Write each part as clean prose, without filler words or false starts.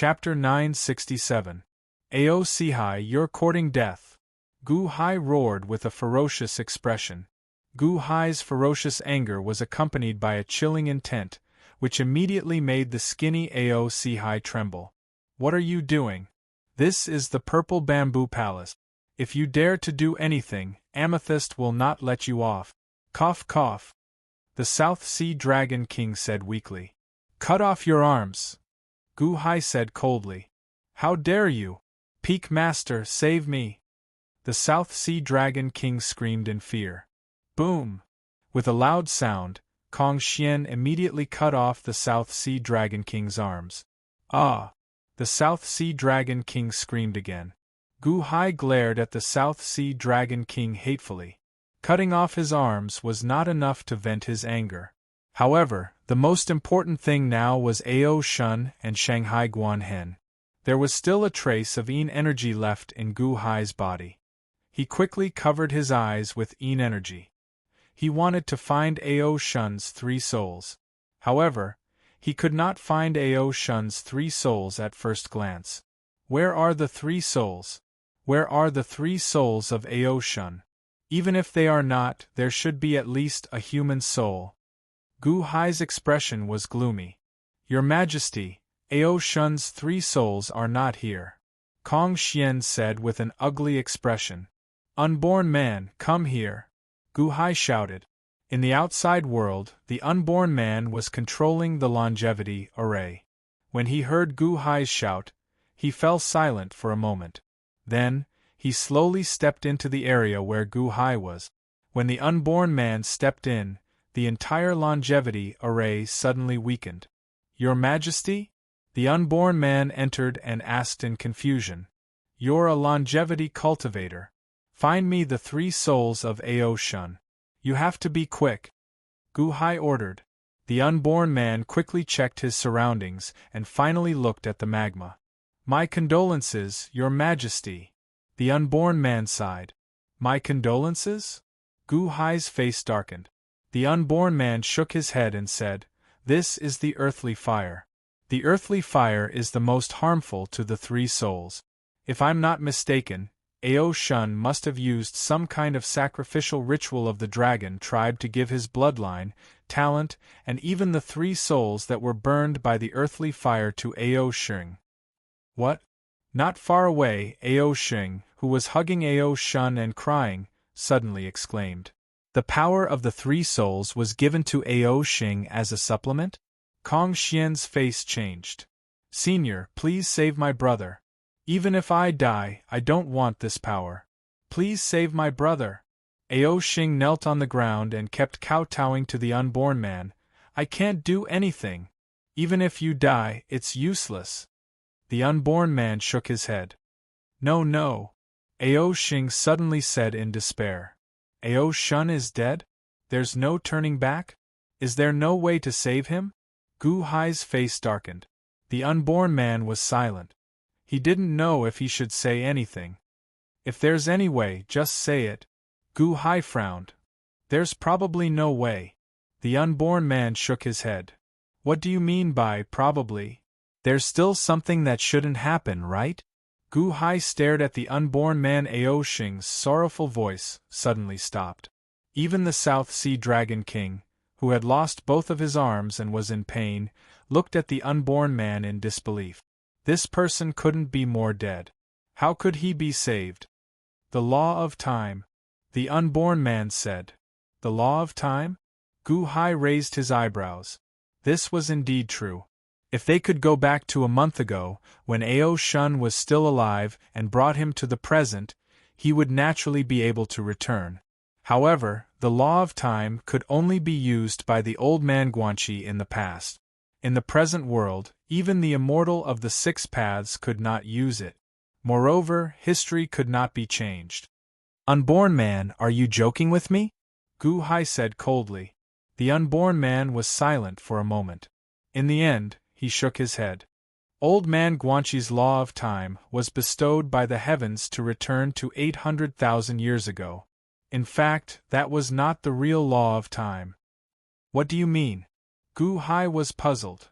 Chapter 967. Ao Sihai, you're courting death. Gu Hai roared with a ferocious expression. Gu Hai's ferocious anger was accompanied by a chilling intent, which immediately made the skinny Ao Sihai tremble. What are you doing? This is the Purple Bamboo Palace. If you dare to do anything, Amethyst will not let you off. Cough cough. The South Sea Dragon King said weakly. Cut off your arms. Gu Hai said coldly. How dare you? Peak Master, save me. The South Sea Dragon King screamed in fear. Boom! With a loud sound, Kong Xian immediately cut off the South Sea Dragon King's arms. Ah! The South Sea Dragon King screamed again. Gu Hai glared at the South Sea Dragon King hatefully. Cutting off his arms was not enough to vent his anger. However, the most important thing now was Ao Shun and Shanghai Guanhen. There was still a trace of Yin energy left in Gu Hai's body. He quickly covered his eyes with Yin energy. He wanted to find Ao Shun's 3 souls. However, he could not find Ao Shun's 3 souls at first glance. Where are the 3 souls? Where are the 3 souls of Ao Shun? Even if they are not, there should be at least a human soul. Gu Hai's expression was gloomy. Your Majesty, Ao Shun's 3 souls are not here. Kong Xian said with an ugly expression. Unborn man, come here. Gu Hai shouted. In the outside world, the unborn man was controlling the longevity array. When he heard Gu Hai's shout, he fell silent for a moment. Then, he slowly stepped into the area where Gu Hai was. When the unborn man stepped in, the entire longevity array suddenly weakened. Your Majesty? The unborn man entered and asked in confusion. You're a longevity cultivator. Find me the 3 souls of Ao Shun. You have to be quick. Gu Hai ordered. The unborn man quickly checked his surroundings and finally looked at the magma. My condolences, Your Majesty. The unborn man sighed. My condolences? Gu Hai's face darkened. The unborn man shook his head and said, This is the earthly fire. The earthly fire is the most harmful to the 3 souls. If I'm not mistaken, Ao Shun must have used some kind of sacrificial ritual of the dragon tribe to give his bloodline, talent, and even the 3 souls that were burned by the earthly fire to Ao Shun. What? Not far away, Ao Shun, who was hugging Ao Shun and crying, suddenly exclaimed. The power of the 3 souls was given to Ao Shun as a supplement? Kong Xian's face changed. Senior, please save my brother. Even if I die, I don't want this power. Please save my brother. Ao Shun knelt on the ground and kept kowtowing to the unborn man. I can't do anything. Even if you die, it's useless. The unborn man shook his head. No, no. Ao Shun suddenly said in despair. Ao Shun is dead? There's no turning back? Is there no way to save him? Gu Hai's face darkened. The unborn man was silent. He didn't know if he should say anything. If there's any way, just say it. Gu Hai frowned. There's probably no way. The unborn man shook his head. What do you mean by probably? There's still something that shouldn't happen, right? Gu Hai stared at the unborn man. Ao Shun's sorrowful voice suddenly stopped. Even the South Sea Dragon King, who had lost both of his arms and was in pain, looked at the unborn man in disbelief. This person couldn't be more dead. How could he be saved? The law of time, the unborn man said. The law of time? Gu Hai raised his eyebrows. This was indeed true. If they could go back to a month ago, when Ao Shun was still alive and brought him to the present, he would naturally be able to return. However, the law of time could only be used by the old man Guanxi in the past. In the present world, even the immortal of the 6 paths could not use it. Moreover, history could not be changed. Unborn man, are you joking with me? Gu Hai said coldly. The unborn man was silent for a moment. In the end, he shook his head. Old man Guanxi's law of time was bestowed by the heavens to return to 800,000 years ago. In fact, that was not the real law of time. What do you mean? Gu Hai was puzzled.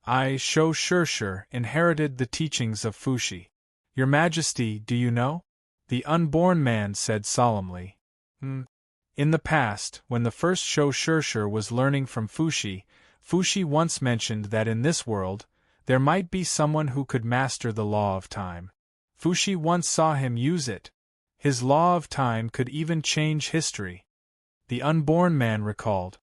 I, Shou Shirshir, inherited the teachings of Fuxi. Your Majesty, do you know? The unborn man said solemnly. In the past, when the first Shou Shirshir was learning from Fuxi, Fuxi once mentioned that in this world, there might be someone who could master the law of time. Fuxi once saw him use it. His law of time could even change history. The unborn man recalled.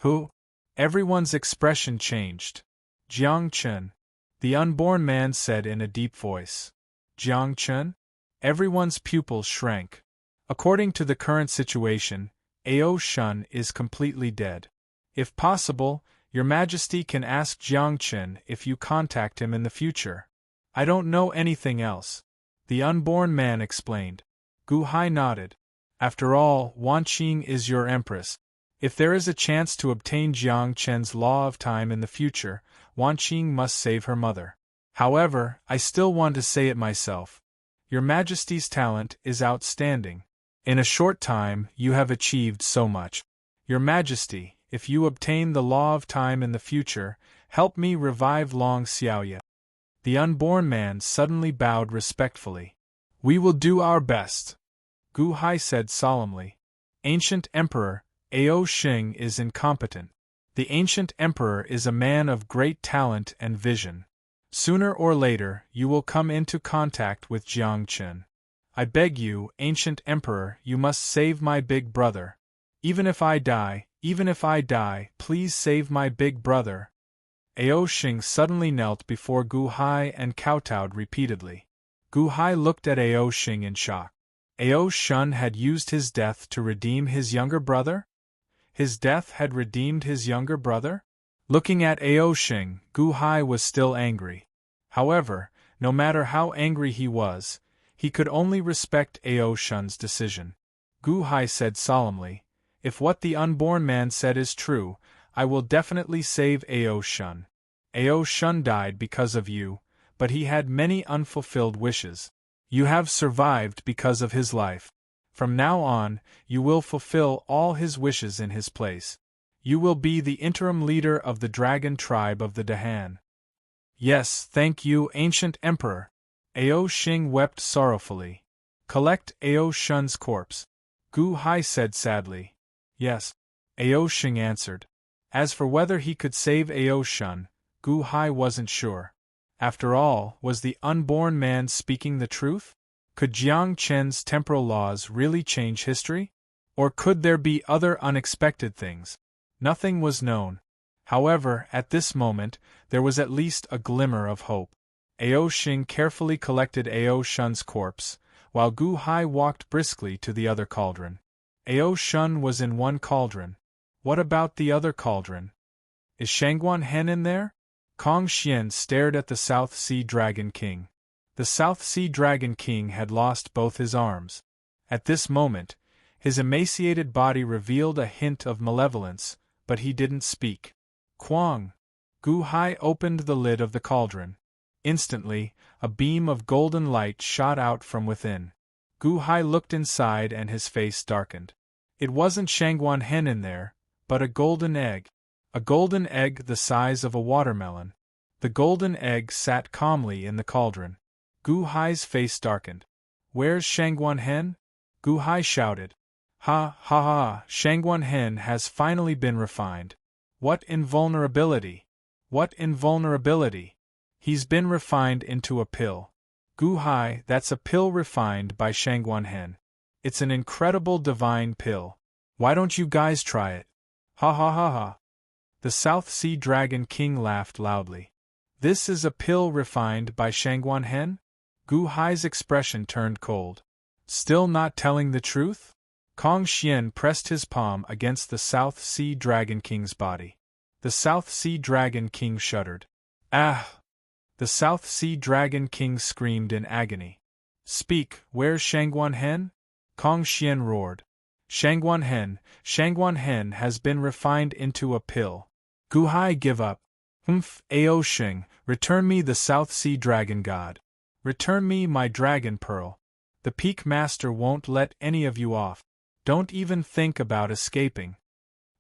Who? Everyone's expression changed. Jiang Chen. The unborn man said in a deep voice. Jiang Chen? Everyone's pupils shrank. According to the current situation, Ao Shun is completely dead. If possible, Your Majesty can ask Jiang Chen if you contact him in the future. I don't know anything else. The unborn man explained. Gu Hai nodded. After all, Wan Qing is your empress. If there is a chance to obtain Jiang Chen's law of time in the future, Wan Qing must save her mother. However, I still want to say it myself. Your Majesty's talent is outstanding. In a short time, you have achieved so much. Your Majesty, if you obtain the law of time in the future, help me revive Long Xiaoya. The unborn man suddenly bowed respectfully. We will do our best. Gu Hai said solemnly. Ancient Emperor, Ao Xing is incompetent. The ancient emperor is a man of great talent and vision. Sooner or later, you will come into contact with Jiang Chen. I beg you, ancient emperor, you must save my big brother. Even if I die, please save my big brother. Ao Xing suddenly knelt before Gu Hai and kowtowed repeatedly. Gu Hai looked at Ao Xing in shock. Ao Shun had used his death to redeem his younger brother? His death had redeemed his younger brother? Looking at Ao Xing, Gu Hai was still angry. However, no matter how angry he was, he could only respect Ao Shun's decision. Gu Hai said solemnly, if what the unborn man said is true, I will definitely save Ao Shun. Ao Shun died because of you, but he had many unfulfilled wishes. You have survived because of his life. From now on, you will fulfill all his wishes in his place. You will be the interim leader of the dragon tribe of the Dahan. Yes, thank you, ancient emperor. Ao Xing wept sorrowfully. Collect Ao Shun's corpse. Gu Hai said sadly. Yes. Ao Xing answered. As for whether he could save Ao Shun, Gu Hai wasn't sure. After all, was the unborn man speaking the truth? Could Jiang Chen's temporal laws really change history? Or could there be other unexpected things? Nothing was known. However, at this moment, there was at least a glimmer of hope. Ao Xing carefully collected Ao Shun's corpse, while Gu Hai walked briskly to the other cauldron. Ao Shun was in one cauldron. What about the other cauldron? Is Shangguan Hen in there? Kong Xian stared at the South Sea Dragon King. The South Sea Dragon King had lost both his arms. At this moment, his emaciated body revealed a hint of malevolence, but he didn't speak. Quang! Gu Hai opened the lid of the cauldron. Instantly, a beam of golden light shot out from within. Gu Hai looked inside and his face darkened. It wasn't Shangguan Hen in there, but a golden egg. A golden egg the size of a watermelon. The golden egg sat calmly in the cauldron. Gu Hai's face darkened. Where's Shangguan Hen? Gu Hai shouted. Ha ha ha, Shangguan Hen has finally been refined. What invulnerability! What invulnerability! He's been refined into a pill. Gu Hai, that's a pill refined by Shangguan Hen. It's an incredible divine pill. Why don't you guys try it? Ha ha ha ha. The South Sea Dragon King laughed loudly. This is a pill refined by Shangguan Hen? Gu Hai's expression turned cold. Still not telling the truth? Kong Xian pressed his palm against the South Sea Dragon King's body. The South Sea Dragon King shuddered. Ah! The South Sea Dragon King screamed in agony. Speak, where's Shangguan Hen? Kong Xian roared. Shangguan Hen has been refined into a pill. Gu Hai, give up. Ao Xing, return me the South Sea Dragon God. Return me my dragon pearl. The Peak Master won't let any of you off. Don't even think about escaping.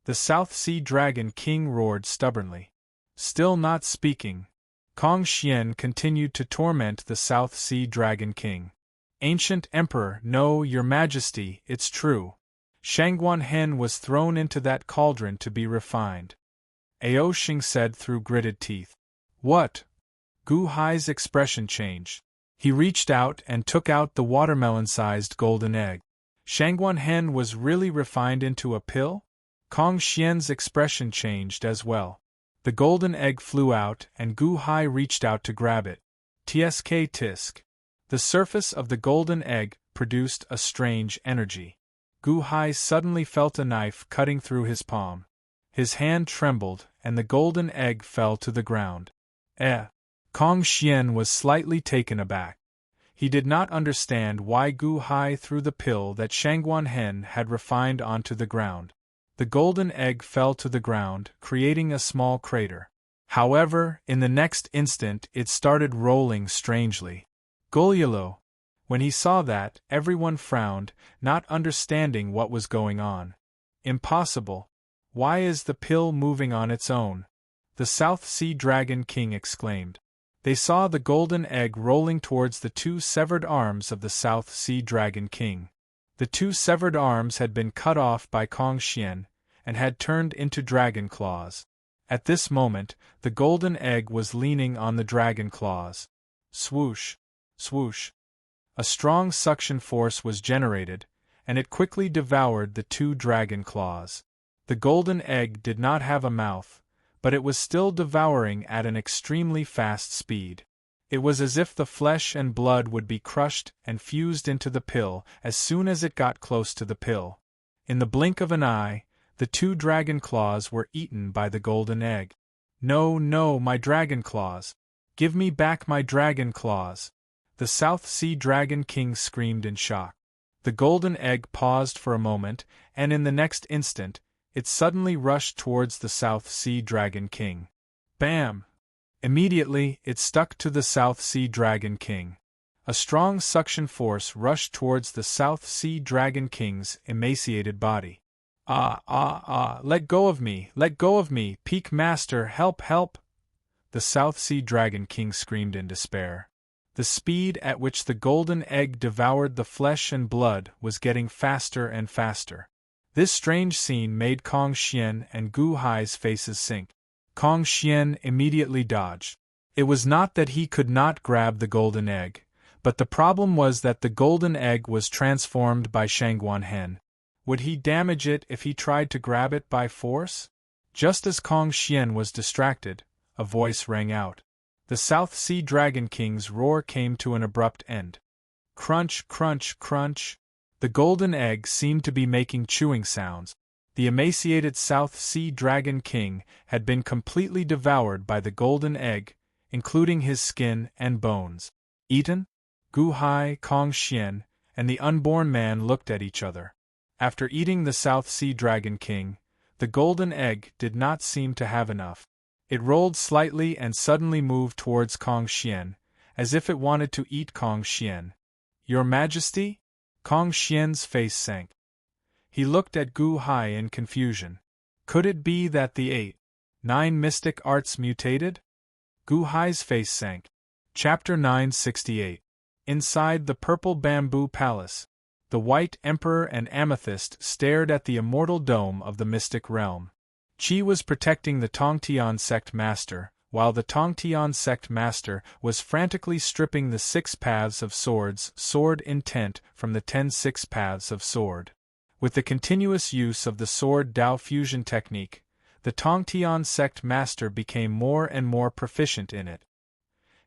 The South Sea Dragon King roared stubbornly. Still not speaking, Kong Xian continued to torment the South Sea Dragon King. Ancient Emperor, no, your majesty, it's true. Shangguan Hen was thrown into that cauldron to be refined. Ao Xing said through gritted teeth. What? Gu Hai's expression changed. He reached out and took out the watermelon-sized golden egg. Shangguan Hen was really refined into a pill? Kong Xian's expression changed as well. The golden egg flew out and Gu Hai reached out to grab it. Tsk tisk. The surface of the golden egg produced a strange energy. Gu Hai suddenly felt a knife cutting through his palm. His hand trembled and the golden egg fell to the ground. Kong Xian was slightly taken aback. He did not understand why Gu Hai threw the pill that Shangguan Hen had refined onto the ground. The golden egg fell to the ground, creating a small crater. However, in the next instant it started rolling strangely. Gulyalo! When he saw that, everyone frowned, not understanding what was going on. Impossible! Why is the pill moving on its own? The South Sea Dragon King exclaimed. They saw the golden egg rolling towards the two severed arms of the South Sea Dragon King. The two severed arms had been cut off by Kong Xian, and had turned into dragon claws. At this moment, the golden egg was leaning on the dragon claws. Swoosh! Swoosh! A strong suction force was generated, and it quickly devoured the two dragon claws. The golden egg did not have a mouth, but it was still devouring at an extremely fast speed. It was as if the flesh and blood would be crushed and fused into the pill as soon as it got close to the pill. In the blink of an eye, the two dragon claws were eaten by the golden egg. No, no, my dragon claws! Give me back my dragon claws! The South Sea Dragon King screamed in shock. The golden egg paused for a moment, and in the next instant, it suddenly rushed towards the South Sea Dragon King. Bam! Immediately, it stuck to the South Sea Dragon King. A strong suction force rushed towards the South Sea Dragon King's emaciated body. Let go of me, Peak Master, help, help! The South Sea Dragon King screamed in despair. The speed at which the golden egg devoured the flesh and blood was getting faster and faster. This strange scene made Kong Xian and Gu Hai's faces sink. Kong Xian immediately dodged. It was not that he could not grab the golden egg, but the problem was that the golden egg was transformed by Shangguan Hen. Would he damage it if he tried to grab it by force? Just as Kong Xian was distracted, a voice rang out. The South Sea Dragon King's roar came to an abrupt end. Crunch, crunch, crunch. The golden egg seemed to be making chewing sounds. The emaciated South Sea Dragon King had been completely devoured by the golden egg, including his skin and bones. Eaten? Gu Hai, Kong Xian, and the unborn man looked at each other. After eating the South Sea Dragon King, the golden egg did not seem to have enough. It rolled slightly and suddenly moved towards Kong Xian, as if it wanted to eat Kong Xian. Your Majesty? Kong Xian's face sank. He looked at Gu Hai in confusion. Could it be that the 9 mystic arts mutated? Gu Hai's face sank. Chapter 968. Inside the purple bamboo palace, the White Emperor and Amethyst stared at the immortal dome of the mystic realm. Qi was protecting the Tongtian sect master, while the Tongtian sect master was frantically stripping the 6 paths of swords sword intent from the 10 6 paths of sword. With the continuous use of the sword Dao fusion technique, the Tongtian sect master became more and more proficient in it.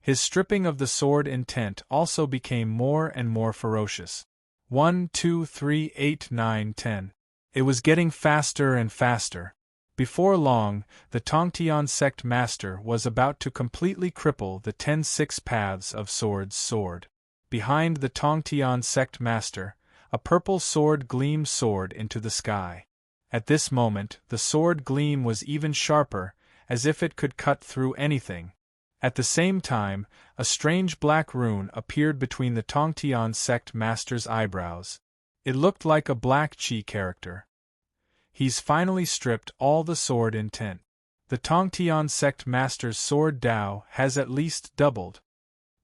His stripping of the sword intent also became more and more ferocious. 1, 2, 3, 8, 9, 10. It was getting faster and faster. Before long, the Tongtian sect master was about to completely cripple the 10 6 paths of swords sword. Behind the Tongtian sect master, a purple sword gleamed soared into the sky. At this moment, the sword gleam was even sharper, as if it could cut through anything. At the same time, a strange black rune appeared between the Tongtian sect master's eyebrows. It looked like a black Qi character. He's finally stripped all the sword intent. The Tongtian sect master's sword Dao has at least doubled.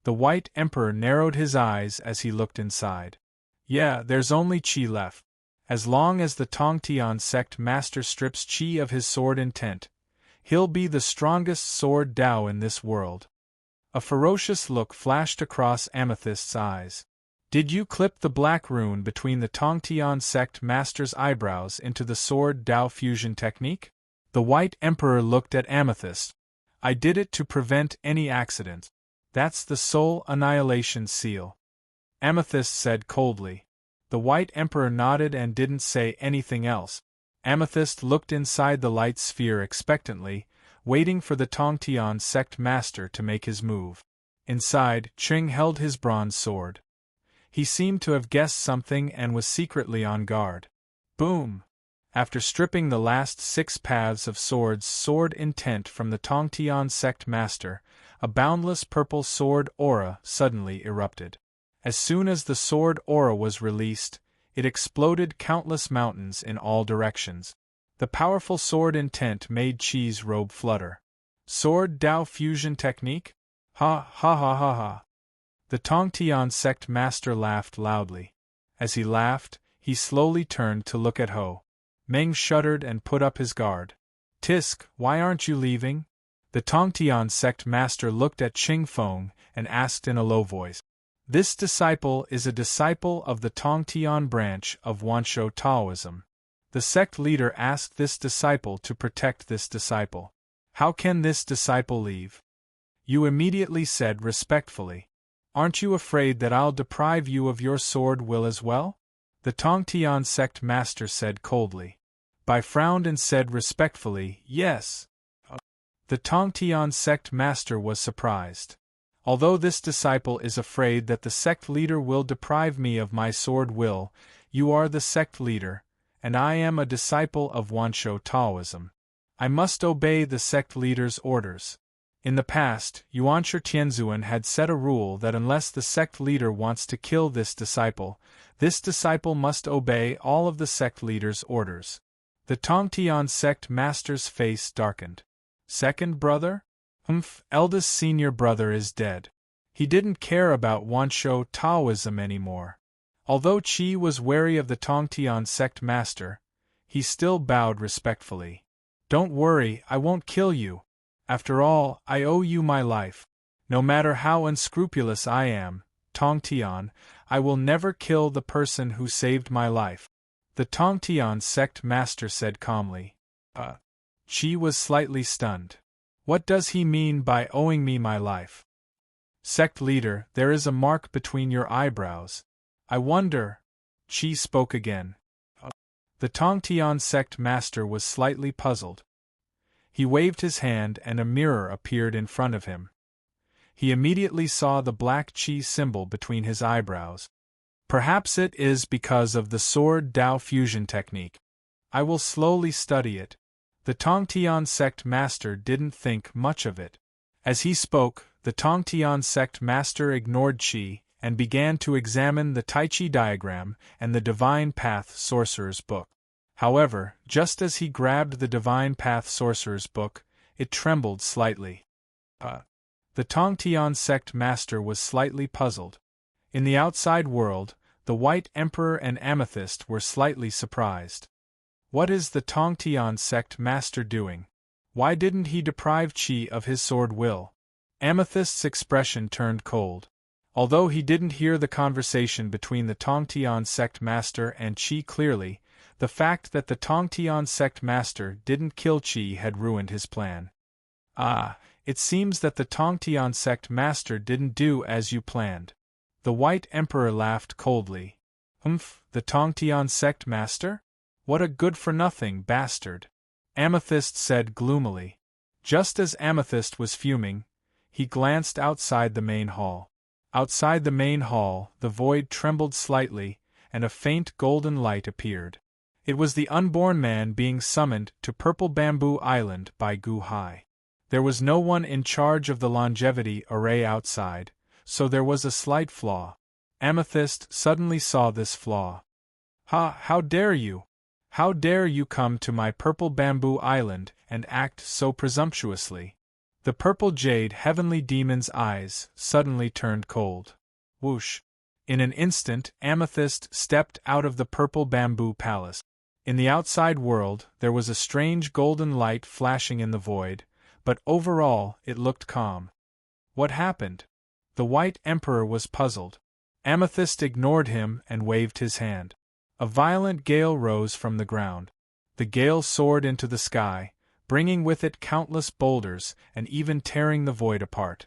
The White Emperor narrowed his eyes as he looked inside. Yeah, there's only Qi left. As long as the Tongtian sect master strips Qi of his sword intent, he'll be the strongest sword Dao in this world. A ferocious look flashed across Amethyst's eyes. Did you clip the black rune between the Tongtian sect master's eyebrows into the sword Dao fusion technique? The White Emperor looked at Amethyst. I did it to prevent any accident. That's the soul annihilation seal. Amethyst said coldly. The White Emperor nodded and didn't say anything else. Amethyst looked inside the light sphere expectantly, waiting for the Tongtian sect master to make his move. Inside, Qing held his bronze sword. He seemed to have guessed something and was secretly on guard. Boom! After stripping the last 6 paths of sword intent from the Tongtian sect master, a boundless purple sword aura suddenly erupted. As soon as the sword aura was released, it exploded countless mountains in all directions. The powerful sword intent made Qi's robe flutter. Sword Dao fusion technique? Ha ha ha ha ha. The Tongtian sect master laughed loudly. As he laughed, he slowly turned to look at Ho. Meng shuddered and put up his guard. Tisk, why aren't you leaving? The Tongtian sect master looked at Qing Feng and asked in a low voice. This disciple is a disciple of the Tongtian branch of Wanshou Taoism. The sect leader asked this disciple to protect this disciple. How can this disciple leave? You immediately said respectfully. Aren't you afraid that I'll deprive you of your sword will as well? The Tongtian sect master said coldly. Bai frowned and said respectfully, yes. The Tongtian sect master was surprised. Although this disciple is afraid that the sect leader will deprive me of my sword will, you are the sect leader, and I am a disciple of Wanshou Taoism. I must obey the sect leader's orders. In the past, Yuanshi Tianzuan had set a rule that unless the sect leader wants to kill this disciple must obey all of the sect leader's orders. The Tongtian sect master's face darkened. Second brother? Eldest senior brother is dead. He didn't care about Wanshou Taoism anymore. Although Qi was wary of the Tongtian sect master, he still bowed respectfully. Don't worry, I won't kill you. After all, I owe you my life. No matter how unscrupulous I am, Tongtian, I will never kill the person who saved my life. The Tongtian sect master said calmly. Qi was slightly stunned. What does he mean by owing me my life? Sect leader, there is a mark between your eyebrows. I wonder. Qi spoke again. The Tongtian sect master was slightly puzzled. He waved his hand and a mirror appeared in front of him. He immediately saw the black Qi symbol between his eyebrows. Perhaps it is because of the sword Dao fusion technique. I will slowly study it. The Tongtian sect master didn't think much of it. As he spoke, the Tongtian sect master ignored Qi and began to examine the Tai Chi diagram and the Divine Path Sorcerer's Book. However, just as he grabbed the Divine Path Sorcerer's Book, it trembled slightly. The Tongtian sect master was slightly puzzled. In the outside world, the White Emperor and Amethyst were slightly surprised. What is the Tongtian sect master doing? Why didn't he deprive Qi of his sword will? Amethyst's expression turned cold. Although he didn't hear the conversation between the Tongtian sect master and Qi clearly, the fact that the Tongtian sect master didn't kill Qi had ruined his plan. It seems that the Tongtian sect master didn't do as you planned. The White Emperor laughed coldly. The Tongtian sect master? What a good-for-nothing bastard! Amethyst said gloomily. Just as Amethyst was fuming, he glanced outside the main hall. Outside the main hall, the void trembled slightly, and a faint golden light appeared. It was the unborn man being summoned to Purple Bamboo Island by Gu Hai. There was no one in charge of the longevity array outside, so there was a slight flaw. Amethyst suddenly saw this flaw. How dare you! How dare you come to my Purple Bamboo Island and act so presumptuously? The purple jade heavenly demon's eyes suddenly turned cold. Whoosh! In an instant, Amethyst stepped out of the purple bamboo palace. In the outside world, there was a strange golden light flashing in the void, but overall, it looked calm. What happened? The White Emperor was puzzled. Amethyst ignored him and waved his hand. A violent gale rose from the ground. The gale soared into the sky, bringing with it countless boulders and even tearing the void apart.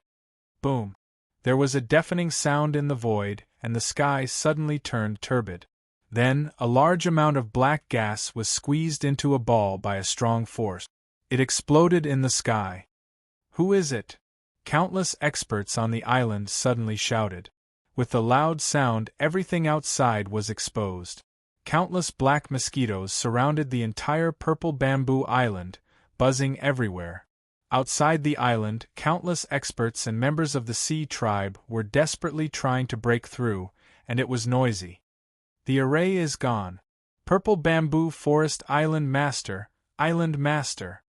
Boom! There was a deafening sound in the void, and the sky suddenly turned turbid. Then, a large amount of black gas was squeezed into a ball by a strong force. It exploded in the sky. Who is it? Countless experts on the island suddenly shouted. With the loud sound, everything outside was exposed. Countless black mosquitoes surrounded the entire purple bamboo island, buzzing everywhere. Outside the island, countless experts and members of the sea tribe were desperately trying to break through, and it was noisy. The array is gone. Purple Bamboo Forest Island Master, Island Master.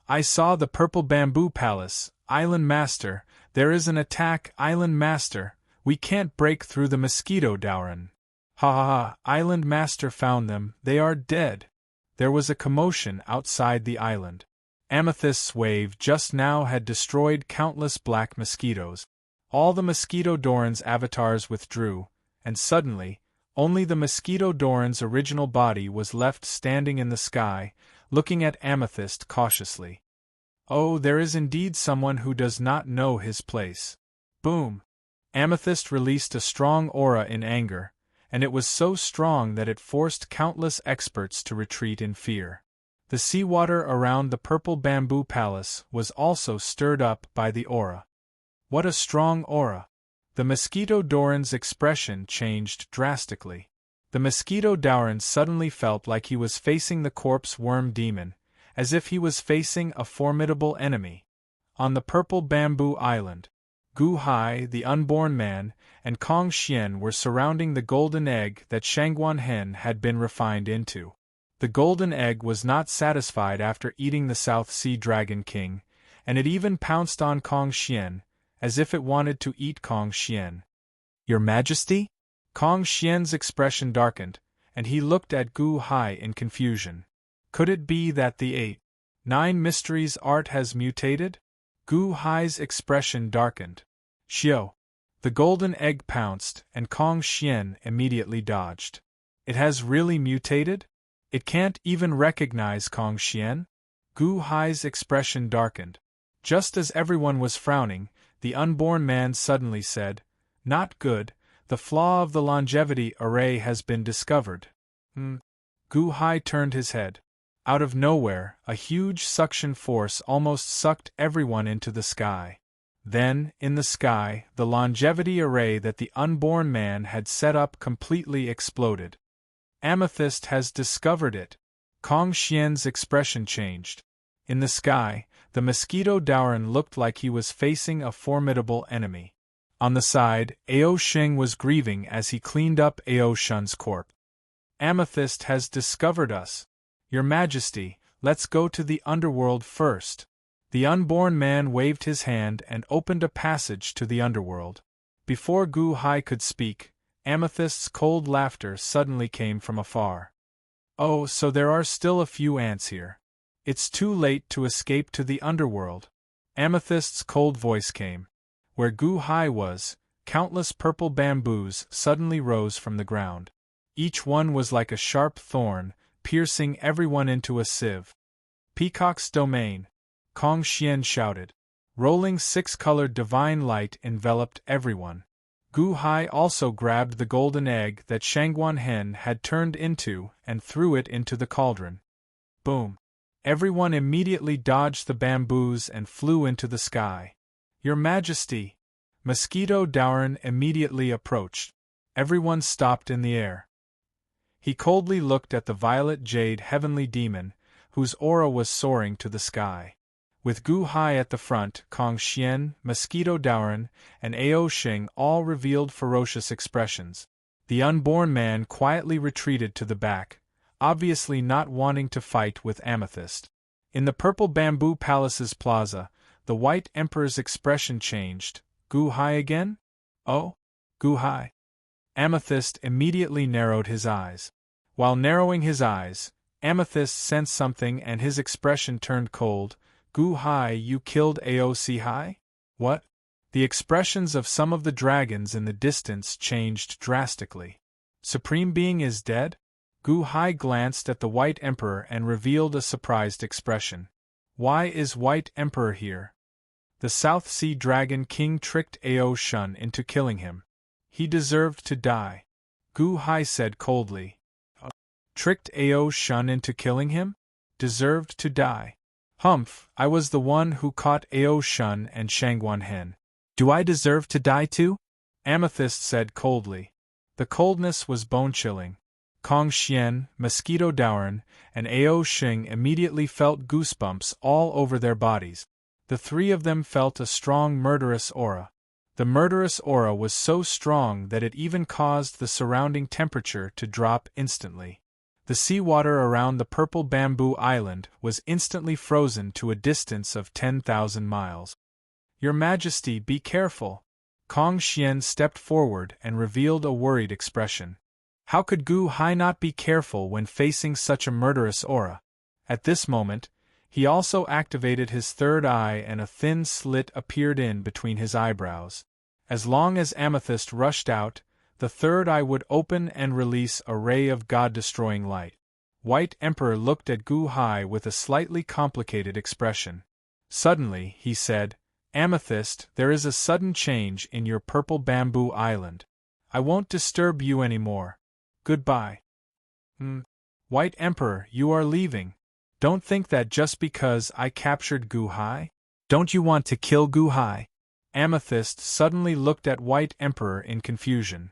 I saw the Purple Bamboo Palace, Island Master. There is an attack, Island Master. We can't break through the mosquito Dauren. Ha ha ha, Island Master found them, they are dead. There was a commotion outside the island. Amethyst's wave just now had destroyed countless black mosquitoes. All the Mosquito Doran's avatars withdrew, and suddenly, only the Mosquito Doran's original body was left standing in the sky, looking at Amethyst cautiously. Oh, there is indeed someone who does not know his place. Boom! Amethyst released a strong aura in anger, and it was so strong that it forced countless experts to retreat in fear. The seawater around the Purple Bamboo Palace was also stirred up by the aura. What a strong aura! The Mosquito Doran's expression changed drastically. The Mosquito Doran suddenly felt like he was facing the corpse worm demon, as if he was facing a formidable enemy. On the Purple Bamboo Island, Gu Hai, the unborn man, and Kong Xian were surrounding the golden egg that Shangguan Hen had been refined into. The golden egg was not satisfied after eating the South Sea Dragon King, and it even pounced on Kong Xian, as if it wanted to eat Kong Xian. Your Majesty? Kong Xian's expression darkened, and he looked at Gu Hai in confusion. Could it be that the 8-9 Mysteries art has mutated? Gu Hai's expression darkened. Xiao. The golden egg pounced, and Kong Xian immediately dodged. It has really mutated? It can't even recognize Kong Xian? Gu Hai's expression darkened. Just as everyone was frowning, the unborn man suddenly said, "Not good, the flaw of the longevity array has been discovered." Gu Hai turned his head. Out of nowhere, a huge suction force almost sucked everyone into the sky. Then, in the sky, the longevity array that the unborn man had set up completely exploded. Amethyst has discovered it. Kong Xian's expression changed. In the sky, the Mosquito Doran looked like he was facing a formidable enemy. On the side, Ao Sheng was grieving as he cleaned up Ao Shun's corpse. Amethyst has discovered us. Your Majesty, let's go to the underworld first. The unborn man waved his hand and opened a passage to the underworld. Before Gu Hai could speak, Amethyst's cold laughter suddenly came from afar. Oh, so there are still a few ants here. It's too late to escape to the underworld. Amethyst's cold voice came. Where Gu Hai was, countless purple bamboos suddenly rose from the ground. Each one was like a sharp thorn, piercing everyone into a sieve. Peacock's domain, Kong Xian shouted. Rolling six-colored divine light enveloped everyone. Gu Hai also grabbed the golden egg that Shangguan Hen had turned into and threw it into the cauldron. Boom! Everyone immediately dodged the bamboos and flew into the sky. Your Majesty! Mosquito Doran immediately approached. Everyone stopped in the air. He coldly looked at the violet jade heavenly demon, whose aura was soaring to the sky. With Gu Hai at the front, Kong Xian, Mosquito Doran, and Ao Sheng all revealed ferocious expressions. The unborn man quietly retreated to the back, obviously not wanting to fight with Amethyst. In the Purple Bamboo Palace's plaza, the White Emperor's expression changed. Gu Hai again? Oh? Gu Hai? Amethyst immediately narrowed his eyes. While narrowing his eyes, Amethyst sensed something and his expression turned cold. Gu Hai, you killed Aosi Hai? What? The expressions of some of the dragons in the distance changed drastically. Supreme Being is dead? Gu Hai glanced at the White Emperor and revealed a surprised expression. Why is White Emperor here? The South Sea Dragon King tricked Ao Shun into killing him. He deserved to die. Gu Hai said coldly. Tricked Ao Shun into killing him? Deserved to die. Humph, I was the one who caught Ao Shun and Shangwan Hen. Do I deserve to die too? Amethyst said coldly. The coldness was bone-chilling. Kong Xian, Mosquito Daoran, and Ao Shing immediately felt goosebumps all over their bodies. The three of them felt a strong murderous aura. The murderous aura was so strong that it even caused the surrounding temperature to drop instantly. The seawater around the Purple Bamboo Island was instantly frozen to a distance of 10,000 miles. Your Majesty, be careful. Kong Xian stepped forward and revealed a worried expression. How could Gu Hai not be careful when facing such a murderous aura? At this moment, he also activated his third eye and a thin slit appeared in between his eyebrows. As long as Amethyst rushed out, the third eye would open and release a ray of God-destroying light. White Emperor looked at Gu Hai with a slightly complicated expression. Suddenly, he said, Amethyst, there is a sudden change in your Purple Bamboo Island. I won't disturb you anymore. Goodbye. White Emperor, you are leaving. Don't think that just because I captured Gu Hai. Don't you want to kill Gu Hai? Amethyst suddenly looked at White Emperor in confusion.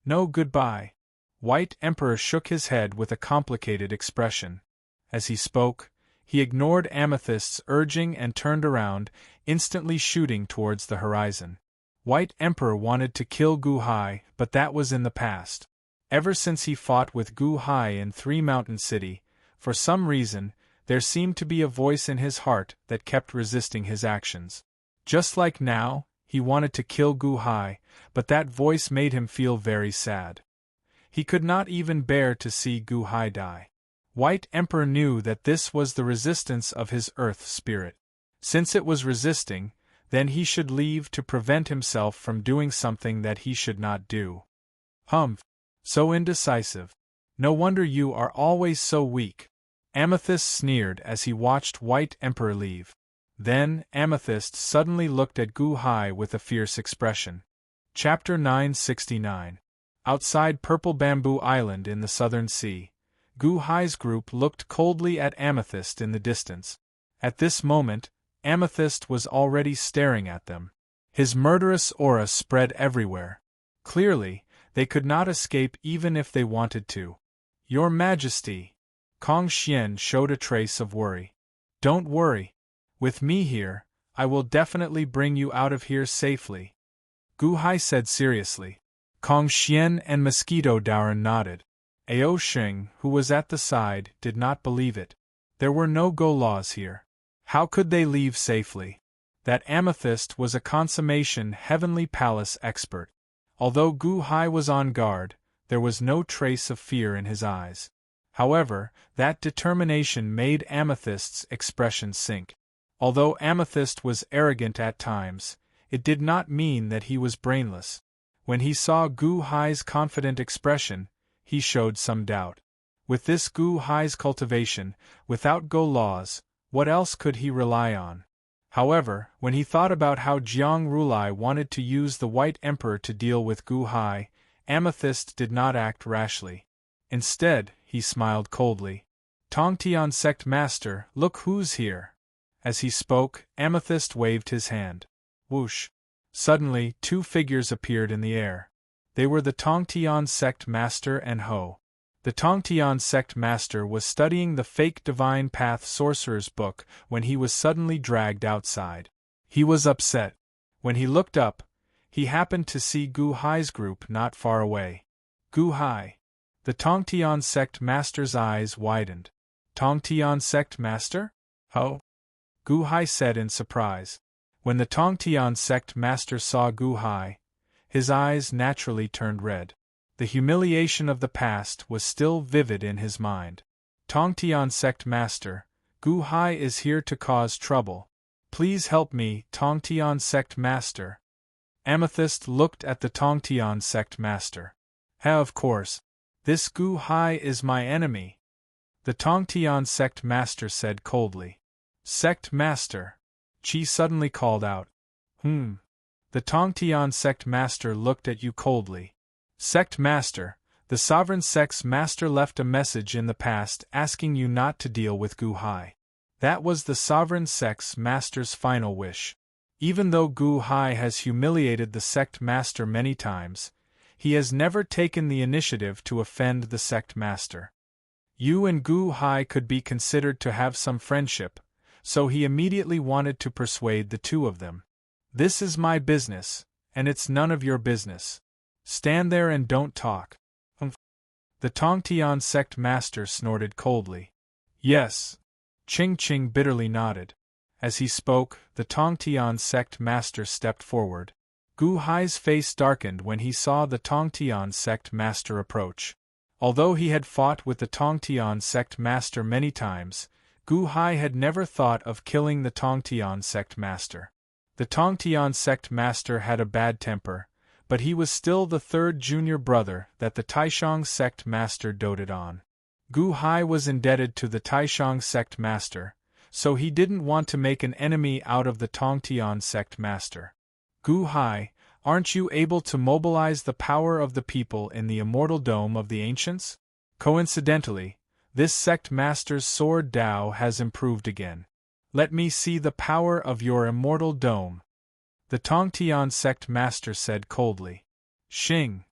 No, goodbye. White Emperor shook his head with a complicated expression. As he spoke, he ignored Amethyst's urging and turned around, instantly shooting towards the horizon. White Emperor wanted to kill Gu Hai, but that was in the past. Ever since he fought with Gu Hai in Three Mountain City, for some reason, there seemed to be a voice in his heart that kept resisting his actions. Just like now, he wanted to kill Gu Hai, but that voice made him feel very sad. He could not even bear to see Gu Hai die. White Emperor knew that this was the resistance of his earth spirit. Since it was resisting, then he should leave to prevent himself from doing something that he should not do. Humph! So indecisive. No wonder you are always so weak. Amethyst sneered as he watched White Emperor leave. Then, Amethyst suddenly looked at Gu Hai with a fierce expression. Chapter 969. Outside Purple Bamboo Island in the Southern Sea, Gu Hai's group looked coldly at Amethyst in the distance. At this moment, Amethyst was already staring at them. His murderous aura spread everywhere. Clearly, they could not escape even if they wanted to. Your Majesty! Kong Xian showed a trace of worry. Don't worry. With me here, I will definitely bring you out of here safely. Gu Hai said seriously. Kong Xian and Mosquito Daoran nodded. Ao Shing, who was at the side, did not believe it. There were no go laws here. How could they leave safely? That Amethyst was a consummation Heavenly Palace expert. Although Gu Hai was on guard, there was no trace of fear in his eyes. However, that determination made Amethyst's expression sink. Although Amethyst was arrogant at times, it did not mean that he was brainless. When he saw Gu Hai's confident expression, he showed some doubt. With this Gu Hai's cultivation, without go laws, what else could he rely on? However, when he thought about how Jiang Rulai wanted to use the White Emperor to deal with Gu Hai, Amethyst did not act rashly. Instead, he smiled coldly. Tongtian Sect Master, look who's here. As he spoke, Amethyst waved his hand. Whoosh! Suddenly, two figures appeared in the air. They were the Tongtian Sect Master and Ho. The Tongtian Sect Master was studying the fake Divine Path Sorcerer's book when he was suddenly dragged outside. He was upset. When he looked up, he happened to see Gu Hai's group not far away. Gu Hai. The Tongtian Sect Master's eyes widened. Tongtian Sect Master? Oh? Gu Hai said in surprise. When the Tongtian sect master saw Gu Hai, his eyes naturally turned red. The humiliation of the past was still vivid in his mind. Tongtian sect master, Gu Hai is here to cause trouble. Please help me, Tongtian sect master. Amethyst looked at the Tongtian sect master. Of course. This Gu Hai is my enemy. The Tongtian sect master said coldly. Sect master. Qi suddenly called out. The Tongtian sect master looked at you coldly. Sect master, the sovereign sect's master left a message in the past asking you not to deal with Gu Hai. That was the sovereign sect's master's final wish. Even though Gu Hai has humiliated the sect master many times, he has never taken the initiative to offend the sect master. You and Gu Hai could be considered to have some friendship, so he immediately wanted to persuade the two of them. This is my business, and it's none of your business. Stand there and don't talk. The Tongtian sect master snorted coldly. Yes. Ching Ching bitterly nodded. As he spoke, the Tongtian sect master stepped forward. Gu Hai's face darkened when he saw the Tongtian sect master approach. Although he had fought with the Tongtian sect master many times, Gu Hai had never thought of killing the Tongtian sect master. The Tongtian sect master had a bad temper, but he was still the third junior brother that the Taishang sect master doted on. Gu Hai was indebted to the Taishang sect master, so he didn't want to make an enemy out of the Tongtian sect master. Gu Hai, aren't you able to mobilize the power of the people in the immortal dome of the ancients? Coincidentally, this sect master's sword Dao has improved again. Let me see the power of your immortal dome. The Tongtian sect master said coldly. Xing.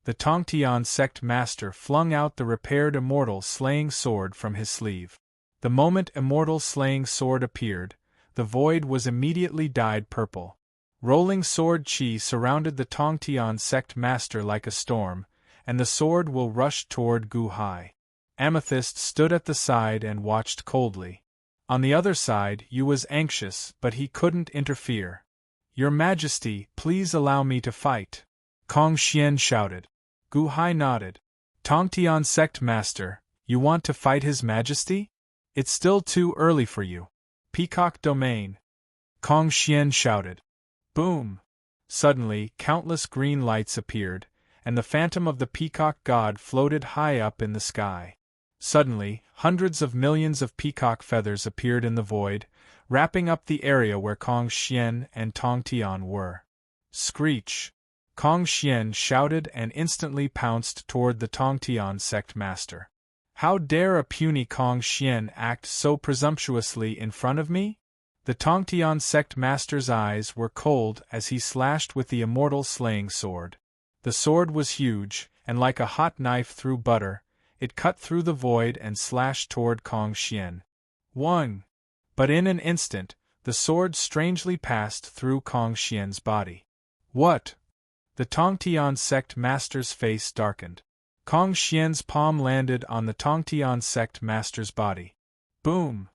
The Tongtian sect master flung out the repaired immortal slaying sword from his sleeve. The moment immortal slaying sword appeared, the void was immediately dyed purple. Rolling sword Qi surrounded the Tongtian sect master like a storm, and the sword will rushed toward Gu Hai. Amethyst stood at the side and watched coldly. On the other side, Yu was anxious, but he couldn't interfere. Your Majesty, please allow me to fight. Kong Xian shouted. Gu Hai nodded. Tongtian sect master, you want to fight His Majesty? It's still too early for you. Peacock domain. Kong Xian shouted. Boom! Suddenly, countless green lights appeared, and the phantom of the peacock god floated high up in the sky. Suddenly, hundreds of millions of peacock feathers appeared in the void, wrapping up the area where Kong Xian and Tongtian were. Screech! Kong Xian shouted and instantly pounced toward the Tongtian sect master. How dare a puny Kong Xian act so presumptuously in front of me? The Tongtian sect master's eyes were cold as he slashed with the immortal slaying sword. The sword was huge, and like a hot knife through butter, it cut through the void and slashed toward Kong Xian. But in an instant, the sword strangely passed through Kong Xian's body. What? The Tongtian sect master's face darkened. Kong Xian's palm landed on the Tongtian sect master's body. Boom!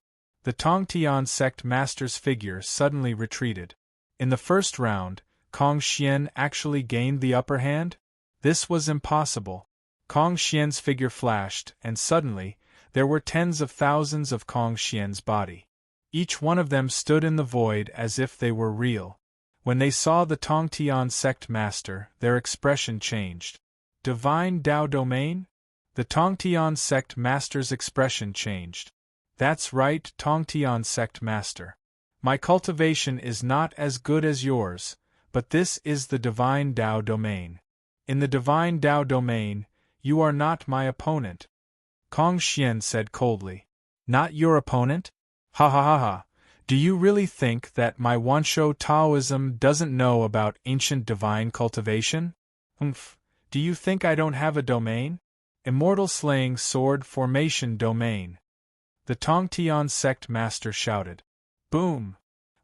The Tongtian sect master's figure suddenly retreated. In the first round, Kong Xian actually gained the upper hand? This was impossible. Kong Xian's figure flashed, and suddenly, there were tens of thousands of Kong Xian's body. Each one of them stood in the void as if they were real. When they saw the Tongtian sect master, their expression changed. Divine Dao Domain? The Tongtian sect master's expression changed. That's right, Tongtian sect master. My cultivation is not as good as yours, but this is the Divine Dao Domain. In the Divine Dao Domain, you are not my opponent. Kong Xian said coldly. Not your opponent? Ha ha ha ha. Do you really think that my Wanshou Taoism doesn't know about ancient divine cultivation? Do you think I don't have a domain? Immortal Slaying Sword Formation Domain. The Tongtian sect master shouted. Boom!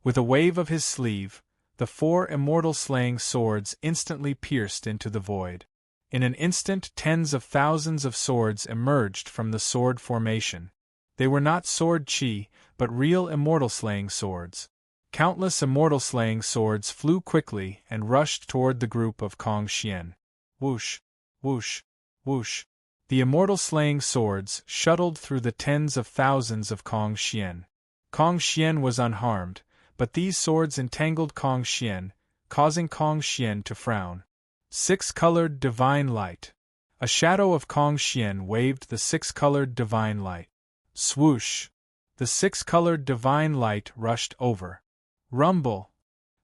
With a wave of his sleeve, the 4 immortal slaying swords instantly pierced into the void. In an instant, tens of thousands of swords emerged from the sword formation. They were not sword chi, but real immortal-slaying swords. Countless immortal-slaying swords flew quickly and rushed toward the group of Kong Xian. Whoosh, whoosh, whoosh. The immortal-slaying swords shuttled through the tens of thousands of Kong Xian. Kong Xian was unharmed, but these swords entangled Kong Xian, causing Kong Xian to frown. Six-colored divine light. A shadow of Kong Xian waved the six-colored divine light. Swoosh! The six-colored divine light rushed over. Rumble!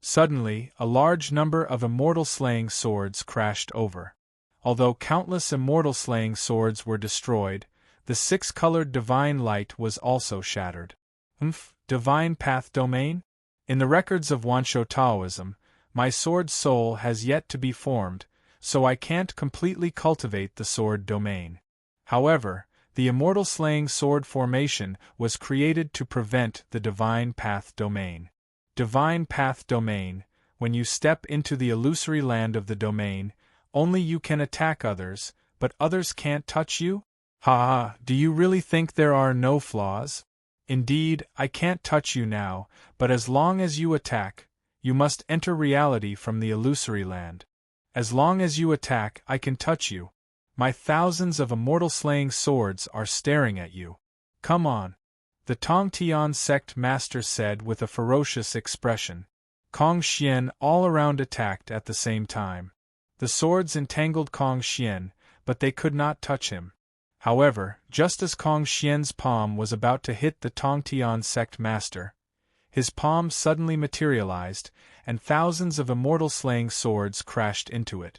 Suddenly, a large number of immortal-slaying swords crashed over. Although countless immortal-slaying swords were destroyed, the six-colored divine light was also shattered. Divine Path Domain? In the records of Wansho Taoism, my sword soul has yet to be formed, so I can't completely cultivate the sword domain. However, the immortal-slaying sword formation was created to prevent the Divine Path Domain. Divine Path Domain, when you step into the illusory land of the domain, only you can attack others, but others can't touch you? Ha! Do you really think there are no flaws? Indeed, I can't touch you now, but as long as you attack, you must enter reality from the illusory land. As long as you attack, I can touch you. My thousands of immortal-slaying swords are staring at you. Come on. The Tongtian sect master said with a ferocious expression. Kong Xian all around attacked at the same time. The swords entangled Kong Xian, but they could not touch him. However, just as Kong Xian's palm was about to hit the Tongtian sect master, his palm suddenly materialized, and thousands of immortal-slaying swords crashed into it.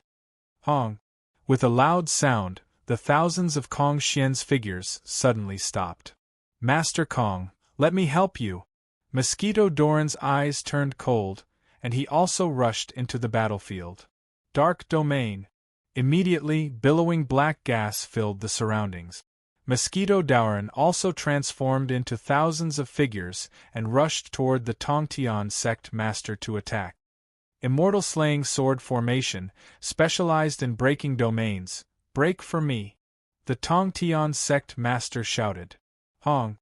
Hong! With a loud sound, the thousands of Kong Xian's figures suddenly stopped. Master Kong, let me help you! Mosquito Doran's eyes turned cold, and he also rushed into the battlefield. Dark Domain. Immediately, billowing black gas filled the surroundings. Mosquito Doran also transformed into thousands of figures and rushed toward the Tongtian sect master to attack. Immortal-slaying sword formation, specialized in breaking domains. Break for me! The Tongtian sect master shouted. Hong!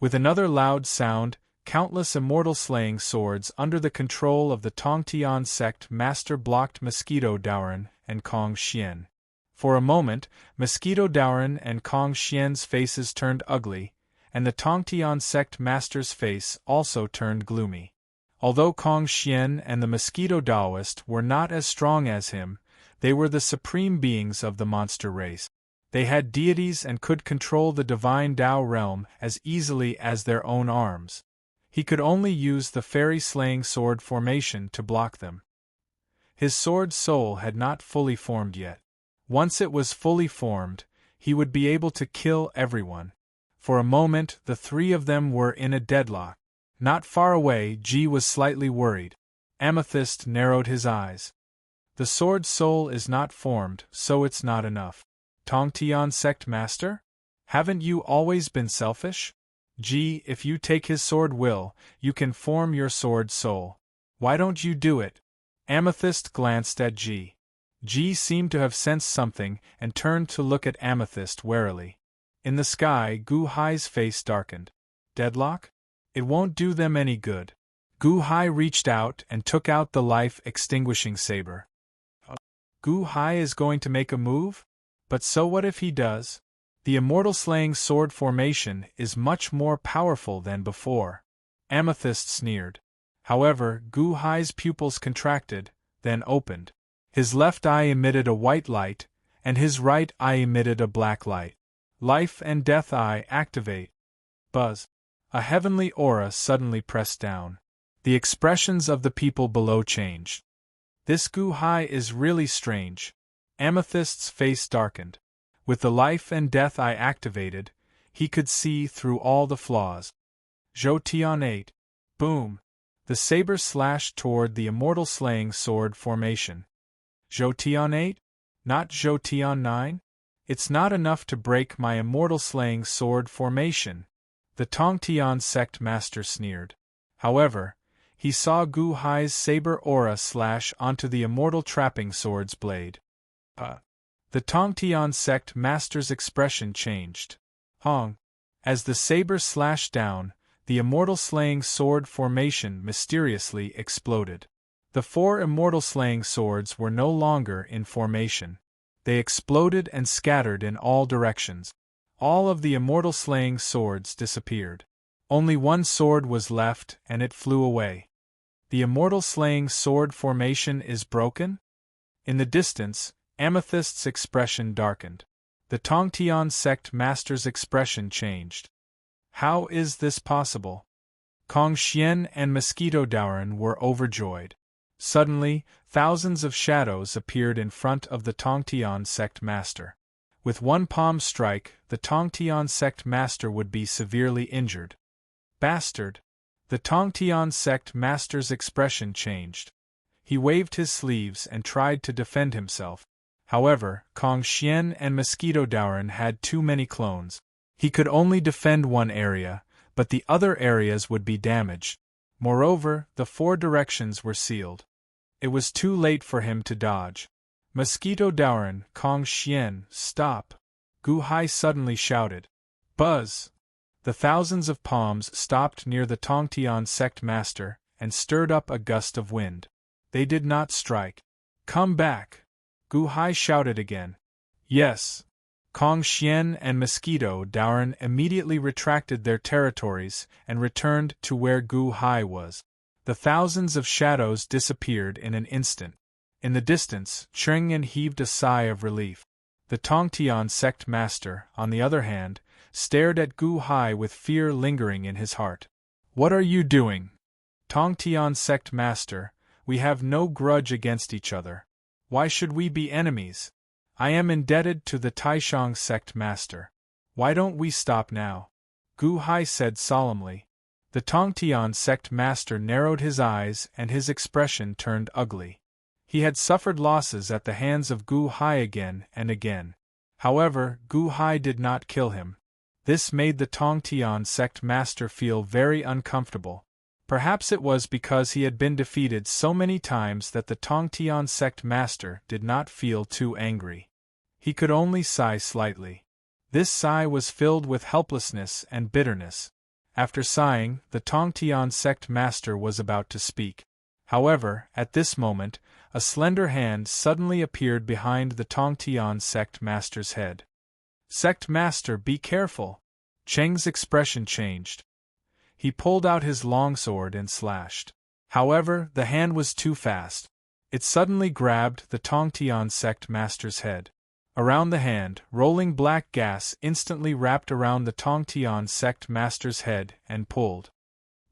With another loud sound, countless immortal-slaying swords under the control of the Tongtian sect master blocked Mosquito Doran and Kong Xian. For a moment, Mosquito Doran and Kong Xian's faces turned ugly, and the Tongtian sect master's face also turned gloomy. Although Kong Xian and the Mosquito Taoist were not as strong as him, they were the supreme beings of the monster race. They had deities and could control the divine Tao realm as easily as their own arms. He could only use the fairy-slaying sword formation to block them. His sword soul had not fully formed yet. Once it was fully formed, he would be able to kill everyone. For a moment, the three of them were in a deadlock. Not far away, Ji was slightly worried. Amethyst narrowed his eyes. The sword soul is not formed, so it's not enough. Tongtian sect master? Haven't you always been selfish? Ji, if you take his sword will, you can form your sword soul. Why don't you do it? Amethyst glanced at Ji. Ji seemed to have sensed something and turned to look at Amethyst warily. In the sky, Gu Hai's face darkened. Deadlock? It won't do them any good. Gu Hai reached out and took out the life-extinguishing saber. Gu Hai is going to make a move? But so what if he does? The immortal-slaying sword formation is much more powerful than before. Amethyst sneered. However, Gu Hai's pupils contracted, then opened. His left eye emitted a white light, and his right eye emitted a black light. Life and Death Eye activate. Buzz. A heavenly aura suddenly pressed down. The expressions of the people below changed. This Gu Hai is really strange. Amethyst's face darkened. With the Life and Death Eye activated, he could see through all the flaws. Zhoutian 8. Boom! The saber slashed toward the immortal-slaying sword formation. Zhoutian 8? Not Zhoutian 9? It's not enough to break my immortal-slaying sword formation. The Tongtian sect master sneered. However, he saw Gu Hai's saber aura slash onto the immortal trapping sword's blade. The Tongtian sect master's expression changed. Hong! As the saber slashed down, the immortal slaying sword formation mysteriously exploded. The 4 immortal slaying swords were no longer in formation. They exploded and scattered in all directions. All of the immortal slaying swords disappeared. Only one sword was left, and it flew away. The immortal slaying sword formation is broken? In the distance, Amethyst's expression darkened. The Tongtian sect master's expression changed. How is this possible? Kong Xian and Mosquito Daoran were overjoyed. Suddenly, thousands of shadows appeared in front of the Tongtian sect master. With one palm strike, the Tongtian sect master would be severely injured. Bastard! The Tongtian sect master's expression changed. He waved his sleeves and tried to defend himself. However, Kong Xian and Mosquito Daoran had too many clones. He could only defend one area, but the other areas would be damaged. Moreover, the 4 directions were sealed. It was too late for him to dodge. Mosquito Daoran, Kong Xian, stop! Gu Hai suddenly shouted. Buzz! The thousands of palms stopped near the Tongtian sect master and stirred up a gust of wind. They did not strike. Come back! Gu Hai shouted again. Yes. Kong Xian and Mosquito Daoran immediately retracted their territories and returned to where Gu Hai was. The thousands of shadows disappeared in an instant. In the distance, Chengyan heaved a sigh of relief. The Tongtian sect master, on the other hand, stared at Gu Hai with fear lingering in his heart. What are you doing? Tongtian sect master, we have no grudge against each other. Why should we be enemies? I am indebted to the Taishang sect master. Why don't we stop now? Gu Hai said solemnly. The Tongtian sect master narrowed his eyes and his expression turned ugly. He had suffered losses at the hands of Gu Hai again and again. However, Gu Hai did not kill him. This made the Tongtian sect master feel very uncomfortable. Perhaps it was because he had been defeated so many times that the Tongtian sect master did not feel too angry. He could only sigh slightly. This sigh was filled with helplessness and bitterness. After sighing, the Tongtian sect master was about to speak. However, at this moment, a slender hand suddenly appeared behind the Tongtian sect master's head. Sect master, be careful! Cheng's expression changed. He pulled out his longsword and slashed. However, the hand was too fast. It suddenly grabbed the Tongtian sect master's head. Around the hand, rolling black gas instantly wrapped around the Tongtian sect master's head and pulled.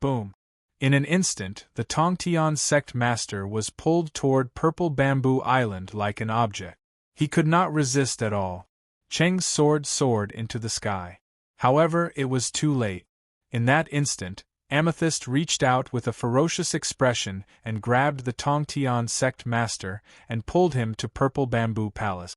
Boom! In an instant, the Tongtian sect master was pulled toward Purple Bamboo Island like an object. He could not resist at all. Cheng's sword soared into the sky. However, it was too late. In that instant, Amethyst reached out with a ferocious expression and grabbed the Tongtian sect master and pulled him to Purple Bamboo Palace.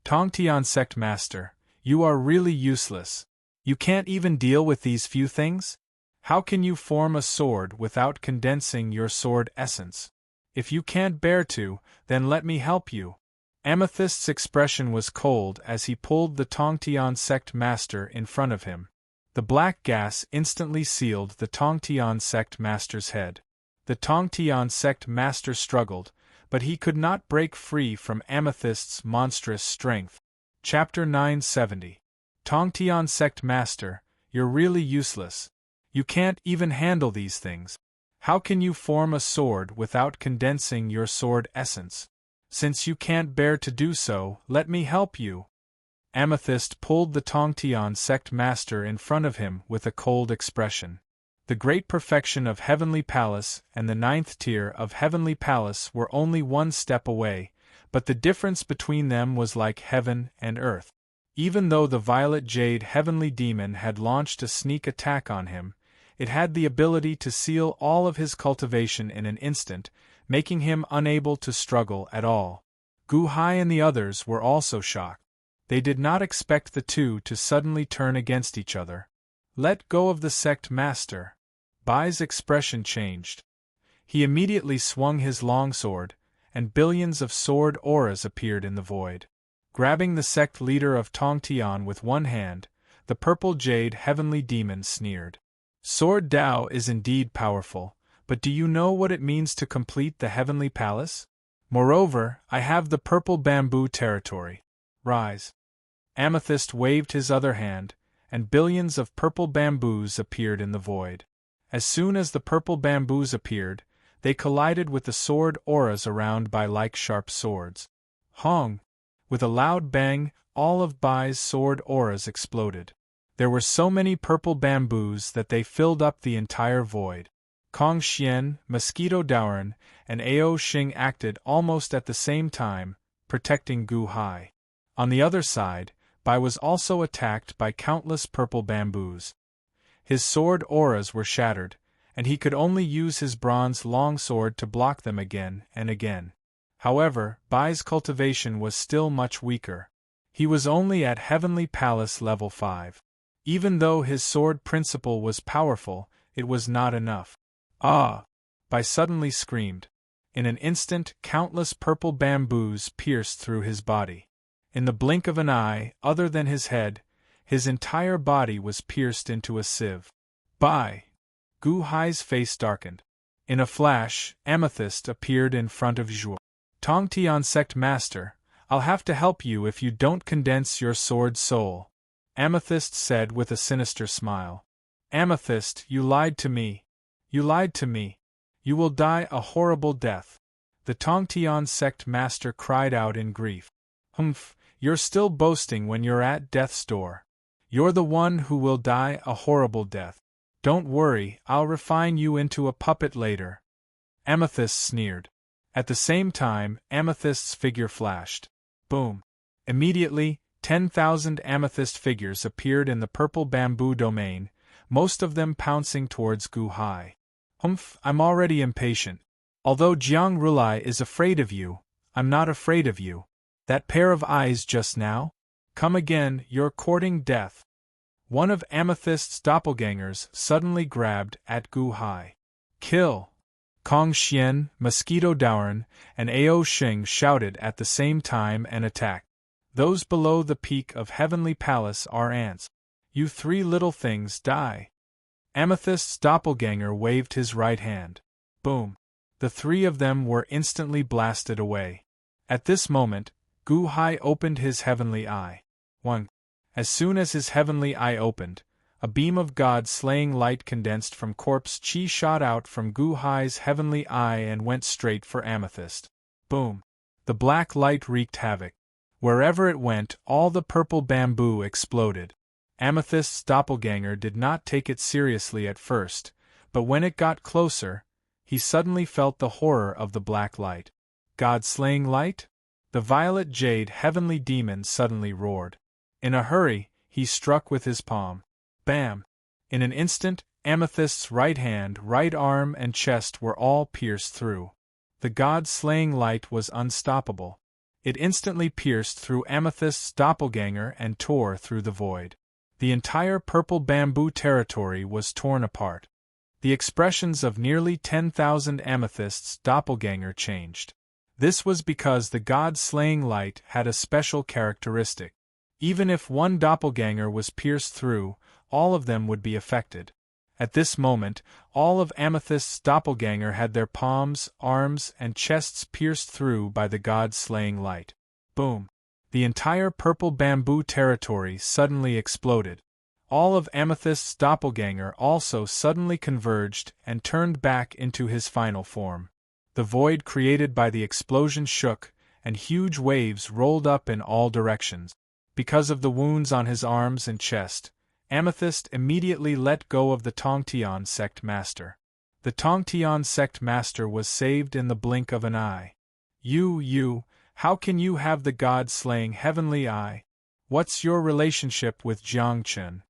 Tongtian sect master, you are really useless. You can't even deal with these few things? How can you form a sword without condensing your sword essence? If you can't bear to, then let me help you. Amethyst's expression was cold as he pulled the Tongtian sect master in front of him. The black gas instantly sealed the Tongtian sect master's head. The Tongtian sect master struggled, but he could not break free from Amethyst's monstrous strength. Chapter 970. Tongtian sect master, you're really useless. You can't even handle these things. How can you form a sword without condensing your sword essence? Since you can't bear to do so, let me help you. Amethyst pulled the Tongtian sect master in front of him with a cold expression. The great perfection of Heavenly Palace and the 9th tier of Heavenly Palace were only one step away, but the difference between them was like heaven and earth. Even though the Violet Jade Heavenly Demon had launched a sneak attack on him, it had the ability to seal all of his cultivation in an instant, making him unable to struggle at all. Gu Hai and the others were also shocked. They did not expect the two to suddenly turn against each other. Let go of the sect master. Bai's expression changed. He immediately swung his longsword, and billions of sword auras appeared in the void. Grabbing the sect leader of Tongtian with one hand, The purple jade heavenly demon sneered. Sword Dao is indeed powerful, but do you know what it means to complete the heavenly palace? Moreover, I have the purple bamboo territory. Rise. Amethyst waved his other hand, and billions of purple bamboos appeared in the void. As soon as the purple bamboos appeared, they collided with the sword auras around Bai like sharp swords. Hong! With a loud bang, all of Bai's sword auras exploded. There were so many purple bamboos that they filled up the entire void. Kong Xian, Mosquito Daoren, and Ao Xing acted almost at the same time, protecting Gu Hai. On the other side, Bai was also attacked by countless purple bamboos. His sword auras were shattered, and he could only use his bronze longsword to block them again and again. However, Bai's cultivation was still much weaker. He was only at Heavenly Palace level 5. Even though his sword principle was powerful, it was not enough. Ah! Bai suddenly screamed. In an instant, countless purple bamboos pierced through his body. In the blink of an eye, other than his head, his entire body was pierced into a sieve. Bai! Gu Hai's face darkened. In a flash, Amethyst appeared in front of Zhuo. Tongtian Sect Master, I'll have to help you if you don't condense your sword soul, Amethyst said with a sinister smile. Amethyst, you lied to me. You lied to me. You will die a horrible death. The Tongtian Sect Master cried out in grief. Humph, you're still boasting when you're at death's door. You're the one who will die a horrible death. Don't worry, I'll refine you into a puppet later. Amethyst sneered. At the same time, Amethyst's figure flashed. Boom. Immediately, 10,000 amethyst figures appeared in the purple bamboo domain, most of them pouncing towards Gu Hai. Humph, I'm already impatient. Although Jiang Rulai is afraid of you, I'm not afraid of you. That pair of eyes just now? Come again, you're courting death. One of Amethyst's doppelgangers suddenly grabbed at Gu Hai. Kill! Kong Xian, Mosquito Daoren, and Ao Xing shouted at the same time and attacked. Those below the peak of Heavenly Palace are ants. You three little things die. Amethyst's doppelganger waved his right hand. Boom. The three of them were instantly blasted away. At this moment, Gu Hai opened his heavenly eye. 1. As soon as his heavenly eye opened, a beam of God-slaying light condensed from corpse chi shot out from Gu Hai's heavenly eye and went straight for Amethyst. Boom. The black light wreaked havoc. Wherever it went, all the purple bamboo exploded. Amethyst's doppelganger did not take it seriously at first, but when it got closer, he suddenly felt the horror of the black light. God-slaying light? The violet jade heavenly demon suddenly roared. In a hurry, he struck with his palm. Bam! In an instant, Amethyst's right hand, right arm, and chest were all pierced through. The God-slaying light was unstoppable. It instantly pierced through Amethyst's doppelganger and tore through the void. The entire purple bamboo territory was torn apart. The expressions of nearly 10,000 Amethyst's doppelganger changed. This was because the God-slaying light had a special characteristic. Even if one doppelganger was pierced through, all of them would be affected. At this moment, all of Amethyst's doppelganger had their palms, arms, and chests pierced through by the God-slaying light. Boom! The entire purple bamboo territory suddenly exploded. All of Amethyst's doppelganger also suddenly converged and turned back into his final form. The void created by the explosion shook, and huge waves rolled up in all directions. Because of the wounds on his arms and chest, Amethyst immediately let go of the Tongtian Sect Master. The Tongtian Sect Master was saved in the blink of an eye. You, how can you have the God-slaying heavenly eye? What's your relationship with Jiang Chen?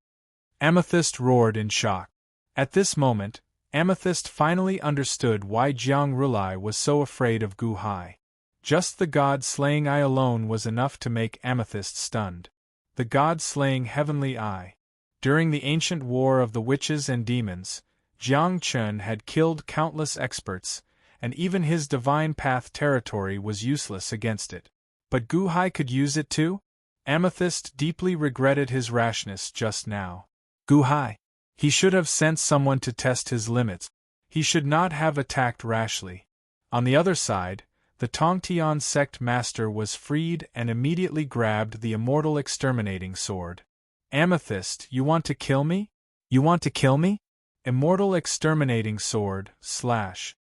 Amethyst roared in shock. At this moment, Amethyst finally understood why Jiang Rulai was so afraid of Gu Hai. Just the God-slaying eye alone was enough to make Amethyst stunned. The God-slaying heavenly eye. During the ancient war of the witches and demons, Jiang Chen had killed countless experts, and even his divine path territory was useless against it. But Gu Hai could use it too? Amethyst deeply regretted his rashness just now. Gu Hai. He should have sent someone to test his limits. He should not have attacked rashly. On the other side, the Tongtian sect master was freed and immediately grabbed the immortal exterminating sword. Amethyst, you want to kill me? You want to kill me? Immortal exterminating sword, slash.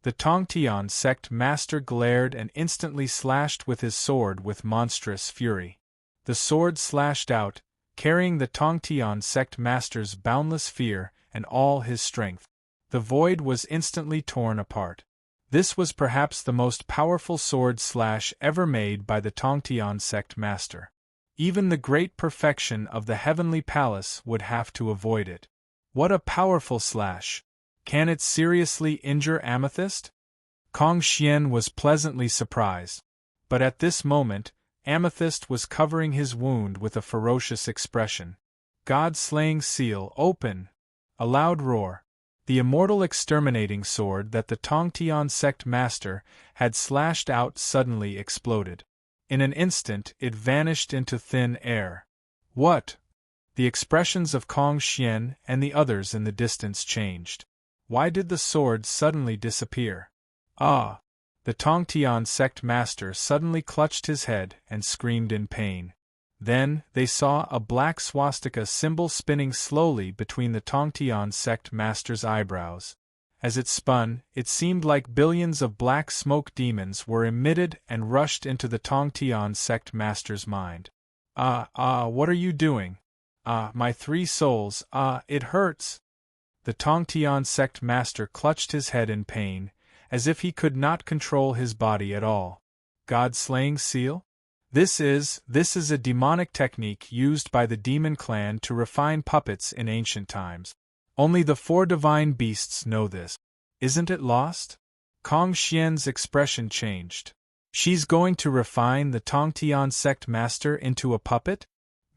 The Tongtian sect master glared and instantly slashed with his sword with monstrous fury. The sword slashed out, carrying the Tongtian sect master's boundless fear and all his strength. The void was instantly torn apart. This was perhaps the most powerful sword slash ever made by the Tongtian sect master. Even the great perfection of the heavenly palace would have to avoid it. What a powerful slash! Can it seriously injure Amethyst? Kong Xian was pleasantly surprised. But at this moment, Amethyst was covering his wound with a ferocious expression. God-slaying seal, open! A loud roar. The immortal exterminating sword that the Tongtian sect master had slashed out suddenly exploded. In an instant it vanished into thin air. What? The expressions of Kong Xian and the others in the distance changed. Why did the sword suddenly disappear? Ah! The Tongtian sect master suddenly clutched his head and screamed in pain. Then, they saw a black swastika symbol spinning slowly between the Tongtian sect master's eyebrows. As it spun, it seemed like billions of black smoke demons were emitted and rushed into the Tongtian sect master's mind. What are you doing? My 3 souls, it hurts! The Tongtian sect master clutched his head in pain, as if he could not control his body at all. God-slaying seal? This is a demonic technique used by the demon clan to refine puppets in ancient times. Only the 4 divine beasts know this. Isn't it lost? Kong Xian's expression changed. She's going to refine the Tongtian sect master into a puppet?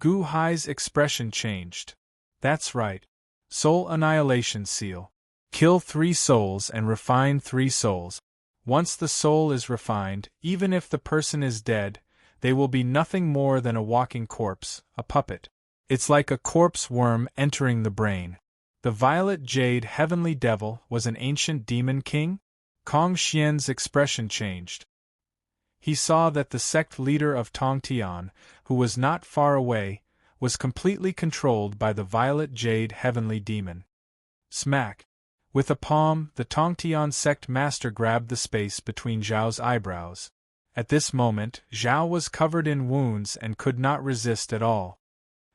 Gu Hai's expression changed. That's right. Soul annihilation seal. Kill 3 souls and refine 3 souls. Once the soul is refined, even if the person is dead, they will be nothing more than a walking corpse, a puppet. It's like a corpse worm entering the brain. The violet jade heavenly devil was an ancient demon king? Kong Xian's expression changed. He saw that the sect leader of Tongtian, who was not far away, was completely controlled by the violet jade heavenly demon. Smack! With a palm, the Tongtian sect master grabbed the space between Zhao's eyebrows. At this moment, Zhao was covered in wounds and could not resist at all.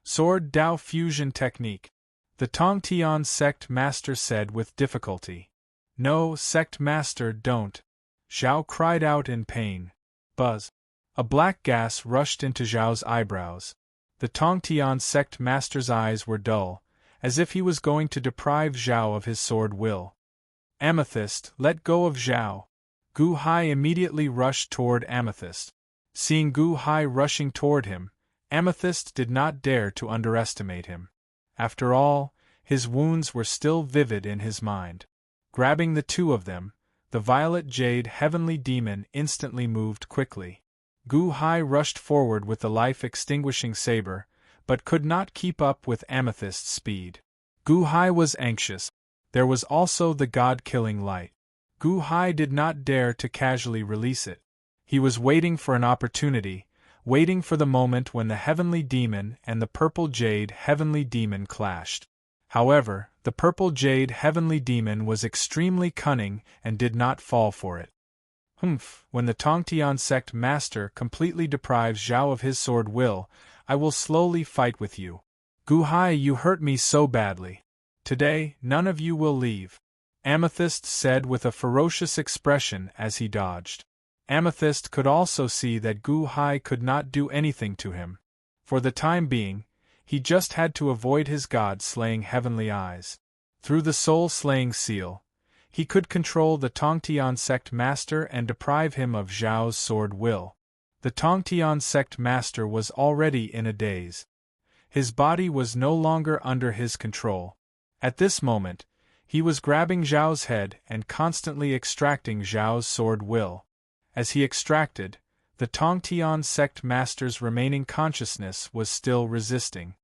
Sword Dao fusion technique. The Tongtian sect master said with difficulty. No, sect master, don't. Zhao cried out in pain. Buzz. A black gas rushed into Zhao's eyebrows. The Tongtian sect master's eyes were dull, as if he was going to deprive Zhao of his sword will. Amethyst, let go of Zhao. Gu Hai immediately rushed toward Amethyst. Seeing Gu Hai rushing toward him, Amethyst did not dare to underestimate him. After all, his wounds were still vivid in his mind. Grabbing the 2 of them, the violet jade heavenly demon instantly moved quickly. Gu Hai rushed forward with the life-extinguishing saber, but could not keep up with Amethyst's speed. Gu Hai was anxious. There was also the god-killing light. Gu Hai did not dare to casually release it. He was waiting for an opportunity, waiting for the moment when the heavenly demon and the purple jade heavenly demon clashed. However, the purple jade heavenly demon was extremely cunning and did not fall for it. When the Tongtian sect master completely deprives Zhao of his sword will, I will slowly fight with you. Gu Hai, you hurt me so badly. Today, none of you will leave. Amethyst said with a ferocious expression as he dodged. Amethyst could also see that Gu Hai could not do anything to him. For the time being, he just had to avoid his god-slaying heavenly eyes. Through the soul-slaying seal, he could control the Tongtian sect master and deprive him of Zhao's sword will. The Tongtian sect master was already in a daze. His body was no longer under his control. At this moment, he was grabbing Zhao's head and constantly extracting Zhao's sword will. As he extracted, the Tongtian sect master's remaining consciousness was still resisting.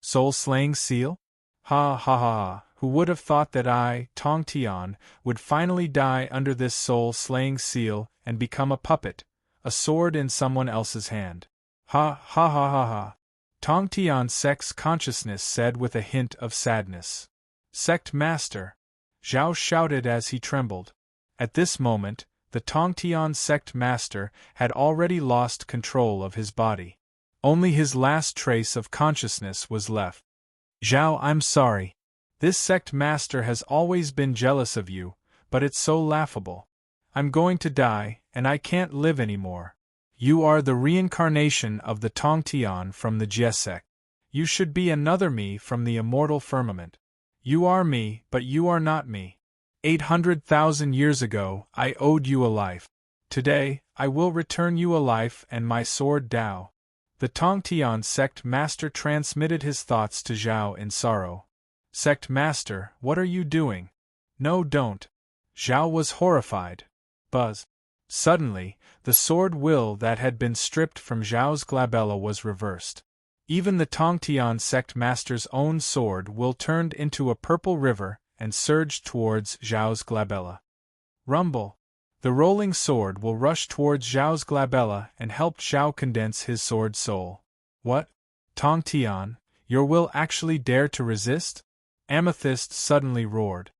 Soul-slaying seal? Ha ha ha ha, who would have thought that I, Tongtian, would finally die under this soul-slaying seal and become a puppet, a sword in someone else's hand. Ha ha ha ha ha. Tongtian sect's consciousness said with a hint of sadness. Sect master! Zhao shouted as he trembled. At this moment, the Tongtian sect master had already lost control of his body. Only his last trace of consciousness was left. Zhao, I'm sorry. This sect master has always been jealous of you, but it's so laughable. I'm going to die, and I can't live anymore. You are the reincarnation of the Tongtian from the Jie sect. You should be another me from the immortal firmament. You are me, but you are not me. 800,000 years ago, I owed you a life. Today, I will return you a life and my sword Dao. The Tongtian sect master transmitted his thoughts to Zhao in sorrow. Sect master, what are you doing? No, don't. Zhao was horrified. Buzz. Suddenly, the sword will that had been stripped from Zhao's glabella was reversed. Even the Tongtian sect master's own sword will turned into a purple river and surged towards Zhao's glabella. Rumble! The rolling sword will rushed towards Zhao's glabella and helped Zhao condense his sword soul. What? Tongtian, your will actually dare to resist? Amethyst suddenly roared.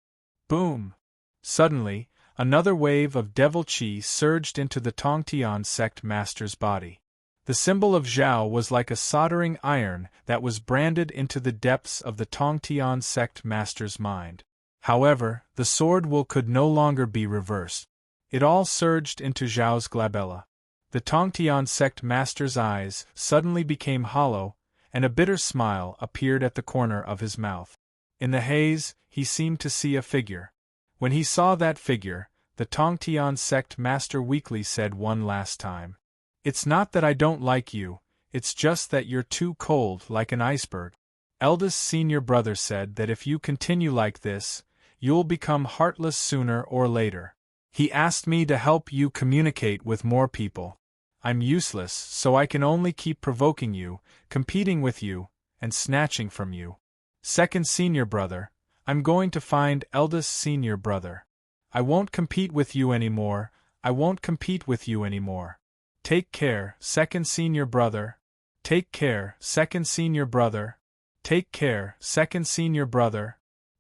Boom! Suddenly, another wave of devil chi surged into the Tongtian sect master's body. The symbol of Zhao was like a soldering iron that was branded into the depths of the Tongtian sect master's mind. However, the sword will could no longer be reversed. It all surged into Zhao's glabella. The Tongtian sect master's eyes suddenly became hollow, and a bitter smile appeared at the corner of his mouth. In the haze, he seemed to see a figure. When he saw that figure, the Tongtian sect master weakly said one last time. It's not that I don't like you, it's just that you're too cold like an iceberg. Eldest senior brother said that if you continue like this, you'll become heartless sooner or later. He asked me to help you communicate with more people. I'm useless, so I can only keep provoking you, competing with you, and snatching from you. Second senior brother, I'm going to find eldest senior brother. I won't compete with you anymore, I won't compete with you anymore. Take care, second senior brother. Take care, second senior brother. Take care, second senior brother.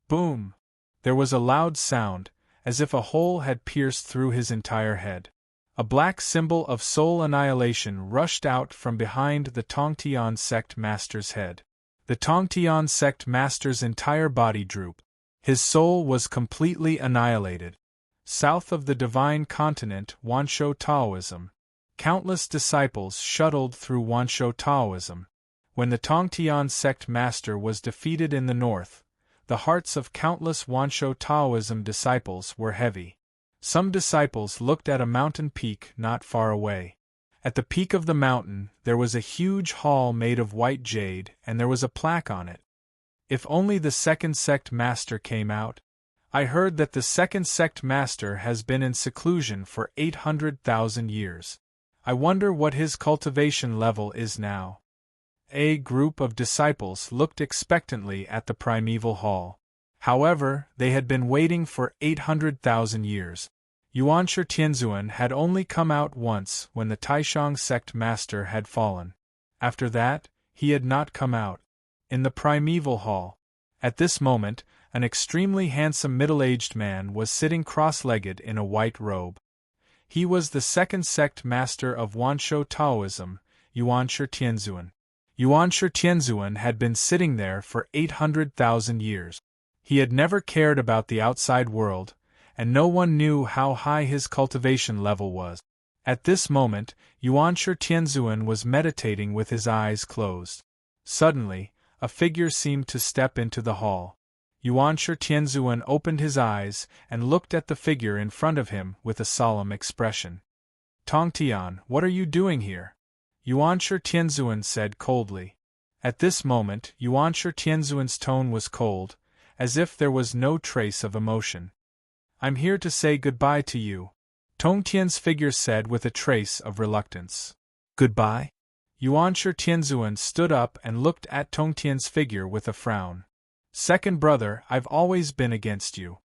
Boom! There was a loud sound, as if a hole had pierced through his entire head. A black symbol of soul annihilation rushed out from behind the Tongtian sect master's head. The Tongtian sect master's entire body drooped. His soul was completely annihilated. South of the divine continent Wansho Taoism, countless disciples shuttled through Wansho Taoism. When the Tongtian sect master was defeated in the north, the hearts of countless Wansho Taoism disciples were heavy. Some disciples looked at a mountain peak not far away. At the peak of the mountain there was a huge hall made of white jade, and there was a plaque on it. If only the second sect master came out. I heard that the second sect master has been in seclusion for 800,000 years. I wonder what his cultivation level is now. A group of disciples looked expectantly at the primeval hall. However, they had been waiting for 800,000 years. Yuanshi Tianzuan had only come out once when the Taishang sect master had fallen. After that, he had not come out. In the primeval hall, at this moment, an extremely handsome middle-aged man was sitting cross-legged in a white robe. He was the second sect master of Wansho Taoism, Yuanshi Tianzuan. Yuanshi Tianzuan had been sitting there for 800,000 years. He had never cared about the outside world, and no one knew how high his cultivation level was. At this moment, Yuanshi Tianzuan was meditating with his eyes closed. Suddenly, a figure seemed to step into the hall. Yuanshi Tianzuan opened his eyes and looked at the figure in front of him with a solemn expression. Tongtian, what are you doing here? Yuanshi Tianzuan said coldly. At this moment, Yuanshi Tianzuan's tone was cold, as if there was no trace of emotion. I'm here to say goodbye to you. Tongtian's figure said with a trace of reluctance. Goodbye? Yuanshi Tianzuan stood up and looked at Tongtian's figure with a frown. Second brother, I've always been against you.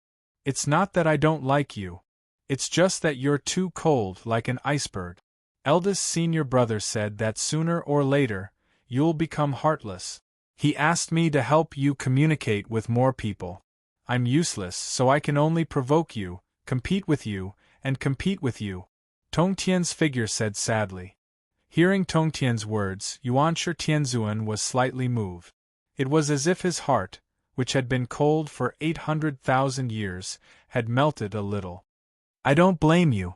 It's not that I don't like you. It's just that you're too cold, like an iceberg. Eldest senior brother said that sooner or later, you'll become heartless. He asked me to help you communicate with more people. I'm useless, so I can only provoke you, compete with you, and compete with you. Tongtian's figure said sadly. Hearing Tongtian's words, Yuanshi Tianzuan was slightly moved. It was as if his heart, which had been cold for 800,000 years, had melted a little. I don't blame you.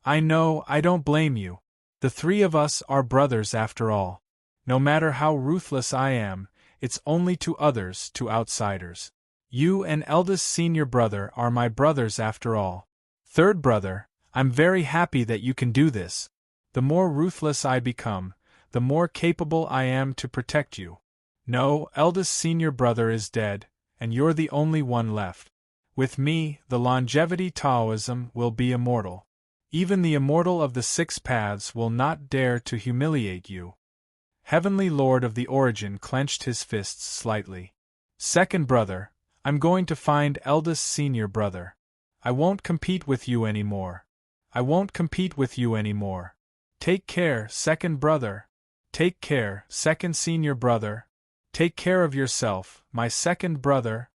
I know I don't blame you. The three of us are brothers after all. No matter how ruthless I am, it's only to others, to outsiders. You and eldest senior brother are my brothers after all. Third brother, I'm very happy that you can do this. The more ruthless I become, the more capable I am to protect you. No, eldest senior brother is dead, and you're the only one left. With me, the longevity Taoism will be immortal. Even the immortal of the six paths will not dare to humiliate you. Heavenly Lord of the Origin clenched his fists slightly. Second brother, I'm going to find eldest senior brother. I won't compete with you anymore. I won't compete with you anymore. Take care, second brother. Take care, second senior brother. Take care of yourself, my second brother.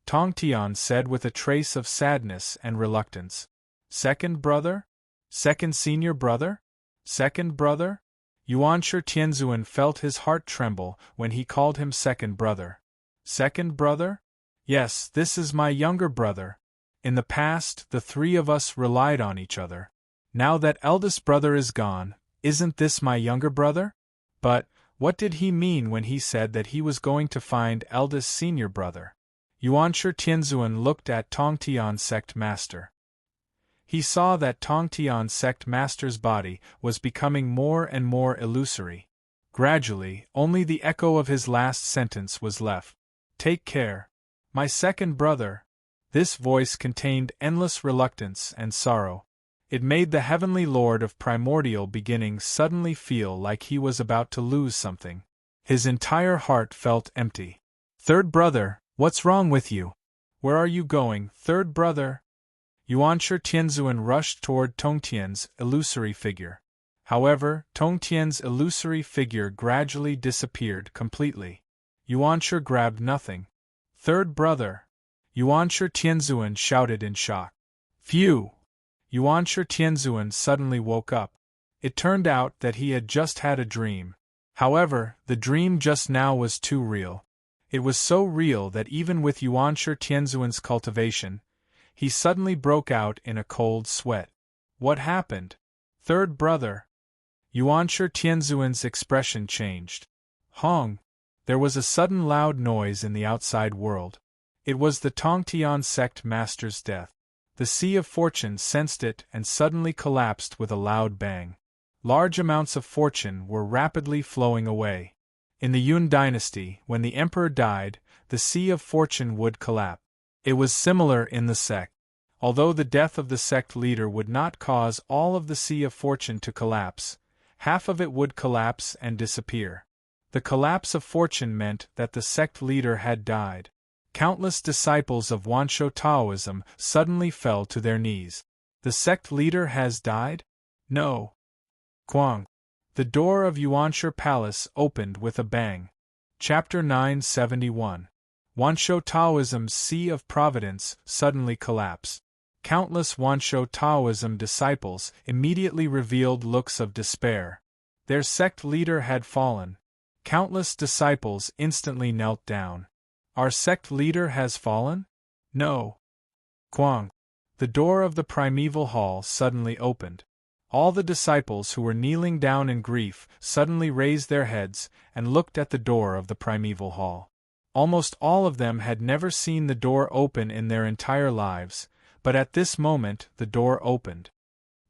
Tongtian said with a trace of sadness and reluctance. Second brother? Second senior brother? Second brother? Yuanshi Tianzuan felt his heart tremble when he called him second brother. Second brother? Yes, this is my younger brother. In the past, the three of us relied on each other. Now that eldest brother is gone, isn't this my younger brother? But, what did he mean when he said that he was going to find eldest senior brother? Yuanshi Tianzuan looked at Tongtian's sect master. He saw that Tongtian's sect master's body was becoming more and more illusory. Gradually, only the echo of his last sentence was left. Take care. My second brother. This voice contained endless reluctance and sorrow. It made the heavenly lord of primordial beginnings suddenly feel like he was about to lose something. His entire heart felt empty. Third brother, what's wrong with you? Where are you going, third brother? Yuanshi Tianzuan rushed toward Tongtian's illusory figure. However, Tongtian's illusory figure gradually disappeared completely. Yuanshi grabbed nothing. Third brother! Yuanshi Tianzuan shouted in shock. Phew! Yuanshi Tianzuan suddenly woke up. It turned out that he had just had a dream. However, the dream just now was too real. It was so real that even with Yuanshi Tianzuan's cultivation, he suddenly broke out in a cold sweat. What happened? Third brother! Yuanshi Tianzuan's expression changed. Hong! There was a sudden loud noise in the outside world. It was the Tongtian sect master's death. The Sea of Fortune sensed it and suddenly collapsed with a loud bang. Large amounts of fortune were rapidly flowing away. In the Yun dynasty, when the emperor died, the Sea of Fortune would collapse. It was similar in the sect. Although the death of the sect leader would not cause all of the Sea of Fortune to collapse, half of it would collapse and disappear. The collapse of fortune meant that the sect leader had died. Countless disciples of Wansho Taoism suddenly fell to their knees. The sect leader has died? No. Quang. The door of Yuanshi Palace opened with a bang. Chapter 971. Wansho Taoism's Sea of Providence suddenly collapsed. Countless Wansho Taoism disciples immediately revealed looks of despair. Their sect leader had fallen. Countless disciples instantly knelt down. Our sect leader has fallen? No. Quang. The door of the primeval hall suddenly opened. All the disciples who were kneeling down in grief suddenly raised their heads and looked at the door of the primeval hall. Almost all of them had never seen the door open in their entire lives, but at this moment the door opened.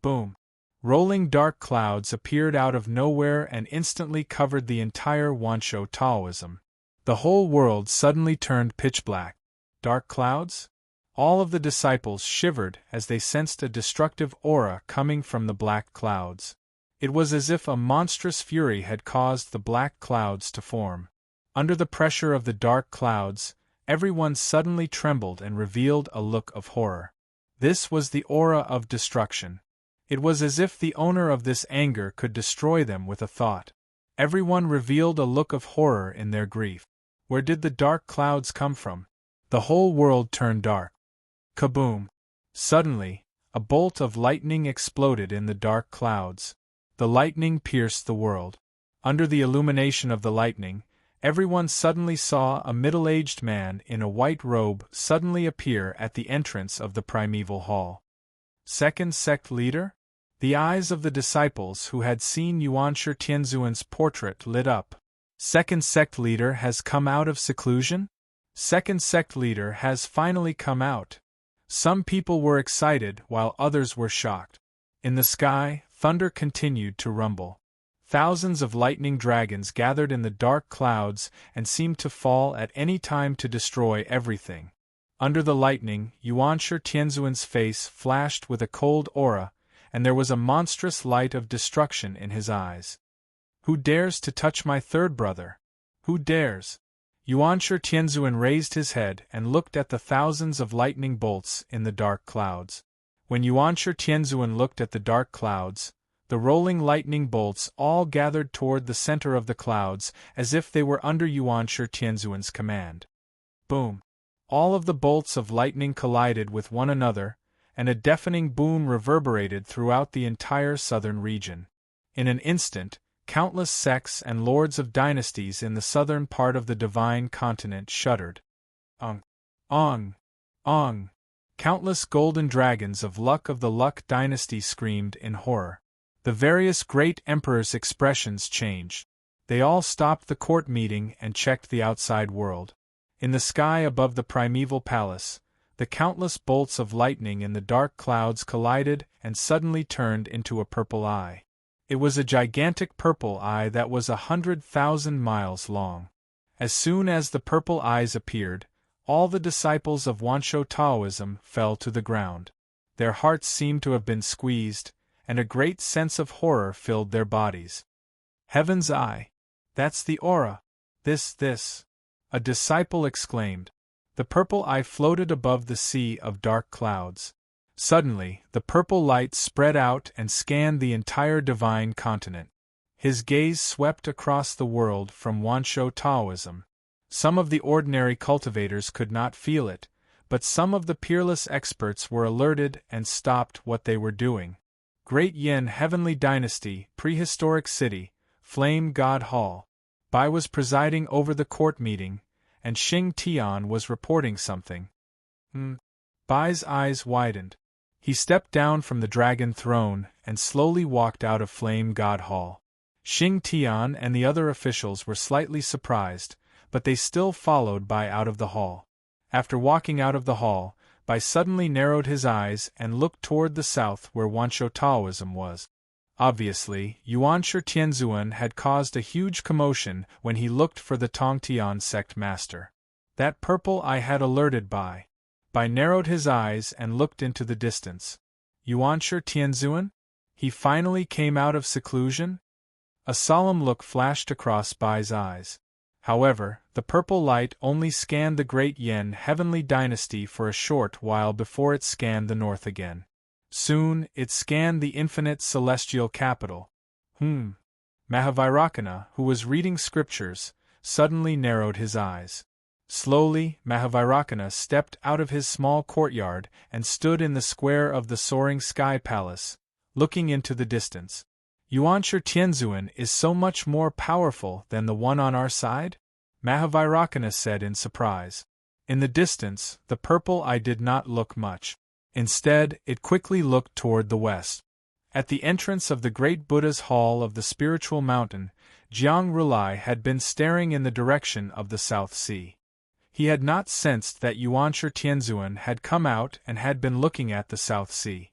Boom! Rolling dark clouds appeared out of nowhere and instantly covered the entire Wansho Taoism. The whole world suddenly turned pitch black. Dark clouds? All of the disciples shivered as they sensed a destructive aura coming from the black clouds. It was as if a monstrous fury had caused the black clouds to form. Under the pressure of the dark clouds, everyone suddenly trembled and revealed a look of horror. This was the aura of destruction. It was as if the owner of this anger could destroy them with a thought. Everyone revealed a look of horror in their grief. Where did the dark clouds come from? The whole world turned dark. Kaboom! Suddenly, a bolt of lightning exploded in the dark clouds. The lightning pierced the world. Under the illumination of the lightning, everyone suddenly saw a middle-aged man in a white robe suddenly appear at the entrance of the primeval hall. Second sect leader? The eyes of the disciples who had seen Yuanshi Tianzuan's portrait lit up. Second sect leader has come out of seclusion? Second sect leader has finally come out. Some people were excited while others were shocked. In the sky, thunder continued to rumble. Thousands of lightning dragons gathered in the dark clouds and seemed to fall at any time to destroy everything. Under the lightning, Yuanshi Tianzuan's face flashed with a cold aura, and there was a monstrous light of destruction in his eyes. Who dares to touch my third brother? Who dares? Yuanshi Tianzuan raised his head and looked at the thousands of lightning bolts in the dark clouds. When Yuanshi Tianzuan looked at the dark clouds, the rolling lightning bolts all gathered toward the center of the clouds as if they were under Yuanshi Tianzuan's command. Boom! All of the bolts of lightning collided with one another, and a deafening boom reverberated throughout the entire southern region. In an instant, countless sects and lords of dynasties in the southern part of the divine continent shuddered. Ong! Ong! Ong! Countless golden dragons of the Luck dynasty screamed in horror. The various great emperors' expressions changed. They all stopped the court meeting and checked the outside world. In the sky above the primeval palace, the countless bolts of lightning in the dark clouds collided and suddenly turned into a purple eye. It was a gigantic purple eye that was 100,000 miles long. As soon as the purple eyes appeared, all the disciples of Wansho Taoism fell to the ground. Their hearts seemed to have been squeezed, and a great sense of horror filled their bodies. Heaven's eye! That's the aura! This! A disciple exclaimed. The purple eye floated above the sea of dark clouds. Suddenly, the purple light spread out and scanned the entire divine continent. His gaze swept across the world from Wansho Taoism. Some of the ordinary cultivators could not feel it, but some of the peerless experts were alerted and stopped what they were doing. Great Yin Heavenly Dynasty, Prehistoric City, Flame God Hall. Bai was presiding over the court meeting, and Xing Tian was reporting something. Bai's eyes widened. He stepped down from the dragon throne and slowly walked out of Flame God Hall. Xing Tian and the other officials were slightly surprised, but they still followed Bai out of the hall. After walking out of the hall, Bai suddenly narrowed his eyes and looked toward the south where Wansho Taoism was. Obviously, Yuanshi Tianzuan had caused a huge commotion when he looked for the Tongtian sect master. That purple eye had alerted Bai. Bai narrowed his eyes and looked into the distance. Yuanshi Tianzuan? He finally came out of seclusion? A solemn look flashed across Bai's eyes. However, the purple light only scanned the great Yin Heavenly Dynasty for a short while before it scanned the north again. Soon, it scanned the infinite celestial capital. Mahavairakana, who was reading scriptures, suddenly narrowed his eyes. Slowly, Mahavairakana stepped out of his small courtyard and stood in the square of the soaring sky palace, looking into the distance. Yuanshi Tianzuan is so much more powerful than the one on our side? Mahavairakana said in surprise. In the distance, the purple eye did not look much. Instead, it quickly looked toward the west. At the entrance of the great Buddha's hall of the spiritual mountain, Jiang Rulai had been staring in the direction of the South Sea. He had not sensed that Yuanshi Tianzuan had come out and had been looking at the South Sea.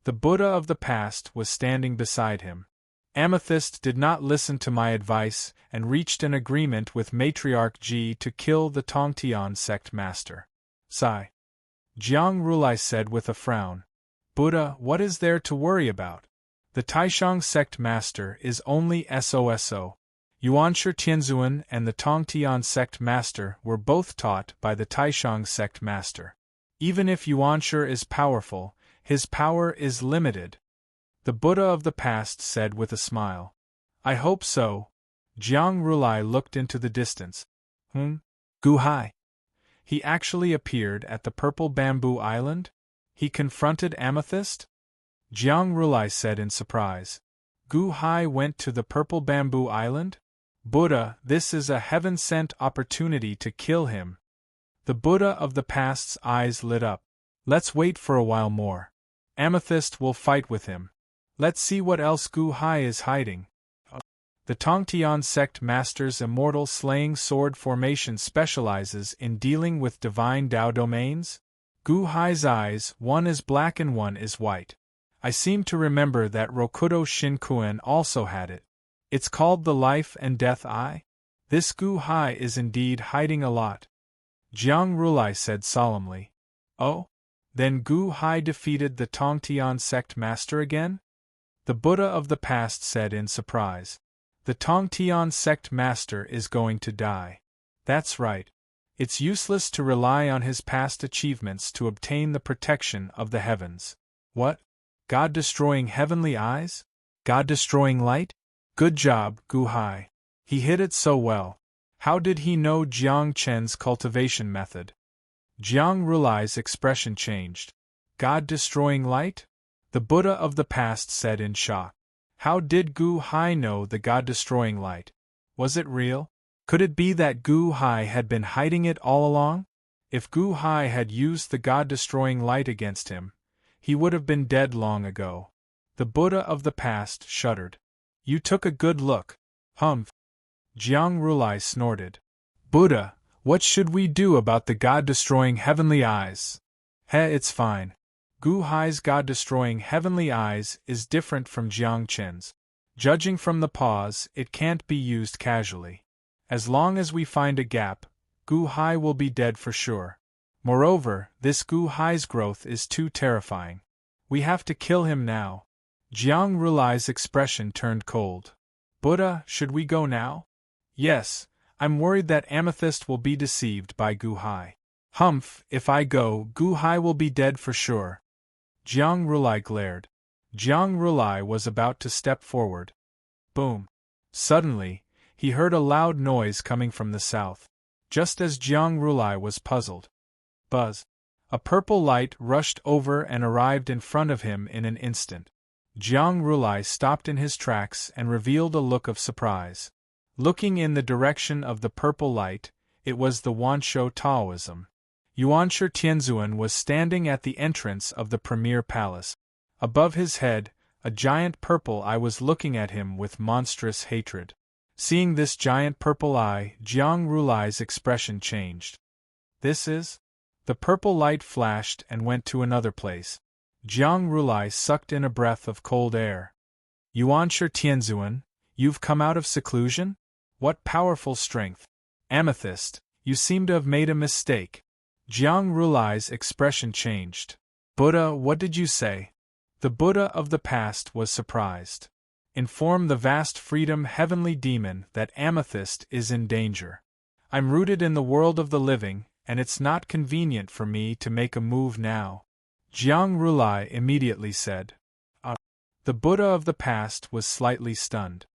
The Buddha of the past was standing beside him. Amethyst did not listen to my advice and reached an agreement with Matriarch Ji to kill the Tongtian sect master. Sigh. Jiang Rulai said with a frown. Buddha, what is there to worry about? The Taishang sect master is only SOSO. Yuanshi Tianzuan and the Tongtian sect master were both taught by the Taishang sect master. Even if Yuanshi is powerful, his power is limited. The Buddha of the past said with a smile. I hope so. Jiang Rulai looked into the distance. Gu Hai. He actually appeared at the Purple Bamboo Island? He confronted Amethyst? Jiang Rulai said in surprise. Gu Hai went to the Purple Bamboo Island? Buddha, this is a heaven-sent opportunity to kill him. The Buddha of the past's eyes lit up. Let's wait for a while more. Amethyst will fight with him. Let's see what else Gu Hai is hiding. The Tongtian sect master's immortal slaying sword formation specializes in dealing with divine Dao domains? Gu Hai's eyes, one is black and one is white. I seem to remember that Rokudo Shinkuan also had it. It's called the Life and Death Eye? This Gu Hai is indeed hiding a lot. Jiang Rulai said solemnly. Oh? Then Gu Hai defeated the Tongtian sect master again? The Buddha of the past said in surprise. The Tongtian sect master is going to die. That's right. It's useless to rely on his past achievements to obtain the protection of the heavens. What? God-destroying heavenly eyes? God-destroying light? Good job, Gu Hai. He hit it so well. How did he know Jiang Chen's cultivation method? Jiang Rulai's expression changed. God-destroying light? The Buddha of the past said in shock. How did Gu Hai know the God-destroying light? Was it real? Could it be that Gu Hai had been hiding it all along? If Gu Hai had used the God-destroying light against him, he would have been dead long ago. The Buddha of the past shuddered. You took a good look. Humph. Jiang Rulai snorted. Buddha, what should we do about the God-destroying heavenly eyes? It's fine. Gu Hai's God-destroying heavenly eyes is different from Jiang Chen's. Judging from the pause, it can't be used casually. As long as we find a gap, Gu Hai will be dead for sure. Moreover, this Gu Hai's growth is too terrifying. We have to kill him now. Jiang Rulai's expression turned cold. Buddha, should we go now? Yes, I'm worried that Amethyst will be deceived by Gu Hai. Humph, if I go, Gu Hai will be dead for sure. Jiang Rulai glared. Jiang Rulai was about to step forward. Boom. Suddenly, he heard a loud noise coming from the south. Just as Jiang Rulai was puzzled. Buzz. A purple light rushed over and arrived in front of him in an instant. Jiang Rulai stopped in his tracks and revealed a look of surprise. Looking in the direction of the purple light, it was the Wanshou Taoism. Yuanshi Tianzuan was standing at the entrance of the premier palace. Above his head, a giant purple eye was looking at him with monstrous hatred. Seeing this giant purple eye, Jiang Rulai's expression changed. This is? The purple light flashed and went to another place. Jiang Rulai sucked in a breath of cold air. Yuanshi Tianzuan, you've come out of seclusion? What powerful strength! Amethyst, you seem to have made a mistake. Jiang Rulai's expression changed. Buddha, what did you say? The Buddha of the past was surprised. Inform the vast freedom heavenly demon that Amethyst is in danger. I'm rooted in the world of the living, and it's not convenient for me to make a move now. Jiang Rulai immediately said. The Buddha of the past was slightly stunned.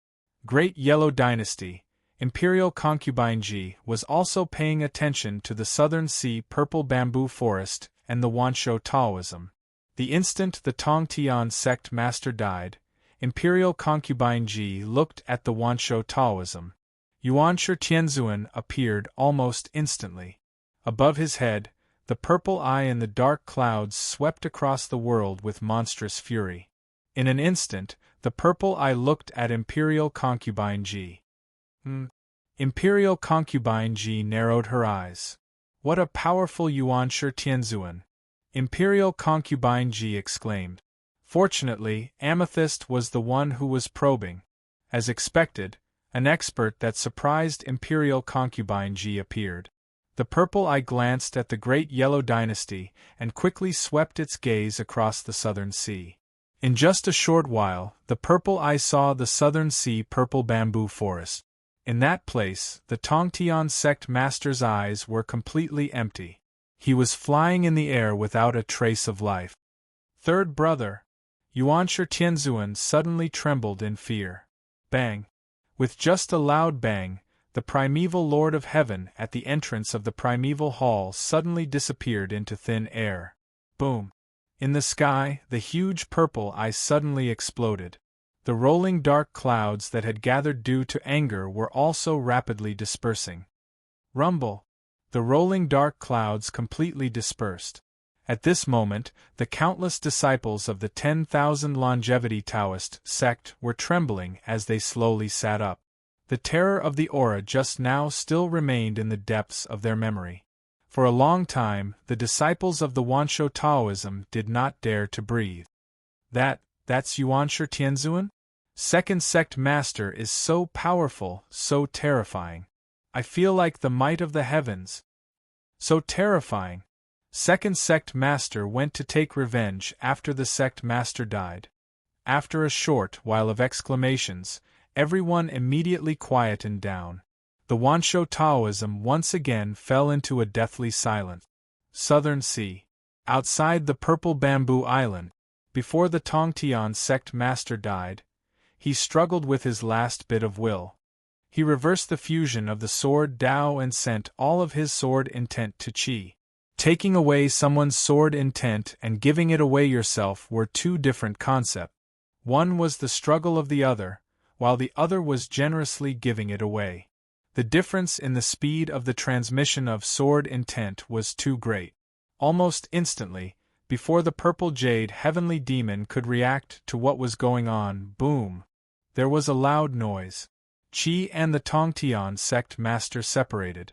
Great Yellow Dynasty, Imperial Concubine Ji was also paying attention to the Southern Sea Purple Bamboo Forest and the Wanshou Taoism. The instant the Tongtian sect master died, Imperial Concubine Ji looked at the Wanshou Taoism. Yuanshi Tianzuan appeared almost instantly. Above his head, the purple eye in the dark clouds swept across the world with monstrous fury. In an instant, the purple eye looked at Imperial Concubine Ji. Imperial Concubine Ji narrowed her eyes. What a powerful Yuanshi Tianzuan! Imperial Concubine Ji exclaimed. Fortunately, Amethyst was the one who was probing. As expected, an expert that surprised Imperial Concubine Ji appeared. The purple eye glanced at the great yellow dynasty and quickly swept its gaze across the southern sea. In just a short while, the purple eye saw the southern sea purple bamboo forest. In that place, the Tongtian sect master's eyes were completely empty. He was flying in the air without a trace of life. Third brother, Yuanshi Tianzuan suddenly trembled in fear. Bang! With just a loud bang, the primeval Lord of Heaven at the entrance of the primeval hall suddenly disappeared into thin air. Boom! In the sky, the huge purple eye suddenly exploded. The rolling dark clouds that had gathered due to anger were also rapidly dispersing. Rumble! The rolling dark clouds completely dispersed. At this moment, the countless disciples of the 10,000 longevity Taoist sect were trembling as they slowly sat up. The terror of the aura just now still remained in the depths of their memory. For a long time, the disciples of the Wansho Taoism did not dare to breathe. That's Yuanshi Tianzuan? Second sect master is so powerful, so terrifying. I feel like the might of the heavens. So terrifying. Second sect master went to take revenge after the sect master died. After a short while of exclamations, everyone immediately quietened down. The Wansho Taoism once again fell into a deathly silence. Southern Sea. Outside the purple bamboo island, before the Tongtian sect master died, he struggled with his last bit of will. He reversed the fusion of the sword Dao and sent all of his sword intent to Qi. Taking away someone's sword intent and giving it away yourself were two different concepts. One was the struggle of the other, while the other was generously giving it away. The difference in the speed of the transmission of sword intent was too great. Almost instantly, before the purple jade heavenly demon could react to what was going on, boom! There was a loud noise. Qi and the Tongtian sect master separated.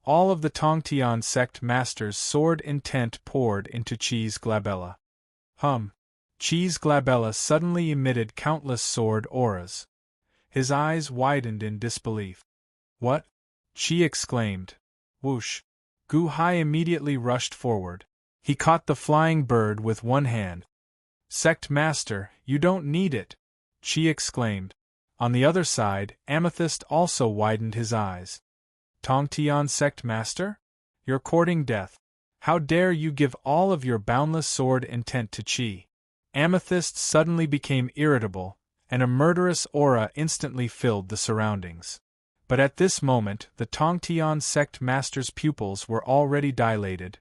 All of the Tongtian sect master's sword intent poured into Qi's glabella. Qi's glabella suddenly emitted countless sword auras. His eyes widened in disbelief. What? Qi exclaimed. Whoosh! Gu Hai immediately rushed forward. He caught the flying bird with one hand. Sect master, you don't need it! Qi exclaimed. On the other side, Amethyst also widened his eyes. Tongtian sect master? You're courting death. How dare you give all of your boundless sword intent to Qi? Amethyst suddenly became irritable, and a murderous aura instantly filled the surroundings. But at this moment, the Tongtian sect master's pupils were already dilated,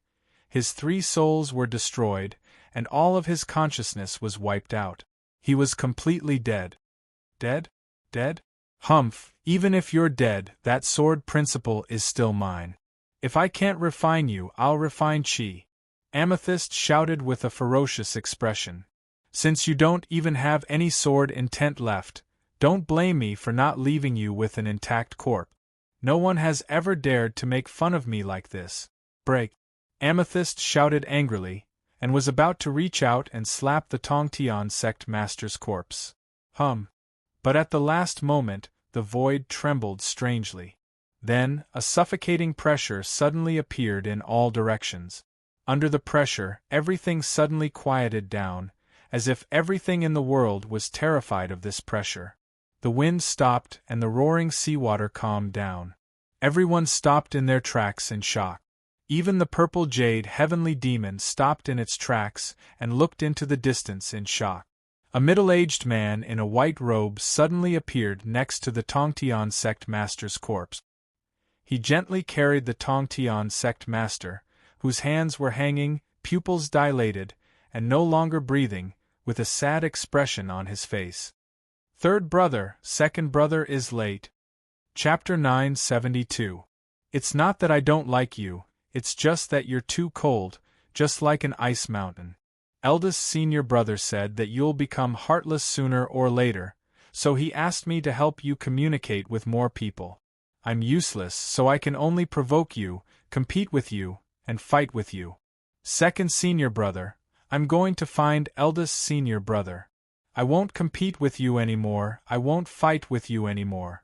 his 3 souls were destroyed, and all of his consciousness was wiped out. He was completely dead. Dead? Dead? Humph, even if you're dead, that sword principle is still mine. If I can't refine you, I'll refine Qi. Amethyst shouted with a ferocious expression. Since you don't even have any sword intent left, don't blame me for not leaving you with an intact corpse. No one has ever dared to make fun of me like this. Break! Amethyst shouted angrily, and was about to reach out and slap the Tongtian sect master's corpse. But at the last moment, the void trembled strangely. Then, a suffocating pressure suddenly appeared in all directions. Under the pressure, everything suddenly quieted down, as if everything in the world was terrified of this pressure. The wind stopped and the roaring seawater calmed down. Everyone stopped in their tracks in shock. Even the purple jade heavenly demon stopped in its tracks and looked into the distance in shock. A middle-aged man in a white robe suddenly appeared next to the Tongtian sect master's corpse. He gently carried the Tongtian sect master, whose hands were hanging, pupils dilated, and no longer breathing, with a sad expression on his face. Third brother, second brother is late. Chapter 972. It's not that I don't like you, it's just that you're too cold, just like an ice mountain. Eldest senior brother said that you'll become heartless sooner or later, so he asked me to help you communicate with more people. I'm useless, so I can only provoke you, compete with you, and fight with you. Second senior brother, I'm going to find eldest senior brother. I won't compete with you anymore, I won't fight with you anymore.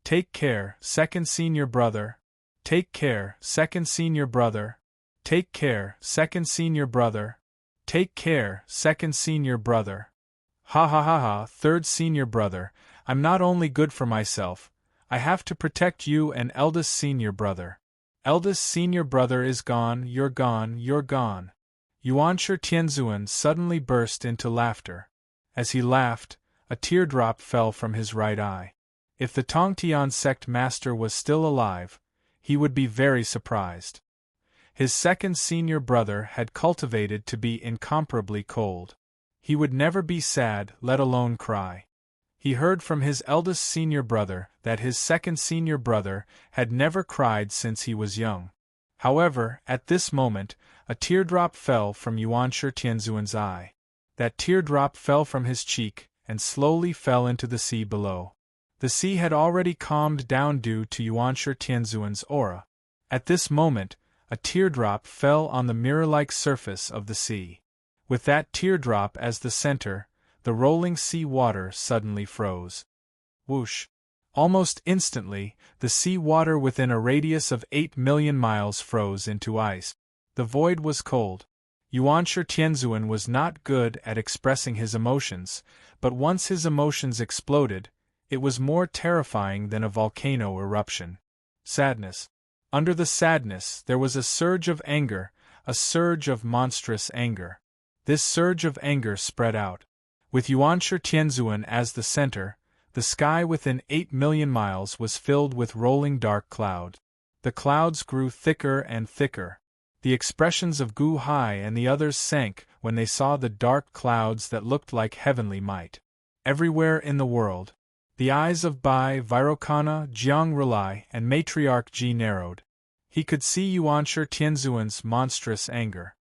Take care, second senior brother. Take care, second senior brother. Take care, second senior brother. Take care, second senior brother. Ha ha ha ha, third senior brother, I'm not only good for myself, I have to protect you and eldest senior brother. Eldest senior brother is gone, you're gone, you're gone. Yuanshi Tianzuan suddenly burst into laughter. As he laughed, a teardrop fell from his right eye. If the Tongtian sect master was still alive, he would be very surprised. His second senior brother had cultivated to be incomparably cold. He would never be sad, let alone cry. He heard from his eldest senior brother that his second senior brother had never cried since he was young. However, at this moment, a teardrop fell from Yuanshi Tianzuan's eye. That teardrop fell from his cheek and slowly fell into the sea below. The sea had already calmed down due to Yuanshi Tianzuan's aura. At this moment, a teardrop fell on the mirror-like surface of the sea. With that teardrop as the center, the rolling sea water suddenly froze. Whoosh! Almost instantly, the sea water within a radius of 8 million miles froze into ice. The void was cold. Yuanshi Tianzuan was not good at expressing his emotions, but once his emotions exploded, it was more terrifying than a volcano eruption. Sadness. Under the sadness, there was a surge of anger, a surge of monstrous anger. This surge of anger spread out. With Yuanshi Tianzuan as the center, the sky within 8 million miles was filled with rolling dark clouds. The clouds grew thicker and thicker. The expressions of Gu Hai and the others sank when they saw the dark clouds that looked like heavenly might. Everywhere in the world, the eyes of Bai Vairocana, Jiang Relai, and Matriarch Ji narrowed. He could see Yuanshi Tianzuan's monstrous anger.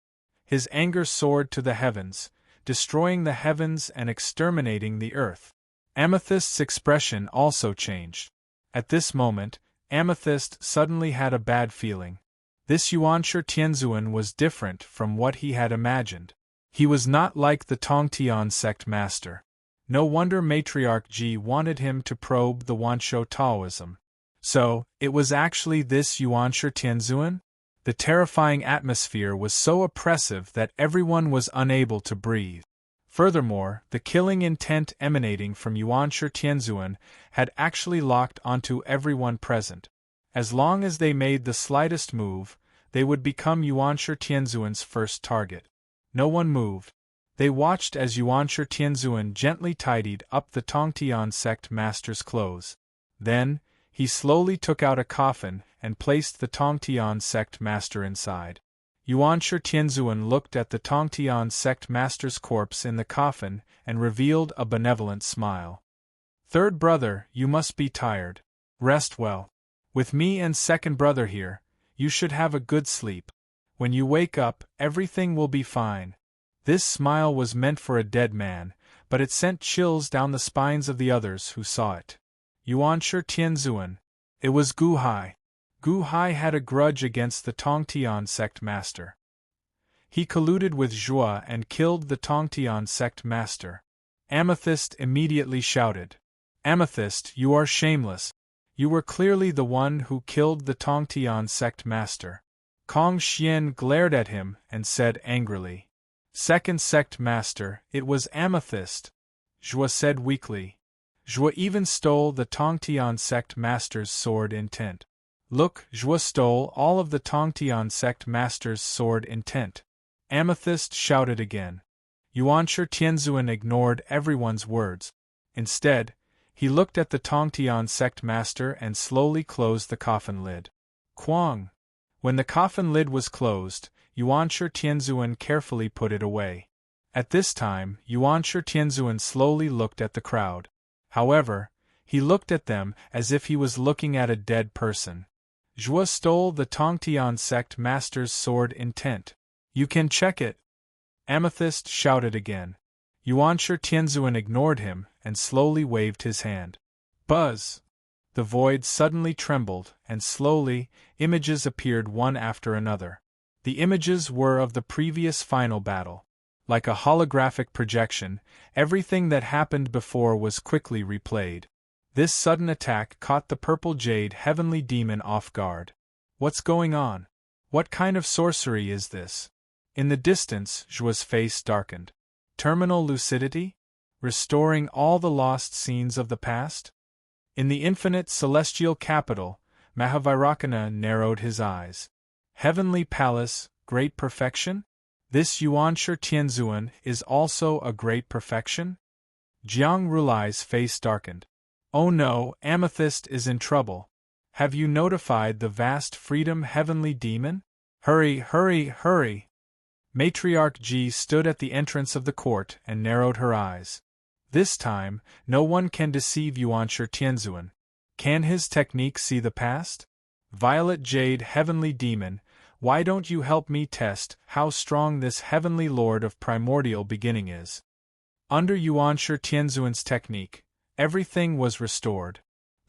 His anger soared to the heavens, destroying the heavens and exterminating the earth. Amethyst's expression also changed. At this moment, Amethyst suddenly had a bad feeling. This Yuanshi Tianzuan was different from what he had imagined. He was not like the Tongtian sect master. No wonder Matriarch Ji wanted him to probe the Wanshou Taoism. So, it was actually this Yuanshi Tianzuan? The terrifying atmosphere was so oppressive that everyone was unable to breathe. Furthermore, the killing intent emanating from Yuanshi Tianzuan had actually locked onto everyone present. As long as they made the slightest move, they would become Yuanshi Tianzuan's first target. No one moved. They watched as Yuanshi Tianzuan gently tidied up the Tongtian sect master's clothes. Then, he slowly took out a coffin and placed the Tongtian sect master inside. Yuanshi Tianzuan looked at the Tongtian sect master's corpse in the coffin and revealed a benevolent smile. Third brother, you must be tired. Rest well. With me and second brother here, you should have a good sleep. When you wake up, everything will be fine. This smile was meant for a dead man, but it sent chills down the spines of the others who saw it. Yuanshi Tianzuan. It was Gu Hai. Gu Hai had a grudge against the Tongtian sect master. He colluded with Zhua and killed the Tongtian sect master. Amethyst immediately shouted. Amethyst, you are shameless. You were clearly the one who killed the Tongtian sect master. Kong Xian glared at him and said angrily. Second sect master, it was Amethyst. Zhua said weakly. Zhua even stole the Tongtian sect master's sword intent. Look, Zhua stole all of the Tongtian sect master's sword intent. Amethyst shouted again. Yuanshi Tianzuan ignored everyone's words. Instead, he looked at the Tongtian sect master and slowly closed the coffin lid. Quang! When the coffin lid was closed, Yuanshi Tianzuan carefully put it away. At this time, Yuanshi Tianzuan slowly looked at the crowd. However, he looked at them as if he was looking at a dead person. Zhua stole the Tongtian sect master's sword intent. You can check it. Amethyst shouted again. Yuanshi Tianzuan ignored him and slowly waved his hand. Buzz! The void suddenly trembled, and slowly, images appeared one after another. The images were of the previous final battle. Like a holographic projection, everything that happened before was quickly replayed. This sudden attack caught the purple jade heavenly demon off guard. What's going on? What kind of sorcery is this? In the distance, Zhuo's face darkened. Terminal lucidity? Restoring all the lost scenes of the past? In the infinite celestial capital, Mahavairakana narrowed his eyes. Heavenly palace, great perfection? This Yuanshi Tianzuan is also a great perfection? Jiang Rulai's face darkened. Oh no, Amethyst is in trouble. Have you notified the vast freedom heavenly demon? Hurry, hurry, hurry! Matriarch Ji stood at the entrance of the court and narrowed her eyes. This time, no one can deceive Yuanshi Tianzuan. Can his technique see the past? Violet Jade Heavenly Demon, why don't you help me test how strong this Heavenly Lord of Primordial Beginning is? Under Yuanshi Tianzuan's technique, everything was restored.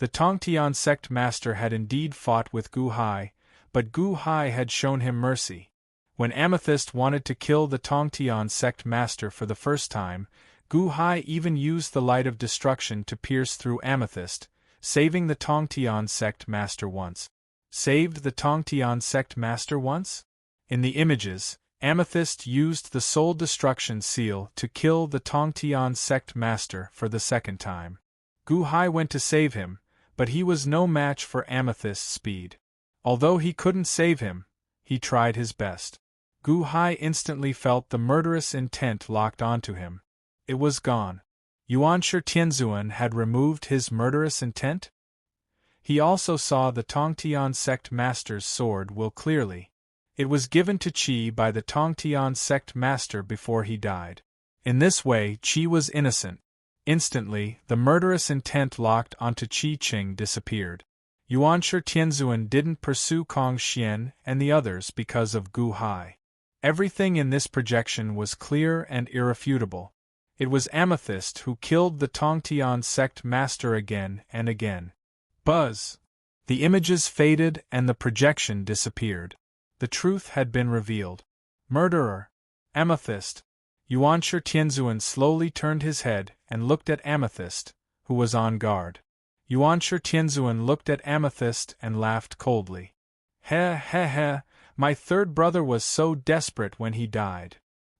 The Tongtian sect master had indeed fought with Gu Hai, but Gu Hai had shown him mercy. When Amethyst wanted to kill the Tongtian sect master for the first time, Gu Hai even used the light of destruction to pierce through Amethyst, saving the Tongtian sect master once. Saved the Tongtian sect master once? In the images, Amethyst used the soul destruction seal to kill the Tongtian sect master for the second time. Gu Hai went to save him, but he was no match for Amethyst's speed. Although he couldn't save him, he tried his best. Gu Hai instantly felt the murderous intent locked onto him. It was gone. Yuanshi Tianzuan had removed his murderous intent? He also saw the Tongtian sect master's sword will clearly. It was given to Qi by the Tongtian sect master before he died. In this way, Qi was innocent. Instantly, the murderous intent locked onto Qi Qing disappeared. Yuanshi Tianzuan didn't pursue Kong Xian and the others because of Gu Hai. Everything in this projection was clear and irrefutable. It was Amethyst who killed the Tongtian sect master again and again. Buzz! The images faded and the projection disappeared. The truth had been revealed. Murderer! Amethyst! Yuanshi Tianzuan slowly turned his head and looked at Amethyst, who was on guard. Yuanshi Tianzuan looked at Amethyst and laughed coldly. Heh heh heh, my third brother was so desperate when he died.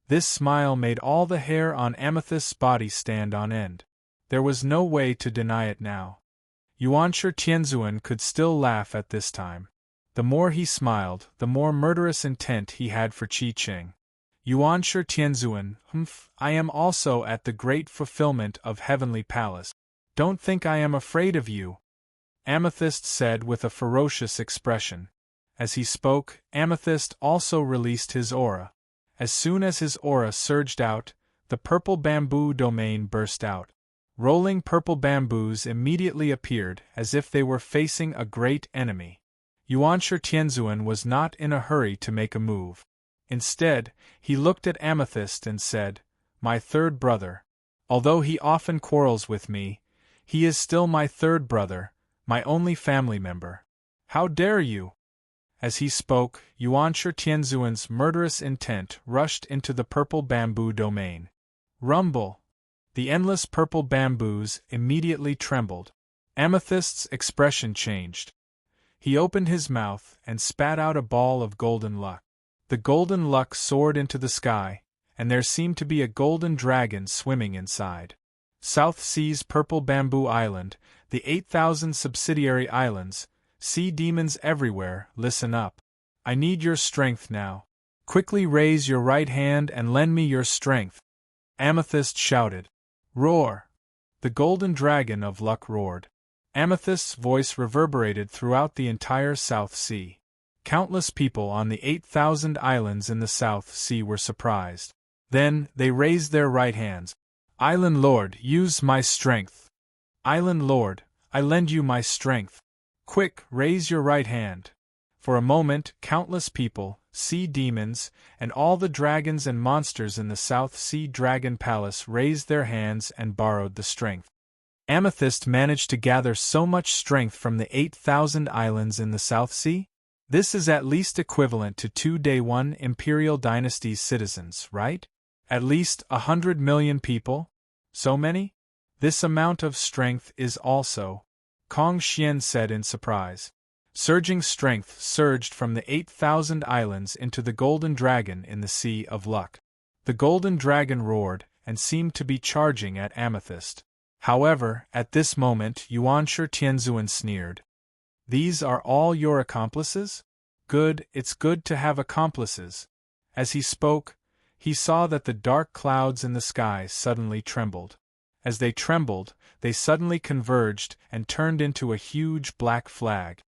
This smile made all the hair on Amethyst's body stand on end. There was no way to deny it now. Yuanshi Tianzuan could still laugh at this time. The more he smiled, the more murderous intent he had for Qi Qing. Yuanshi Tianzuan, I am also at the great fulfillment of Heavenly Palace. Don't think I am afraid of you, Amethyst said with a ferocious expression. As he spoke, Amethyst also released his aura. As soon as his aura surged out, the purple bamboo domain burst out. Rolling purple bamboos immediately appeared as if they were facing a great enemy. Yuanshi Tianzuan was not in a hurry to make a move. Instead, he looked at Amethyst and said, My third brother. Although he often quarrels with me, he is still my third brother, my only family member. How dare you? As he spoke, Yuanshi Tianzuan's murderous intent rushed into the purple bamboo domain. Rumble! The endless purple bamboos immediately trembled. Amethyst's expression changed. He opened his mouth and spat out a ball of golden luck. The golden luck soared into the sky, and there seemed to be a golden dragon swimming inside. South Sea's Purple Bamboo Island, the 8,000 subsidiary islands, sea demons everywhere, listen up. I need your strength now. Quickly raise your right hand and lend me your strength. Amethyst shouted. Roar! The golden dragon of luck roared. Amethyst's voice reverberated throughout the entire South Sea. Countless people on the 8,000 islands in the South Sea were surprised. Then, they raised their right hands. Island Lord, use my strength. Island Lord, I lend you my strength. Quick, raise your right hand. For a moment, countless people, sea demons, and all the dragons and monsters in the South Sea Dragon Palace raised their hands and borrowed the strength. Amethyst managed to gather so much strength from the 8,000 islands in the South Sea? This is at least equivalent to 2 Day 1 Imperial Dynasty's citizens, right? At least 100 million people? So many? This amount of strength is also, Kong Xian said in surprise. Surging strength surged from the 8,000 islands into the golden dragon in the Sea of Luck. The golden dragon roared and seemed to be charging at Amethyst. However, at this moment Yuanshi Tianzuan sneered. "These are all your accomplices? Good, it's good to have accomplices." As he spoke, he saw that the dark clouds in the sky suddenly trembled. As they trembled, they suddenly converged and turned into a huge black flag.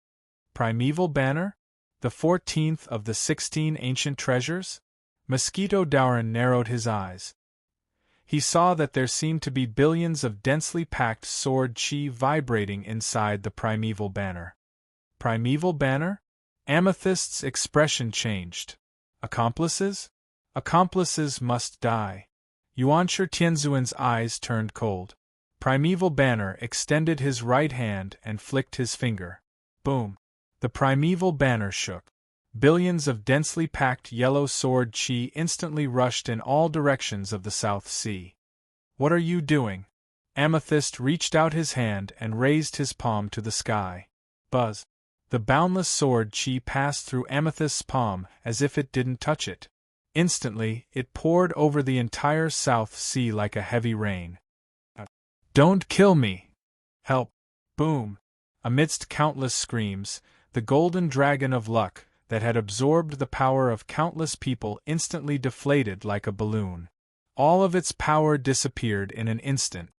Primeval banner? The 14th of the 16 ancient treasures? Mosquito Dauren narrowed his eyes. He saw that there seemed to be billions of densely packed sword chi vibrating inside the primeval banner. Primeval banner? Amethyst's expression changed. Accomplices? Accomplices must die. Yuanshi Tianzuan's eyes turned cold. Primeval banner extended his right hand and flicked his finger. Boom! The primeval banner shook. Billions of densely packed yellow sword chi instantly rushed in all directions of the South Sea. "What are you doing?" Amethyst reached out his hand and raised his palm to the sky. Buzz! The boundless sword chi passed through Amethyst's palm as if it didn't touch it. Instantly, it poured over the entire South Sea like a heavy rain. "Don't kill me! Help!" Boom! Amidst countless screams, the golden dragon of luck, that had absorbed the power of countless people, instantly deflated like a balloon. All of its power disappeared in an instant.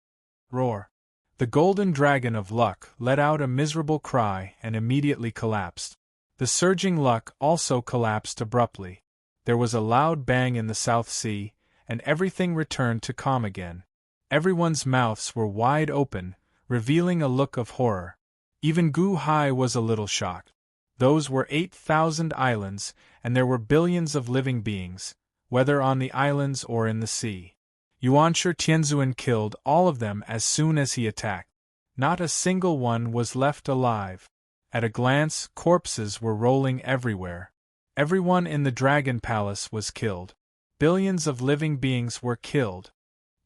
Roar! The golden dragon of luck let out a miserable cry and immediately collapsed. The surging luck also collapsed abruptly. There was a loud bang in the South Sea, and everything returned to calm again. Everyone's mouths were wide open, revealing a look of horror. Even Gu Hai was a little shocked. Those were 8,000 islands, and there were billions of living beings, whether on the islands or in the sea. Yuanshi Tianzuan killed all of them as soon as he attacked. Not a single one was left alive. At a glance, corpses were rolling everywhere. Everyone in the Dragon Palace was killed. Billions of living beings were killed.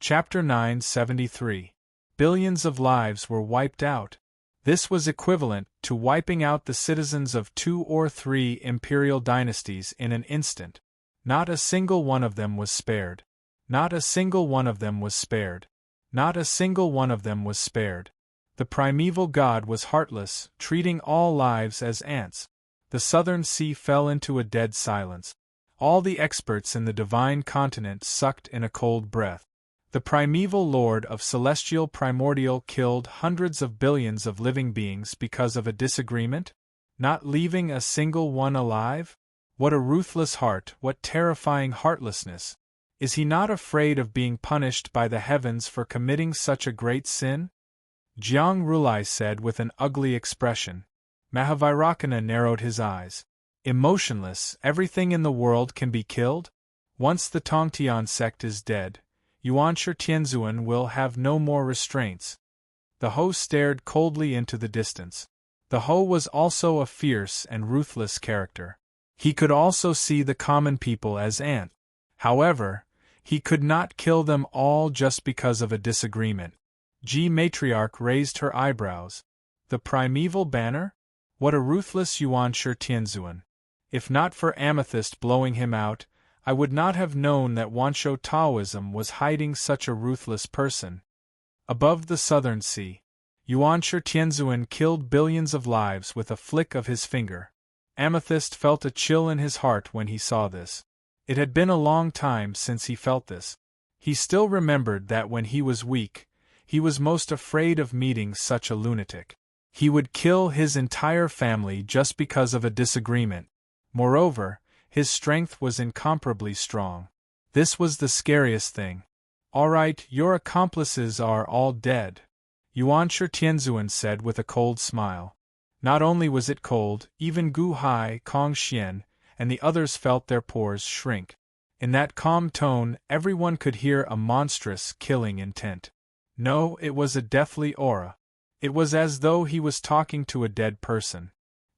Chapter 973. Billions of lives were wiped out. This was equivalent to wiping out the citizens of 2 or 3 imperial dynasties in an instant. Not a single one of them was spared. Not a single one of them was spared. Not a single one of them was spared. The primeval god was heartless, treating all lives as ants. The southern sea fell into a dead silence. All the experts in the divine continent sucked in a cold breath. The primeval lord of celestial primordial killed hundreds of billions of living beings because of a disagreement? Not leaving a single one alive? What a ruthless heart, what terrifying heartlessness! Is he not afraid of being punished by the heavens for committing such a great sin? Jiang Rulai said with an ugly expression. Mahavairakana narrowed his eyes. Emotionless, everything in the world can be killed? Once the Tongtian sect is dead, Yuanshi Tianzuan will have no more restraints. The Ho stared coldly into the distance. The Ho was also a fierce and ruthless character. He could also see the common people as ants. However, he could not kill them all just because of a disagreement. Ji Matriarch raised her eyebrows. The primeval banner? What a ruthless Yuanshi Tianzuan. If not for Amethyst blowing him out, I would not have known that Wansho Taoism was hiding such a ruthless person. Above the southern sea, Yuanshi Tianzuan killed billions of lives with a flick of his finger. Amethyst felt a chill in his heart when he saw this. It had been a long time since he felt this. He still remembered that when he was weak, he was most afraid of meeting such a lunatic. He would kill his entire family just because of a disagreement. Moreover, his strength was incomparably strong. This was the scariest thing. "All right, your accomplices are all dead," Yuanshi Tianzuan said with a cold smile. Not only was it cold, even Gu Hai, Kong Xian, and the others felt their pores shrink. In that calm tone, everyone could hear a monstrous, killing intent. No, it was a deathly aura. It was as though he was talking to a dead person.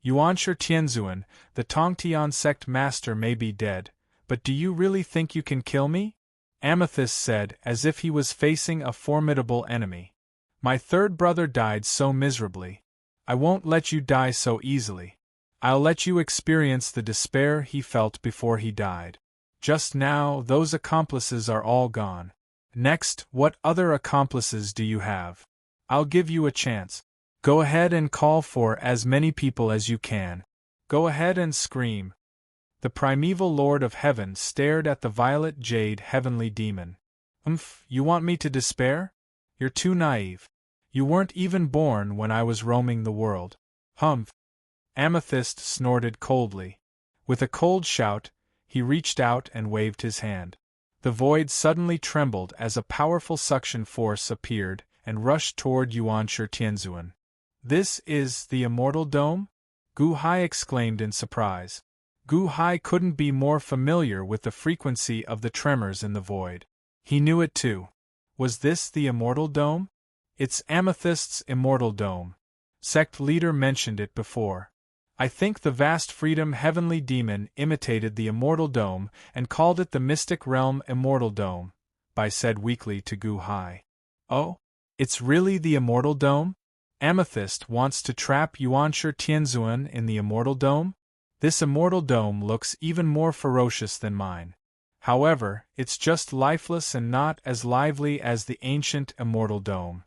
Yuanshi Tianzuan, the Tongtian sect master may be dead, but do you really think you can kill me? Amethyst said, as if he was facing a formidable enemy. My third brother died so miserably. I won't let you die so easily. I'll let you experience the despair he felt before he died. Just now, those accomplices are all gone. Next, what other accomplices do you have? I'll give you a chance. Go ahead and call for as many people as you can. Go ahead and scream. The primeval Lord of Heaven stared at the violet jade heavenly demon. You want me to despair? You're too naive. You weren't even born when I was roaming the world. Humph! Amethyst snorted coldly. With a cold shout, he reached out and waved his hand. The void suddenly trembled as a powerful suction force appeared and rushed toward Yuanshi Tianzuan. This is the Immortal Dome? Gu Hai exclaimed in surprise. Gu Hai couldn't be more familiar with the frequency of the tremors in the void. He knew it too. Was this the Immortal Dome? It's Amethyst's Immortal Dome. Sect leader mentioned it before. I think the vast freedom heavenly demon imitated the Immortal Dome and called it the Mystic Realm Immortal Dome, Bai said weakly to Gu Hai. Oh? It's really the Immortal Dome? Amethyst wants to trap Yuanshi Tianzuan in the Immortal Dome? This Immortal Dome looks even more ferocious than mine. However, it's just lifeless and not as lively as the ancient Immortal Dome.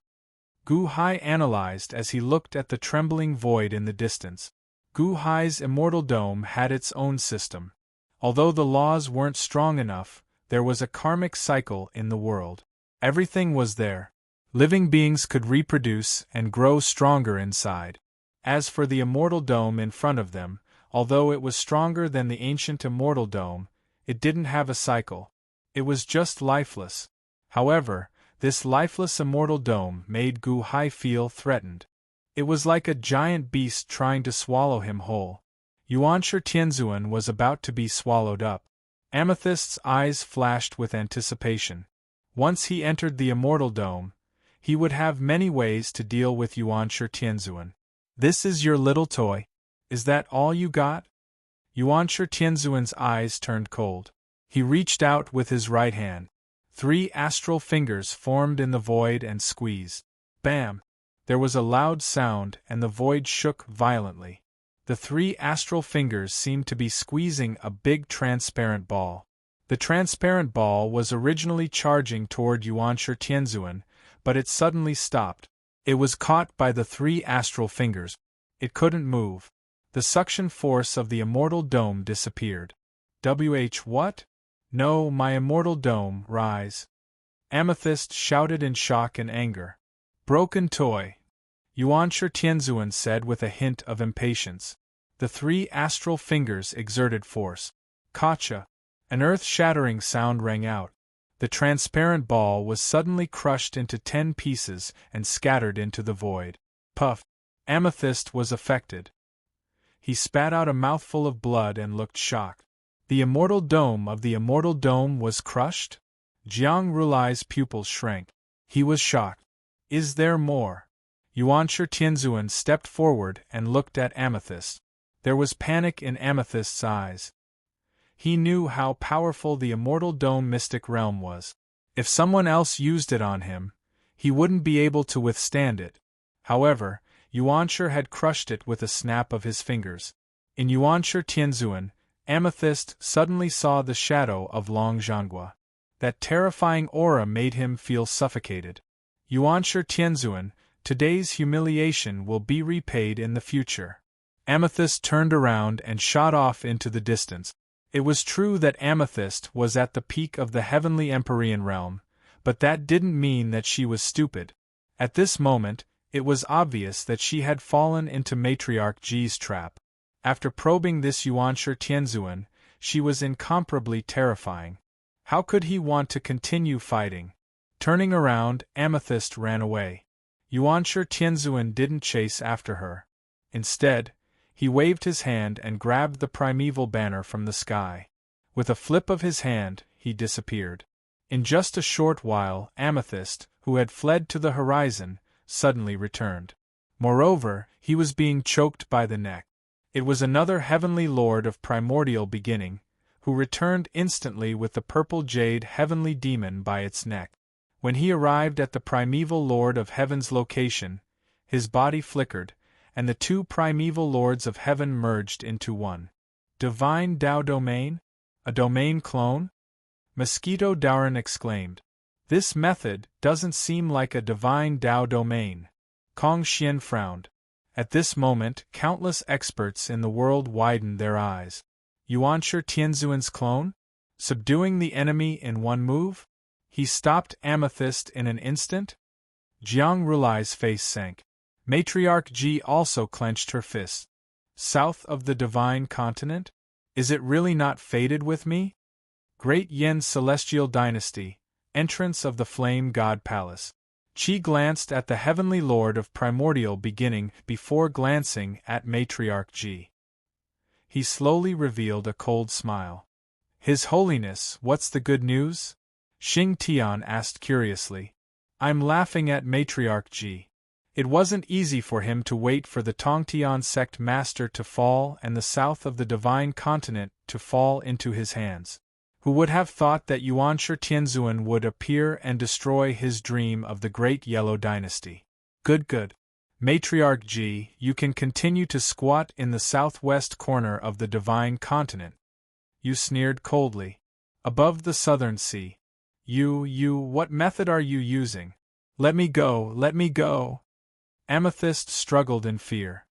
Gu Hai analyzed as he looked at the trembling void in the distance. Gu Hai's Immortal Dome had its own system. Although the laws weren't strong enough, there was a karmic cycle in the world. Everything was there. Living beings could reproduce and grow stronger inside. As for the Immortal Dome in front of them, although it was stronger than the ancient Immortal Dome, it didn't have a cycle. It was just lifeless. However, this lifeless Immortal Dome made Gu Hai feel threatened. It was like a giant beast trying to swallow him whole. Yuanshi Tianzuan was about to be swallowed up. Amethyst's eyes flashed with anticipation. Once he entered the Immortal Dome, he would have many ways to deal with Yuanshi Tianzuan. This is your little toy? Is that all you got? Yuanshi Tianzuan's eyes turned cold. He reached out with his right hand. 3 astral fingers formed in the void and squeezed. Bam! There was a loud sound and the void shook violently. The 3 astral fingers seemed to be squeezing a big transparent ball. The transparent ball was originally charging toward Yuanshi Tianzuan, but it suddenly stopped. It was caught by the 3 astral fingers. It couldn't move. The suction force of the Immortal Dome disappeared. What? No, my Immortal Dome, rise! Amethyst shouted in shock and anger. Broken toy! Yuanshi Tianzuan said with a hint of impatience. The 3 astral fingers exerted force. Gotcha! An earth-shattering sound rang out. The transparent ball was suddenly crushed into 10 pieces and scattered into the void. Puff! Amethyst was affected. He spat out a mouthful of blood and looked shocked. The Immortal Dome of the Immortal Dome was crushed? Jiang Rulai's pupils shrank. He was shocked. Is there more? Yuanshi Tianzuan stepped forward and looked at Amethyst. There was panic in Amethyst's eyes. He knew how powerful the Immortal Dome mystic realm was. If someone else used it on him, he wouldn't be able to withstand it. However, Yuanshi had crushed it with a snap of his fingers. In Yuanshi Tianzuan, Amethyst suddenly saw the shadow of Long Zhanghua. That terrifying aura made him feel suffocated. Yuanshi Tianzuan, today's humiliation will be repaid in the future. Amethyst turned around and shot off into the distance. It was true that Amethyst was at the peak of the heavenly Empyrean realm, but that didn't mean that she was stupid. At this moment, it was obvious that she had fallen into Matriarch Ji's trap. After probing this Yuanshi Tianzuan, she was incomparably terrifying. How could he want to continue fighting? Turning around, Amethyst ran away. Yuanshi Tianzuan didn't chase after her. Instead, he waved his hand and grabbed the primeval banner from the sky. With a flip of his hand, he disappeared. In just a short while, Amethyst, who had fled to the horizon, suddenly returned. Moreover, he was being choked by the neck. It was another heavenly lord of primordial beginning, who returned instantly with the purple jade heavenly demon by its neck. When he arrived at the primeval lord of heaven's location, his body flickered, and the two primeval lords of heaven merged into one. Divine Tao domain? A domain clone? Mosquito Dauren exclaimed. This method doesn't seem like a divine Tao domain. Kong Xian frowned. At this moment, countless experts in the world widened their eyes. Yuanshi Tianzuan's clone? Subduing the enemy in one move? He stopped Amethyst in an instant? Jiang Rulai's face sank. Matriarch Ji also clenched her fists. South of the divine continent? Is it really not fated with me? Great Yin Celestial Dynasty, entrance of the Flame God Palace. Qi glanced at the Heavenly Lord of Primordial Beginning before glancing at Matriarch Ji. He slowly revealed a cold smile. His Holiness, what's the good news? Xing Tian asked curiously. I'm laughing at Matriarch Ji. It wasn't easy for him to wait for the Tongtian sect master to fall and the south of the divine continent to fall into his hands. Who would have thought that Yuanshi Tianzuan would appear and destroy his dream of the Great Yellow Dynasty? Good. Matriarch Ji, you can continue to squat in the southwest corner of the divine continent. You sneered coldly. Above the southern sea. What method are you using? Let me go. Amethyst struggled in fear.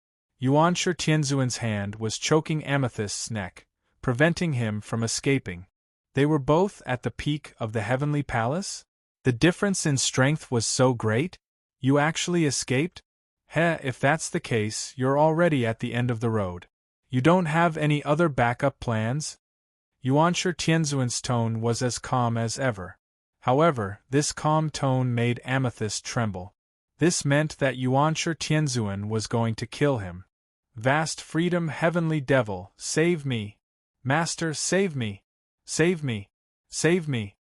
Yuanshi Tianzuan's hand was choking Amethyst's neck, preventing him from escaping. They were both at the peak of the heavenly palace? The difference in strength was so great? You actually escaped? If that's the case, you're already at the end of the road. You don't have any other backup plans? Yuanshi Tianzuan's tone was as calm as ever. However, this calm tone made Amethyst tremble. This meant that Yuanshi Tianzuan was going to kill him. Vast freedom, heavenly devil, save me! Master, save me! Save me! Save me!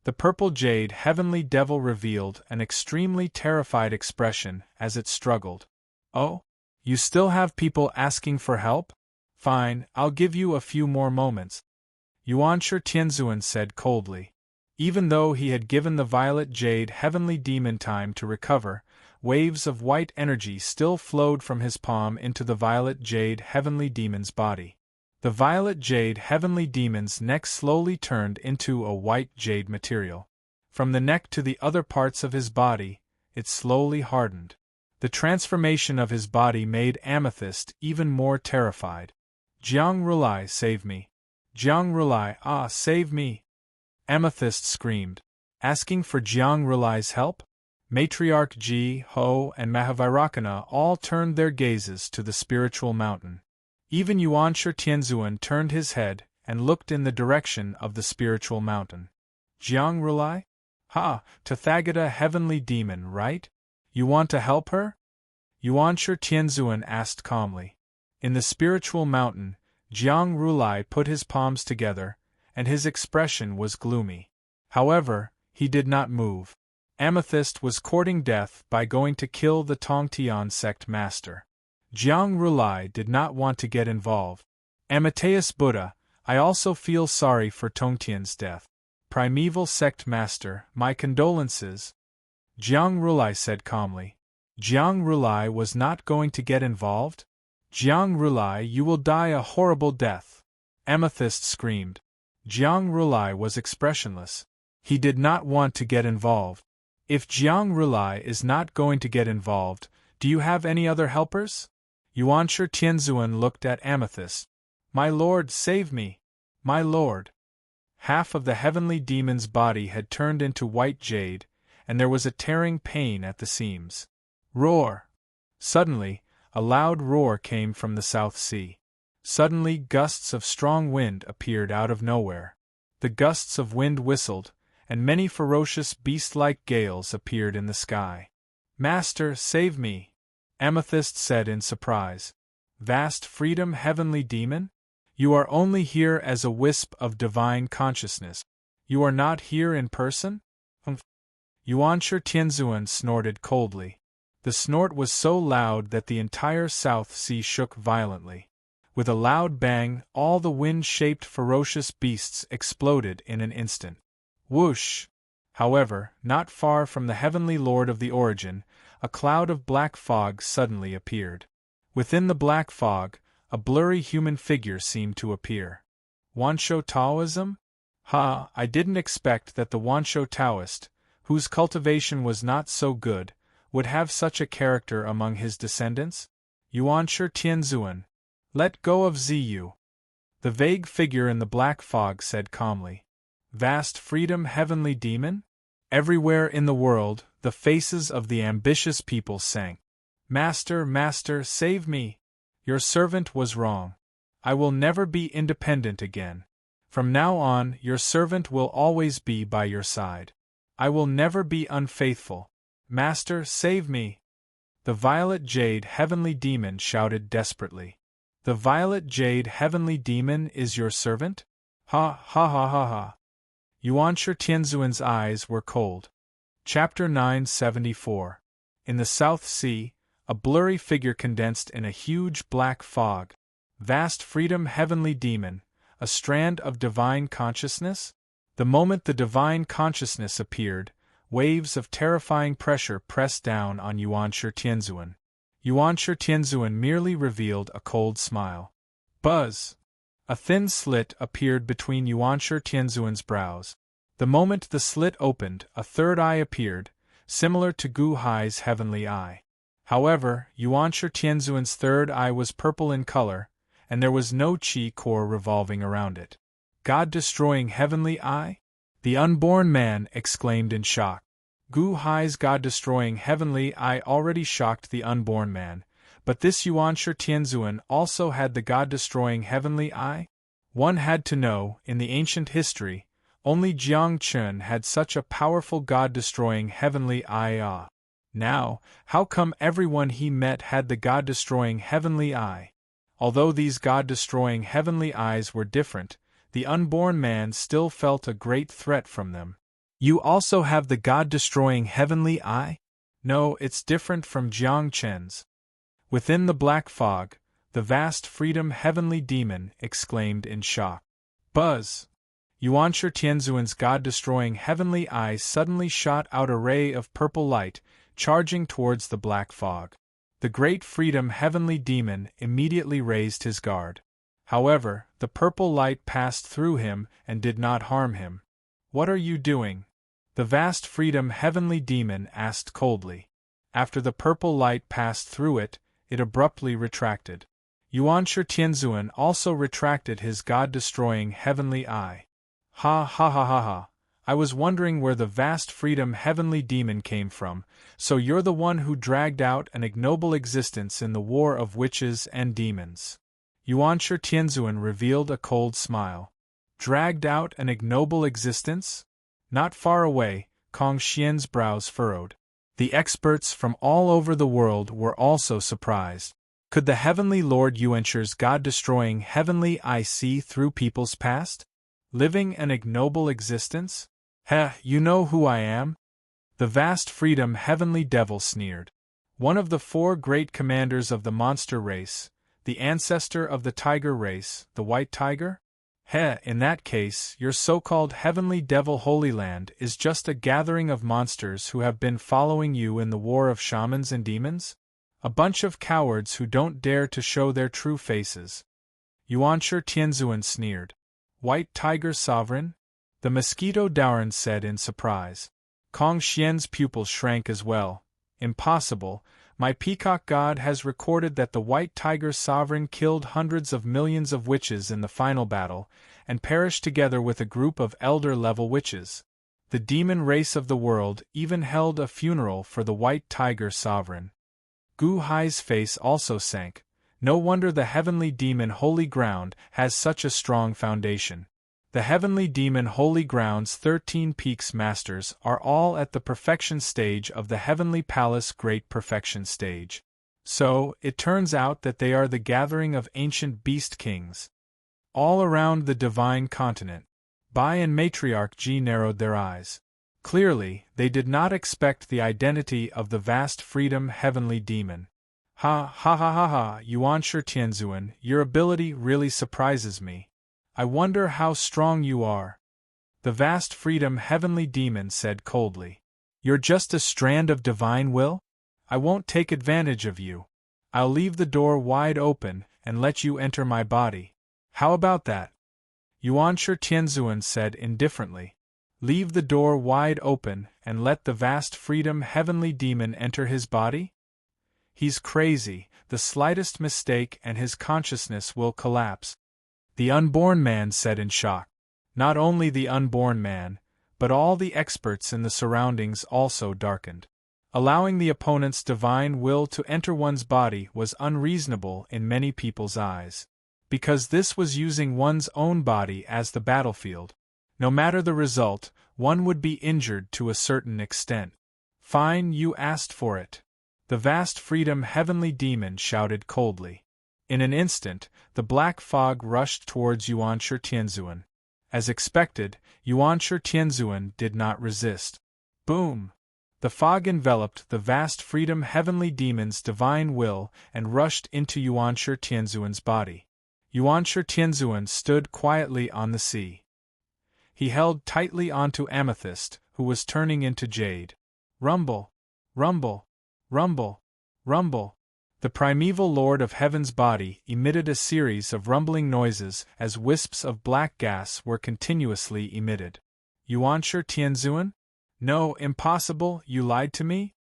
The purple jade heavenly devil revealed an extremely terrified expression as it struggled. Oh? You still have people asking for help? Fine, I'll give you a few more moments. Yuanshi Tianzuan said coldly. Even though he had given the violet jade heavenly demon time to recover, waves of white energy still flowed from his palm into the violet jade heavenly demon's body. The violet jade heavenly demon's neck slowly turned into a white jade material. From the neck to the other parts of his body, it slowly hardened. The transformation of his body made Amethyst even more terrified. Jiang Rulai, save me! Jiang Rulai, save me! Amethyst screamed. Asking for Jiang Rulai's help? Matriarch Ji, Ho, and Mahavairakana all turned their gazes to the spiritual mountain. Even Yuanshi Tianzuan turned his head and looked in the direction of the spiritual mountain. Jiang Rulai? Tathagata heavenly demon, right? You want to help her? Yuanshi Tianzuan asked calmly. In the spiritual mountain, Jiang Rulai put his palms together, and his expression was gloomy. However, he did not move. Amethyst was courting death by going to kill the Tongtian sect master. Jiang Rulai did not want to get involved. Amateus Buddha, I also feel sorry for Tongtian's death. Primeval sect master, my condolences. Jiang Rulai said calmly. Jiang Rulai was not going to get involved? Jiang Rulai, you will die a horrible death. Amethyst screamed. Jiang Rulai was expressionless. He did not want to get involved. If Jiang Rulai is not going to get involved, do you have any other helpers? Yuanshi Tianzuan looked at Amethyst. My lord, save me! My lord! Half of the heavenly demon's body had turned into white jade, and there was a tearing pain at the seams. Roar! Suddenly, a loud roar came from the South Sea. Suddenly, gusts of strong wind appeared out of nowhere. The gusts of wind whistled, and many ferocious beast-like gales appeared in the sky. Master, save me! Amethyst said in surprise. Vast freedom, heavenly demon? You are only here as a wisp of divine consciousness. You are not here in person? Yuanshi Tianzuan snorted coldly. The snort was so loud that the entire South Sea shook violently. With a loud bang, all the wind-shaped ferocious beasts exploded in an instant. Whoosh! However, not far from the heavenly lord of the origin, a cloud of black fog suddenly appeared. Within the black fog, a blurry human figure seemed to appear. Wansho Taoism? Ha, I didn't expect that the Wansho Taoist, whose cultivation was not so good, would have such a character among his descendants? Yuanshi Tianzuan. Let go of Ziyu. The vague figure in the black fog said calmly. Vast freedom, heavenly demon? Everywhere in the world, the faces of the ambitious people sank. Master, master, save me! Your servant was wrong. I will never be independent again. From now on, your servant will always be by your side. I will never be unfaithful. Master, save me! The violet jade heavenly demon shouted desperately. The violet jade heavenly demon is your servant? Ha ha ha ha ha. Yuanshi Tianzuan's eyes were cold. Chapter 974. In the South Sea, a blurry figure condensed in a huge black fog. Vast freedom heavenly demon, a strand of divine consciousness? The moment the divine consciousness appeared, waves of terrifying pressure pressed down on Yuanshi Tianzuan. Yuanshi Tianzuan merely revealed a cold smile. Buzz! A thin slit appeared between Yuanshi Tianzuan's brows. The moment the slit opened, a third eye appeared, similar to Gu Hai's heavenly eye. However, Yuanshi Tianzuan's third eye was purple in color, and there was no chi core revolving around it. God-destroying heavenly eye? The unborn man exclaimed in shock. Gu Hai's God-destroying heavenly eye already shocked the unborn man, but this Yuanshi Tianzuan also had the God-destroying heavenly eye? One had to know, in the ancient history, only Jiang Chun had such a powerful God-destroying heavenly eye. Now, how come everyone he met had the God-destroying heavenly eye? Although these God-destroying heavenly eyes were different, the unborn man still felt a great threat from them. You also have the God-destroying heavenly eye? No, it's different from Jiang Chen's. Within the black fog, the vast freedom heavenly demon exclaimed in shock. Buzz! Yuanshi Tianzuan's God-destroying heavenly eye suddenly shot out a ray of purple light, charging towards the black fog. The great freedom heavenly demon immediately raised his guard. However, the purple light passed through him and did not harm him. What are you doing? The vast freedom heavenly demon asked coldly. After the purple light passed through it, it abruptly retracted. Yuanshi Tianzuan also retracted his God-destroying heavenly eye. Ha ha ha ha ha. I was wondering where the vast freedom heavenly demon came from, so you're the one who dragged out an ignoble existence in the war of witches and demons. Yuanshi Tianzuan revealed a cold smile. Dragged out an ignoble existence? Not far away, Kong Xian's brows furrowed. The experts from all over the world were also surprised. Could the heavenly Lord Yuanshi's God-destroying heavenly eye see through people's past? Living an ignoble existence? Heh, you know who I am? The vast freedom heavenly devil sneered. One of the 4 great commanders of the monster race, the ancestor of the tiger race, the white tiger? Heh, in that case, your so-called heavenly devil Holy Land is just a gathering of monsters who have been following you in the war of shamans and demons? A bunch of cowards who don't dare to show their true faces. Yuanshi Tianzuan sneered. White tiger sovereign? The mosquito Daoran said in surprise. Kong Xian's pupils shrank as well. Impossible. My peacock god has recorded that the white tiger sovereign killed hundreds of millions of witches in the final battle, and perished together with a group of elder-level witches. The demon race of the world even held a funeral for the white tiger sovereign. Gu Hai's face also sank. No wonder the heavenly demon Holy Ground has such a strong foundation. The heavenly demon Holy Ground's 13 peaks masters are all at the perfection stage of the heavenly palace great perfection stage. So, it turns out that they are the gathering of ancient beast kings. All around the divine continent. Bai and Matriarch Ji narrowed their eyes. Clearly, they did not expect the identity of the vast freedom heavenly demon. Ha ha ha ha ha, Yuanshi Tianzuan, your ability really surprises me. I wonder how strong you are. The vast freedom heavenly demon said coldly. You're just a strand of divine will? I won't take advantage of you. I'll leave the door wide open and let you enter my body. How about that? Yuanshi Tianzuan said indifferently. Leave the door wide open and let the vast freedom heavenly demon enter his body? He's crazy, the slightest mistake and his consciousness will collapse. The unborn man said in shock. Not only the unborn man, but all the experts in the surroundings also darkened. Allowing the opponent's divine will to enter one's body was unreasonable in many people's eyes. Because this was using one's own body as the battlefield. No matter the result, one would be injured to a certain extent. Fine, you asked for it. The vast freedom heavenly demon shouted coldly. In an instant, the black fog rushed towards Yuanshi Tianzuan. As expected, Yuanshi Tianzuan did not resist. Boom! The fog enveloped the vast freedom heavenly demon's divine will and rushed into Yuanshi Tianzuan's body. Yuanshi Tianzuan stood quietly on the sea. He held tightly onto Amethyst, who was turning into jade. Rumble! Rumble! Rumble! Rumble! The primeval lord of heaven's body emitted a series of rumbling noises as wisps of black gas were continuously emitted. Yuanshi Tianzuan? No, impossible, you lied to me?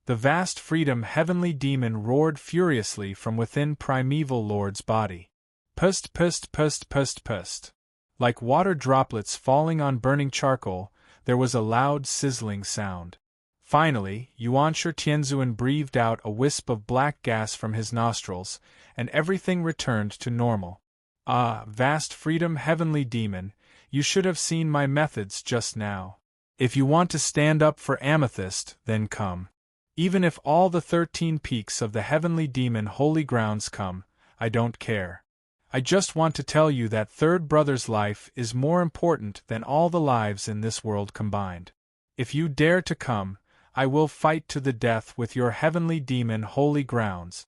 The vast freedom heavenly demon roared furiously from within primeval lord's body. Pust pust pust pust pust. Like water droplets falling on burning charcoal, there was a loud sizzling sound. Finally, Yuanshi Tianzuan breathed out a wisp of black gas from his nostrils, and everything returned to normal. Ah, vast freedom heavenly demon, you should have seen my methods just now. If you want to stand up for Amethyst, then come. Even if all the 13 peaks of the heavenly demon holy grounds come, I don't care. I just want to tell you that third brother's life is more important than all the lives in this world combined. If you dare to come, I will fight to the death with your heavenly demon holy grounds.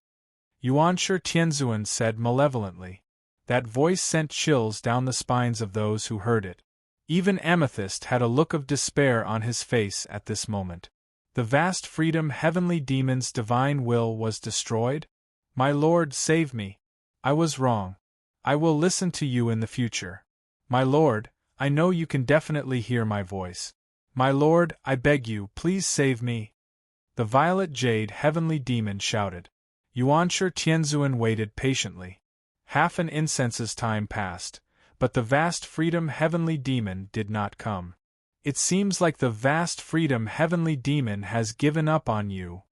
Yuanshi Tianzuan said malevolently. That voice sent chills down the spines of those who heard it. Even Amethyst had a look of despair on his face at this moment. The vast freedom heavenly demon's divine will was destroyed? My lord, save me. I was wrong. I will listen to you in the future. My lord, I know you can definitely hear my voice. My lord, I beg you, please save me. The violet jade heavenly demon shouted. Yuanshi Tianzuan waited patiently. Half an incense's time passed, but the vast freedom heavenly demon did not come. It seems like the vast freedom heavenly demon has given up on you.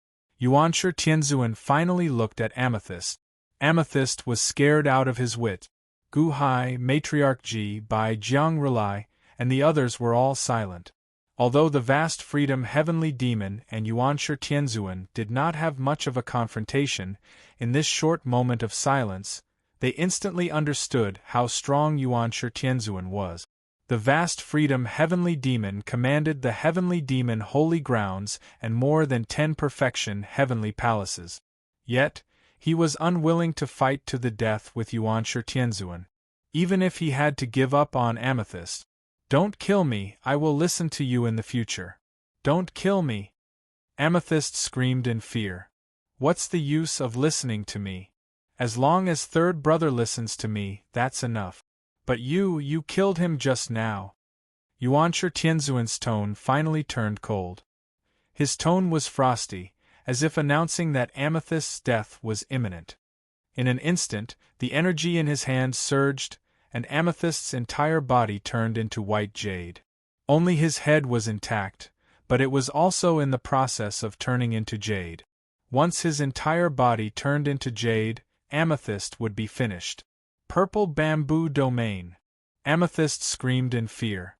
Yuanshi Tianzuan finally looked at Amethyst. Amethyst was scared out of his wit. Gu Hai, Matriarch Ji, Bai Jiang Relai, and the others were all silent. Although the vast freedom heavenly demon and Yuanshi Tianzuan did not have much of a confrontation, in this short moment of silence, they instantly understood how strong Yuanshi Tianzuan was. The vast freedom heavenly demon commanded the heavenly demon holy grounds and more than 10 perfection heavenly palaces. Yet, he was unwilling to fight to the death with Yuanshi Tianzuan. Even if he had to give up on Amethyst. Don't kill me, I will listen to you in the future. Don't kill me. Amethyst screamed in fear. What's the use of listening to me? As long as third brother listens to me, that's enough. But you killed him just now. Yuanshi Tianzuan's tone finally turned cold. His tone was frosty, as if announcing that Amethyst's death was imminent. In an instant, the energy in his hand surged, and Amethyst's entire body turned into white jade. Only his head was intact, but it was also in the process of turning into jade. Once his entire body turned into jade, Amethyst would be finished. Purple bamboo domain. Amethyst screamed in fear.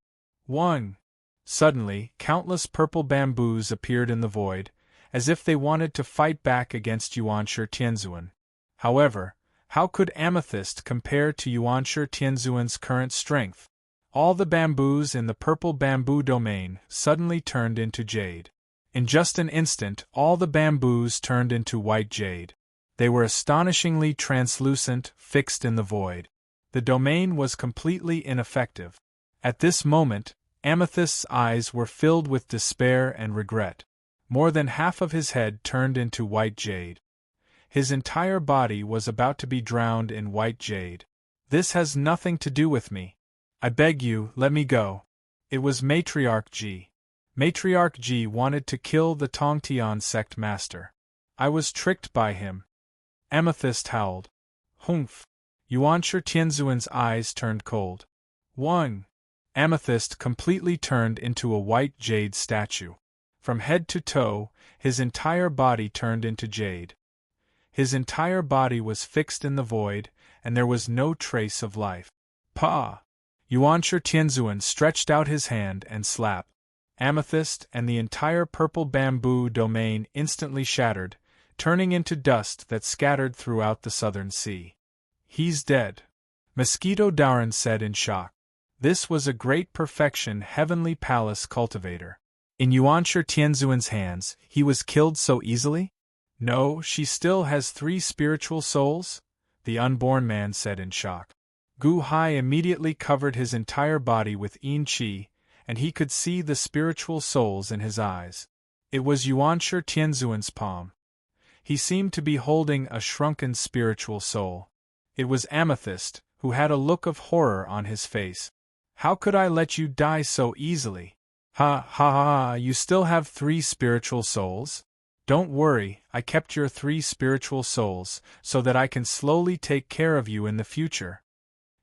1. Suddenly, countless purple bamboos appeared in the void, as if they wanted to fight back against Yuanshi Tianzuan. However, how could Amethyst compare to Yuanshi Tianzuan's current strength? All the bamboos in the purple bamboo domain suddenly turned into jade. In just an instant, all the bamboos turned into white jade. They were astonishingly translucent, fixed in the void. The domain was completely ineffective. At this moment, Amethyst's eyes were filled with despair and regret. More than half of his head turned into white jade. His entire body was about to be drowned in white jade. This has nothing to do with me. I beg you, let me go. It was Matriarch G. Matriarch G wanted to kill the Tongtian sect master. I was tricked by him. Amethyst howled. Humph. Yuanshi Tianzuan's eyes turned cold. 1. Amethyst completely turned into a white jade statue. From head to toe, his entire body turned into jade. His entire body was fixed in the void, and there was no trace of life. Pa! Yuanshi Tianzuan stretched out his hand and slapped. Amethyst and the entire purple bamboo domain instantly shattered, turning into dust that scattered throughout the southern sea. He's dead, Mosquito Daran said in shock. This was a great perfection heavenly palace cultivator. In Yuanshi Tianzuan's hands, he was killed so easily? No, she still has 3 spiritual souls, the unborn man said in shock. Gu Hai immediately covered his entire body with Yin Qi, and he could see the spiritual souls in his eyes. It was Yuanshi Tianzuan's palm. He seemed to be holding a shrunken spiritual soul. It was Amethyst, who had a look of horror on his face. How could I let you die so easily? Ha ha ha, you still have 3 spiritual souls? Don't worry, I kept your 3 spiritual souls, so that I can slowly take care of you in the future.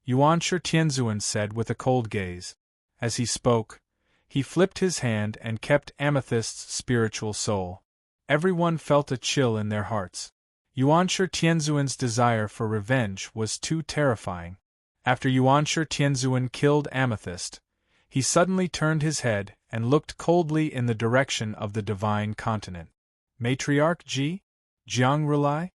Yuanshi Tianzuan said with a cold gaze. As he spoke, he flipped his hand and kept Amethyst's spiritual soul. Everyone felt a chill in their hearts. Yuanshi Tianzuan's desire for revenge was too terrifying. After Yuanshi Tianzuan killed Amethyst, he suddenly turned his head and looked coldly in the direction of the divine continent. Matriarch G? Jiang Rulai?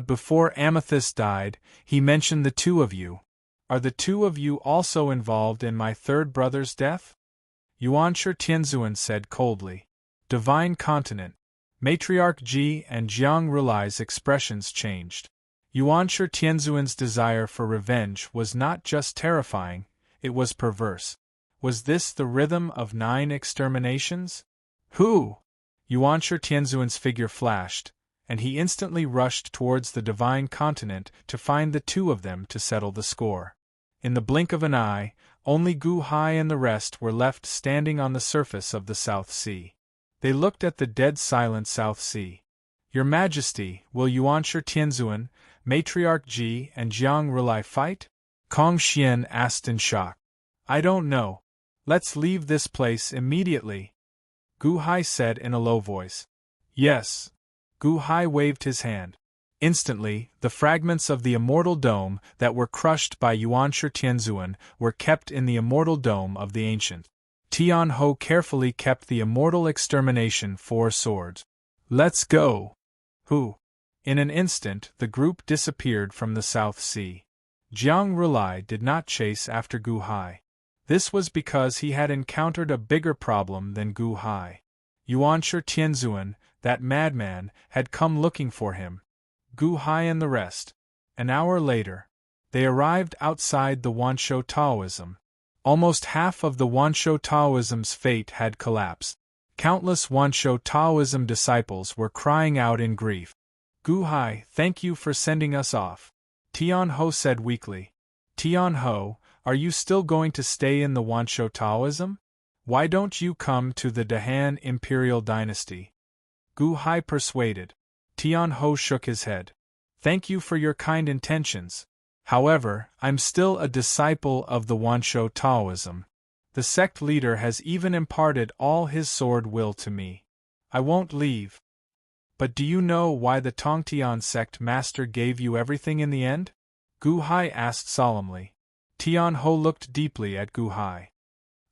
Before Amethyst died, he mentioned the 2 of you. Are the 2 of you also involved in my 3rd brother's death? Yuanshi Tianzuan said coldly. Divine continent. Matriarch Ji and Jiang Rulai's expressions changed. Yuanshi Tianzuan's desire for revenge was not just terrifying, it was perverse. Was this the rhythm of 9 exterminations? Who? Yuanshi Tianzuan's figure flashed, and he instantly rushed towards the divine continent to find the 2 of them to settle the score. In the blink of an eye, only Gu Hai and the rest were left standing on the surface of the South Sea. They looked at the dead silent South Sea. Your Majesty, will Yuanshi Tianzuan, Matriarch Ji and Jiang Rulai fight? Kong Xian asked in shock. I don't know. Let's leave this place immediately. Gu Hai said in a low voice. Yes. Gu Hai waved his hand. Instantly, the fragments of the immortal dome that were crushed by Yuanshi Tianzuan were kept in the immortal dome of the ancient. Tian Ho carefully kept the immortal extermination 4 swords. Let's go! Who? In an instant, the group disappeared from the South Sea. Jiang Rulai did not chase after Gu Hai. This was because he had encountered a bigger problem than Gu Hai. Yuanshi Tianzuan, that madman, had come looking for him. Gu Hai and the rest. An hour later, they arrived outside the Wanshou Taoism. Almost half of the Wanshou Taoism's fate had collapsed. Countless Wanshou Taoism disciples were crying out in grief. Gu Hai, thank you for sending us off. Tian Ho said weakly. Tian Ho, are you still going to stay in the Wanshou Taoism? Why don't you come to the Dahan Imperial Dynasty? Gu Hai persuaded. Tian Ho shook his head. Thank you for your kind intentions. However, I'm still a disciple of the Wanshou Taoism. The sect leader has even imparted all his sword will to me. I won't leave. But do you know why the Tongtian sect master gave you everything in the end? Gu Hai asked solemnly. Tian Ho looked deeply at Gu Hai.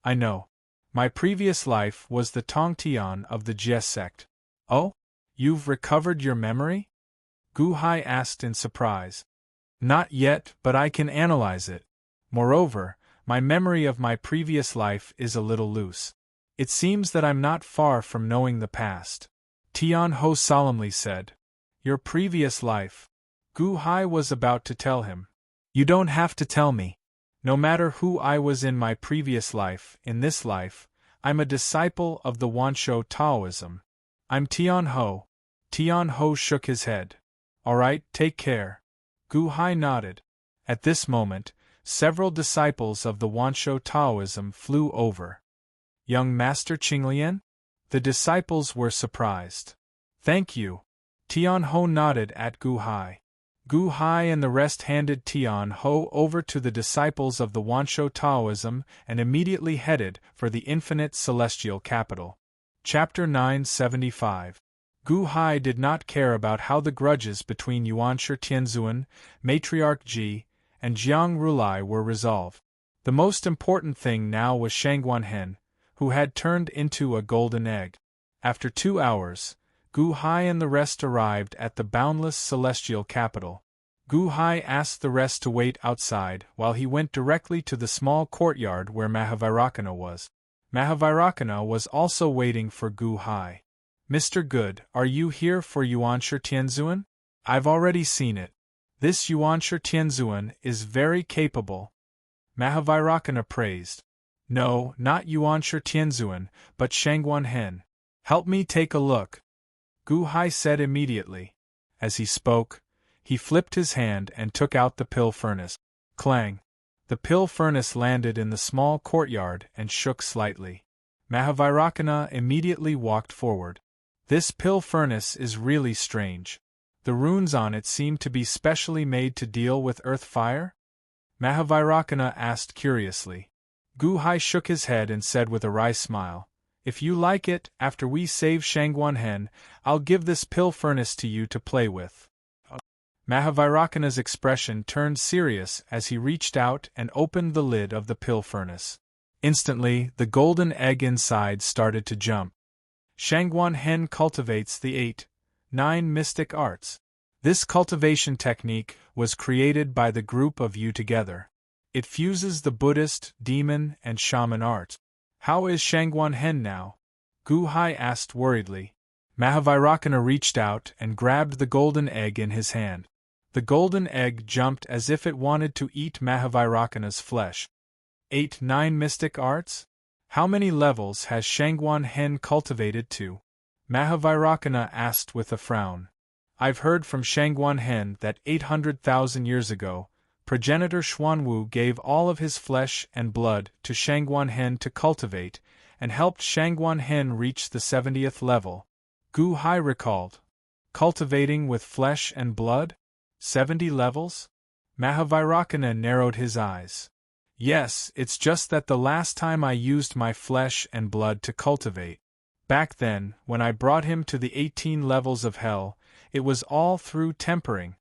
I know. My previous life was the Tongtian of the Jie sect. Oh? You've recovered your memory? Gu Hai asked in surprise. Not yet, but I can analyze it. Moreover, my memory of my previous life is a little loose. It seems that I'm not far from knowing the past. Tian Ho solemnly said. Your previous life. Gu Hai was about to tell him. You don't have to tell me. No matter who I was in my previous life, in this life, I'm a disciple of the Wanshou Taoism. I'm Tian Ho. Tian Ho shook his head. All right, take care. Gu Hai nodded. At this moment, several disciples of the Wansho Taoism flew over. Young Master Qinglian? The disciples were surprised. Thank you. Tian Ho nodded at Gu Hai. Gu Hai and the rest handed Tian Ho over to the disciples of the Wansho Taoism and immediately headed for the infinite celestial capital. Chapter 975. Gu Hai did not care about how the grudges between Yuanshi Tianzuan, Matriarch Ji, and Jiang Rulai were resolved. The most important thing now was Shangguan Hen, who had turned into a golden egg. After 2 hours, Gu Hai and the rest arrived at the boundless celestial capital. Gu Hai asked the rest to wait outside while he went directly to the small courtyard where Mahavairakana was. Mahavairakana was also waiting for Gu Hai. Mr. Good, are you here for Yuanshi Tianzuan? I've already seen it. This Yuanshi Tianzuan is very capable. Mahavairakana praised. No, not Yuanshi Tianzuan, but Shangguan Hen. Help me take a look. Gu Hai said immediately. As he spoke, he flipped his hand and took out the pill furnace. Clang! The pill furnace landed in the small courtyard and shook slightly. Mahavairakana immediately walked forward. This pill furnace is really strange. The runes on it seem to be specially made to deal with earth fire? Mahavairakana asked curiously. Gu Hai shook his head and said with a wry smile, If you like it, after we save Shangguan Hen, I'll give this pill furnace to you to play with. Mahavairakana's expression turned serious as he reached out and opened the lid of the pill furnace. Instantly, the golden egg inside started to jump. Shangguan Hen cultivates the 9 mystic arts. This cultivation technique was created by the group of you together. It fuses the Buddhist, demon, and shaman arts. How is Shangguan Hen now? Gu Hai asked worriedly. Mahavairakana reached out and grabbed the golden egg in his hand. The golden egg jumped as if it wanted to eat Mahavairakana's flesh. 9 mystic arts? How many levels has Shangguan Hen cultivated to? Mahavairakana asked with a frown. I've heard from Shangguan Hen that 800,000 years ago, progenitor Xuanwu gave all of his flesh and blood to Shangguan Hen to cultivate, and helped Shangguan Hen reach the 70th level. Gu Hai recalled. Cultivating with flesh and blood? 70 levels? Mahavairakana narrowed his eyes. Yes, it's just that the last time I used my flesh and blood to cultivate. Back then, when I brought him to the 18 levels of hell, it was all through tempering.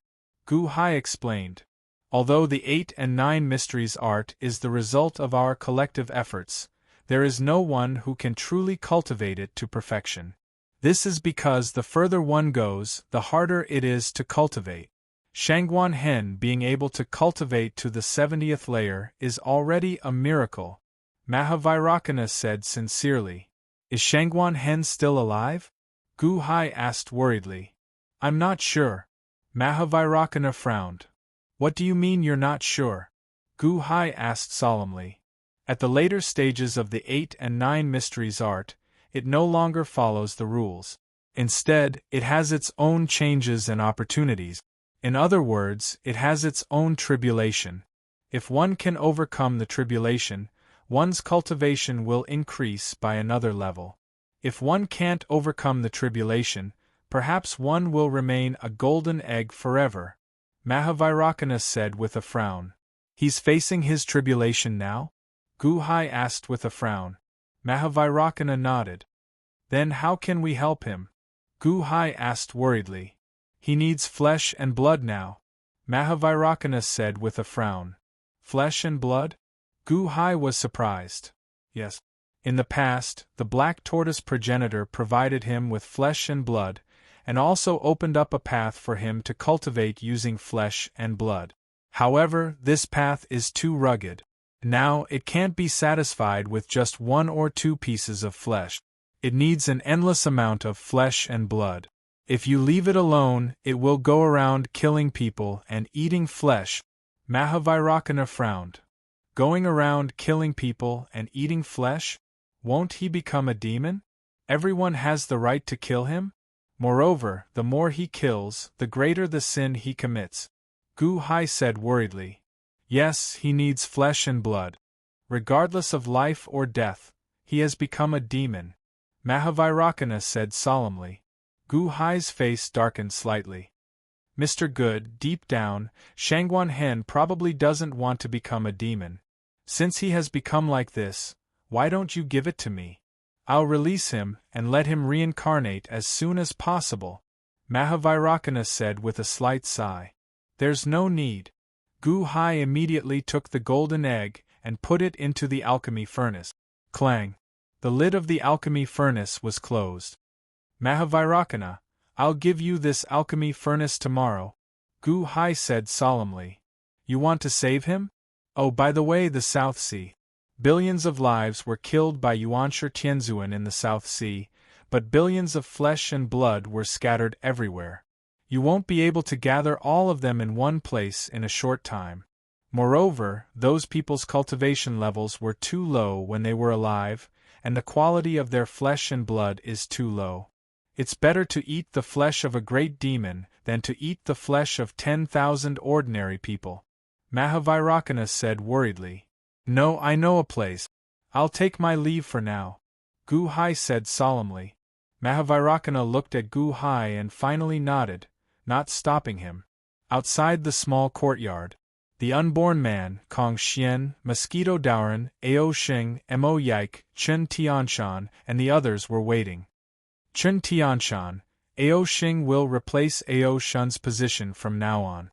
Gu Hai explained. Although the 8 and 9 mysteries art is the result of our collective efforts, there is no one who can truly cultivate it to perfection. This is because the further one goes, the harder it is to cultivate. Shangguan Hen being able to cultivate to the 70th layer is already a miracle. Mahavairakana said sincerely. Is Shangguan Hen still alive? Gu Hai asked worriedly. I'm not sure. Mahavairakana frowned. What do you mean you're not sure? Gu Hai asked solemnly. At the later stages of the 8 and 9 mysteries art, it no longer follows the rules. Instead, it has its own changes and opportunities. In other words, it has its own tribulation. If one can overcome the tribulation, one's cultivation will increase by another level. If one can't overcome the tribulation, perhaps one will remain a golden egg forever. Mahavairakana said with a frown. He's facing his tribulation now? Gu Hai asked with a frown. Mahavairakana nodded. Then how can we help him? Gu Hai asked worriedly. He needs flesh and blood now. Mahavairakana said with a frown. Flesh and blood? Gu Hai was surprised. Yes. In the past, the black tortoise progenitor provided him with flesh and blood, and also opened up a path for him to cultivate using flesh and blood. However, this path is too rugged. Now, it can't be satisfied with just 1 or 2 pieces of flesh. It needs an endless amount of flesh and blood. If you leave it alone, it will go around killing people and eating flesh. Mahavairakana frowned. Going around killing people and eating flesh? Won't he become a demon? Everyone has the right to kill him? Moreover, the more he kills, the greater the sin he commits. Gu Hai said worriedly. Yes, he needs flesh and blood. Regardless of life or death, he has become a demon, Mahavairakana said solemnly. Gu Hai's face darkened slightly. Mr. Good, deep down, Shangguan Hen probably doesn't want to become a demon. Since he has become like this, why don't you give it to me? I'll release him and let him reincarnate as soon as possible, Mahavairakana said with a slight sigh. There's no need. Gu Hai immediately took the golden egg and put it into the alchemy furnace. Clang! The lid of the alchemy furnace was closed. Mahavairakana, I'll give you this alchemy furnace tomorrow, Gu Hai said solemnly. You want to save him? Oh, by the way, the South Sea. Billions of lives were killed by Yuanshi Tianzuan in the South Sea, but billions of flesh and blood were scattered everywhere. You won't be able to gather all of them in one place in a short time. Moreover, those people's cultivation levels were too low when they were alive, and the quality of their flesh and blood is too low. It's better to eat the flesh of a great demon than to eat the flesh of 10,000 ordinary people, Mahavairakana said worriedly. No, I know a place. I'll take my leave for now, Gu Hai said solemnly. Mahavairakana looked at Gu Hai and finally nodded, not stopping him. Outside the small courtyard, the unborn man, Kong Xian, Mosquito Daoran, Ao Xing, Mo Yike, Chen Tianshan, and the others were waiting. Chen Tianshan, Ao Xing will replace Ao Shun's position from now on.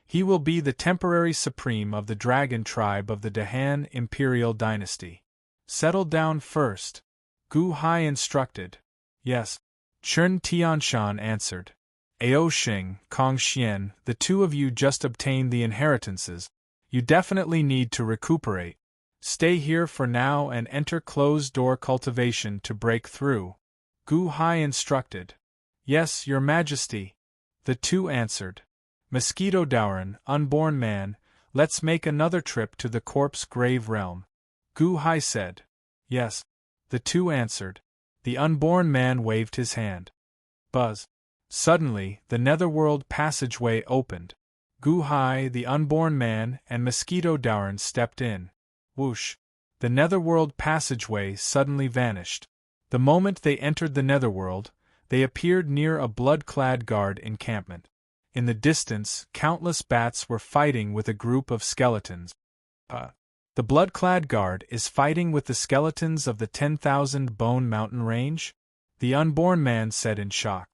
He will be the temporary supreme of the dragon tribe of the Dahan imperial dynasty. Settle down first, Gu Hai instructed. Yes, Chen Tianshan answered. Ao Xing, Kong Xian, the two of you just obtained the inheritances. You definitely need to recuperate. Stay here for now and enter closed-door cultivation to break through, Gu Hai instructed. Yes, Your Majesty, the two answered. Mosquito Daoran, unborn man, let's make another trip to the corpse grave realm, Gu Hai said. Yes, the two answered. The unborn man waved his hand. Buzz. Suddenly, the netherworld passageway opened. Gu Hai, the unborn man, and Mosquito Daoran stepped in. Whoosh! The netherworld passageway suddenly vanished. The moment they entered the netherworld, they appeared near a blood-clad guard encampment. In the distance, countless bats were fighting with a group of skeletons. The blood-clad guard is fighting with the skeletons of the 10,000 Bone Mountain Range? The unborn man said in shock.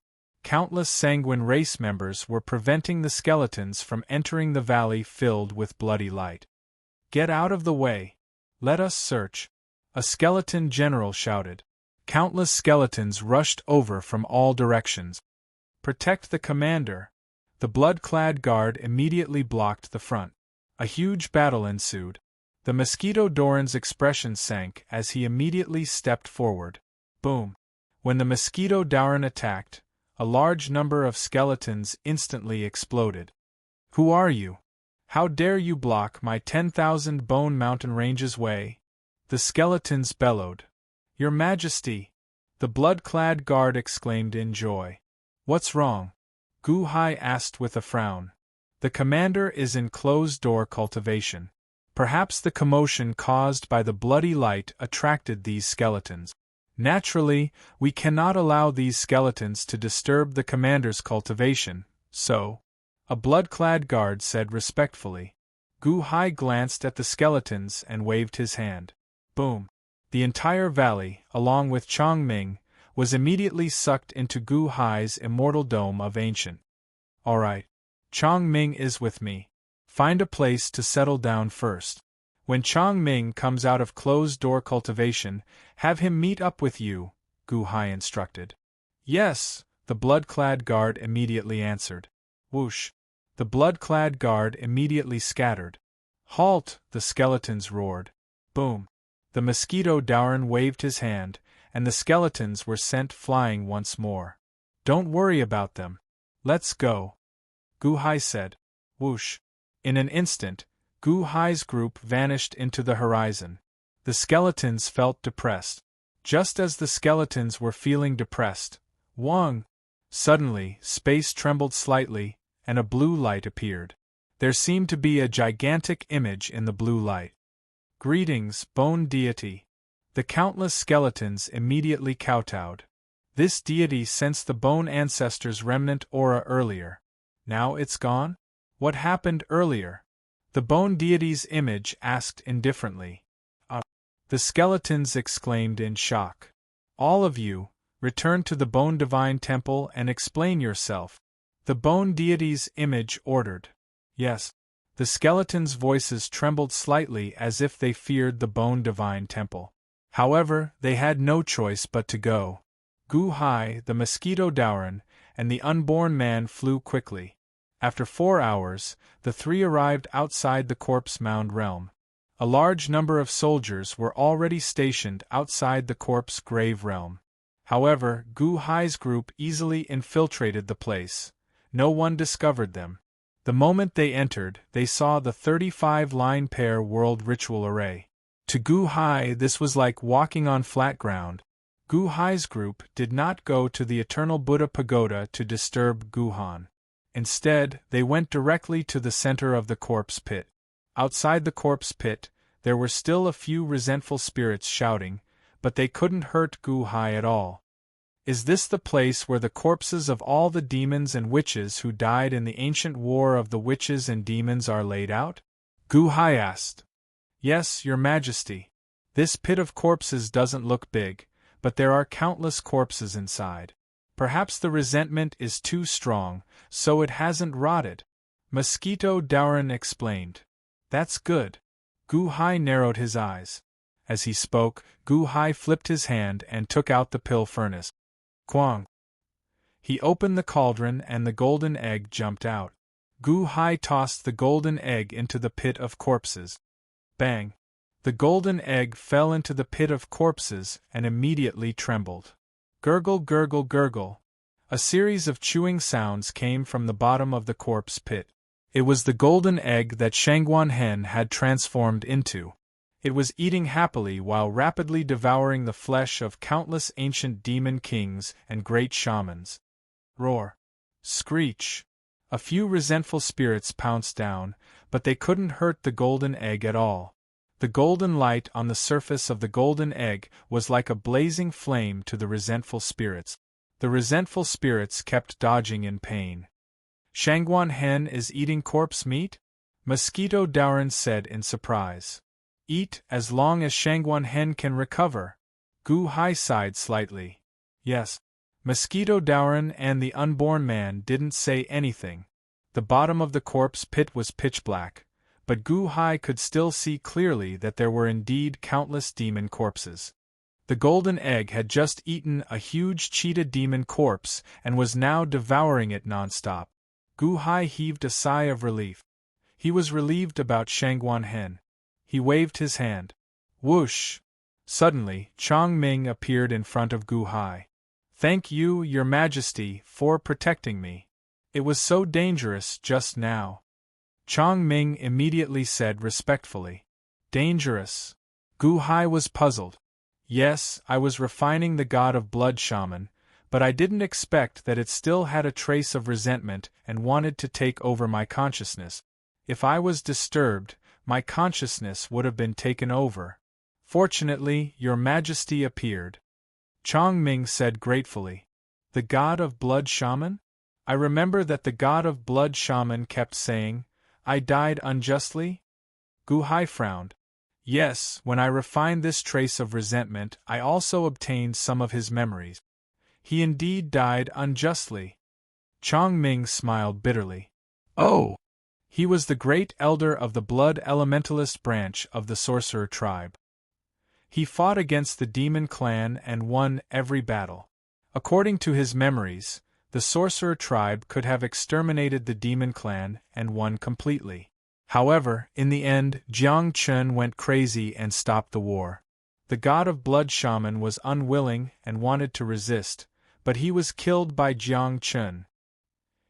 Countless sanguine race members were preventing the skeletons from entering the valley filled with bloody light. Get out of the way. Let us search, a skeleton general shouted. Countless skeletons rushed over from all directions. Protect the commander. The blood-clad guard immediately blocked the front. A huge battle ensued. The Mosquito Daoran's expression sank as he immediately stepped forward. Boom! When the Mosquito Daoran attacked, a large number of skeletons instantly exploded. Who are you? How dare you block my 10,000 Bone Mountain Range's way? The skeletons bellowed. Your Majesty! The blood-clad guard exclaimed in joy. What's wrong? Gu Hai asked with a frown. The commander is in closed-door cultivation. Perhaps the commotion caused by the bloody light attracted these skeletons. Naturally, we cannot allow these skeletons to disturb the commander's cultivation, so, a blood-clad guard said respectfully. Gu Hai glanced at the skeletons and waved his hand. Boom! The entire valley, along with Chongming, was immediately sucked into Gu Hai's immortal dome of ancient. All right. Chongming is with me. Find a place to settle down first. When Chongming comes out of closed-door cultivation, have him meet up with you, Gu Hai instructed. Yes, the blood-clad guard immediately answered. Whoosh! The blood-clad guard immediately scattered. Halt! The skeletons roared. Boom! The Mosquito Daoran waved his hand, and the skeletons were sent flying once more. Don't worry about them. Let's go, Gu Hai said. Whoosh! In an instant, Gu Hai's group vanished into the horizon. The skeletons felt depressed. Just as the skeletons were feeling depressed, Wang, Suddenly, space trembled slightly, and a blue light appeared. There seemed to be a gigantic image in the blue light. Greetings, bone deity. The countless skeletons immediately kowtowed. This deity sensed the bone ancestors' remnant aura earlier. Now it's gone? What happened earlier? The bone deity's image asked indifferently. The skeletons exclaimed in shock. All of you, return to the bone divine temple and explain yourself. The bone deity's image ordered. Yes. The skeletons' voices trembled slightly as if they feared the bone divine temple. However, they had no choice but to go. Gu Hai, the mosquito Dauren, and the unborn man flew quickly. After 4 hours, the three arrived outside the corpse mound realm. A large number of soldiers were already stationed outside the corpse grave realm. However, Gu Hai's group easily infiltrated the place. No one discovered them. The moment they entered, they saw the 35-line pair world ritual array. To Gu Hai, this was like walking on flat ground. Gu Hai's group did not go to the Eternal Buddha Pagoda to disturb Guhan. Instead, they went directly to the center of the corpse pit. Outside the corpse pit, there were still a few resentful spirits shouting, but they couldn't hurt Gu Hai at all. Is this the place where the corpses of all the demons and witches who died in the ancient war of the witches and demons are laid out? Gu Hai asked. Yes, Your Majesty. This pit of corpses doesn't look big, but there are countless corpses inside. Perhaps the resentment is too strong, so it hasn't rotted. Mosquito Dauren explained. That's good. Gu Hai narrowed his eyes. As he spoke, Gu Hai flipped his hand and took out the pill furnace. Quang. He opened the cauldron and the golden egg jumped out. Gu Hai tossed the golden egg into the pit of corpses. Bang! The golden egg fell into the pit of corpses and immediately trembled. Gurgle, gurgle, gurgle. A series of chewing sounds came from the bottom of the corpse pit. It was the golden egg that Shangguan Hen had transformed into. It was eating happily while rapidly devouring the flesh of countless ancient demon kings and great shamans. Roar. Screech. A few resentful spirits pounced down, but they couldn't hurt the golden egg at all. The golden light on the surface of the golden egg was like a blazing flame to the resentful spirits. The resentful spirits kept dodging in pain. Shangguan Hen is eating corpse meat? Mosquito Dauren said in surprise. Eat as long as Shangguan Hen can recover. Gu Hai sighed slightly. Yes. Mosquito Dauren and the unborn man didn't say anything. The bottom of the corpse pit was pitch black, but Gu Hai could still see clearly that there were indeed countless demon corpses. The golden egg had just eaten a huge cheetah demon corpse and was now devouring it non-stop. Gu Hai heaved a sigh of relief. He was relieved about Shangguan Hen. He waved his hand. Whoosh! Suddenly, Chong Ming appeared in front of Gu Hai. Thank you, Your Majesty, for protecting me. It was so dangerous just now. Chong Ming immediately said respectfully. Dangerous? Gu Hai was puzzled. Yes, I was refining the god of blood shaman, but I didn't expect that it still had a trace of resentment and wanted to take over my consciousness. If I was disturbed, my consciousness would have been taken over. Fortunately, Your Majesty appeared. Chong Ming said gratefully. The god of blood shaman? I remember that the god of blood shaman kept saying, I died unjustly? Gu Hai frowned. Yes, when I refined this trace of resentment, I also obtained some of his memories. He indeed died unjustly. Chong Ming smiled bitterly. Oh! He was the great elder of the blood elementalist branch of the sorcerer tribe. He fought against the demon clan and won every battle. According to his memories, the sorcerer tribe could have exterminated the demon clan and won completely. However, in the end, Jiang Chun went crazy and stopped the war. The god of blood shaman was unwilling and wanted to resist, but he was killed by Jiang Chun.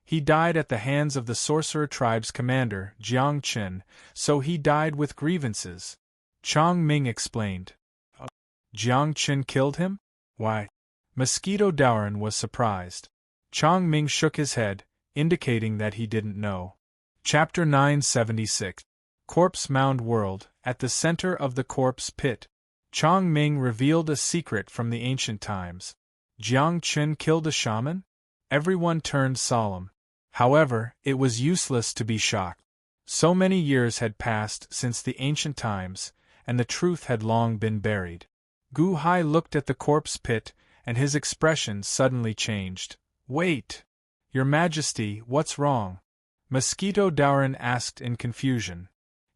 He died at the hands of the sorcerer tribe's commander, Jiang Chun, so he died with grievances. Chong Ming explained. Jiang Chun killed him? Why? Mosquito Dauren was surprised. Chang Ming shook his head, indicating that he didn't know. Chapter 976. Corpse Mound World. At the center of the corpse pit, Chang Ming revealed a secret from the ancient times. Jiang Qun killed a shaman? Everyone turned solemn. However, it was useless to be shocked. So many years had passed since the ancient times, and the truth had long been buried. Gu Hai looked at the corpse pit, and his expression suddenly changed. "Wait! Your Majesty, what's wrong?" Mosquito Daoran asked in confusion.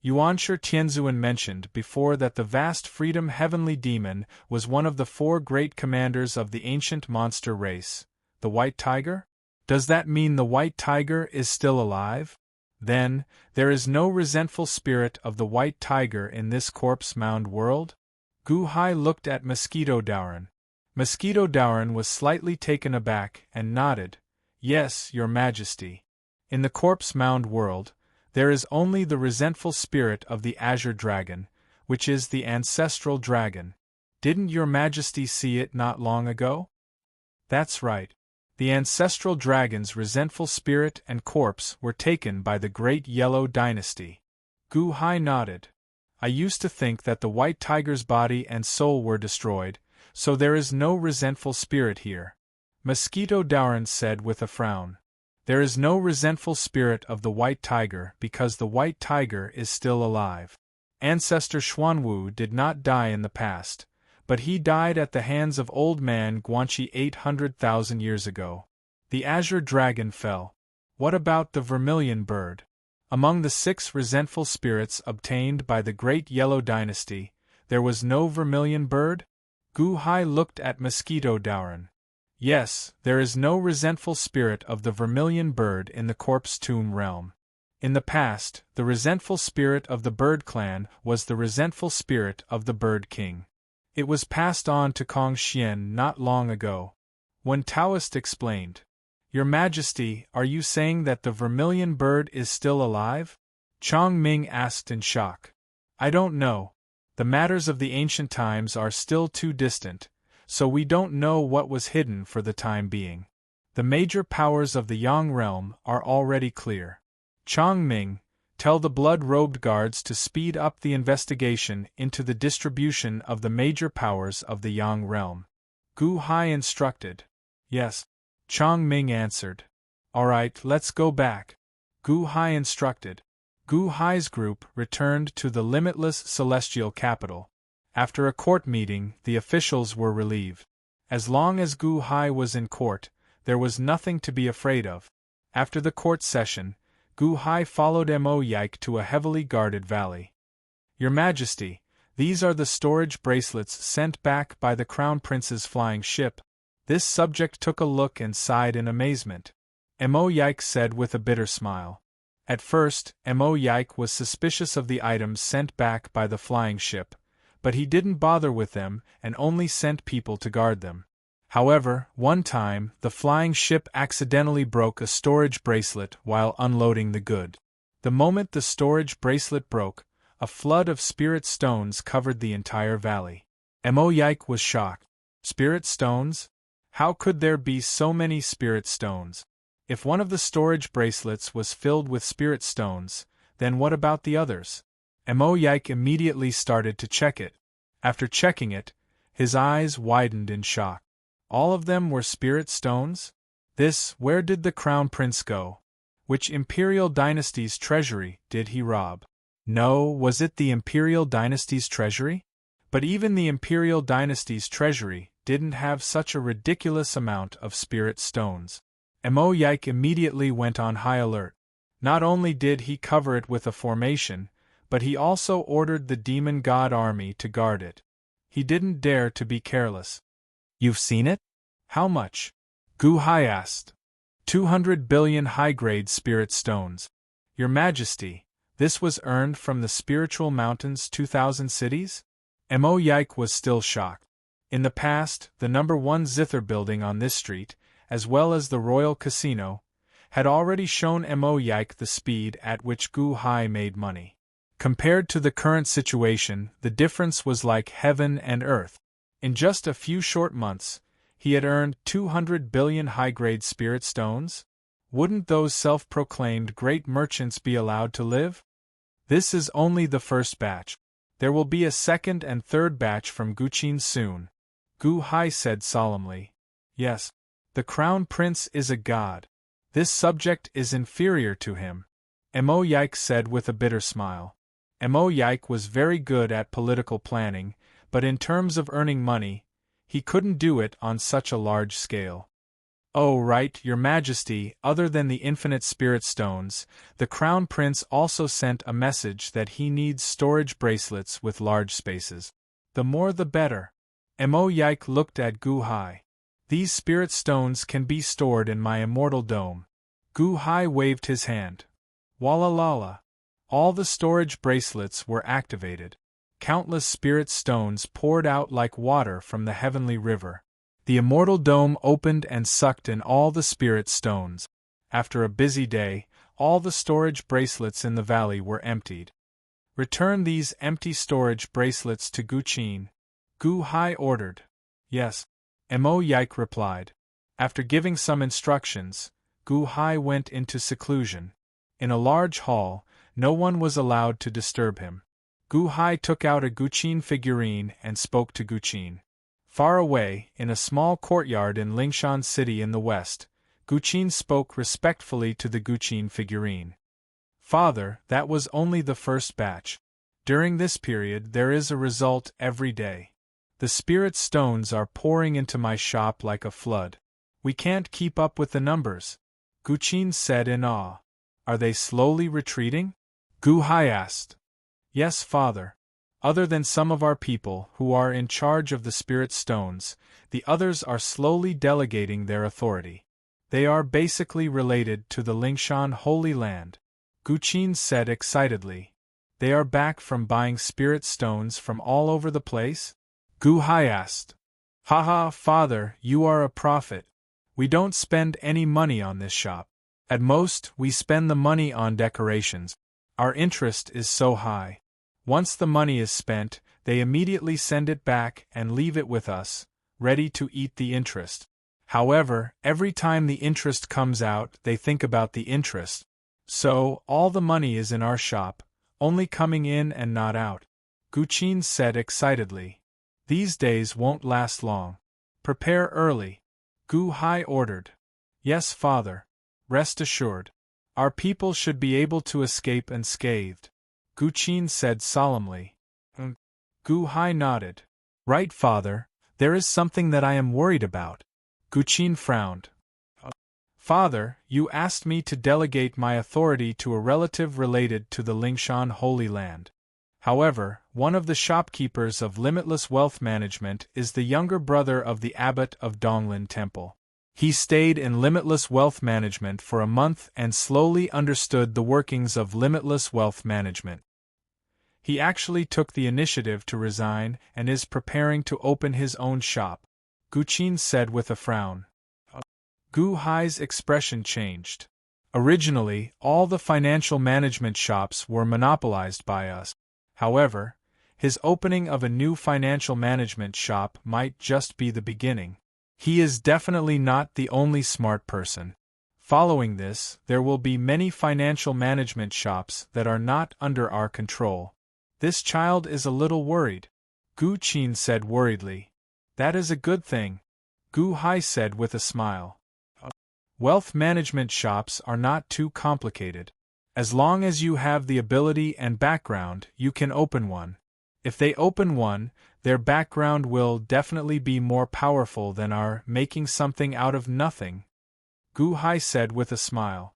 Yuanshi Tianzuan mentioned before that the vast freedom heavenly demon was one of the 4 great commanders of the ancient monster race. The White Tiger? Does that mean the White Tiger is still alive? Then, there is no resentful spirit of the White Tiger in this corpse mound world? Gu Hai looked at Mosquito Daoran. Mosquito Daoran was slightly taken aback and nodded. "Yes, Your Majesty. In the corpse mound world, there is only the resentful spirit of the Azure Dragon, which is the ancestral dragon. Didn't Your Majesty see it not long ago?" "That's right. The ancestral dragon's resentful spirit and corpse were taken by the Great Yellow Dynasty." Gu Hai nodded. "I used to think that the White Tiger's body and soul were destroyed, so there is no resentful spirit here." Mosquito Daoran said with a frown. "There is no resentful spirit of the White Tiger because the White Tiger is still alive. Ancestor Xuanwu did not die in the past, but he died at the hands of old man Guanxi 800,000 years ago. The Azure Dragon fell. What about the Vermilion Bird? Among the 6 resentful spirits obtained by the Great Yellow Dynasty, there was no Vermilion Bird?" Gu Hai looked at Mosquito Daoran. "Yes, there is no resentful spirit of the Vermilion Bird in the Corpse Tomb realm. In the past, the resentful spirit of the Bird Clan was the resentful spirit of the Bird King. It was passed on to Kong Xian not long ago." When Taoist explained. "Your Majesty, are you saying that the Vermilion Bird is still alive?" Chang Ming asked in shock. "I don't know. The matters of the ancient times are still too distant, so we don't know what was hidden for the time being. The major powers of the Yang realm are already clear. Chang Ming, tell the blood-robed guards to speed up the investigation into the distribution of the major powers of the Yang realm." Gu Hai instructed. "Yes." Chang Ming answered. "All right, let's go back." Gu Hai instructed. Gu Hai's group returned to the limitless celestial capital. After a court meeting, the officials were relieved. As long as Gu Hai was in court, there was nothing to be afraid of. After the court session, Gu Hai followed Mo Yike to a heavily guarded valley. "Your Majesty, these are the storage bracelets sent back by the Crown Prince's flying ship." This subject took a look and sighed in amazement. Mo Yike said with a bitter smile. At first, Mo Yike was suspicious of the items sent back by the flying ship, but he didn't bother with them and only sent people to guard them. However, one time, the flying ship accidentally broke a storage bracelet while unloading the good. The moment the storage bracelet broke, a flood of spirit stones covered the entire valley. Mo Yike was shocked. Spirit stones? How could there be so many spirit stones? If one of the storage bracelets was filled with spirit stones, then what about the others? Mo Yike immediately started to check it. After checking it, his eyes widened in shock. All of them were spirit stones? Where did the Crown Prince go? Which Imperial Dynasty's treasury did he rob? No, was it the Imperial Dynasty's treasury? But even the Imperial Dynasty's treasury didn't have such a ridiculous amount of spirit stones. Mo Yike immediately went on high alert. Not only did he cover it with a formation, but he also ordered the Demon God Army to guard it. He didn't dare to be careless. "You've seen it? How much?" Gu Hai asked. 200 billion high-grade spirit stones. "Your Majesty, this was earned from the Spiritual Mountain's 2,000 cities?" Mo Yike was still shocked. In the past, the number 1 zither building on this street, as well as the Royal Casino, had already shown Mo Yike the speed at which Gu Hai made money. Compared to the current situation, the difference was like heaven and earth. In just a few short months, He had earned 200 billion high-grade spirit stones? Wouldn't those self-proclaimed great merchants be allowed to live? This is only the first batch. There will be a second and third batch from Guqin soon, Gu Hai said solemnly. Yes. The crown prince is a god. This subject is inferior to him, Mo Yike said with a bitter smile. Mo Yike was very good at political planning, but in terms of earning money, he couldn't do it on such a large scale. Oh right, your majesty, other than the infinite spirit stones, the crown prince also sent a message that he needs storage bracelets with large spaces. The more the better. Mo Yike looked at Gu Hai. These spirit stones can be stored in my immortal dome. Gu Hai waved his hand. Walla lalla. All the storage bracelets were activated. Countless spirit stones poured out like water from the heavenly river. The immortal dome opened and sucked in all the spirit stones. After a busy day, all the storage bracelets in the valley were emptied. Return these empty storage bracelets to Guqin, Gu Hai ordered. Yes, Mo Yike replied. After giving some instructions, Gu Hai went into seclusion. In a large hall, no one was allowed to disturb him. Gu Hai took out a Guqin figurine and spoke to Guqin. Far away, in a small courtyard in Lingshan City in the west, Guqin spoke respectfully to the Guqin figurine. Father, that was only the first batch. During this period there is a result every day. The spirit stones are pouring into my shop like a flood. We can't keep up with the numbers, Guqin said in awe. Are they slowly retreating? Gu Hai asked. Yes, father. Other than some of our people who are in charge of the spirit stones, the others are slowly delegating their authority. They are basically related to the Lingshan Holy Land, Guqin said excitedly. They are back from buying spirit stones from all over the place? Gu Hai asked. Haha, father, you are a prophet. We don't spend any money on this shop. At most, we spend the money on decorations. Our interest is so high. Once the money is spent, they immediately send it back and leave it with us, ready to eat the interest. However, every time the interest comes out, they think about the interest. So, all the money is in our shop, only coming in and not out, Guqin said excitedly. These days won't last long. Prepare early, Gu Hai ordered. Yes, father. Rest assured. Our people should be able to escape unscathed, Guqin said solemnly. Gu Hai nodded. Right, father, there is something that I am worried about. Guqin frowned. Father, you asked me to delegate my authority to a relative related to the Lingshan Holy Land. However, one of the shopkeepers of Limitless Wealth Management is the younger brother of the abbot of Donglin Temple. He stayed in Limitless Wealth Management for a month and slowly understood the workings of Limitless Wealth Management. He actually took the initiative to resign and is preparing to open his own shop, Guqin said with a frown. Gu Hai's expression changed. Originally, all the financial management shops were monopolized by us. However, his opening of a new financial management shop might just be the beginning. He is definitely not the only smart person. Following this, there will be many financial management shops that are not under our control. This child is a little worried, Guqin said worriedly. That is a good thing, Gu Hai said with a smile. Wealth management shops are not too complicated. As long as you have the ability and background, you can open one. If they open one, their background will definitely be more powerful than our making something out of nothing, Gu Hai said with a smile.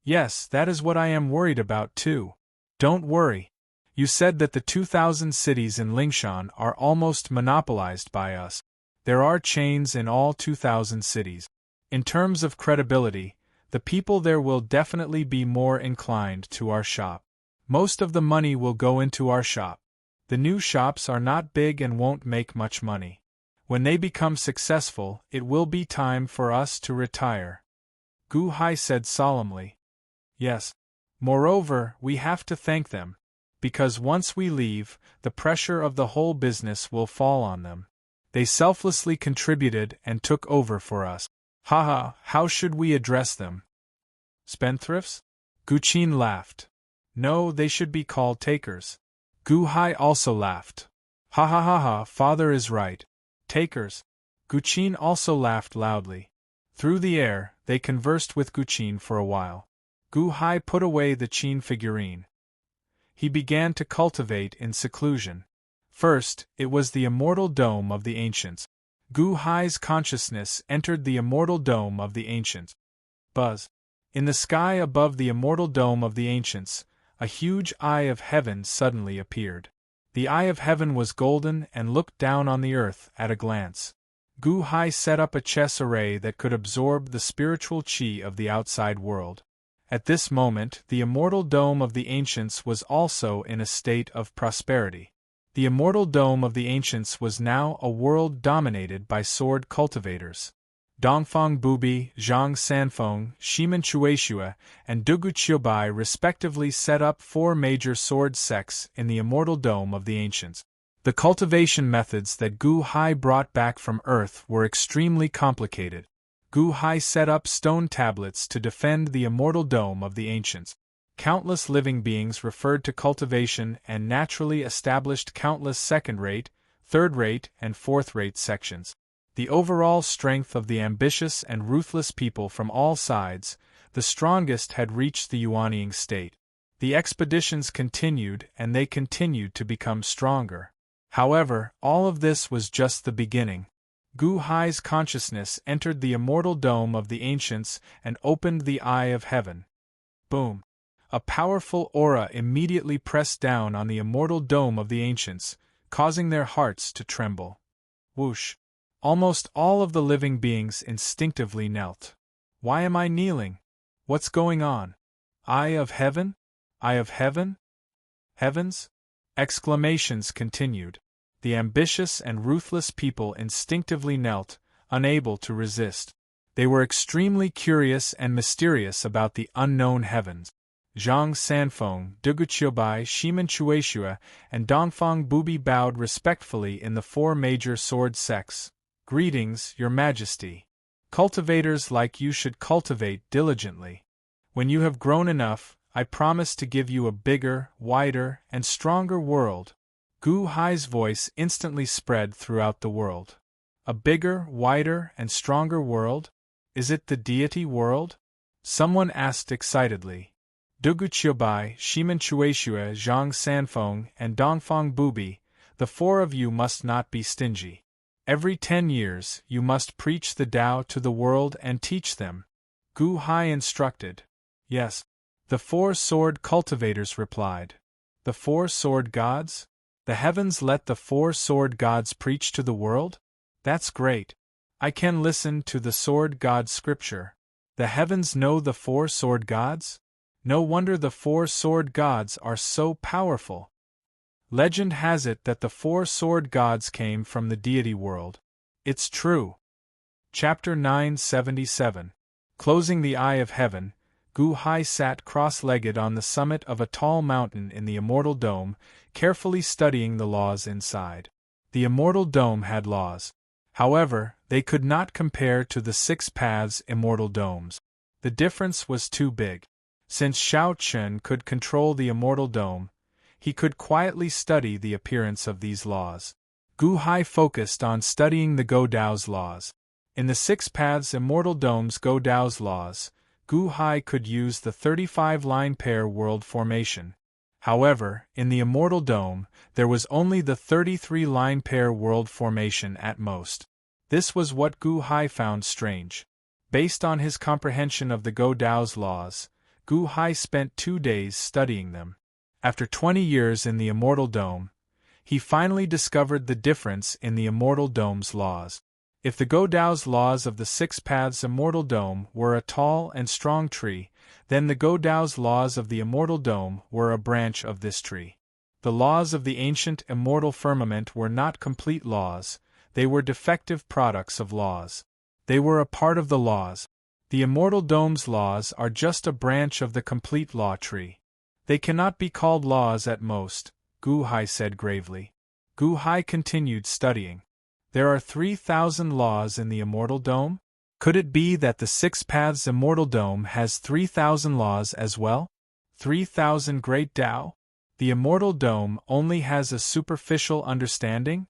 Yes, that is what I am worried about too. Don't worry. You said that the 2,000 cities in Lingshan are almost monopolized by us. There are chains in all 2,000 cities. In terms of credibility, the people there will definitely be more inclined to our shop. Most of the money will go into our shop. The new shops are not big and won't make much money. When they become successful, it will be time for us to retire, Gu Hai said solemnly. Yes. Moreover, we have to thank them. Because once we leave, the pressure of the whole business will fall on them. They selflessly contributed and took over for us. Haha, how should we address them? Spendthrifts? Guqin laughed. No, they should be called takers. Gu Hai also laughed. Ha ha ha ha, father is right. Takers. Guqin also laughed loudly. Through the air, they conversed with Guqin for a while. Gu Hai put away the Qin figurine. He began to cultivate in seclusion. First, it was the immortal dome of the ancients. Gu Hai's consciousness entered the immortal dome of the ancients. Buzz. In the sky above the immortal dome of the ancients, a huge eye of heaven suddenly appeared. The eye of heaven was golden and looked down on the earth at a glance. Gu Hai set up a chess array that could absorb the spiritual qi of the outside world. At this moment, the immortal dome of the ancients was also in a state of prosperity. The immortal dome of the ancients was now a world dominated by sword cultivators. Dongfang Bubi, Zhang Sanfeng, Shimen Chueshua, and Dugu Qiubai respectively set up 4 major sword sects in the immortal dome of the ancients. The cultivation methods that Gu Hai brought back from Earth were extremely complicated. Gu Hai set up stone tablets to defend the immortal dome of the ancients. Countless living beings referred to cultivation and naturally established countless second-rate, third-rate, and fourth-rate sections. The overall strength of the ambitious and ruthless people from all sides, the strongest had reached the Yuanying state. The expeditions continued and they continued to become stronger. However, all of this was just the beginning. Gu Hai's consciousness entered the immortal dome of the ancients and opened the eye of heaven. Boom! A powerful aura immediately pressed down on the immortal dome of the ancients, causing their hearts to tremble. Whoosh! Almost all of the living beings instinctively knelt. Why am I kneeling? What's going on? Eye of heaven? Eye of heaven? Heavens? Exclamations continued. The ambitious and ruthless people instinctively knelt, unable to resist. They were extremely curious and mysterious about the unknown heavens. Zhang Sanfeng, Dugu Qiubai, Shimen Chueshua, and Dongfang Bubi bowed respectfully in the 4 major sword sects. Greetings, Your Majesty. Cultivators like you should cultivate diligently. When you have grown enough, I promise to give you a bigger, wider, and stronger world. Gu Hai's voice instantly spread throughout the world. A bigger, wider, and stronger world? Is it the deity world? Someone asked excitedly. Dugu Qiubai, Shimen Chueshua, Zhang Sanfeng, and Dongfang Bubi, the 4 of you must not be stingy. Every 10 years, you must preach the Tao to the world and teach them. Gu Hai instructed. Yes. The 4 sword cultivators replied. The 4 sword gods? The heavens let the 4 sword gods preach to the world? That's great. I can listen to the sword god scripture. The heavens know the 4 sword gods? No wonder the 4 sword gods are so powerful. Legend has it that the 4 sword gods came from the deity world. It's true. Chapter 977. Closing the eye of heaven, Gu Hai sat cross-legged on the summit of a tall mountain in the immortal dome, carefully studying the laws inside. The immortal dome had laws. However, they could not compare to the 6 paths immortal domes. The difference was too big. Since Shao Chun could control the immortal dome, he could quietly study the appearance of these laws. Gu Hai focused on studying the Go Dao's laws. In the 6 paths immortal dome's Go Dao's laws, Gu Hai could use the 35-line pair world formation. However, in the immortal dome, there was only the 33-line pair world formation at most. This was what Gu Hai found strange. Based on his comprehension of the Go Dao's laws, Gu Hai spent 2 days studying them. After 20 years in the immortal dome, he finally discovered the difference in the immortal dome's laws. If the Go Dao's laws of the 6 paths immortal dome were a tall and strong tree, then the Go Dao's laws of the immortal dome were a branch of this tree. The laws of the ancient immortal firmament were not complete laws, they were defective products of laws. They were a part of the laws. The immortal dome's laws are just a branch of the complete law tree. They cannot be called laws at most, Gu Hai said gravely. Gu Hai continued studying. There are 3,000 laws in the Immortal Dome? Could it be that the Six Paths Immortal Dome has 3,000 laws as well? 3,000 Great Tao? The Immortal Dome only has a superficial understanding?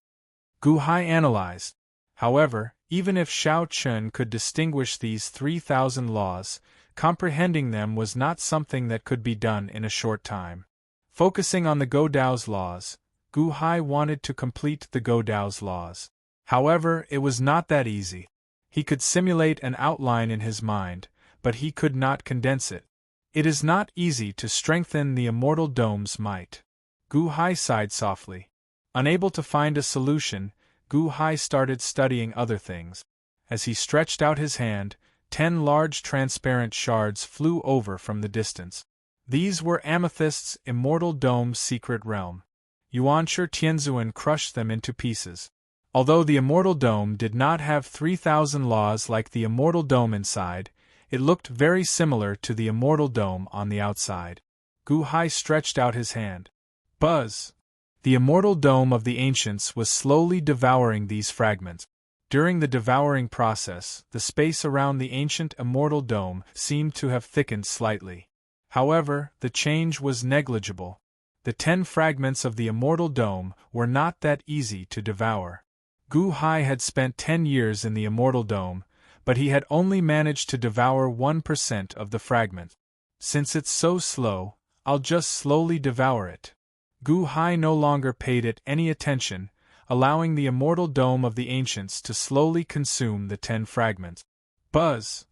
Gu Hai analyzed. However, even if Shao Chun could distinguish these 3,000 laws, comprehending them was not something that could be done in a short time. Focusing on the Go Dao's laws, Gu Hai wanted to complete the Go Dao's laws. However, it was not that easy. He could simulate an outline in his mind, but he could not condense it. It is not easy to strengthen the Immortal Dome's might. Gu Hai sighed softly. Unable to find a solution, Gu Hai started studying other things. As he stretched out his hand, 10 large transparent shards flew over from the distance. These were Amethyst's Immortal Dome's secret realm. Yuanshi Tianzuan crushed them into pieces. Although the Immortal Dome did not have 3,000 laws like the Immortal Dome inside, it looked very similar to the Immortal Dome on the outside. Gu Hai stretched out his hand. Buzz! The Immortal Dome of the Ancients was slowly devouring these fragments. During the devouring process, the space around the ancient Immortal Dome seemed to have thickened slightly. However, the change was negligible. The 10 fragments of the Immortal Dome were not that easy to devour. Gu Hai had spent 10 years in the Immortal Dome, but he had only managed to devour 1% of the fragment. Since it's so slow, I'll just slowly devour it. Gu Hai no longer paid it any attention, allowing the Immortal Dome of the Ancients to slowly consume the 10 fragments. Buzz!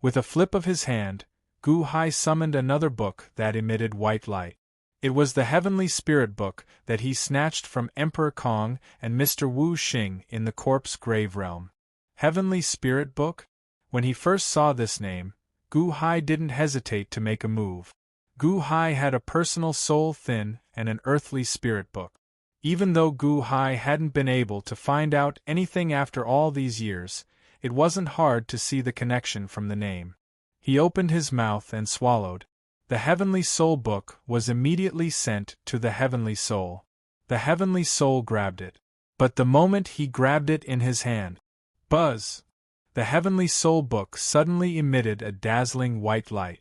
With a flip of his hand, Gu Hai summoned another book that emitted white light. It was the Heavenly Spirit Book that he snatched from Emperor Kong and Mr. Wu Xing in the Corpse Grave Realm. Heavenly Spirit Book? When he first saw this name, Gu Hai didn't hesitate to make a move. Gu Hai had a personal soul thin and an earthly spirit book. Even though Gu Hai hadn't been able to find out anything after all these years, it wasn't hard to see the connection from the name. He opened his mouth and swallowed. The Heavenly Soul Book was immediately sent to the Heavenly Soul. The Heavenly Soul grabbed it. But the moment he grabbed it in his hand, buzz! The Heavenly Soul Book suddenly emitted a dazzling white light.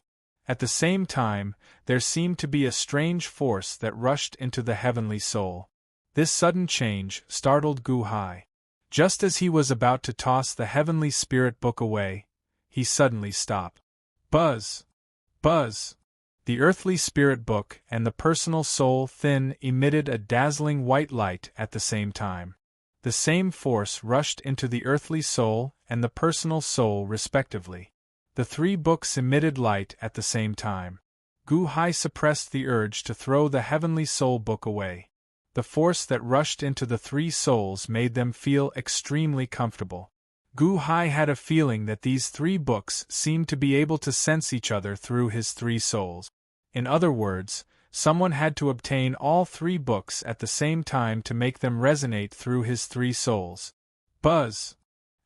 At the same time, there seemed to be a strange force that rushed into the Heavenly Soul. This sudden change startled Gu Hai. Just as he was about to toss the Heavenly Spirit Book away, he suddenly stopped. Buzz! Buzz! The Earthly Spirit Book and the Personal Soul Thin emitted a dazzling white light at the same time. The same force rushed into the Earthly Soul and the Personal Soul respectively. The 3 books emitted light at the same time. Gu Hai suppressed the urge to throw the Heavenly Soul Book away. The force that rushed into the 3 souls made them feel extremely comfortable. Gu Hai had a feeling that these 3 books seemed to be able to sense each other through his 3 souls. In other words, someone had to obtain all 3 books at the same time to make them resonate through his 3 souls. Buzz!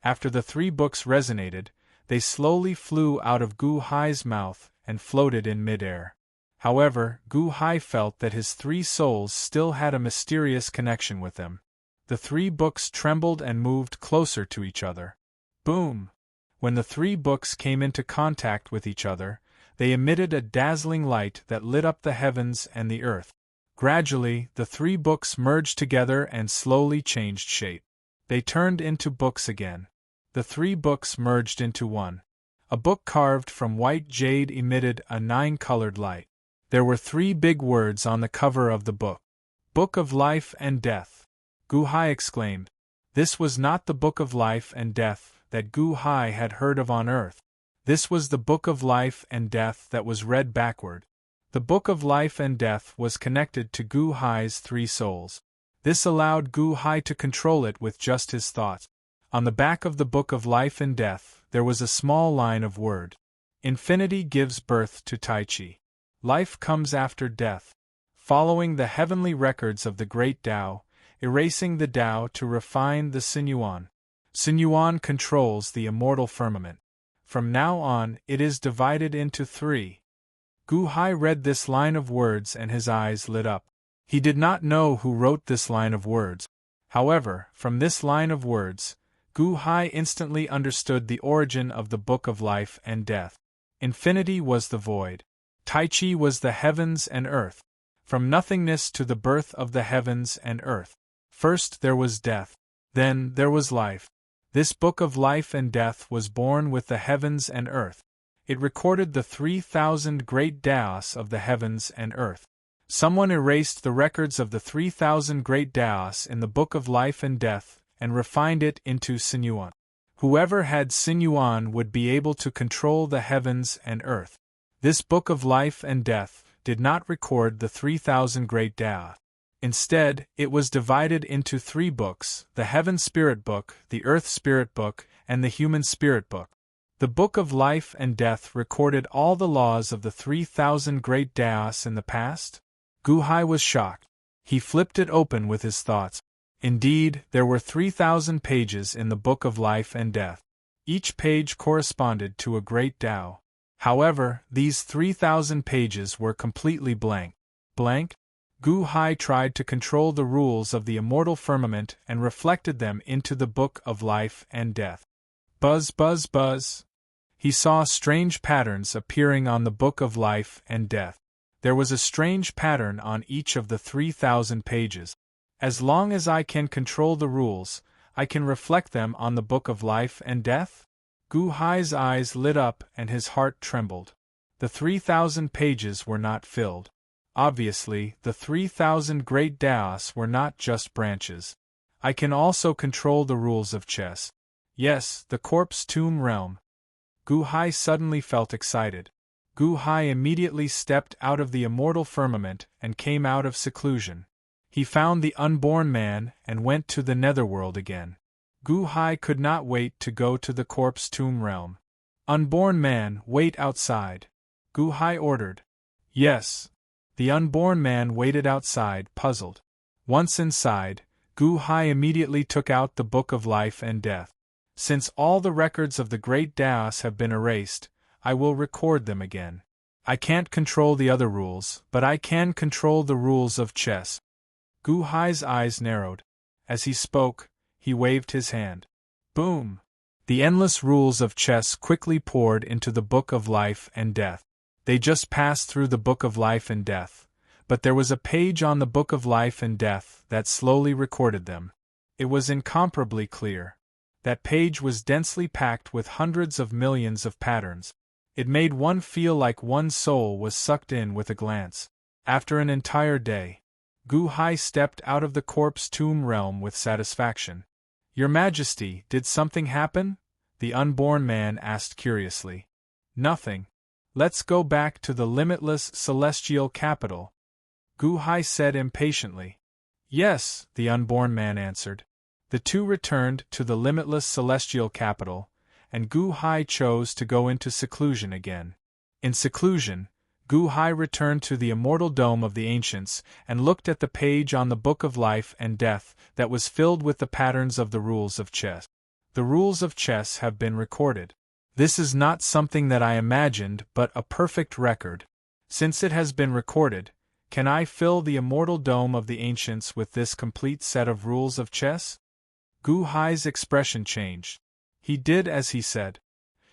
After the 3 books resonated, they slowly flew out of Gu Hai's mouth and floated in midair. However, Gu Hai felt that his 3 souls still had a mysterious connection with them. The 3 books trembled and moved closer to each other. Boom! When the 3 books came into contact with each other, they emitted a dazzling light that lit up the heavens and the earth. Gradually, the 3 books merged together and slowly changed shape. They turned into books again. The 3 books merged into one. A book carved from white jade emitted a 9-colored light. There were 3 big words on the cover of the book. Book of Life and Death. Gu Hai exclaimed. This was not the Book of Life and Death that Gu Hai had heard of on Earth. This was the Book of Life and Death that was read backward. The Book of Life and Death was connected to Gu Hai's 3 souls. This allowed Gu Hai to control it with just his thoughts. On the back of the Book of Life and Death, there was a small line of word. Infinity gives birth to Tai Chi. Life comes after death. Following the heavenly records of the Great Tao, erasing the Tao to refine the Sinyuan. Sinyuan controls the immortal firmament. From now on, it is divided into 3. Gu Hai read this line of words and his eyes lit up. He did not know who wrote this line of words. However, from this line of words, Gu Hai instantly understood the origin of the Book of Life and Death. Infinity was the void. Tai Chi was the heavens and earth. From nothingness to the birth of the heavens and earth. First there was death. Then there was life. This Book of Life and Death was born with the heavens and earth. It recorded the 3,000 great Daos of the heavens and earth. Someone erased the records of the 3,000 great Daos in the Book of Life and Death and refined it into Sinyuan. Whoever had Sinyuan would be able to control the heavens and earth. This Book of Life and Death did not record the 3,000 great Daos. Instead, it was divided into 3 books: the Heaven Spirit Book, the Earth Spirit Book, and the Human Spirit Book. The Book of Life and Death recorded all the laws of the 3,000 great Daos in the past. Gu Hai was shocked. He flipped it open with his thoughts. Indeed, there were 3,000 pages in the Book of Life and Death. Each page corresponded to a great Dao. However, these 3,000 pages were completely blank. Blank? Gu Hai tried to control the rules of the immortal firmament and reflected them into the Book of Life and Death. Buzz, buzz, buzz. He saw strange patterns appearing on the Book of Life and Death. There was a strange pattern on each of the 3,000 pages. As long as I can control the rules, I can reflect them on the Book of Life and Death? Gu Hai's eyes lit up and his heart trembled. The 3,000 pages were not filled. Obviously, the 3,000 great Daos were not just branches. I can also control the rules of chess. Yes, the corpse tomb realm. Gu Hai suddenly felt excited. Gu Hai immediately stepped out of the immortal firmament and came out of seclusion. He found the unborn man and went to the netherworld again. Gu Hai could not wait to go to the corpse tomb realm. Unborn man, wait outside. Gu Hai ordered. Yes. The unborn man waited outside, puzzled. Once inside, Gu Hai immediately took out the Book of Life and Death. Since all the records of the great Daos have been erased, I will record them again. I can't control the other rules, but I can control the rules of chess. Gu Hai's eyes narrowed. As he spoke, he waved his hand. Boom! The endless rules of chess quickly poured into the Book of Life and Death. They just passed through the Book of Life and Death, but there was a page on the Book of Life and Death that slowly recorded them. It was incomparably clear. That page was densely packed with hundreds of millions of patterns. It made one feel like one's soul was sucked in with a glance. After an entire day, Gu Hai stepped out of the corpse tomb realm with satisfaction. Your Majesty, did something happen? The unborn man asked curiously. Nothing. Let's go back to the limitless celestial capital. Gu Hai said impatiently. Yes, the unborn man answered. The two returned to the limitless celestial capital, and Gu Hai chose to go into seclusion again. In seclusion, Gu Hai returned to the immortal dome of the ancients and looked at the page on the Book of Life and Death that was filled with the patterns of the rules of chess. The rules of chess have been recorded. This is not something that I imagined, but a perfect record. Since it has been recorded, can I fill the immortal dome of the ancients with this complete set of rules of chess? Gu Hai's expression changed. He did as he said.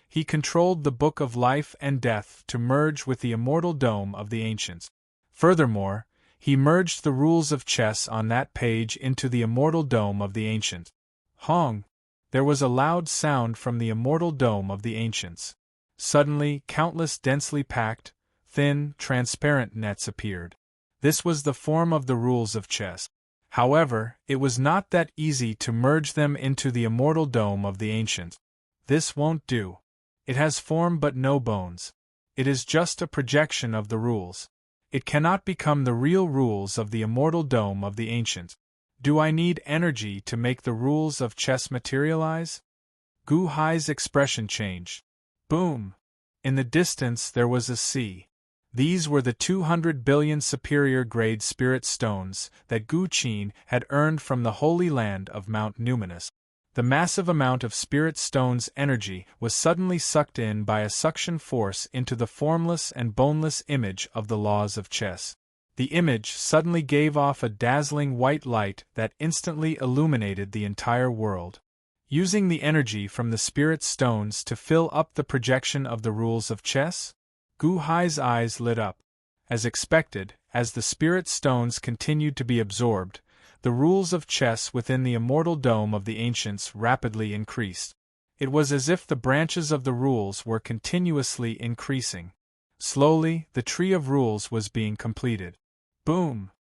He controlled the Book of Life and Death to merge with the immortal dome of the ancients. Furthermore, he merged the rules of chess on that page into the immortal dome of the ancients. Hong! There was a loud sound from the immortal dome of the ancients. Suddenly, countless densely packed, thin, transparent nets appeared. This was the form of the rules of chess. However, it was not that easy to merge them into the immortal dome of the ancients. This won't do. It has form but no bones. It is just a projection of the rules. It cannot become the real rules of the immortal dome of the ancients. Do I need energy to make the rules of chess materialize? Gu Hai's expression changed. Boom! In the distance there was a sea. These were the 200 billion superior-grade spirit stones that Gu Qin had earned from the holy land of Mount Numinous. The massive amount of spirit stones' energy was suddenly sucked in by a suction force into the formless and boneless image of the laws of chess. The image suddenly gave off a dazzling white light that instantly illuminated the entire world. Using the energy from the spirit stones to fill up the projection of the rules of chess, Gu Hai's eyes lit up. As expected, as the spirit stones continued to be absorbed, the rules of chess within the immortal dome of the ancients rapidly increased. It was as if the branches of the rules were continuously increasing. Slowly, the tree of rules was being completed. Boom!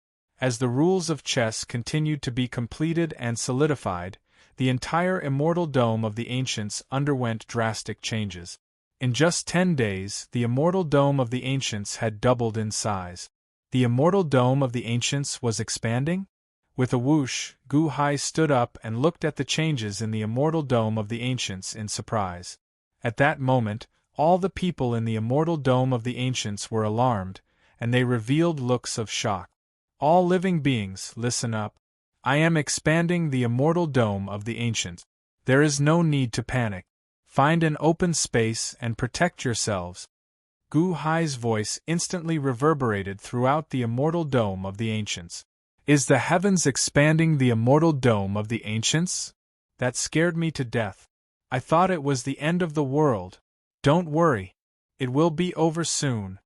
As the rules of chess continued to be completed and solidified, the entire immortal dome of the ancients underwent drastic changes. In just 10 days, the immortal dome of the ancients had doubled in size. The immortal dome of the ancients was expanding? With a whoosh, Gu Hai stood up and looked at the changes in the immortal dome of the ancients in surprise. At that moment, all the people in the immortal dome of the ancients were alarmed, and they revealed looks of shock. All living beings, listen up. I am expanding the immortal dome of the ancients. There is no need to panic. Find an open space and protect yourselves. Gu Hai's voice instantly reverberated throughout the immortal dome of the ancients. Is the heavens expanding the immortal dome of the ancients? That scared me to death. I thought it was the end of the world. Don't worry. It will be over soon.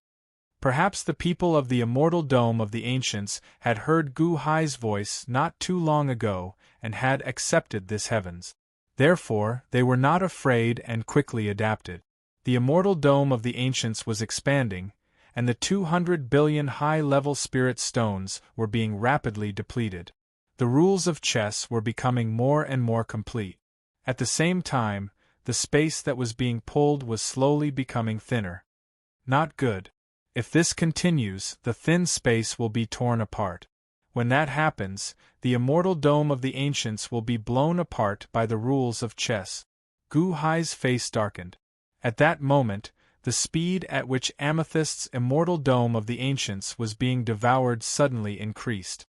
Perhaps the people of the immortal dome of the ancients had heard Gu Hai's voice not too long ago and had accepted this heavens. Therefore, they were not afraid and quickly adapted. The immortal dome of the ancients was expanding, and the 200 billion high-level spirit stones were being rapidly depleted. The rules of chess were becoming more and more complete. At the same time, the space that was being pulled was slowly becoming thinner. Not good. If this continues, the thin space will be torn apart. When that happens, the immortal dome of the ancients will be blown apart by the rules of chess. Gu Hai's face darkened. At that moment, the speed at which Amethyst's immortal dome of the ancients was being devoured suddenly increased.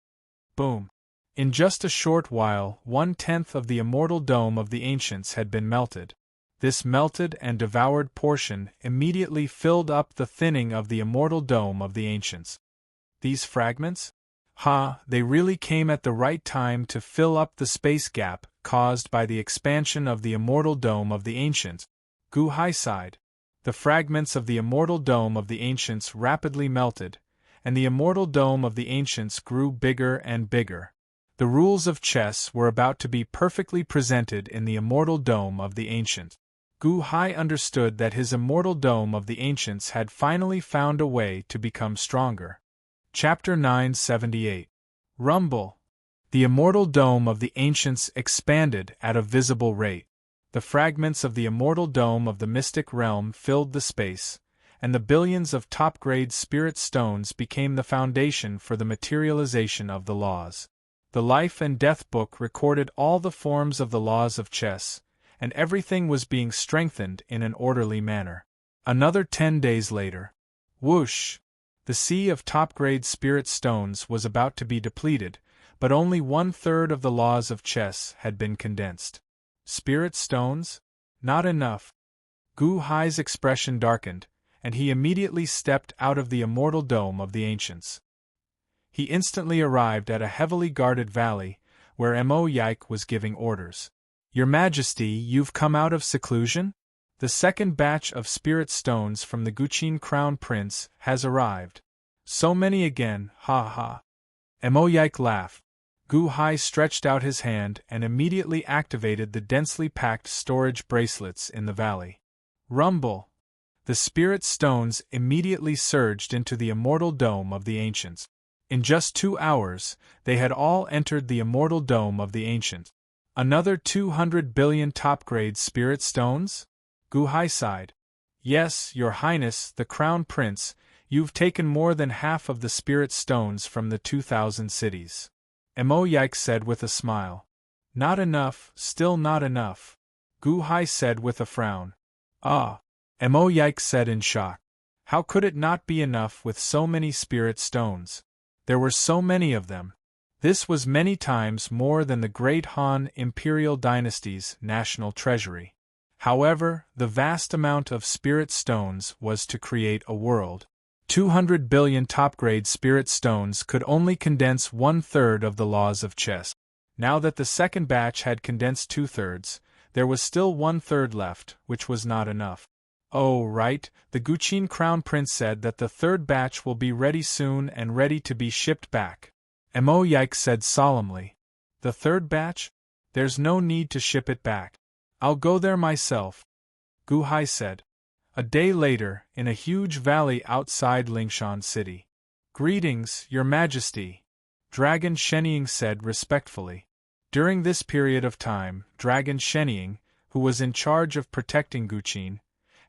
Boom! In just a short while, 1/10 of the immortal dome of the ancients had been melted. This melted and devoured portion immediately filled up the thinning of the immortal dome of the ancients. These fragments? They really came at the right time to fill up the space gap caused by the expansion of the immortal dome of the ancients. Gu Hai sighed. The fragments of the immortal dome of the ancients rapidly melted, and the immortal dome of the ancients grew bigger and bigger. The rules of chess were about to be perfectly presented in the immortal dome of the ancients. Gu Hai understood that his immortal dome of the ancients had finally found a way to become stronger. Chapter 978. Rumble. The immortal dome of the ancients expanded at a visible rate. The fragments of the immortal dome of the mystic realm filled the space, and the billions of top-grade spirit stones became the foundation for the materialization of the laws. The Life and Death book recorded all the forms of the laws of chess, and everything was being strengthened in an orderly manner. Another 10 days later. Whoosh! The sea of top-grade spirit stones was about to be depleted, but only 1/3 of the laws of chess had been condensed. Spirit stones? Not enough. Gu Hai's expression darkened, and he immediately stepped out of the immortal dome of the ancients. He instantly arrived at a heavily guarded valley, where Mo Yike was giving orders. Your Majesty, you've come out of seclusion? The second batch of spirit stones from the Guqin Crown Prince has arrived. So many again, ha ha. Mo Yike laughed. Gu Hai stretched out his hand and immediately activated the densely packed storage bracelets in the valley. Rumble! The spirit stones immediately surged into the immortal dome of the ancients. In just 2 hours, they had all entered the immortal dome of the ancients. Another 200 billion top-grade spirit stones? Gu Hai sighed. Yes, Your Highness, the Crown Prince, you've taken more than half of the spirit stones from the 2,000 cities. Mo Yike said with a smile. Not enough, still not enough. Gu Hai said with a frown. Ah! Mo Yike said in shock. How could it not be enough with so many spirit stones? There were so many of them. This was many times more than the great Han Imperial Dynasty's national treasury. However, the vast amount of spirit stones was to create a world. 200 billion top-grade spirit stones could only condense 1/3 of the laws of chess. Now that the second batch had condensed 2/3, there was still 1/3 left, which was not enough. Oh, right, the Guqin Crown Prince said that the third batch will be ready soon and ready to be shipped back. Mo Yike said solemnly. The third batch? There's no need to ship it back. I'll go there myself, Gu Hai said. A day later, in a huge valley outside Lingshan City. Greetings, Your Majesty, Dragon Shenying said respectfully. During this period of time, Dragon Shenying, who was in charge of protecting Guqin,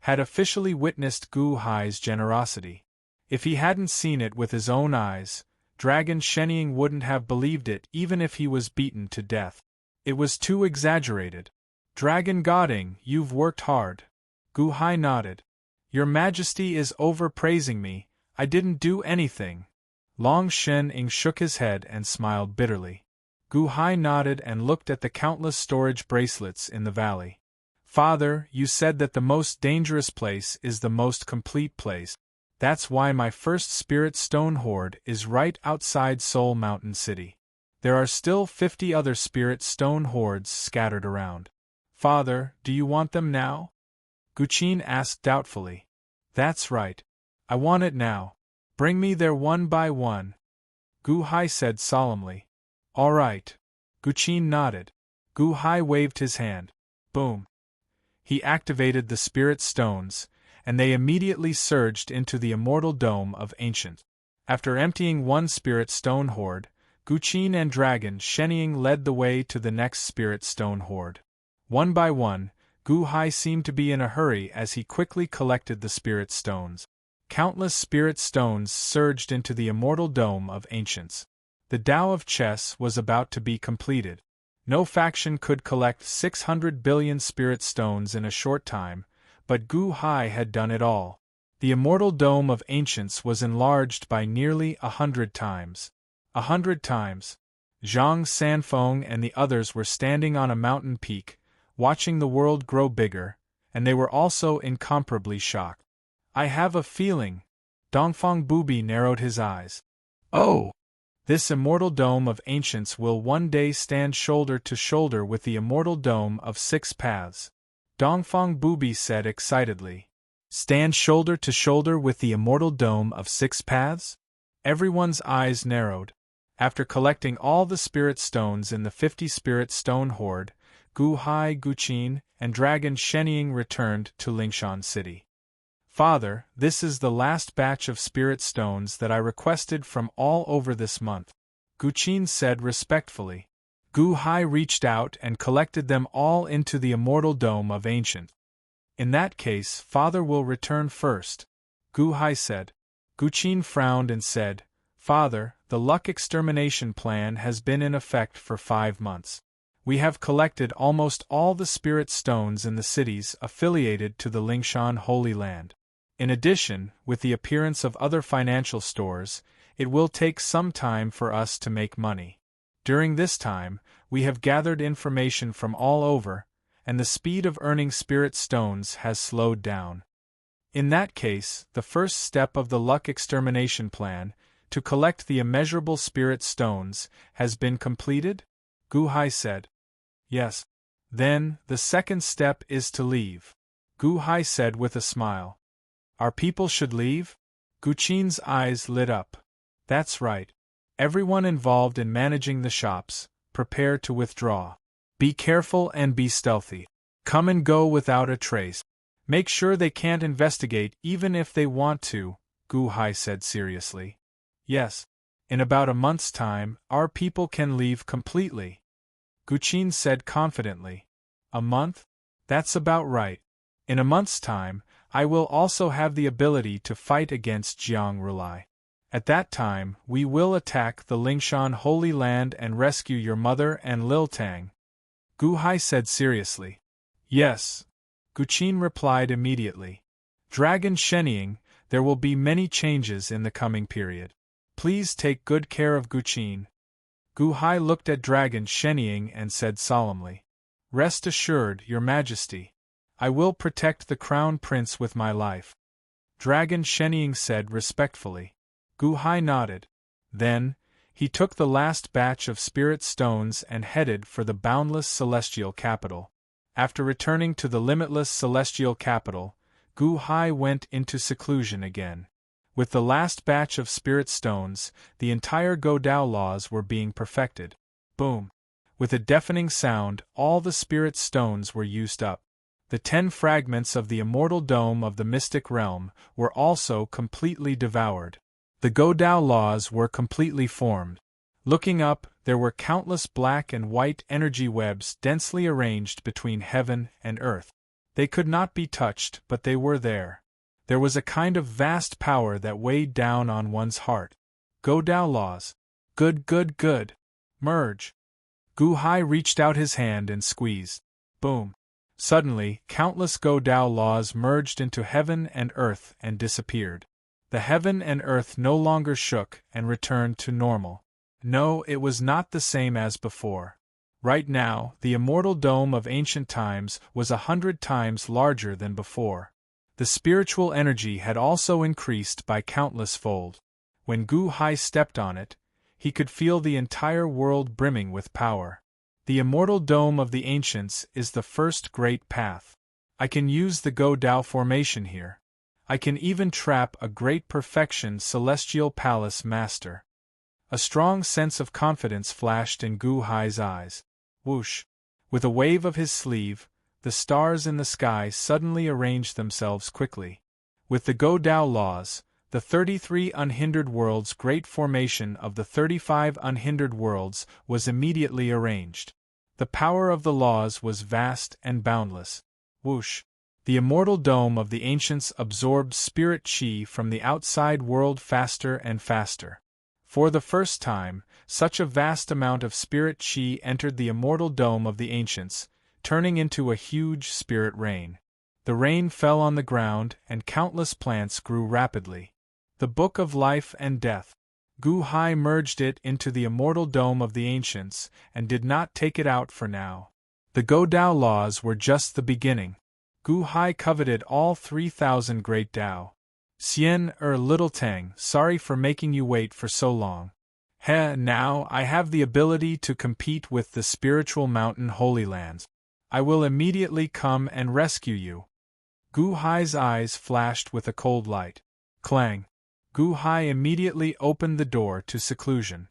had officially witnessed Gu Hai's generosity. If he hadn't seen it with his own eyes, Dragon Shenying wouldn't have believed it even if he was beaten to death. It was too exaggerated. Dragon Godding, you've worked hard. Gu Hai nodded. Your Majesty is overpraising me, I didn't do anything. Long Shenying shook his head and smiled bitterly. Gu Hai nodded and looked at the countless storage bracelets in the valley. Father, you said that the most dangerous place is the most complete place. That's why my first spirit stone hoard is right outside Soul Mountain City. There are still 50 other spirit stone hoards scattered around. Father, do you want them now? Guqin asked doubtfully. That's right. I want it now. Bring me there one by one. Gu Hai said solemnly. All right. Guqin nodded. Gu Hai waved his hand. Boom. He activated the spirit stones, and they immediately surged into the immortal dome of Ancient. After emptying one spirit stone hoard, Guqin and Dragon Shenying led the way to the next spirit stone hoard. One by one, Gu Hai seemed to be in a hurry as he quickly collected the spirit stones. Countless spirit stones surged into the immortal dome of Ancients. The Tao of Chess was about to be completed. No faction could collect 600 billion spirit stones in a short time, but Gu Hai had done it all. The immortal dome of Ancients was enlarged by nearly 100 times. 100 times. Zhang Sanfeng and the others were standing on a mountain peak, watching the world grow bigger, and they were also incomparably shocked. I have a feeling. Dongfang Bubi narrowed his eyes. Oh! This immortal dome of Ancients will one day stand shoulder to shoulder with the immortal dome of 6 paths. Dongfang Bubi said excitedly. Stand shoulder to shoulder with the immortal dome of 6 paths? Everyone's eyes narrowed. After collecting all the spirit stones in the 50 spirit stone hoard, Gu Hai, Guqin, and Dragon Shenying returned to Lingshan City. Father, this is the last batch of spirit stones that I requested from all over this month, Guqin said respectfully. Gu Hai reached out and collected them all into the immortal dome of Ancient. In that case, Father will return first, Gu Hai said. Guqin frowned and said, Father, the luck extermination plan has been in effect for 5 months. We have collected almost all the spirit stones in the cities affiliated to the Lingshan Holy Land. In addition, with the appearance of other financial stores, it will take some time for us to make money. During this time, we have gathered information from all over, and the speed of earning spirit stones has slowed down. In that case, the first step of the luck extermination plan, to collect the immeasurable spirit stones, has been completed? Gu Hai said. Yes. Then, the second step is to leave, Gu Hai said with a smile. Our people should leave? Guqin's eyes lit up. That's right. Everyone involved in managing the shops, prepare to withdraw. Be careful and be stealthy. Come and go without a trace. Make sure they can't investigate even if they want to, Gu Hai said seriously. Yes. In about a month's time, our people can leave completely, Guqin said confidently. A month? That's about right. In a month's time, I will also have the ability to fight against Jiang Rulai. At that time, we will attack the Lingshan Holy Land and rescue your mother and Lil Tang, Gu Hai said seriously. Yes, Guqin replied immediately. Dragon Shenying, there will be many changes in the coming period. Please take good care of Guqin. Gu Hai looked at Dragon Shenying and said solemnly. Rest assured, Your Majesty. I will protect the Crown Prince with my life. Dragon Sheniying said respectfully. Gu Hai nodded. Then, he took the last batch of spirit stones and headed for the boundless celestial capital. After returning to the limitless celestial capital, Gu Hai went into seclusion again. With the last batch of spirit stones, the entire Godao laws were being perfected. Boom! With a deafening sound, all the spirit stones were used up. The 10 fragments of the immortal dome of the mystic realm were also completely devoured. The Godao laws were completely formed. Looking up, there were countless black and white energy webs densely arranged between heaven and earth. They could not be touched, but they were there. There was a kind of vast power that weighed down on one's heart. Godao laws. Good, good, good. Merge. Gu Hai reached out his hand and squeezed. Boom. Suddenly, countless Godao laws merged into heaven and earth and disappeared. The heaven and earth no longer shook and returned to normal. No, it was not the same as before. Right now, the immortal dome of ancient times was 100 times larger than before. The spiritual energy had also increased by countless fold. When Gu Hai stepped on it, he could feel the entire world brimming with power. The immortal dome of the ancients is the first great path. I can use the Godao formation here. I can even trap a great perfection celestial palace master. A strong sense of confidence flashed in Gu Hai's eyes. Whoosh! With a wave of his sleeve, the stars in the sky suddenly arranged themselves quickly. With the Godao laws, the 33 unhindered worlds' great formation of the 35 unhindered worlds was immediately arranged. The power of the laws was vast and boundless. Whoosh! The immortal dome of the ancients absorbed spirit chi from the outside world faster and faster. For the first time, such a vast amount of spirit chi entered the immortal dome of the ancients, turning into a huge spirit rain. The rain fell on the ground and countless plants grew rapidly. The Book of Life and Death. Gu Hai merged it into the immortal dome of the ancients and did not take it out for now. The Godao laws were just the beginning. Gu Hai coveted all 3,000 great Dao. Xian Little Tang, sorry for making you wait for so long. Now I have the ability to compete with the spiritual mountain Holy Lands. I will immediately come and rescue you. Gu Hai's eyes flashed with a cold light. Clang! Gu Hai immediately opened the door to seclusion.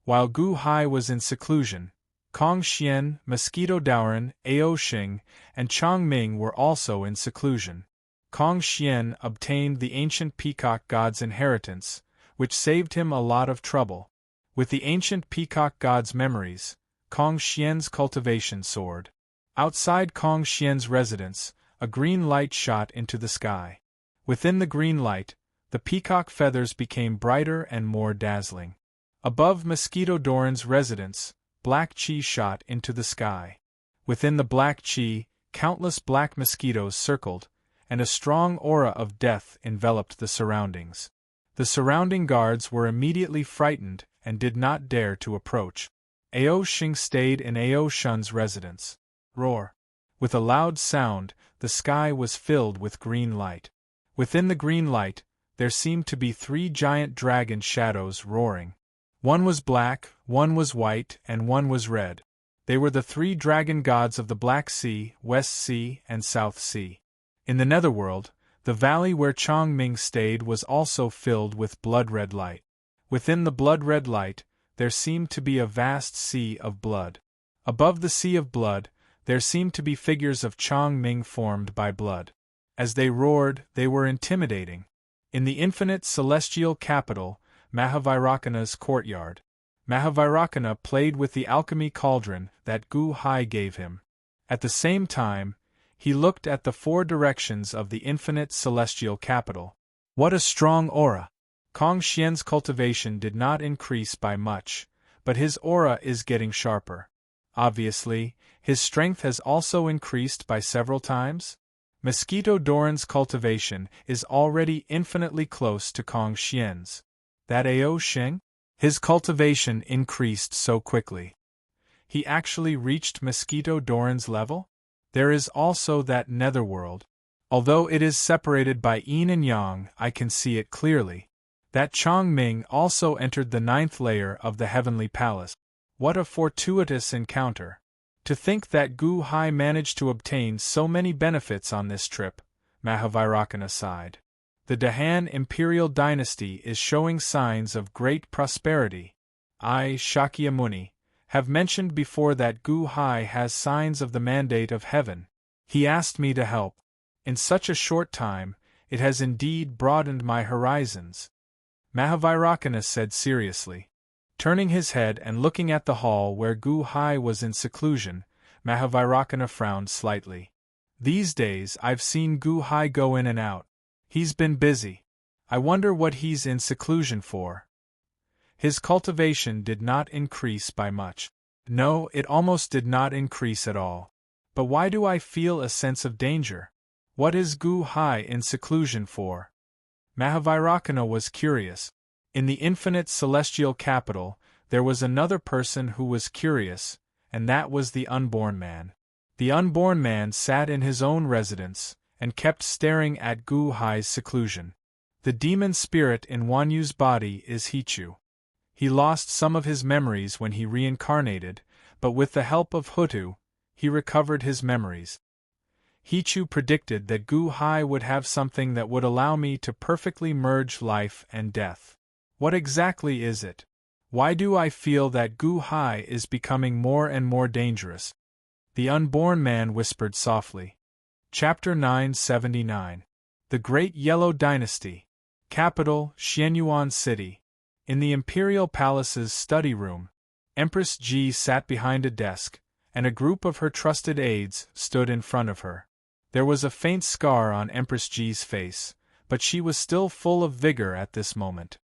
While Gu Hai was in seclusion, Kong Xian, Mosquito Daoran, Ao Xing, and Chang Ming were also in seclusion. Kong Xian obtained the ancient peacock god's inheritance, which saved him a lot of trouble. With the ancient peacock god's memories, Kong Xian's cultivation soared. Outside Kong Xian's residence, a green light shot into the sky. Within the green light, the peacock feathers became brighter and more dazzling. Above Mosquito Doran's residence, black chi shot into the sky. Within the black chi, countless black mosquitoes circled, and a strong aura of death enveloped the surroundings. The surrounding guards were immediately frightened and did not dare to approach. Ao Xing stayed in Ao Shun's residence. Roar! With a loud sound, the sky was filled with green light. Within the green light, there seemed to be 3 giant dragon shadows roaring. One was black, one was white, and one was red. They were the 3 dragon gods of the Black Sea, West Sea, and South Sea. In the netherworld, the valley where Chang Ming stayed was also filled with blood-red light. Within the blood-red light, there seemed to be a vast sea of blood. Above the sea of blood, there seemed to be figures of Chang Ming formed by blood. As they roared, they were intimidating. In the infinite celestial capital, Mahavairakana's courtyard, Mahavairakana played with the alchemy cauldron that Gu Hai gave him. At the same time, he looked at the 4 directions of the infinite celestial capital. What a strong aura! Kong Xian's cultivation did not increase by much, but his aura is getting sharper. Obviously, his strength has also increased by several times. Mosquito Doran's cultivation is already infinitely close to Kong Xian's. That Ao Xing? His cultivation increased so quickly. He actually reached Mosquito Doran's level? There is also that netherworld. Although it is separated by yin and yang, I can see it clearly. That Chong Ming also entered the 9th layer of the heavenly palace. What a fortuitous encounter! To think that Gu Hai managed to obtain so many benefits on this trip, Mahavairakana sighed. The Dahan imperial dynasty is showing signs of great prosperity. I, Shakyamuni, have mentioned before that Gu Hai has signs of the mandate of heaven. He asked me to help. In such a short time, it has indeed broadened my horizons. Mahavairakana said seriously. Turning his head and looking at the hall where Gu Hai was in seclusion, Mahavairakana frowned slightly. These days I've seen Gu Hai go in and out. He's been busy. I wonder what he's in seclusion for. His cultivation did not increase by much. No, it almost did not increase at all. But why do I feel a sense of danger? What is Gu Hai in seclusion for? Mahavairakana was curious. In the infinite celestial capital, there was another person who was curious, and that was the unborn man. The unborn man sat in his own residence, and kept staring at Gu Hai's seclusion. The demon spirit in Wanyu's body is Hichu. He lost some of his memories when he reincarnated, but with the help of Hutu, he recovered his memories. Hichu predicted that Gu Hai would have something that would allow me to perfectly merge life and death. What exactly is it? Why do I feel that Gu Hai is becoming more and more dangerous? The unborn man whispered softly. Chapter 979. The Great Yellow Dynasty. Capital, Xianyuan City. In the Imperial Palace's study room, Empress Ji sat behind a desk, and a group of her trusted aides stood in front of her. There was a faint scar on Empress Ji's face, but she was still full of vigor at this moment.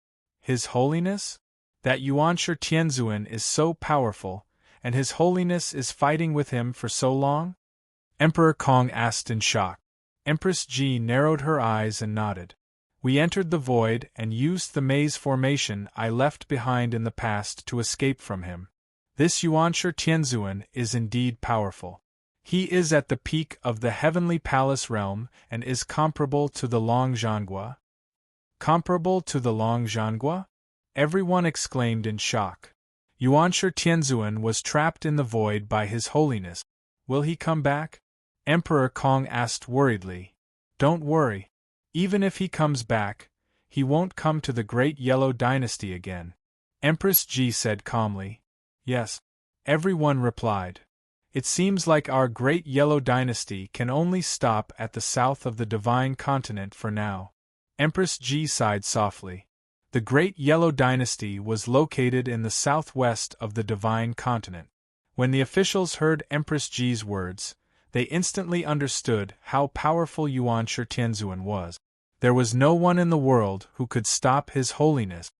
His Holiness? That Yuanshi Tianzuan is so powerful, and His Holiness is fighting with him for so long? Emperor Kong asked in shock. Empress Ji narrowed her eyes and nodded. We entered the void and used the maze formation I left behind in the past to escape from him. This Yuanshi Tianzuan is indeed powerful. He is at the peak of the heavenly palace realm and is comparable to the Long Zhangua. Comparable to the Long Zhangua? Everyone exclaimed in shock. Yuanshi Tianzuan was trapped in the void by His Holiness. Will he come back? Emperor Kong asked worriedly. Don't worry. Even if he comes back, he won't come to the Great Yellow Dynasty again. Empress Ji said calmly. Yes. Everyone replied. It seems like our Great Yellow Dynasty can only stop at the south of the Divine Continent for now. Empress Ji sighed softly. The Great Yellow Dynasty was located in the southwest of the Divine Continent. When the officials heard Empress Ji's words, they instantly understood how powerful Yuanshi Tianzuan was. There was no one in the world who could stop His Holiness.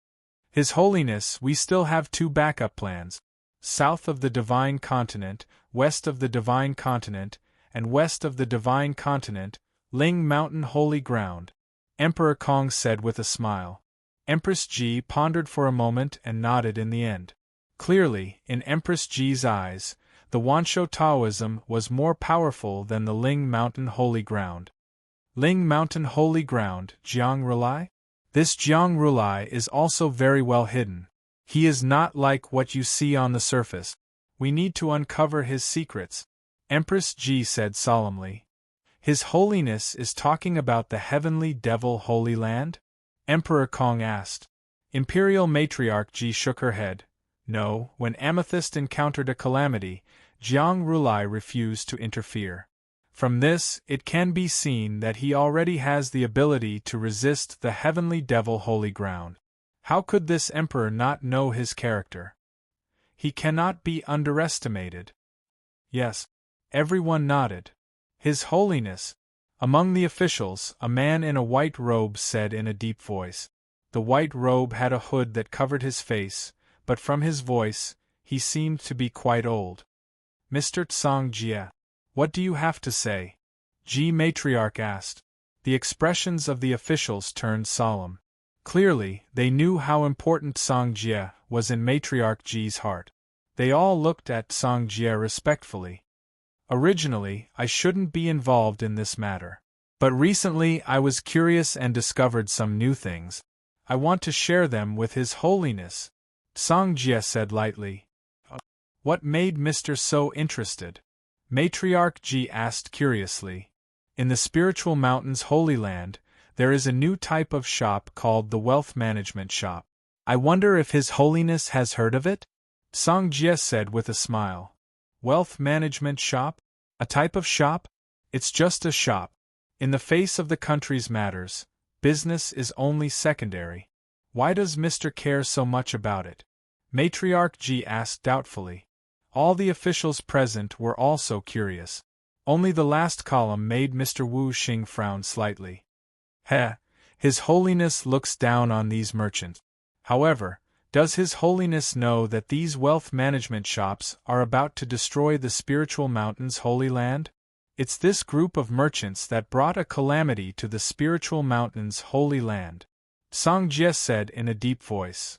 His Holiness, we still have 2 backup plans. South of the Divine Continent, west of the Divine Continent, and west of the Divine Continent, Ling Mountain Holy Ground. Emperor Kong said with a smile. Empress Ji pondered for a moment and nodded in the end. Clearly, in Empress Ji's eyes, the Wansho Taoism was more powerful than the Ling Mountain Holy Ground. Ling Mountain Holy Ground, Jiang Rulai? This Jiang Rulai is also very well hidden. He is not like what you see on the surface. We need to uncover his secrets, Empress Ji said solemnly. His Holiness is talking about the Heavenly Devil Holy Land? Emperor Kong asked. Imperial Matriarch Ji shook her head. No, when Amethyst encountered a calamity, Jiang Rulai refused to interfere. From this, it can be seen that he already has the ability to resist the Heavenly Devil Holy Ground. How could this emperor not know his character? He cannot be underestimated. Yes. Everyone nodded. His Holiness. Among the officials, a man in a white robe said in a deep voice. The white robe had a hood that covered his face, but from his voice, he seemed to be quite old. Mr. Tsang Jie, what do you have to say? Ji Matriarch asked. The expressions of the officials turned solemn. Clearly, they knew how important Tsang Jie was in Matriarch Ji's heart. They all looked at Tsang Jie respectfully. Originally, I shouldn't be involved in this matter. But recently I was curious and discovered some new things. I want to share them with His Holiness, Songjie said lightly. What made Mr. so interested? Matriarch Ji asked curiously. In the spiritual mountains Holy Land, there is a new type of shop called the Wealth Management Shop. I wonder if His Holiness has heard of it? Songjie said with a smile. Wealth Management Shop? A type of shop? It's just a shop. In the face of the country's matters, business is only secondary. Why does Mr. care so much about it? Matriarch Ji asked doubtfully. All the officials present were also curious. Only the last column made Mr. Wu Xing frown slightly. His Holiness looks down on these merchants. However, does His Holiness know that these wealth management shops are about to destroy the spiritual mountains Holy Land? It's this group of merchants that brought a calamity to the spiritual mountains Holy Land, Songjie said in a deep voice.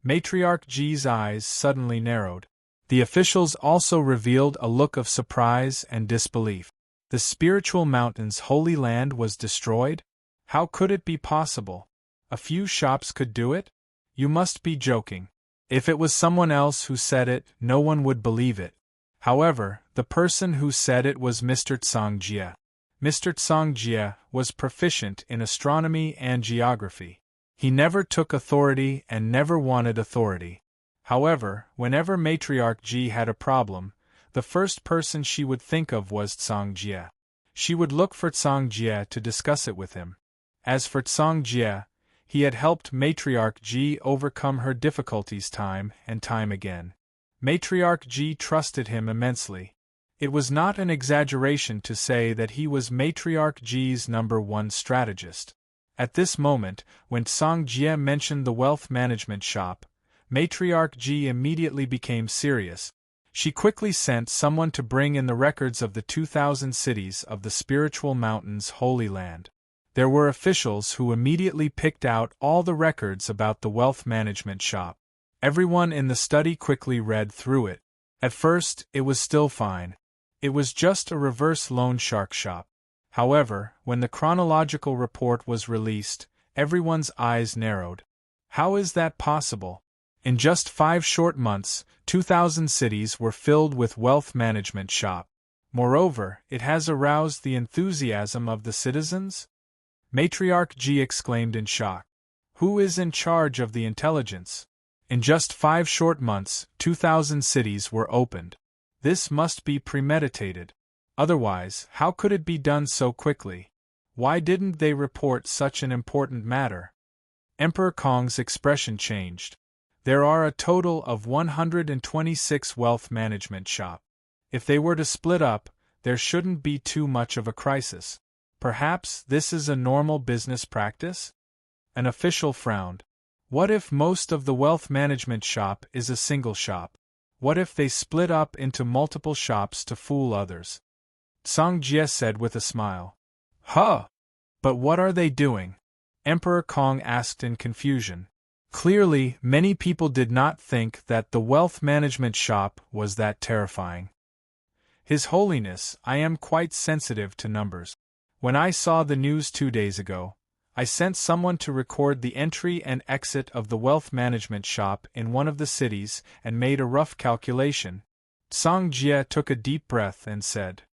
Matriarch Ji's eyes suddenly narrowed. The officials also revealed a look of surprise and disbelief. The spiritual mountains Holy Land was destroyed? How could it be possible? A few shops could do it? You must be joking. If it was someone else who said it, no one would believe it. However, the person who said it was Mr. Songjie. Mr. Songjie was proficient in astronomy and geography. He never took authority and never wanted authority. However, whenever Matriarch Ji had a problem, the first person she would think of was Songjie. She would look for Songjie to discuss it with him. As for Songjie, he had helped Matriarch Ji overcome her difficulties time and time again. Matriarch Ji trusted him immensely. It was not an exaggeration to say that he was Matriarch Ji's #1 strategist. At this moment, when Songjie mentioned the wealth management shop, Matriarch Ji immediately became serious. She quickly sent someone to bring in the records of the 2,000 cities of the spiritual mountains Holy Land. There were officials who immediately picked out all the records about the wealth management shop. Everyone in the study quickly read through it. At first, it was still fine. It was just a reverse loan shark shop. However, when the chronological report was released, everyone's eyes narrowed. How is that possible? In just 5 short months, 2,000 cities were filled with wealth management shop. Moreover, it has aroused the enthusiasm of the citizens? Matriarch Ji exclaimed in shock. Who is in charge of the intelligence? In just 5 short months, 2,000 cities were opened. This must be premeditated. Otherwise, how could it be done so quickly? Why didn't they report such an important matter? Emperor Kong's expression changed. There are a total of 126 wealth management shops. If they were to split up, there shouldn't be too much of a crisis. Perhaps this is a normal business practice? An official frowned. What if most of the wealth management shop is a single shop? What if they split up into multiple shops to fool others? Songjie said with a smile. But what are they doing? Emperor Kong asked in confusion. Clearly, many people did not think that the wealth management shop was that terrifying. His Holiness, I am quite sensitive to numbers. When I saw the news 2 days ago, I sent someone to record the entry and exit of the wealth management shop in one of the cities and made a rough calculation. Songjie took a deep breath and said,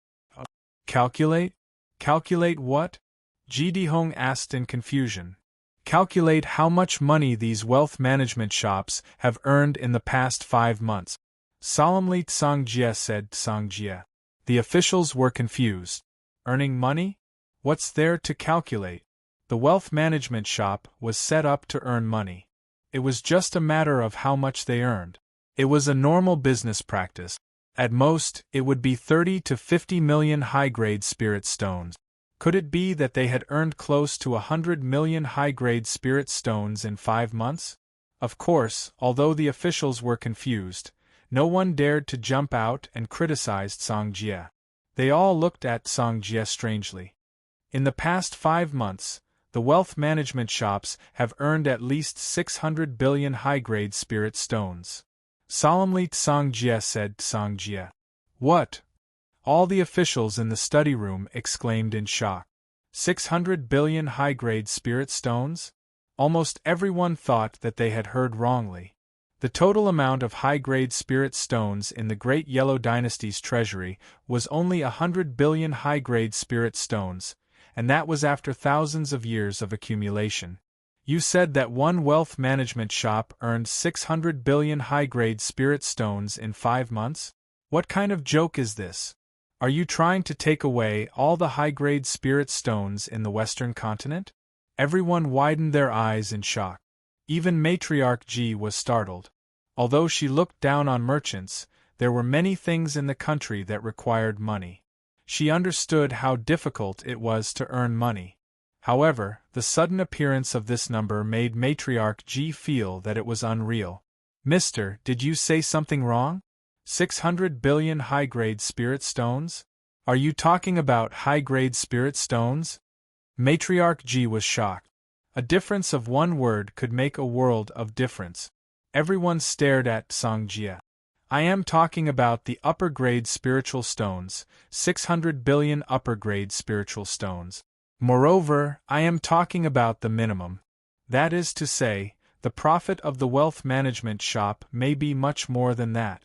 Calculate? Calculate what? Ji Dihong asked in confusion. Calculate how much money these wealth management shops have earned in the past 5 months. Solemnly Songjie said. Songjie. The officials were confused. Earning money? What's there to calculate? The wealth management shop was set up to earn money. It was just a matter of how much they earned. It was a normal business practice. At most, it would be 30 to 50 million high-grade spirit stones. Could it be that they had earned close to 100 million high-grade spirit stones in 5 months? Of course, although the officials were confused, no one dared to jump out and criticize Songjie. They all looked at Songjie strangely. In the past 5 months, the wealth management shops have earned at least 600 billion high-grade spirit stones. Solemnly Songjie said. Songjie. What? All the officials in the study room exclaimed in shock. 600 billion high-grade spirit stones? Almost everyone thought that they had heard wrongly. The total amount of high-grade spirit stones in the Great Yellow Dynasty's treasury was only 100 billion high-grade spirit stones, and that was after thousands of years of accumulation. You said that one wealth management shop earned 600 billion high-grade spirit stones in 5 months? What kind of joke is this? Are you trying to take away all the high-grade spirit stones in the Western continent? Everyone widened their eyes in shock. Even Matriarch G was startled. Although she looked down on merchants, there were many things in the country that required money. She understood how difficult it was to earn money. However, the sudden appearance of this number made Matriarch G feel that it was unreal. Mister, did you say something wrong? 600 billion high-grade spirit stones? Are you talking about high-grade spirit stones? Matriarch G was shocked. A difference of one word could make a world of difference. Everyone stared at Songjia. I am talking about the upper-grade spiritual stones, 600 billion upper-grade spiritual stones. Moreover, I am talking about the minimum. That is to say, the profit of the wealth management shop may be much more than that.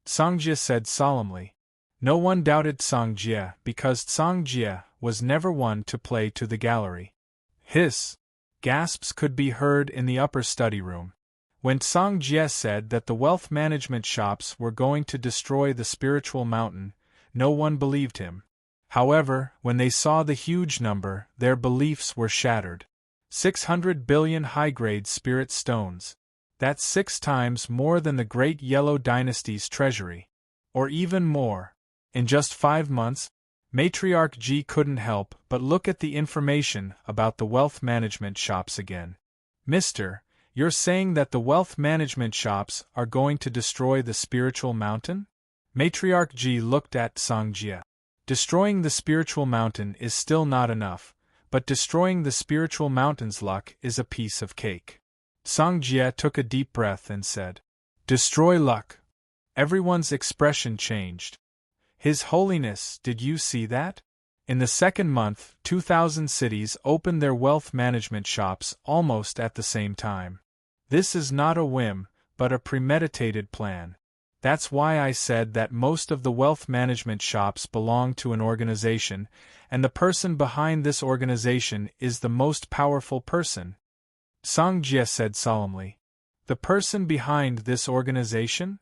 Songjia said solemnly. No one doubted Songjia because Songjia was never one to play to the gallery. Hiss! Gasps could be heard in the upper study room. When Songjia said that the wealth management shops were going to destroy the spiritual mountain, no one believed him. However, when they saw the huge number, their beliefs were shattered. 600 billion high-grade spirit stones. That's 6 times more than the Great Yellow Dynasty's treasury. Or even more. In just 5 months, Matriarch G couldn't help but look at the information about the wealth management shops again. Mister, you're saying that the wealth management shops are going to destroy the spiritual mountain? Matriarch G looked at Songjia. Destroying the spiritual mountain is still not enough, but destroying the spiritual mountain's luck is a piece of cake. Songjia took a deep breath and said, Destroy luck. Everyone's expression changed. His Holiness, did you see that? In the second month, 2,000 cities opened their wealth management shops almost at the same time. This is not a whim, but a premeditated plan. That's why I said that most of the wealth management shops belong to an organization, and the person behind this organization is the most powerful person. Songjia said solemnly. The person behind this organization?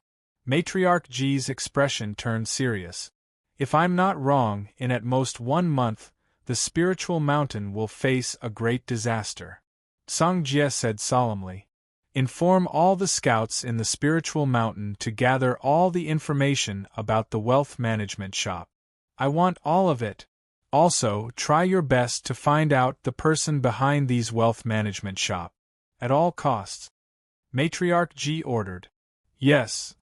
Matriarch G's expression turned serious. If I'm not wrong, in at most 1 month, the spiritual mountain will face a great disaster. Songjia said solemnly. Inform all the scouts in the spiritual mountain to gather all the information about the wealth management shop. I want all of it. Also, try your best to find out the person behind these wealth management shop. At all costs. Matriarch G ordered. Yes.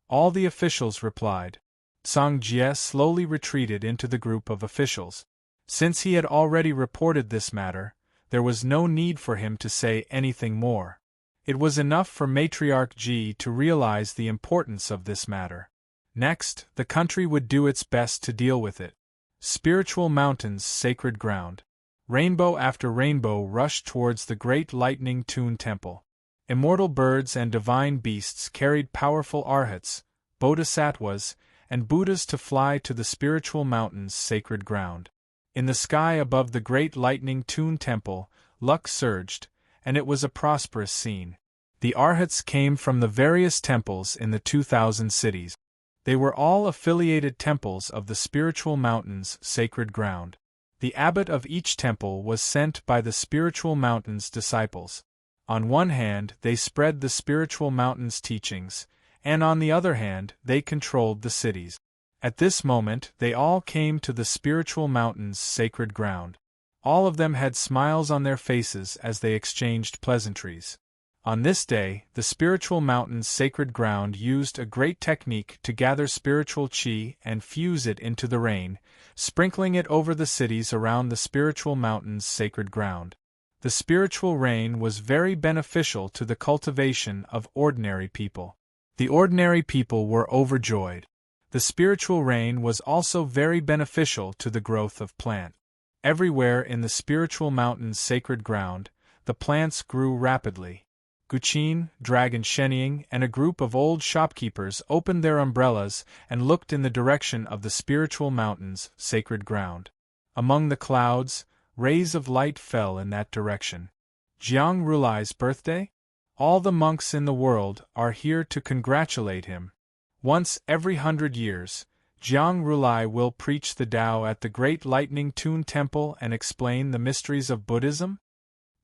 All the officials replied. Songjia slowly retreated into the group of officials. Since he had already reported this matter, there was no need for him to say anything more. It was enough for Matriarch G to realize the importance of this matter. Next, the country would do its best to deal with it. Spiritual mountains, sacred ground. Rainbow after rainbow rushed towards the great lightning tune temple. Immortal birds and divine beasts carried powerful arhats, bodhisattvas, and Buddhas to fly to the spiritual mountains' sacred ground. In the sky above the great lightning tune temple, luck surged, and it was a prosperous scene. The arhats came from the various temples in the 2,000 cities. They were all affiliated temples of the spiritual mountains' sacred ground. The abbot of each temple was sent by the spiritual mountain's disciples. On one hand, they spread the spiritual mountain's teachings, and on the other hand, they controlled the cities. At this moment, they all came to the spiritual mountain's sacred ground. All of them had smiles on their faces as they exchanged pleasantries. On this day, the spiritual mountain's sacred ground used a great technique to gather spiritual chi and fuse it into the rain, sprinkling it over the cities around the spiritual mountain's sacred ground. The spiritual rain was very beneficial to the cultivation of ordinary people. The ordinary people were overjoyed. The spiritual rain was also very beneficial to the growth of plants. Everywhere in the spiritual mountain's sacred ground, the plants grew rapidly. Guqin, Dragon Shenying, and a group of old shopkeepers opened their umbrellas and looked in the direction of the spiritual mountain's sacred ground. Among the clouds, rays of light fell in that direction. Jiang Rulai's birthday? All the monks in the world are here to congratulate him. Once every 100 years, Jiang Rulai will preach the Tao at the Great Lightning Tune Temple and explain the mysteries of Buddhism?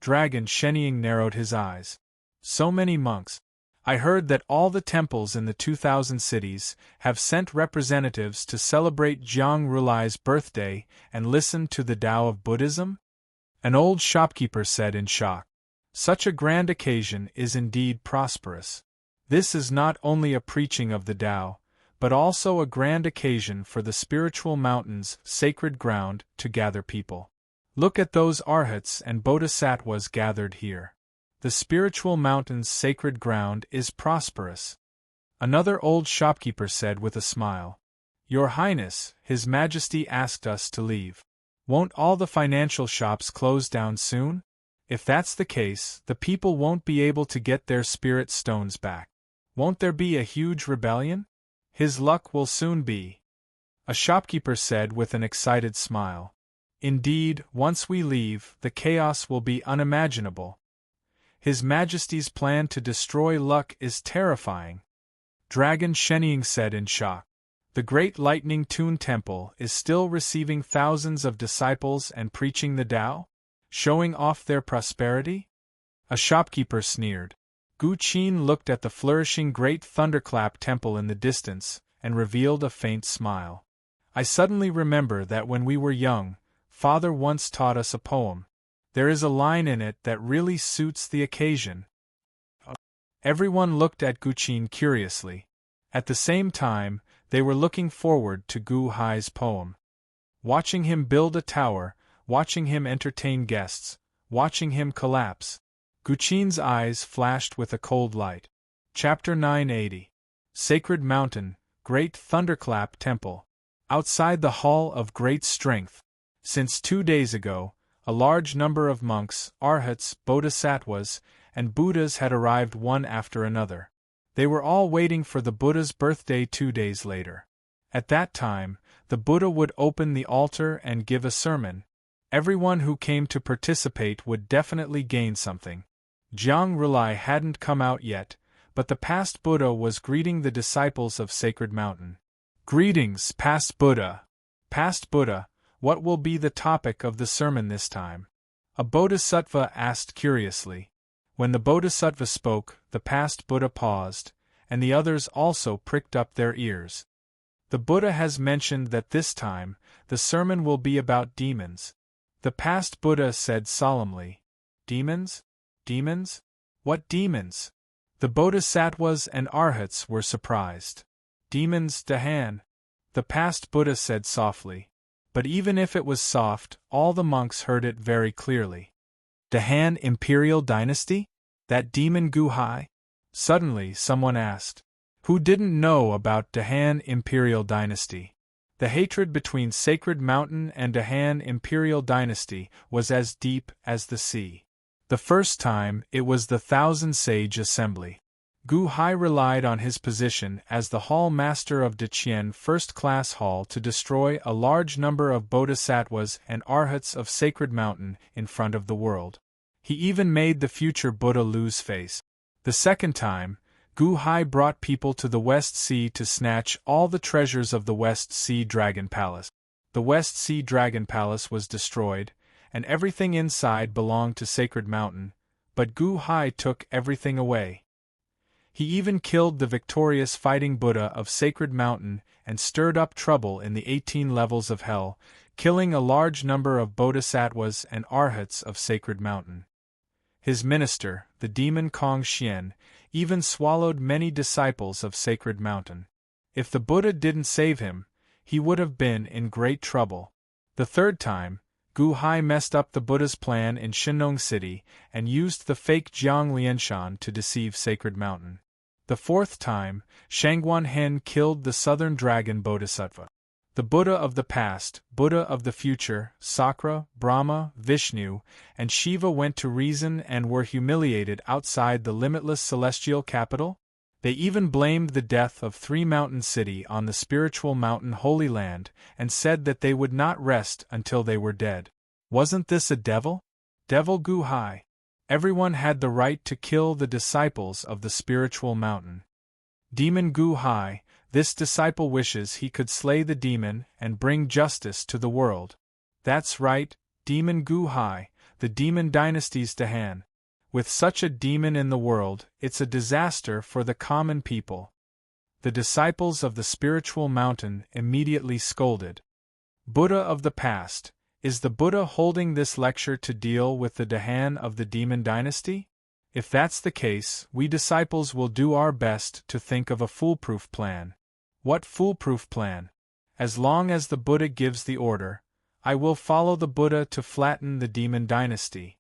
Dragon Shenying narrowed his eyes. So many monks. I heard that all the temples in the 2,000 cities have sent representatives to celebrate Jiang Rulai's birthday and listen to the Tao of Buddhism? An old shopkeeper said in shock. Such a grand occasion is indeed prosperous. This is not only a preaching of the Tao, but also a grand occasion for the spiritual mountain's sacred ground to gather people. Look at those arhats and bodhisattvas gathered here. The spiritual mountain's sacred ground is prosperous. Another old shopkeeper said with a smile. Your Highness, His Majesty asked us to leave. Won't all the financial shops close down soon? If that's the case, the people won't be able to get their spirit stones back. Won't there be a huge rebellion? His luck will soon be. A shopkeeper said with an excited smile. Indeed, once we leave, the chaos will be unimaginable. His Majesty's plan to destroy luck is terrifying. Dragon Shenying said in shock. The Great Lightning Tune Temple is still receiving thousands of disciples and preaching the Tao? Showing off their prosperity? A shopkeeper sneered. Guqin looked at the flourishing Great Thunderclap Temple in the distance and revealed a faint smile. I suddenly remember that when we were young, Father once taught us a poem. There is a line in it that really suits the occasion. Everyone looked at Guqin curiously. At the same time, they were looking forward to Gu Hai's poem. Watching him build a tower, watching him entertain guests, watching him collapse. Guqin's eyes flashed with a cold light. Chapter 980. Sacred Mountain, Great Thunderclap Temple. Outside the Hall of Great Strength. Since 2 days ago, a large number of monks, arhats, bodhisattvas, and Buddhas had arrived one after another. They were all waiting for the Buddha's birthday 2 days later. At that time, the Buddha would open the altar and give a sermon. Everyone who came to participate would definitely gain something. Jiang Rulai hadn't come out yet, but the past Buddha was greeting the disciples of Sacred Mountain. Greetings, past Buddha. Past Buddha, what will be the topic of the sermon this time? A bodhisattva asked curiously. When the bodhisattva spoke, the past Buddha paused, and the others also pricked up their ears. The Buddha has mentioned that this time, the sermon will be about demons. The past Buddha said solemnly. Demons? Demons? What demons? The bodhisattvas and arhats were surprised. Demons, Dahan. The past Buddha said softly. But even if it was soft, all the monks heard it very clearly. Dahan Imperial Dynasty? That demon Gu Hai? Suddenly someone asked. Who didn't know about Dahan Imperial Dynasty? The hatred between Sacred Mountain and Dahan Imperial Dynasty was as deep as the sea. The first time, it was the Thousand Sage Assembly. Gu Hai relied on his position as the Hall Master of Deqian First Class Hall to destroy a large number of bodhisattvas and arhats of Sacred Mountain in front of the world. He even made the future Buddha lose face. The second time, Gu Hai brought people to the West Sea to snatch all the treasures of the West Sea Dragon Palace. The West Sea Dragon Palace was destroyed, and everything inside belonged to Sacred Mountain, but Gu Hai took everything away. He even killed the victorious fighting Buddha of Sacred Mountain and stirred up trouble in the 18 levels of hell, killing a large number of bodhisattvas and arhats of Sacred Mountain. His minister, the demon Kong Xian, even swallowed many disciples of Sacred Mountain. If the Buddha didn't save him, he would have been in great trouble. The third time, Gu Hai messed up the Buddha's plan in Shinong City and used the fake Jiang Lianshan to deceive Sacred Mountain. The fourth time, Shangguan Hen killed the Southern Dragon Bodhisattva. The Buddha of the past, Buddha of the future, Sakra, Brahma, Vishnu, and Shiva went to reason and were humiliated outside the limitless celestial capital? They even blamed the death of Three Mountain City on the spiritual mountain Holy Land, and said that they would not rest until they were dead. Wasn't this a devil? Devil Gu Hai. Everyone had the right to kill the disciples of the spiritual mountain. Demon Gu Hai, this disciple wishes he could slay the demon and bring justice to the world. That's right, Demon Gu Hai, the demon dynasty's Dahan. With such a demon in the world, it's a disaster for the common people. The disciples of the spiritual mountain immediately scolded. Buddha of the past, is the Buddha holding this lecture to deal with the Dahan of the demon dynasty? If that's the case, we disciples will do our best to think of a foolproof plan. What foolproof plan? As long as the Buddha gives the order, I will follow the Buddha to flatten the demon dynasty.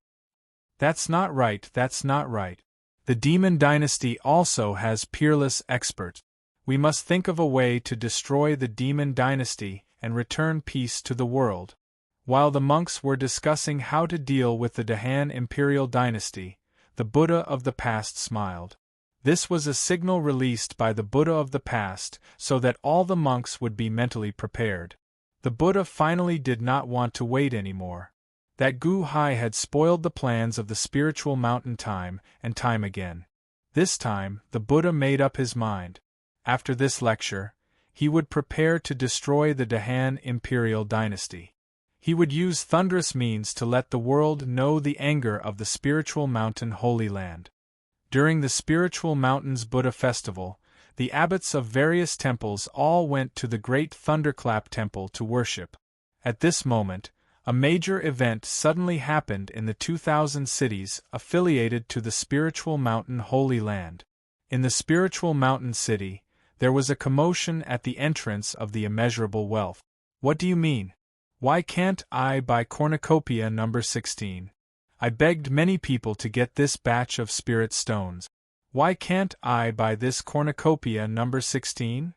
That's not right, that's not right. The demon dynasty also has peerless experts. We must think of a way to destroy the demon dynasty and return peace to the world. While the monks were discussing how to deal with the Dahan imperial dynasty, the Buddha of the past smiled. This was a signal released by the Buddha of the past so that all the monks would be mentally prepared. The Buddha finally did not want to wait anymore. That Gu Hai had spoiled the plans of the spiritual mountain time and time again. This time, the Buddha made up his mind. After this lecture, he would prepare to destroy the Dahan imperial dynasty. He would use thunderous means to let the world know the anger of the spiritual mountain Holy Land. During the spiritual mountain's Buddha festival, the abbots of various temples all went to the great Thunderclap temple to worship. At this moment, a major event suddenly happened in the 2,000 cities affiliated to the spiritual mountain Holy Land. In the spiritual mountain city, there was a commotion at the entrance of the immeasurable wealth. What do you mean? Why can't I buy cornucopia number 16? I begged many people to get this batch of spirit stones. Why can't I buy this cornucopia number 16?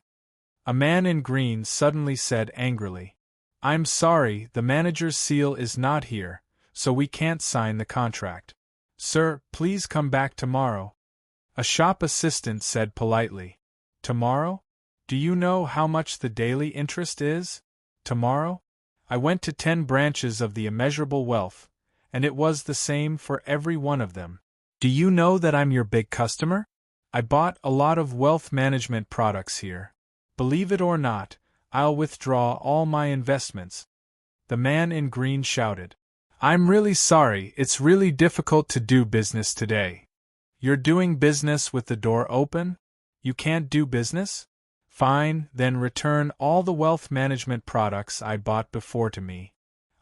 A man in green suddenly said angrily. I'm sorry, the manager's seal is not here, so we can't sign the contract. Sir, please come back tomorrow. A shop assistant said politely. Tomorrow? Do you know how much the daily interest is? Tomorrow? I went to 10 branches of the immeasurable wealth, and it was the same for every one of them. Do you know that I'm your big customer? I bought a lot of wealth management products here. Believe it or not, I'll withdraw all my investments. The man in green shouted. I'm really sorry, it's really difficult to do business today. You're doing business with the door open? You can't do business? Fine, then return all the wealth management products I bought before to me.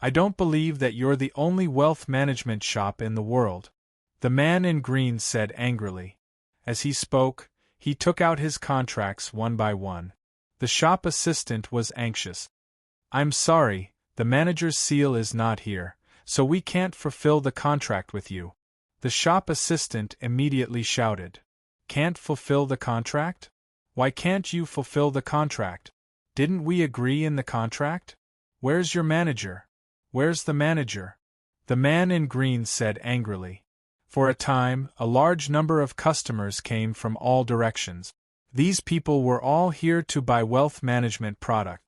I don't believe that you're the only wealth management shop in the world. The man in green said angrily. As he spoke, he took out his contracts one by one. The shop assistant was anxious. I'm sorry, the manager's seal is not here, so we can't fulfill the contract with you. The shop assistant immediately shouted. Can't fulfill the contract? Why can't you fulfill the contract? Didn't we agree in the contract? Where's your manager? Where's the manager? The man in green said angrily. For a time, a large number of customers came from all directions. These people were all here to buy wealth management product.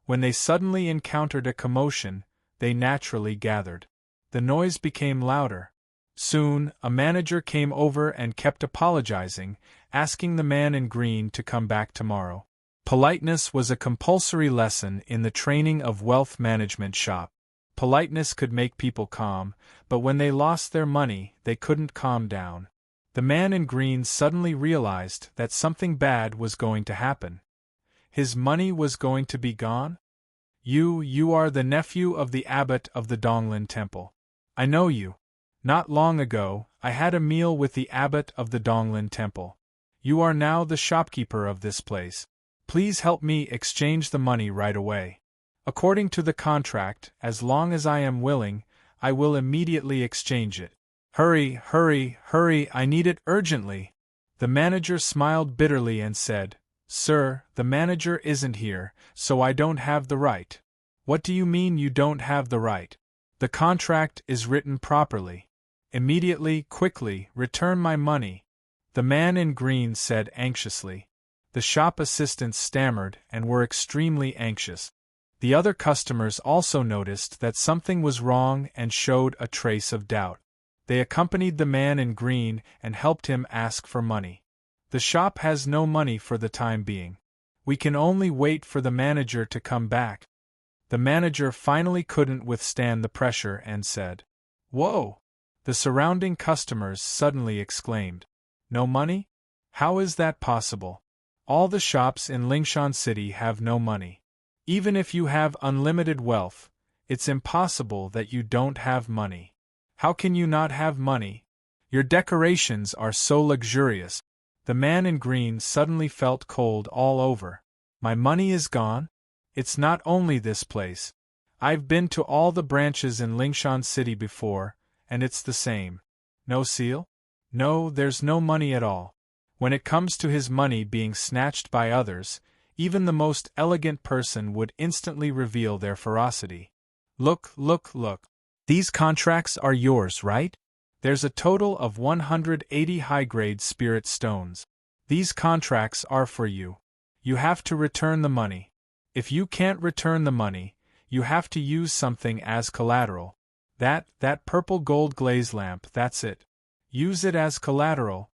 When they suddenly encountered a commotion, they naturally gathered. The noise became louder. Soon, a manager came over and kept apologizing, asking the man in green to come back tomorrow. Politeness was a compulsory lesson in the training of wealth management shop. Politeness could make people calm, but when they lost their money, they couldn't calm down. The man in green suddenly realized that something bad was going to happen. His money was going to be gone? You are the nephew of the abbot of the Donglin Temple. I know you. Not long ago, I had a meal with the abbot of the Donglin Temple. You are now the shopkeeper of this place. Please help me exchange the money right away. According to the contract, as long as I am willing, I will immediately exchange it. Hurry, hurry, hurry, I need it urgently. The manager smiled bitterly and said, Sir, the manager isn't here, so I don't have the right. What do you mean you don't have the right? The contract is written properly. Immediately, quickly, return my money, the man in green said anxiously. The shop assistants stammered and were extremely anxious. The other customers also noticed that something was wrong and showed a trace of doubt. They accompanied the man in green and helped him ask for money. The shop has no money for the time being. We can only wait for the manager to come back. The manager finally couldn't withstand the pressure and said, "Whoa!" The surrounding customers suddenly exclaimed, "No money? How is that possible? All the shops in Lingshan City have no money. Even if you have unlimited wealth, it's impossible that you don't have money. How can you not have money? Your decorations are so luxurious." The man in green suddenly felt cold all over. "My money is gone? It's not only this place. I've been to all the branches in Lingshan City before, and it's the same. No seal? No, there's no money at all." When it comes to his money being snatched by others, even the most elegant person would instantly reveal their ferocity. "Look, look, look. These contracts are yours, right? There's a total of 180 high-grade spirit stones. These contracts are for you. You have to return the money. If you can't return the money, you have to use something as collateral. That purple gold glaze lamp, that's it. Use it as collateral."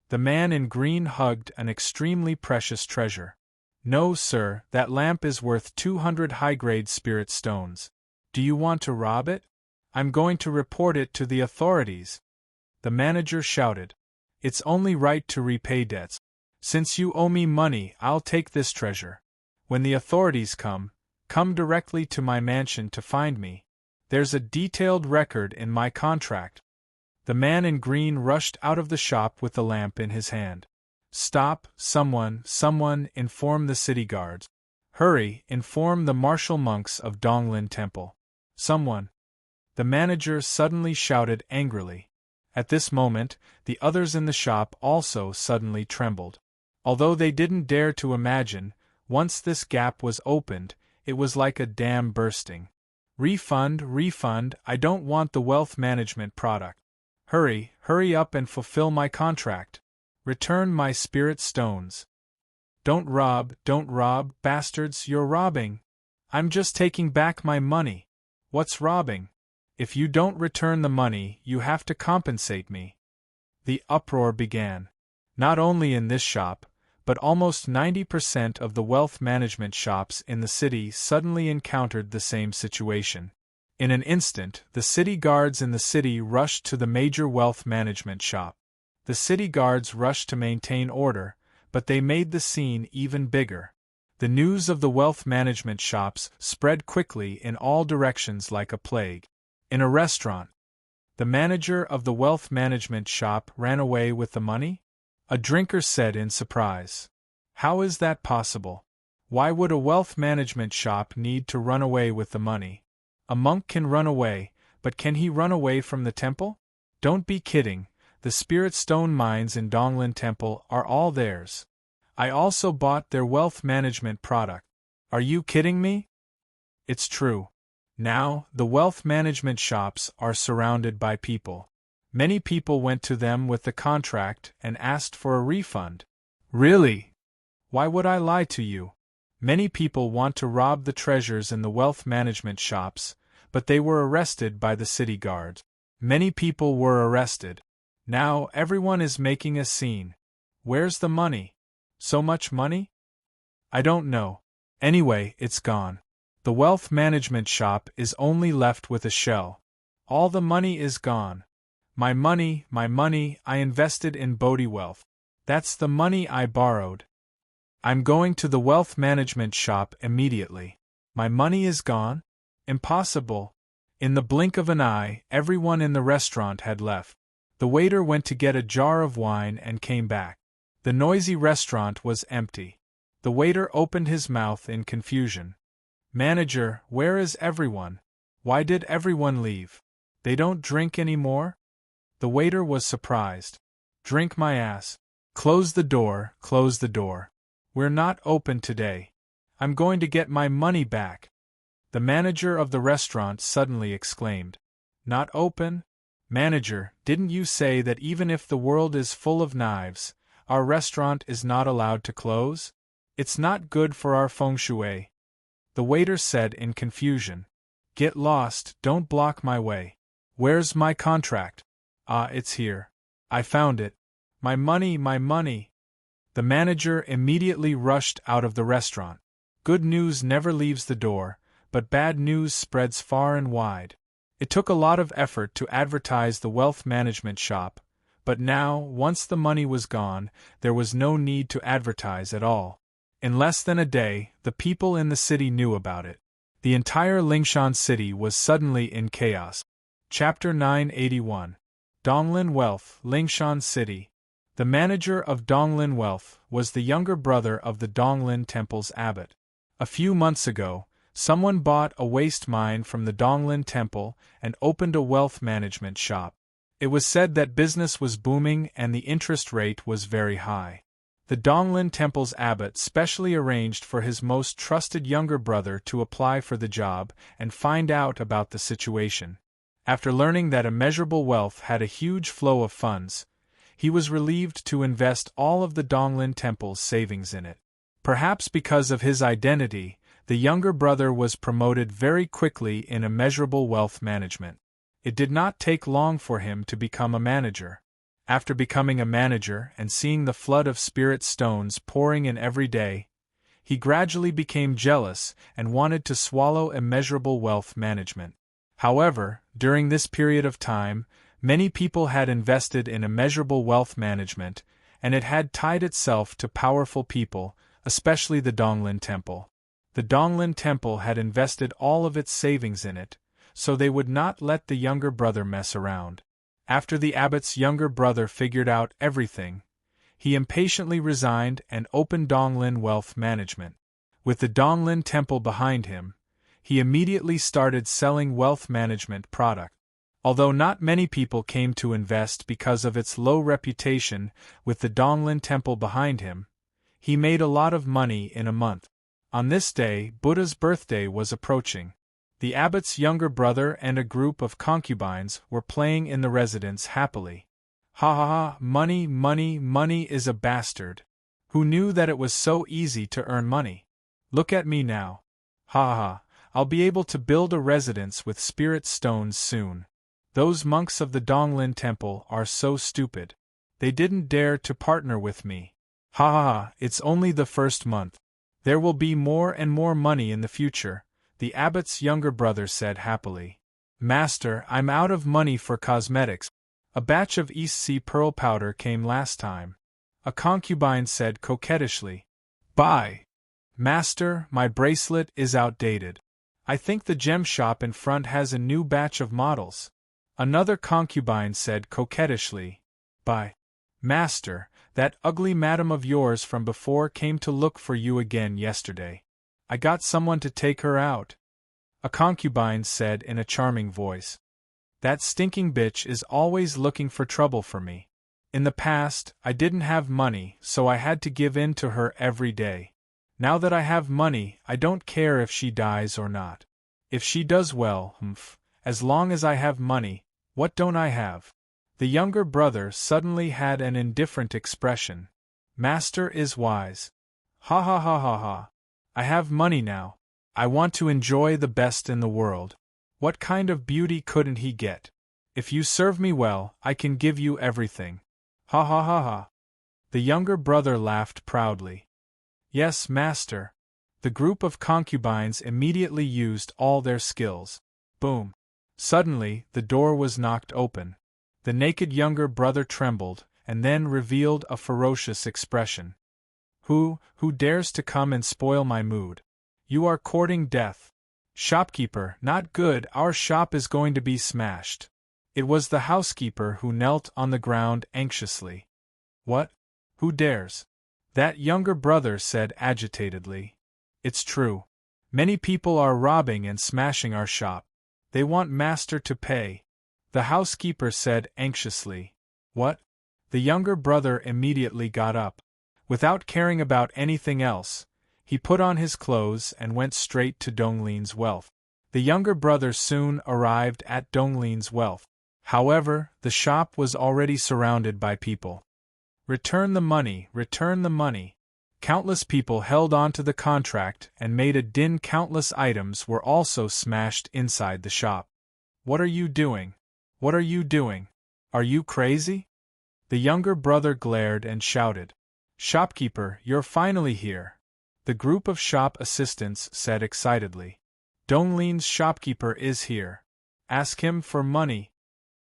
The man in green hugged an extremely precious treasure. "No, sir, that lamp is worth 200 high-grade spirit stones. Do you want to rob it? I'm going to report it to the authorities." The manager shouted, "It's only right to repay debts. Since you owe me money, I'll take this treasure. When the authorities come directly to my mansion to find me. There's a detailed record in my contract." The man in green rushed out of the shop with the lamp in his hand. "Stop, someone, inform the city guards. Hurry, inform the martial monks of Donglin Temple. Someone." The manager suddenly shouted angrily. At this moment, the others in the shop also suddenly trembled. Although they didn't dare to imagine, once this gap was opened, it was like a dam bursting. Refund, I don't want the wealth management product. Hurry up and fulfill my contract. Return my spirit stones. Don't rob, bastards, you're robbing. I'm just taking back my money. What's robbing? If you don't return the money, you have to compensate me." The uproar began. Not only in this shop, but almost 90% of the wealth management shops in the city suddenly encountered the same situation. In an instant, the city guards in the city rushed to the major wealth management shop. The city guards rushed to maintain order, but they made the scene even bigger. The news of the wealth management shops spread quickly in all directions like a plague. In a restaurant, the manager of the wealth management shop ran away with the money? A drinker said in surprise. "How is that possible? Why would a wealth management shop need to run away with the money? A monk can run away, but can he run away from the temple? Don't be kidding, the spirit stone mines in Donglin Temple are all theirs. I also bought their wealth management product. Are you kidding me?" It's true. Now, the wealth management shops are surrounded by people. Many people went to them with the contract and asked for a refund. Really? Why would I lie to you? Many people want to rob the treasures in the wealth management shops, but they were arrested by the city guards. Many people were arrested. Now everyone is making a scene. Where's the money? So much money? I don't know. Anyway, it's gone. The wealth management shop is only left with a shell. All the money is gone. My money, I invested in Bodhi wealth. That's the money I borrowed. I'm going to the wealth management shop immediately. My money is gone? Impossible. In the blink of an eye, everyone in the restaurant had left. The waiter went to get a jar of wine and came back. The noisy restaurant was empty. The waiter opened his mouth in confusion. "Manager, where is everyone? Why did everyone leave? They don't drink anymore?" The waiter was surprised. "Drink my ass. Close the door, close the door. "We're not open today. I'm going to get my money back." The manager of the restaurant suddenly exclaimed. "Not open? Manager, didn't you say that even if the world is full of knives, our restaurant is not allowed to close? It's not good for our feng shui." The waiter said in confusion. "Get lost, don't block my way. Where's my contract?" "Ah, it's here. I found it. My money, my money." The manager immediately rushed out of the restaurant. Good news never leaves the door, but bad news spreads far and wide. It took a lot of effort to advertise the wealth management shop, but now, once the money was gone, there was no need to advertise at all. In less than a day, the people in the city knew about it. The entire Lingshan city was suddenly in chaos. Chapter 981. Donglin Wealth, Lingshan City. The manager of Donglin Wealth was the younger brother of the Donglin Temple's abbot. A few months ago, someone bought a waste mine from the Donglin Temple and opened a wealth management shop. It was said that business was booming and the interest rate was very high. The Donglin Temple's abbot specially arranged for his most trusted younger brother to apply for the job and find out about the situation. After learning that immeasurable wealth had a huge flow of funds, he was relieved to invest all of the Donglin Temple's savings in it. Perhaps because of his identity, the younger brother was promoted very quickly in immeasurable wealth management. It did not take long for him to become a manager. After becoming a manager and seeing the flood of spirit stones pouring in every day, he gradually became jealous and wanted to swallow immeasurable wealth management. However, during this period of time, many people had invested in immeasurable wealth management, and it had tied itself to powerful people, especially the Donglin Temple. The Donglin Temple had invested all of its savings in it, so they would not let the younger brother mess around. After the abbot's younger brother figured out everything, he impatiently resigned and opened Donglin Wealth Management. With the Donglin Temple behind him, he immediately started selling wealth management products. Although not many people came to invest because of its low reputation, with the Donglin Temple behind him, he made a lot of money in a month. On this day, Buddha's birthday was approaching. The abbot's younger brother and a group of concubines were playing in the residence happily. "Ha ha ha, money, money, money is a bastard. Who knew that it was so easy to earn money? Look at me now. Ha ha ha, I'll be able to build a residence with spirit stones soon. Those monks of the Donglin Temple are so stupid. They didn't dare to partner with me. Ha ha ha, it's only the first month. There will be more and more money in the future," the abbot's younger brother said happily. "Master, I'm out of money for cosmetics. A batch of East Sea pearl powder came last time," a concubine said coquettishly. "Buy." "Master, my bracelet is outdated. I think the gem shop in front has a new batch of models," another concubine said coquettishly. "Buy." "Master, that ugly madam of yours from before came to look for you again yesterday. I got someone to take her out," a concubine said in a charming voice. "That stinking bitch is always looking for trouble for me. In the past, I didn't have money, so I had to give in to her every day. Now that I have money, I don't care if she dies or not. If she does well, as long as I have money, what don't I have?" The younger brother suddenly had an indifferent expression. "Master is wise. Ha ha ha ha ha. I have money now. I want to enjoy the best in the world. What kind of beauty couldn't he get? If you serve me well, I can give you everything. Ha ha ha ha." The younger brother laughed proudly. "Yes, master." The group of concubines immediately used all their skills. Boom. Suddenly, the door was knocked open. The naked younger brother trembled, and then revealed a ferocious expression. Who dares to come and spoil my mood? You are courting death. Shopkeeper, not good, our shop is going to be smashed." It was the housekeeper who knelt on the ground anxiously. "What? Who dares?" that younger brother said agitatedly. "It's true. Many people are robbing and smashing our shop. They want master to pay," the housekeeper said anxiously. "What?" The younger brother immediately got up. Without caring about anything else, he put on his clothes and went straight to Donglin's wealth. The younger brother soon arrived at Donglin's wealth. However, the shop was already surrounded by people. "Return the money, return the money." Countless people held on to the contract and made a din. Countless items were also smashed inside the shop. "What are you doing? What are you doing? Are you crazy?" The younger brother glared and shouted. "Shopkeeper, you're finally here," the group of shop assistants said excitedly. "Donglin's shopkeeper is here. Ask him for money,"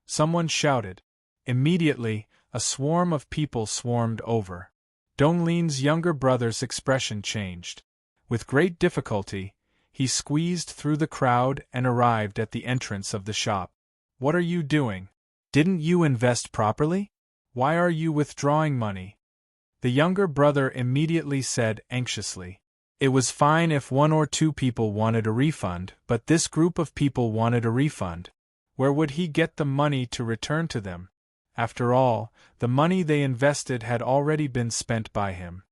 someone shouted. Immediately, a swarm of people swarmed over. Donglin's younger brother's expression changed. With great difficulty, he squeezed through the crowd and arrived at the entrance of the shop. "What are you doing? Didn't you invest properly? Why are you withdrawing money?" The younger brother immediately said anxiously. It was fine if 1 or 2 people wanted a refund, but this group of people wanted a refund. Where would he get the money to return to them? After all, the money they invested had already been spent by him.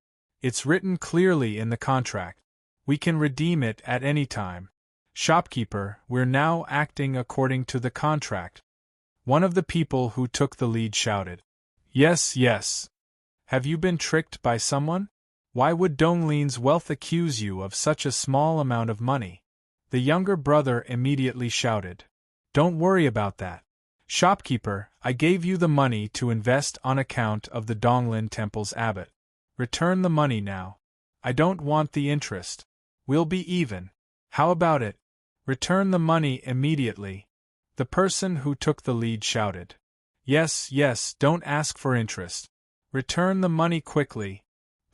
"It's written clearly in the contract. We can redeem it at any time. Shopkeeper, we're now acting according to the contract," one of the people who took the lead shouted. "Yes, yes. Have you been tricked by someone? Why would Donglin's wealth accuse you of such a small amount of money?" The younger brother immediately shouted. "Don't worry about that. Shopkeeper, I gave you the money to invest on account of the Donglin Temple's abbot. Return the money now. I don't want the interest. We'll be even. How about it? Return the money immediately," the person who took the lead shouted. "Yes, yes, don't ask for interest. Return the money quickly,"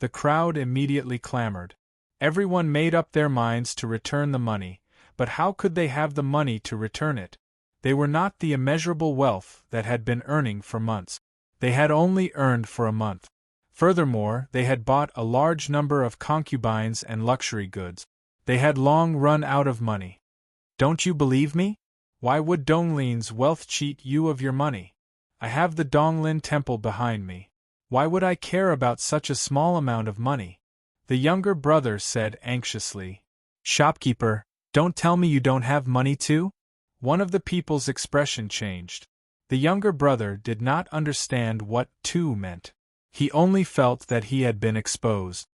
the crowd immediately clamored. Everyone made up their minds to return the money, but how could they have the money to return it? They were not the immeasurable wealth that had been earning for months. They had only earned for a month. Furthermore, they had bought a large number of concubines and luxury goods. They had long run out of money. "Don't you believe me? Why would Donglin's wealth cheat you of your money? I have the Donglin Temple behind me. Why would I care about such a small amount of money?" the younger brother said anxiously. "Shopkeeper, don't tell me you don't have money too?" One of the people's expression changed. The younger brother did not understand what "too" meant. He only felt that he had been exposed.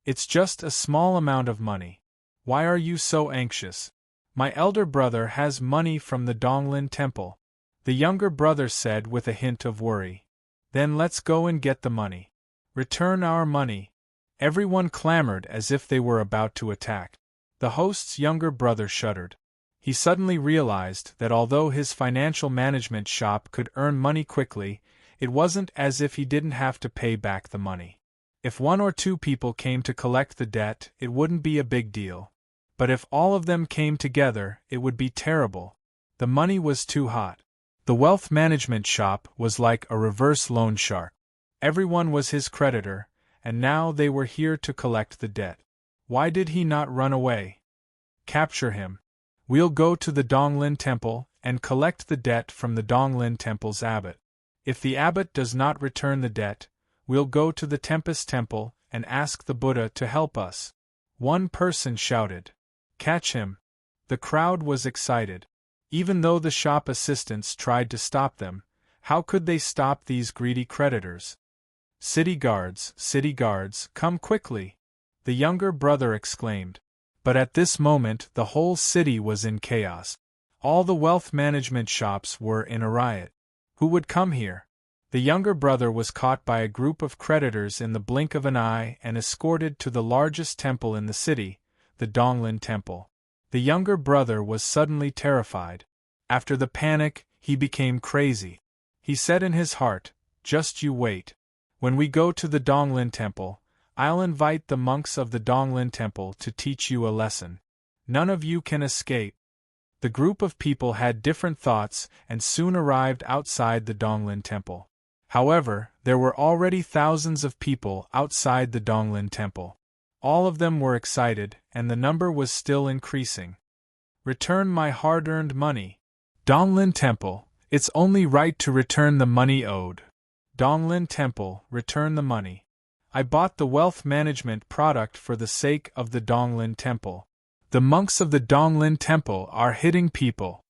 "It's just a small amount of money. Why are you so anxious? My elder brother has money from the Donglin Temple," the younger brother said with a hint of worry. "Then let's go and get the money. Return our money." Everyone clamored as if they were about to attack. The host's younger brother shuddered. He suddenly realized that although his financial management shop could earn money quickly, it wasn't as if he didn't have to pay back the money. If 1 or 2 people came to collect the debt, it wouldn't be a big deal. But if all of them came together, it would be terrible. The money was too hot. The wealth management shop was like a reverse loan shark. Everyone was his creditor, and now they were here to collect the debt. Why did he not run away? Capture him. We'll go to the Donglin Temple and collect the debt from the Donglin Temple's abbot. If the abbot does not return the debt, we'll go to the Tempest Temple and ask the Buddha to help us. One person shouted. "Catch him." The crowd was excited. Even though the shop assistants tried to stop them, how could they stop these greedy creditors? City guards, come quickly," the younger brother exclaimed. But at this moment the whole city was in chaos. All the wealth management shops were in a riot. Who would come here? The younger brother was caught by a group of creditors in the blink of an eye and escorted to the largest temple in the city, the Donglin Temple. The younger brother was suddenly terrified. After the panic, he became crazy. He said in his heart, "Just you wait. When we go to the Donglin Temple, I'll invite the monks of the Donglin Temple to teach you a lesson. None of you can escape." The group of people had different thoughts and soon arrived outside the Donglin Temple. However, there were already thousands of people outside the Donglin Temple. All of them were excited, and the number was still increasing. "Return my hard-earned money. Donglin Temple, it's only right to return the money owed. Donglin Temple, return the money. I bought the wealth management product for the sake of the Donglin Temple. The monks of the Donglin Temple are hitting people.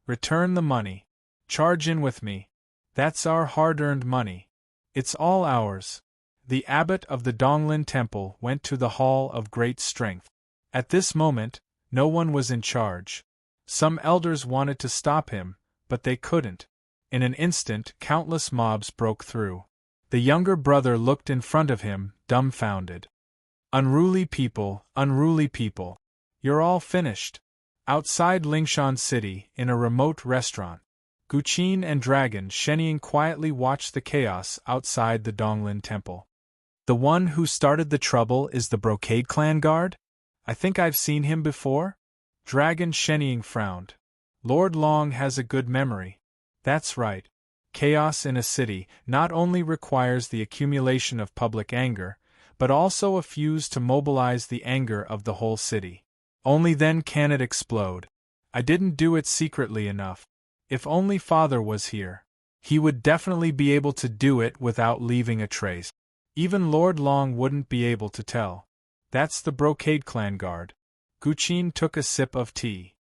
Return the money. Charge in with me. That's our hard-earned money. It's all ours. The abbot of the Donglin Temple went to the Hall of Great Strength. At this moment, no one was in charge. Some elders wanted to stop him, but they couldn't. In an instant, countless mobs broke through. The younger brother looked in front of him, dumbfounded. Unruly people, you're all finished. Outside Lingshan City, in a remote restaurant, Guqin and Dragon Sheniying quietly watched the chaos outside the Donglin Temple. The one who started the trouble is the Brocade Clan guard? I think I've seen him before? Dragon Sheniying frowned. Lord Long has a good memory. That's right. Chaos in a city not only requires the accumulation of public anger, but also a fuse to mobilize the anger of the whole city. Only then can it explode. I didn't do it secretly enough. If only Father was here. He would definitely be able to do it without leaving a trace. Even Lord Long wouldn't be able to tell. That's the Brocade Clan guard. Guqin took a sip of tea.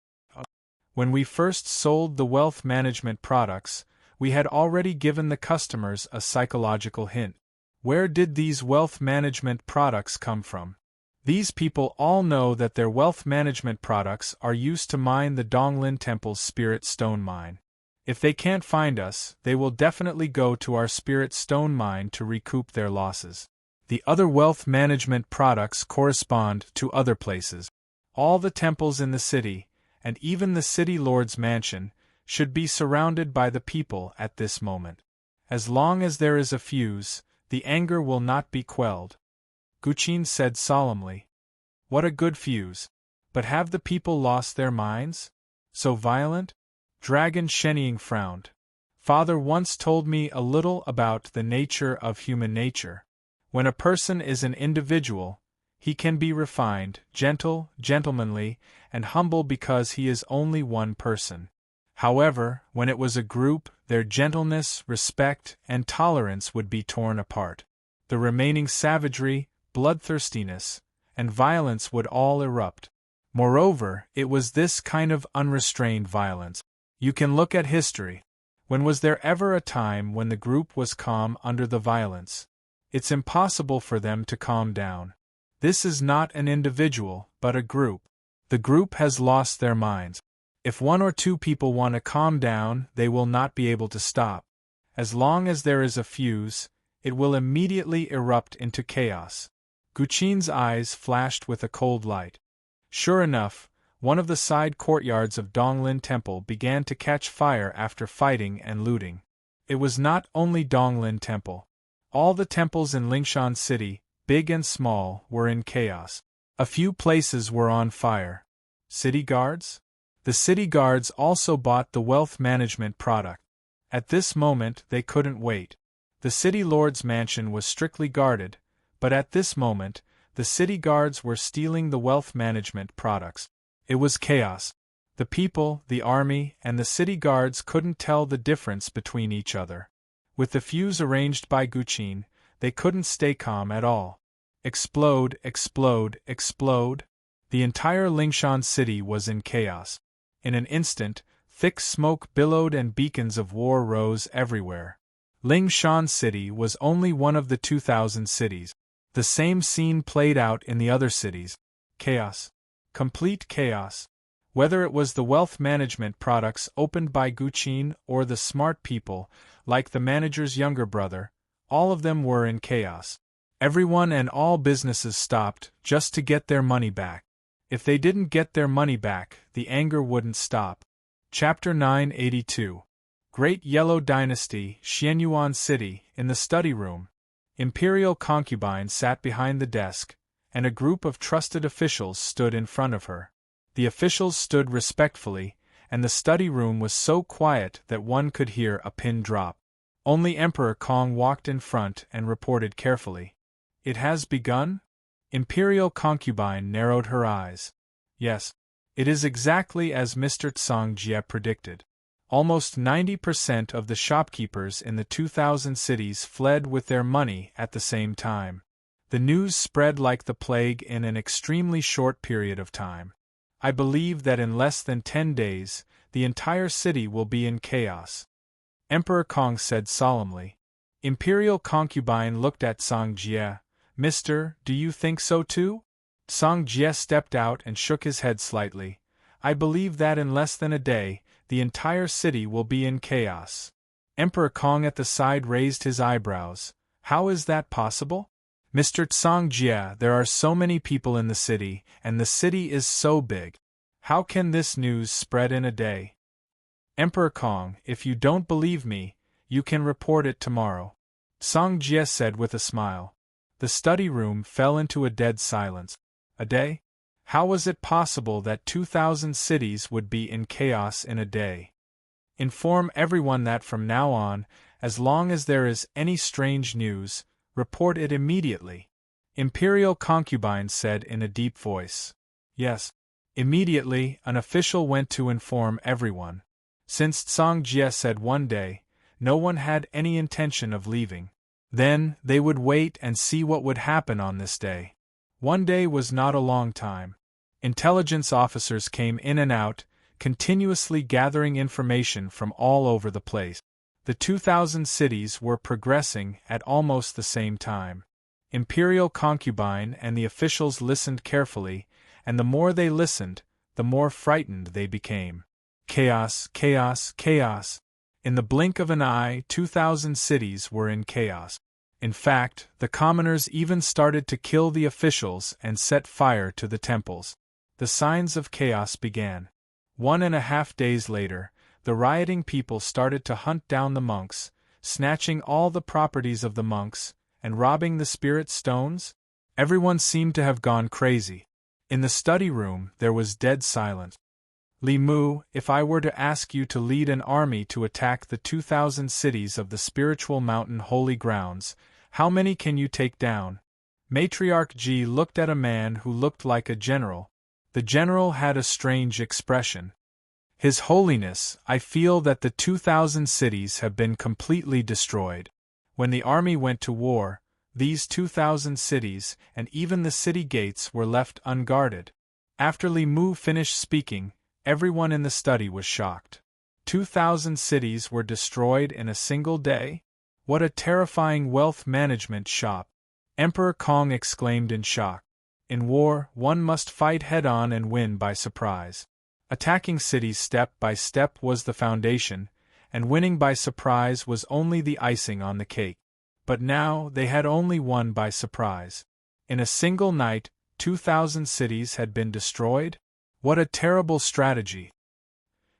When we first sold the wealth management products, we had already given the customers a psychological hint. Where did these wealth management products come from? These people all know that their wealth management products are used to mine the Donglin Temple's spirit stone mine. If they can't find us, they will definitely go to our spirit stone mine to recoup their losses. The other wealth management products correspond to other places. All the temples in the city, and even the city lord's mansion, should be surrounded by the people at this moment. As long as there is a fuse, the anger will not be quelled. Guqin said solemnly. What a good fuse. But have the people lost their minds? So violent? Dragon Sheniying frowned. Father once told me a little about the nature of human nature. When a person is an individual, he can be refined, gentle, gentlemanly, and humble because he is only one person. However, when it was a group, their gentleness, respect, and tolerance would be torn apart. The remaining savagery, bloodthirstiness, and violence would all erupt. Moreover, it was this kind of unrestrained violence. You can look at history. When was there ever a time when the group was calm under the violence? It's impossible for them to calm down. This is not an individual, but a group. The group has lost their minds. If one or two people want to calm down, they will not be able to stop. As long as there is a fuse, it will immediately erupt into chaos. Guqin's eyes flashed with a cold light. Sure enough, one of the side courtyards of Donglin Temple began to catch fire after fighting and looting. It was not only Donglin Temple. All the temples in Lingshan City, big and small, were in chaos. A few places were on fire. City guards? The city guards also bought the wealth management product. At this moment they couldn't wait. The city lord's mansion was strictly guarded, but at this moment, the city guards were stealing the wealth management products. It was chaos. The people, the army, and the city guards couldn't tell the difference between each other. With the fuse arranged by Guqin, they couldn't stay calm at all. Explode, explode, explode. The entire Lingshan city was in chaos. In an instant, thick smoke billowed and beacons of war rose everywhere. Lingshan City was only one of the 2,000 cities. The same scene played out in the other cities. Chaos. Complete chaos. Whether it was the wealth management products opened by Guqin or the smart people, like the manager's younger brother, all of them were in chaos. Everyone and all businesses stopped just to get their money back. If they didn't get their money back, the anger wouldn't stop. Chapter 982. Great Yellow Dynasty, Xianyuan City, in the study room. Imperial concubine sat behind the desk, and a group of trusted officials stood in front of her. The officials stood respectfully, and the study room was so quiet that one could hear a pin drop. Only Emperor Kong walked in front and reported carefully. It has begun? Imperial concubine narrowed her eyes. Yes. It is exactly as Mr. Tsang Jie predicted. Almost 90% of the shopkeepers in the 2,000 cities fled with their money at the same time. The news spread like the plague in an extremely short period of time. I believe that in less than 10 days, the entire city will be in chaos. Emperor Kong said solemnly. Imperial concubine looked at Song Jie. Mister, do you think so too? Song Jie stepped out and shook his head slightly. I believe that in less than a day, the entire city will be in chaos. Emperor Kong at the side raised his eyebrows. How is that possible? Mr. Song Jie, there are so many people in the city, and the city is so big. How can this news spread in a day? Emperor Kong, if you don't believe me, you can report it tomorrow. Song Jie said with a smile. The study room fell into a dead silence. A day? How was it possible that 2,000 cities would be in chaos in a day? Inform everyone that from now on, as long as there is any strange news, report it immediately. Imperial concubine said in a deep voice. Yes. Immediately, an official went to inform everyone. Since Song Jie said one day, no one had any intention of leaving. Then, they would wait and see what would happen on this day. One day was not a long time. Intelligence officers came in and out, continuously gathering information from all over the place. The 2,000 cities were progressing at almost the same time. Imperial concubine and the officials listened carefully, and the more they listened, the more frightened they became. Chaos, chaos, chaos. In the blink of an eye, 2,000 cities were in chaos. In fact, the commoners even started to kill the officials and set fire to the temples. The signs of chaos began. 1.5 days later, the rioting people started to hunt down the monks, snatching all the properties of the monks, and robbing the spirit stones. Everyone seemed to have gone crazy. In the study room, there was dead silence. Li Mu, if I were to ask you to lead an army to attack the 2,000 cities of the spiritual mountain holy grounds, how many can you take down? Matriarch Ji looked at a man who looked like a general. The general had a strange expression. His Holiness, I feel that the 2,000 cities have been completely destroyed. When the army went to war, these 2,000 cities and even the city gates were left unguarded. After Li Mu finished speaking, everyone in the study was shocked. 2,000 cities were destroyed in a single day? What a terrifying wealth management shop! Emperor Kong exclaimed in shock. In war, one must fight head-on and win by surprise. Attacking cities step by step was the foundation, and winning by surprise was only the icing on the cake. But now they had only won by surprise. In a single night, 2,000 cities had been destroyed? What a terrible strategy!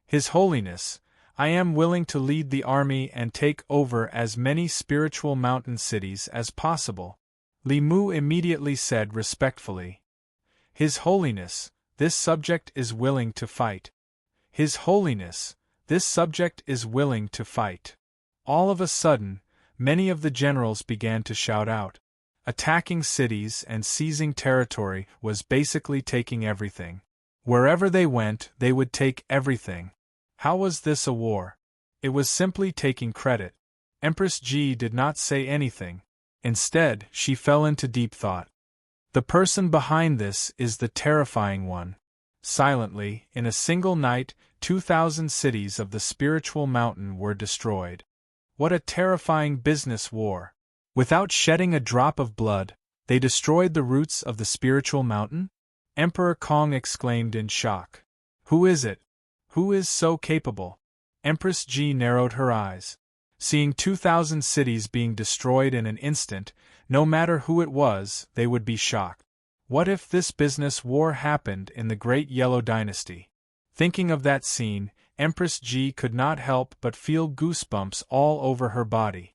His Holiness, I am willing to lead the army and take over as many spiritual mountain cities as possible. Li Mu immediately said respectfully. His Holiness, this subject is willing to fight. His Holiness, this subject is willing to fight. All of a sudden, many of the generals began to shout out. Attacking cities and seizing territory was basically taking everything. Wherever they went, they would take everything. How was this a war? It was simply taking credit. Empress Ji did not say anything. Instead, she fell into deep thought. The person behind this is the terrifying one. Silently, in a single night, 2,000 cities of the spiritual mountain were destroyed. What a terrifying business war! Without shedding a drop of blood, they destroyed the roots of the spiritual mountain? Emperor Kong exclaimed in shock. Who is it? Who is so capable? Empress Ji narrowed her eyes. Seeing 2,000 cities being destroyed in an instant, no matter who it was, they would be shocked. What if this business war happened in the Great Yellow Dynasty? Thinking of that scene, Empress Ji could not help but feel goosebumps all over her body.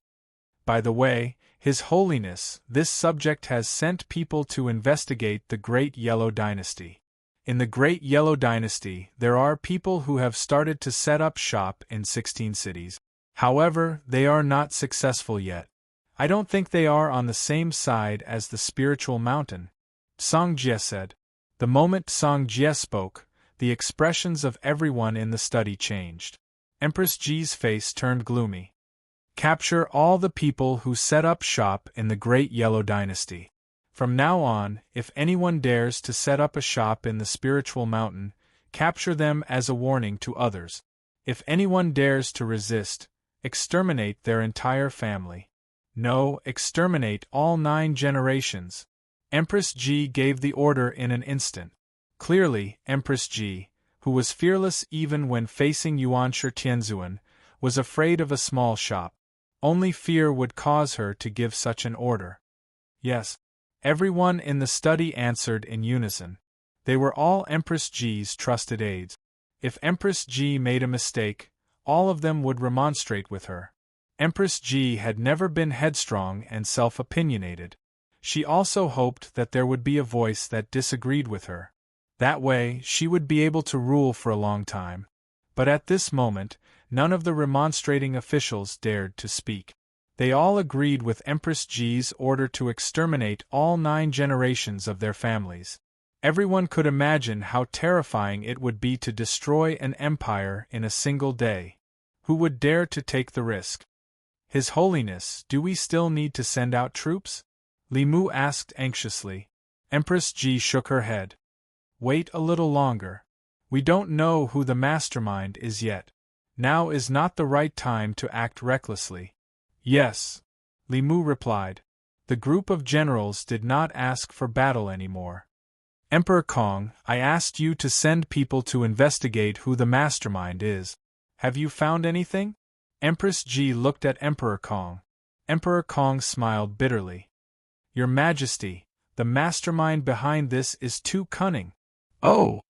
By the way, His Holiness, this subject has sent people to investigate the Great Yellow Dynasty. In the Great Yellow Dynasty, there are people who have started to set up shop in 16 cities. However, they are not successful yet. I don't think they are on the same side as the spiritual mountain, Song Jie said. The moment Song Jie spoke, the expressions of everyone in the study changed. Empress Ji's face turned gloomy. Capture all the people who set up shop in the Great Yellow Dynasty. From now on, if anyone dares to set up a shop in the spiritual mountain, capture them as a warning to others. If anyone dares to resist, exterminate their entire family. No, exterminate all 9 generations. Empress Ji gave the order in an instant. Clearly, Empress Ji, who was fearless even when facing Yuan Shitianzuan, was afraid of a small shop. Only fear would cause her to give such an order. Yes. Everyone in the study answered in unison. They were all Empress Ji's trusted aides. If Empress Ji made a mistake, all of them would remonstrate with her. Empress Ji had never been headstrong and self-opinionated. She also hoped that there would be a voice that disagreed with her. That way, she would be able to rule for a long time. But at this moment, none of the remonstrating officials dared to speak. They all agreed with Empress Ji's order to exterminate all 9 generations of their families. Everyone could imagine how terrifying it would be to destroy an empire in a single day. Who would dare to take the risk? His Holiness, do we still need to send out troops? Li Mu asked anxiously. Empress Ji shook her head. Wait a little longer. We don't know who the mastermind is yet. Now is not the right time to act recklessly. Yes, Li Mu replied. The group of generals did not ask for battle anymore. Emperor Kong, I asked you to send people to investigate who the mastermind is. Have you found anything? Empress Ji looked at Emperor Kong. Emperor Kong smiled bitterly. Your Majesty, the mastermind behind this is too cunning. Oh!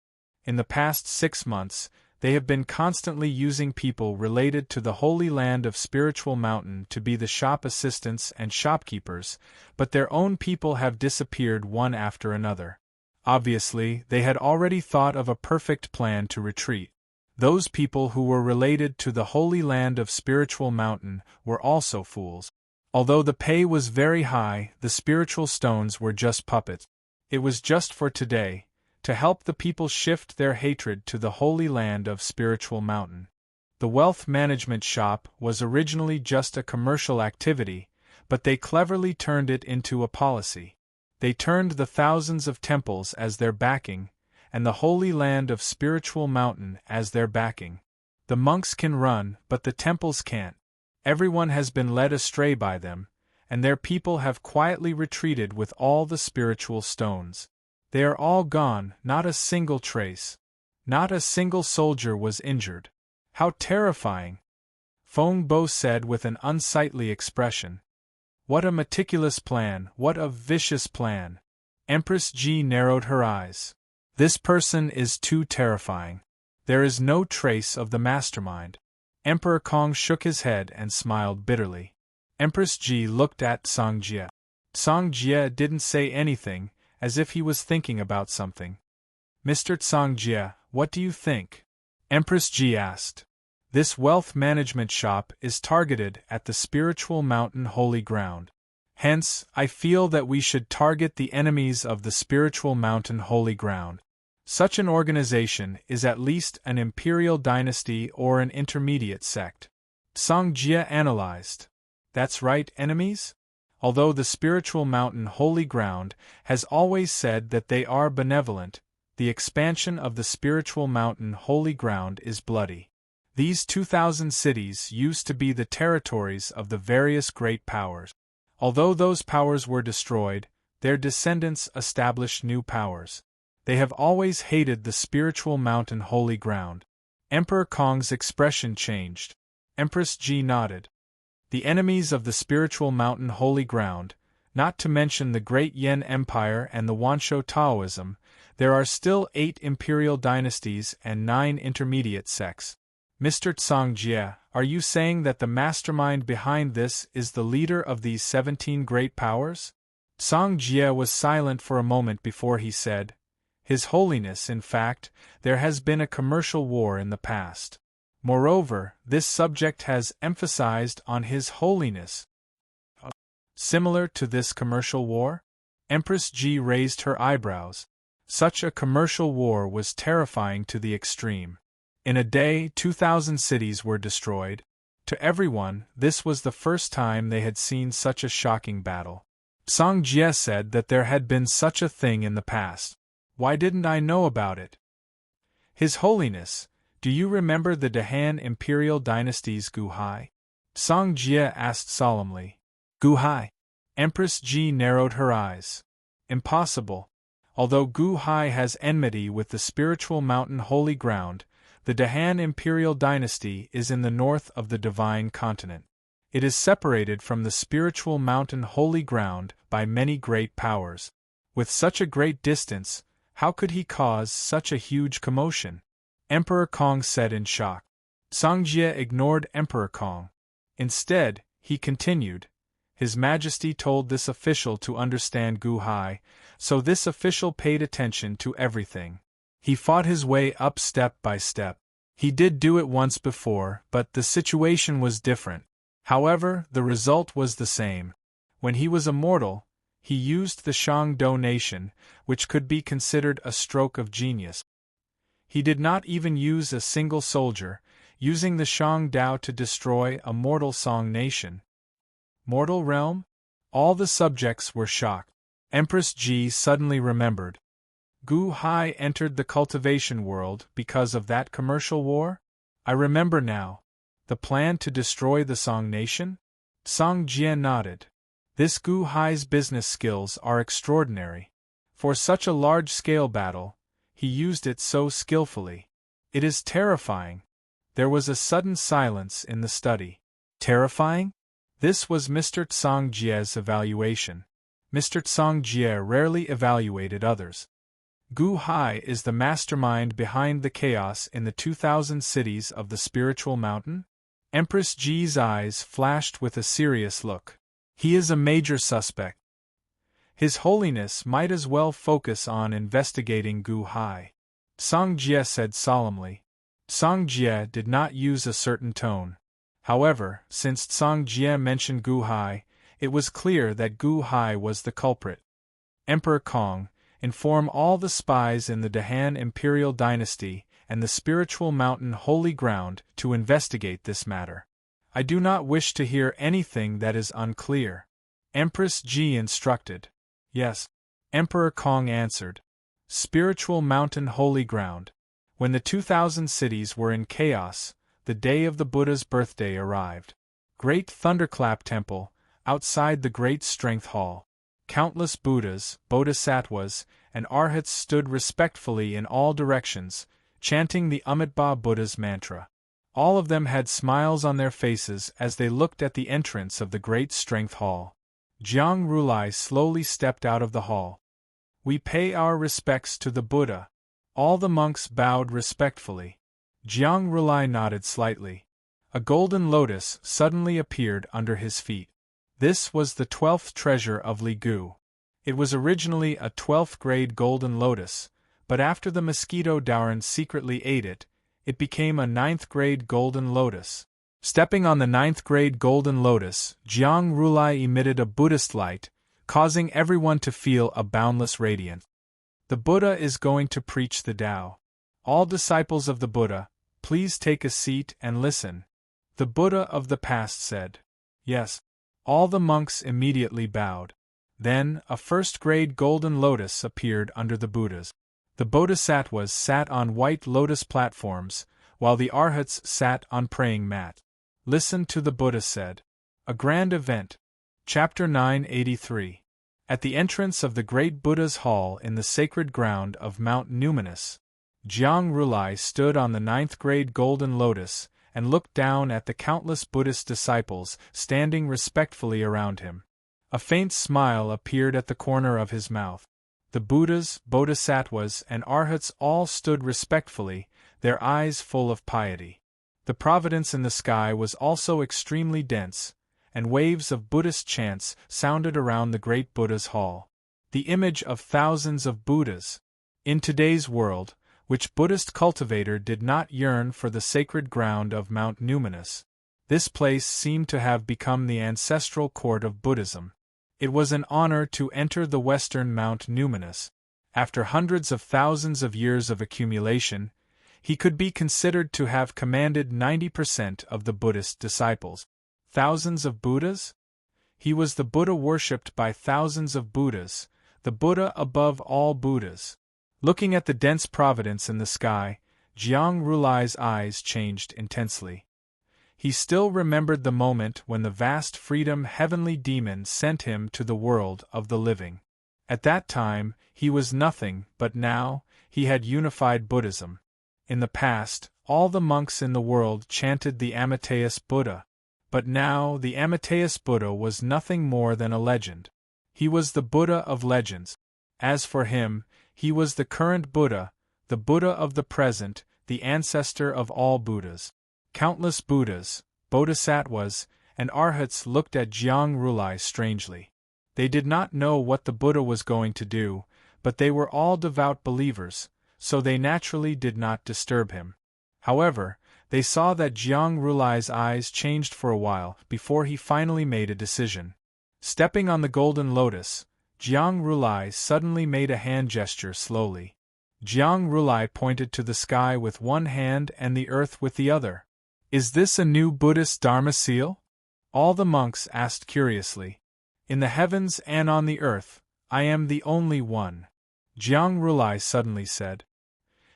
In the past 6 months, they have been constantly using people related to the Holy Land of Spiritual Mountain to be the shop assistants and shopkeepers, but their own people have disappeared one after another. Obviously, they had already thought of a perfect plan to retreat. Those people who were related to the Holy Land of Spiritual Mountain were also fools. Although the pay was very high, the spiritual stones were just puppets. It was just for today, to help the people shift their hatred to the Holy Land of Spiritual Mountain. The wealth management shop was originally just a commercial activity, but they cleverly turned it into a policy. They turned the thousands of temples as their backing, and the Holy Land of Spiritual Mountain as their backing. The monks can run, but the temples can't. Everyone has been led astray by them, and their people have quietly retreated with all the spiritual stones. They are all gone, not a single trace. Not a single soldier was injured. How terrifying! Feng Bo said with an unsightly expression. What a meticulous plan, what a vicious plan! Empress Ji narrowed her eyes. This person is too terrifying. There is no trace of the mastermind. Emperor Kong shook his head and smiled bitterly. Empress Ji looked at Song Jie. Song Jie didn't say anything, as if he was thinking about something. Mr. Song Jie, what do you think? Empress Ji asked. This wealth management shop is targeted at the Spiritual Mountain Holy Ground. Hence, I feel that we should target the enemies of the Spiritual Mountain Holy Ground. Such an organization is at least an imperial dynasty or an intermediate sect. Song Jie analyzed. That's right, enemies? Although the Spiritual Mountain Holy Ground has always said that they are benevolent, the expansion of the Spiritual Mountain Holy Ground is bloody. These 2,000 cities used to be the territories of the various great powers. Although those powers were destroyed, their descendants established new powers. They have always hated the Spiritual Mountain Holy Ground. Emperor Kong's expression changed. Empress Ji nodded. The enemies of the Spiritual Mountain Holy Ground, not to mention the Great Yen Empire and the Wanshou Taoism, there are still 8 imperial dynasties and 9 intermediate sects. Mr. Song Jie, are you saying that the mastermind behind this is the leader of these 17 great powers? Song Jie was silent for a moment before he said, His Holiness, in fact, there has been a commercial war in the past. Moreover, this subject has emphasized on His Holiness. Similar to this commercial war? Empress Ji raised her eyebrows. Such a commercial war was terrifying to the extreme. In a day, 2,000 cities were destroyed. To everyone, this was the first time they had seen such a shocking battle. Songjie said that there had been such a thing in the past. Why didn't I know about it? His Holiness, do you remember the Dahan imperial dynasty's Guhai? Songjie asked solemnly. Guhai? Empress Ji narrowed her eyes. Impossible. Although Guhai has enmity with the spiritual mountain holy ground, the Dahan imperial dynasty is in the north of the divine continent. It is separated from the spiritual mountain holy ground by many great powers. With such a great distance, how could he cause such a huge commotion? Emperor Kong said in shock. Songjie ignored Emperor Kong. Instead, he continued, His Majesty told this official to understand Guhai, so this official paid attention to everything. He fought his way up step by step. He did do it once before, but the situation was different. However, the result was the same. When he was a mortal, he used the Shangdo nation, which could be considered a stroke of genius. He did not even use a single soldier, using the Shangdao to destroy a mortal Song nation. Mortal realm? All the subjects were shocked. Empress Ji suddenly remembered. Gu Hai entered the cultivation world because of that commercial war? I remember now. The plan to destroy the Song nation? Song Jian nodded. This Gu Hai's business skills are extraordinary. For such a large-scale battle, he used it so skillfully. It is terrifying. There was a sudden silence in the study. Terrifying? This was Mr. Songjie's evaluation. Mr. Songjie rarely evaluated others. Gu Hai is the mastermind behind the chaos in the 2000 cities of the spiritual mountain? Empress Ji's eyes flashed with a serious look. He is a major suspect. His Holiness might as well focus on investigating Gu Hai. Songjie said solemnly. Songjie did not use a certain tone. However, since Songjie mentioned Gu Hai, it was clear that Gu Hai was the culprit. Emperor Kong, inform all the spies in the Dahan imperial dynasty and the spiritual mountain holy ground to investigate this matter. I do not wish to hear anything that is unclear. Empress Ji instructed. Yes. Emperor Kong answered. Spiritual mountain holy ground. When the 2000 cities were in chaos, the day of the Buddha's birthday arrived. Great Thunderclap Temple, outside the Great Strength Hall. Countless Buddhas, Bodhisattvas, and Arhats stood respectfully in all directions, chanting the Amitabha Buddha's mantra. All of them had smiles on their faces as they looked at the entrance of the Great Strength Hall. Jiang Rulai slowly stepped out of the hall. We pay our respects to the Buddha. All the monks bowed respectfully. Jiang Rulai nodded slightly. A golden lotus suddenly appeared under his feet. This was the 12th treasure of Li Gu. It was originally a 12th grade golden lotus, but after the mosquito Daoran secretly ate it, it became a 9th grade golden lotus. Stepping on the 9th grade golden lotus, Jiang Rulai emitted a Buddhist light, causing everyone to feel a boundless radiance. The Buddha is going to preach the Tao. All disciples of the Buddha, please take a seat and listen. The Buddha of the past said. Yes. All the monks immediately bowed. Then, a first-grade golden lotus appeared under the Buddhas. The Bodhisattvas sat on white lotus platforms, while the Arhats sat on praying mat. Listen to the Buddha said. A grand event. Chapter 983. At the entrance of the great Buddha's hall in the sacred ground of Mount Numinous, Jiang Rulai stood on the 9th grade golden lotus and looked down at the countless Buddhist disciples standing respectfully around him. A faint smile appeared at the corner of his mouth. The Buddhas, Bodhisattvas, and Arhats all stood respectfully, their eyes full of piety. The providence in the sky was also extremely dense, and waves of Buddhist chants sounded around the great Buddha's hall. The image of thousands of Buddhas. In today's world, which Buddhist cultivator did not yearn for the sacred ground of Mount Numinous? This place seemed to have become the ancestral court of Buddhism. It was an honor to enter the western Mount Numinous. After hundreds of thousands of years of accumulation, he could be considered to have commanded 90% of the Buddhist disciples. Thousands of Buddhas? He was the Buddha worshipped by thousands of Buddhas, the Buddha above all Buddhas. Looking at the dense providence in the sky, Jiang Rulai's eyes changed intensely. He still remembered the moment when the vast freedom heavenly demon sent him to the world of the living. At that time, he was nothing, but now, he had unified Buddhism. In the past, all the monks in the world chanted the Amitayus Buddha. But now the Amitayus Buddha was nothing more than a legend. He was the Buddha of legends. As for him, he was the current Buddha, the Buddha of the present, the ancestor of all Buddhas. Countless Buddhas, Bodhisattvas, and Arhats looked at Jiang Rulai strangely. They did not know what the Buddha was going to do, but they were all devout believers, so they naturally did not disturb him. However, they saw that Jiang Rulai's eyes changed for a while before he finally made a decision. Stepping on the golden lotus, Jiang Rulai suddenly made a hand gesture slowly. Jiang Rulai pointed to the sky with one hand and the earth with the other. "Is this a new Buddhist Dharma seal?" all the monks asked curiously. "In the heavens and on the earth, I am the only one," Jiang Rulai suddenly said.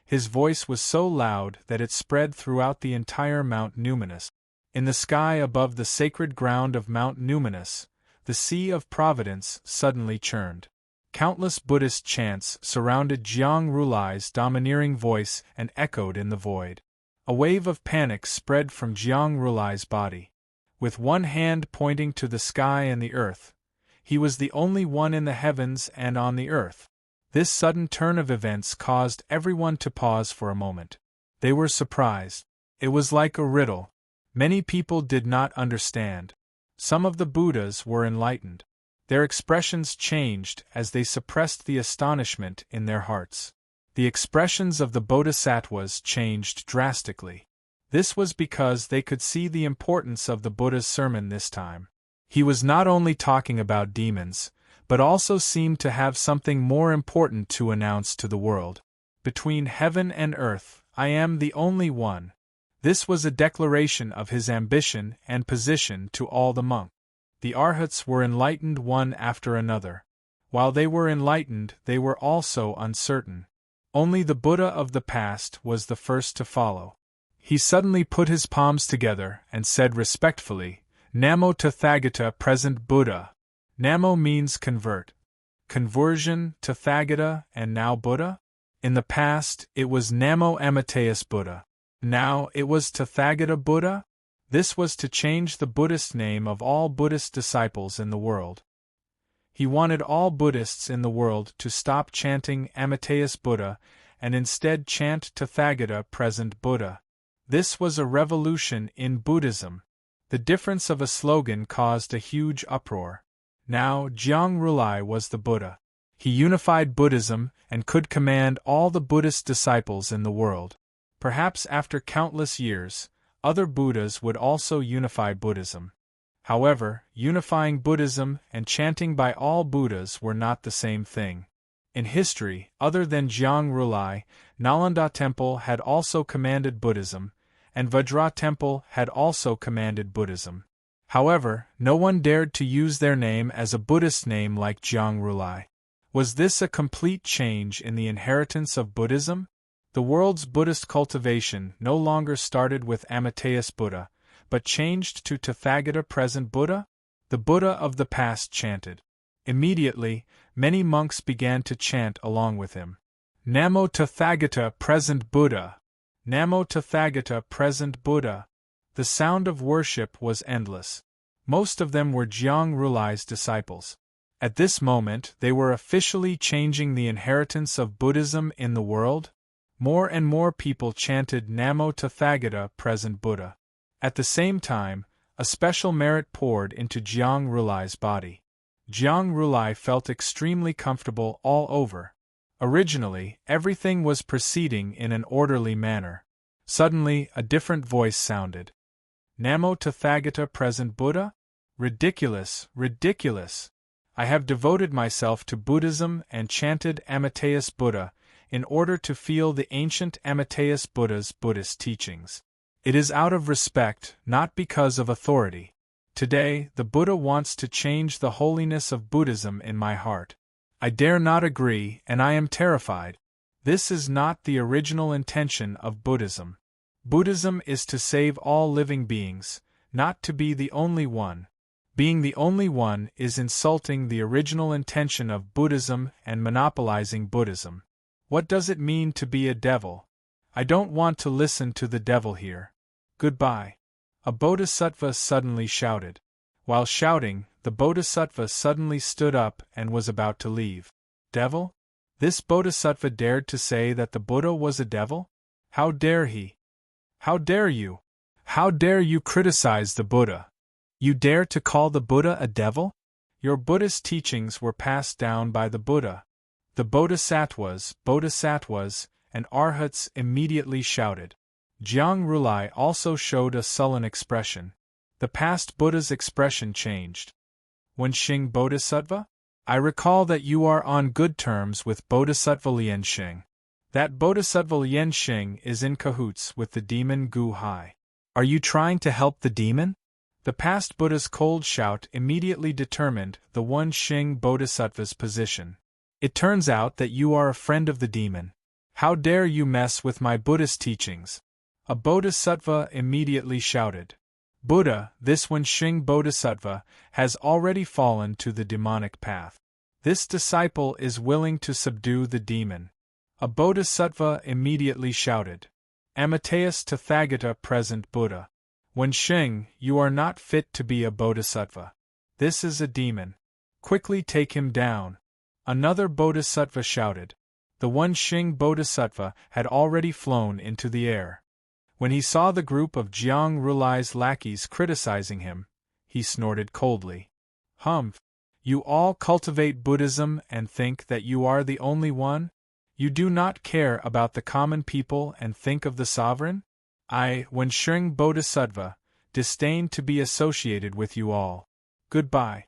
His voice was so loud that it spread throughout the entire Mount Numinous. In the sky above the sacred ground of Mount Numinous, the Sea of Providence suddenly churned. Countless Buddhist chants surrounded Jiang Rulai's domineering voice and echoed in the void. A wave of panic spread from Jiang Rulai's body. With one hand pointing to the sky and the earth, he was the only one in the heavens and on the earth. This sudden turn of events caused everyone to pause for a moment. They were surprised. It was like a riddle. Many people did not understand. Some of the Buddhas were enlightened. Their expressions changed as they suppressed the astonishment in their hearts. The expressions of the Bodhisattvas changed drastically. This was because they could see the importance of the Buddha's sermon this time. He was not only talking about demons, but also seemed to have something more important to announce to the world. Between heaven and earth, I am the only one. This was a declaration of his ambition and position to all the monks. The Arhats were enlightened one after another. While they were enlightened, they were also uncertain. Only the Buddha of the past was the first to follow. He suddenly put his palms together and said respectfully, "Namo Tathagata present Buddha." Namo means convert. Conversion, Tathagata, and now Buddha? In the past, it was Namo Amitayus Buddha. Now it was Tathagata Buddha? This was to change the Buddhist name of all Buddhist disciples in the world. He wanted all Buddhists in the world to stop chanting Amitayus Buddha and instead chant Tathagata present Buddha. This was a revolution in Buddhism. The difference of a slogan caused a huge uproar. Now Jiang Rulai was the Buddha. He unified Buddhism and could command all the Buddhist disciples in the world. Perhaps after countless years, other Buddhas would also unify Buddhism. However, unifying Buddhism and chanting by all Buddhas were not the same thing. In history, other than Jiang Rulai, Nalanda Temple had also commanded Buddhism, and Vajra Temple had also commanded Buddhism. However, no one dared to use their name as a Buddhist name like Jiang Rulai. Was this a complete change in the inheritance of Buddhism? The world's Buddhist cultivation no longer started with Amitayus Buddha, but changed to Tathagata present Buddha? The Buddha of the past chanted. Immediately, many monks began to chant along with him. Namo Tathagata present Buddha! Namo Tathagata present Buddha! The sound of worship was endless. Most of them were Jiang Rulai's disciples. At this moment, they were officially changing the inheritance of Buddhism in the world. More and more people chanted Namo Tathagata present Buddha. At the same time, a special merit poured into Jiang Rulai's body. Jiang Rulai felt extremely comfortable all over. Originally, everything was proceeding in an orderly manner. Suddenly, a different voice sounded. Namo Tathagata present Buddha? Ridiculous, ridiculous! I have devoted myself to Buddhism and chanted Amitayus Buddha in order to feel the ancient Amitayus Buddha's Buddhist teachings. It is out of respect, not because of authority. Today, the Buddha wants to change the holiness of Buddhism in my heart. I dare not agree, and I am terrified. This is not the original intention of Buddhism. Buddhism is to save all living beings, not to be the only one. Being the only one is insulting the original intention of Buddhism and monopolizing Buddhism. What does it mean to be a devil? I don't want to listen to the devil here. Goodbye. A bodhisattva suddenly shouted. While shouting, the bodhisattva suddenly stood up and was about to leave. Devil? This bodhisattva dared to say that the Buddha was a devil? How dare he? How dare you? How dare you criticize the Buddha? You dare to call the Buddha a devil? Your Buddhist teachings were passed down by the Buddha. The bodhisattvas, and arhats immediately shouted. Jiang Rulai also showed a sullen expression. The past Buddha's expression changed. When Xing Bodhisattva? I recall that you are on good terms with Bodhisattva Lian Xing. That Bodhisattva Lian Xing is in cahoots with the demon Gu Hai. Are you trying to help the demon? The past Buddha's cold shout immediately determined the one Xing Bodhisattva's position. It turns out that you are a friend of the demon. How dare you mess with my Buddhist teachings? A Bodhisattva immediately shouted. Buddha, this one Xing Bodhisattva, has already fallen to the demonic path. This disciple is willing to subdue the demon. A Bodhisattva immediately shouted. Amateus Tathagata present Buddha. When Xing, you are not fit to be a Bodhisattva. This is a demon. Quickly take him down. Another Bodhisattva shouted. The one Xing Bodhisattva had already flown into the air. When he saw the group of Jiang Rulai's lackeys criticizing him, he snorted coldly. Humph! You all cultivate Buddhism and think that you are the only one? You do not care about the common people and think of the sovereign? I, when Xing Bodhisattva, disdain to be associated with you all. Goodbye.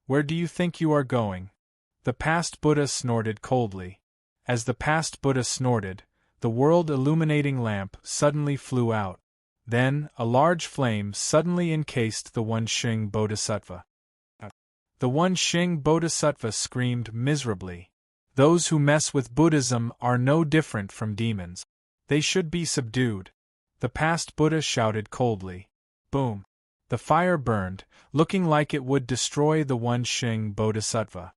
Where do you think you are going? The past Buddha snorted coldly. As the past Buddha snorted, the world-illuminating lamp suddenly flew out. Then, a large flame suddenly encased the one Xing Bodhisattva. The one Xing Bodhisattva screamed miserably. Those who mess with Buddhism are no different from demons. They should be subdued. The past Buddha shouted coldly. Boom! The fire burned, looking like it would destroy the one Xing Bodhisattva.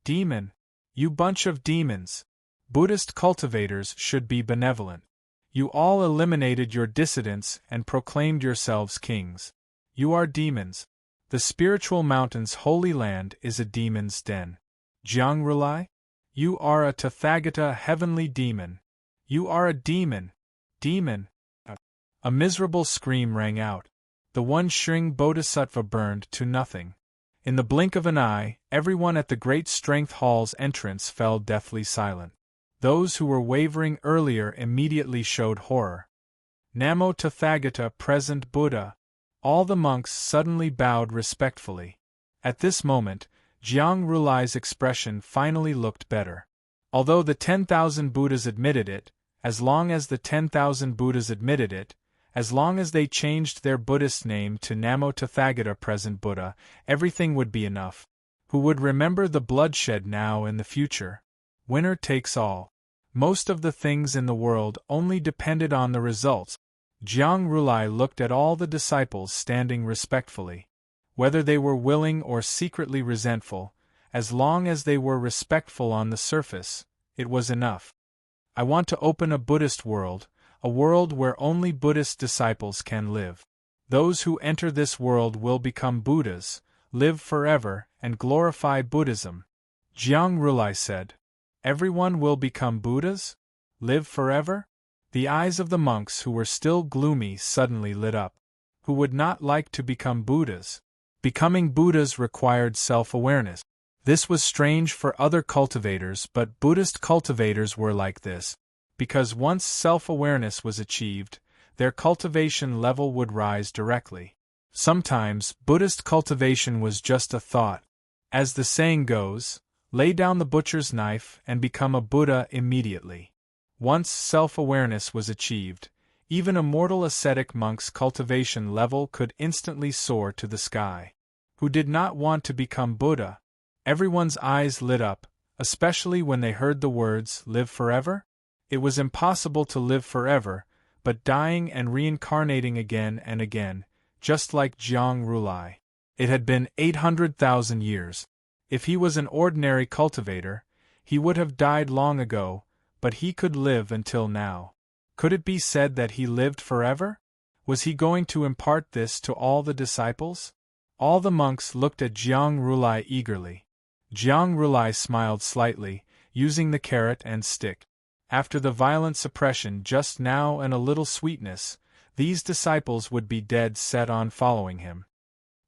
Demon! You bunch of demons! Buddhist cultivators should be benevolent. You all eliminated your dissidents and proclaimed yourselves kings. You are demons. The spiritual mountain's holy land is a demon's den. Jiang Rulai? You are a Tathagata heavenly demon. You are a demon! Demon! A miserable scream rang out. The one Xing Bodhisattva burned to nothing. In the blink of an eye, everyone at the Great Strength Hall's entrance fell deathly silent. Those who were wavering earlier immediately showed horror. Namo Tathagata present Buddha. All the monks suddenly bowed respectfully. At this moment, Jiang Rulai's expression finally looked better. Although the 10,000 Buddhas admitted it, as long as the 10,000 Buddhas admitted it, as long as they changed their Buddhist name to Namo Tathagata present Buddha, everything would be enough. Who would remember the bloodshed now in the future? Winner takes all. Most of the things in the world only depended on the results. Jiang Rulai looked at all the disciples standing respectfully. Whether they were willing or secretly resentful, as long as they were respectful on the surface, it was enough. I want to open a Buddhist world, a world where only Buddhist disciples can live. Those who enter this world will become Buddhas, live forever, and glorify Buddhism. Jiang Rulai said. Everyone will become Buddhas? Live forever? The eyes of the monks who were still gloomy suddenly lit up. Who would not like to become Buddhas? Becoming Buddhas required self-awareness. This was strange for other cultivators, but Buddhist cultivators were like this. Because once self-awareness was achieved, their cultivation level would rise directly. Sometimes, Buddhist cultivation was just a thought. As the saying goes, lay down the butcher's knife and become a Buddha immediately. Once self-awareness was achieved, Even a mortal ascetic monk's cultivation level could instantly soar to the sky. Who did not want to become Buddha? Everyone's eyes lit up, especially when they heard the words, "live forever?" It was impossible to live forever, but dying and reincarnating again and again, just like Jiang Rulai. It had been 800,000 years. If he was an ordinary cultivator, he would have died long ago, but he could live until now. Could it be said that he lived forever? Was he going to impart this to all the disciples? All the monks looked at Jiang Rulai eagerly. Jiang Rulai smiled slightly, using the carrot and stick. After the violent suppression just now and a little sweetness, these disciples would be dead set on following him.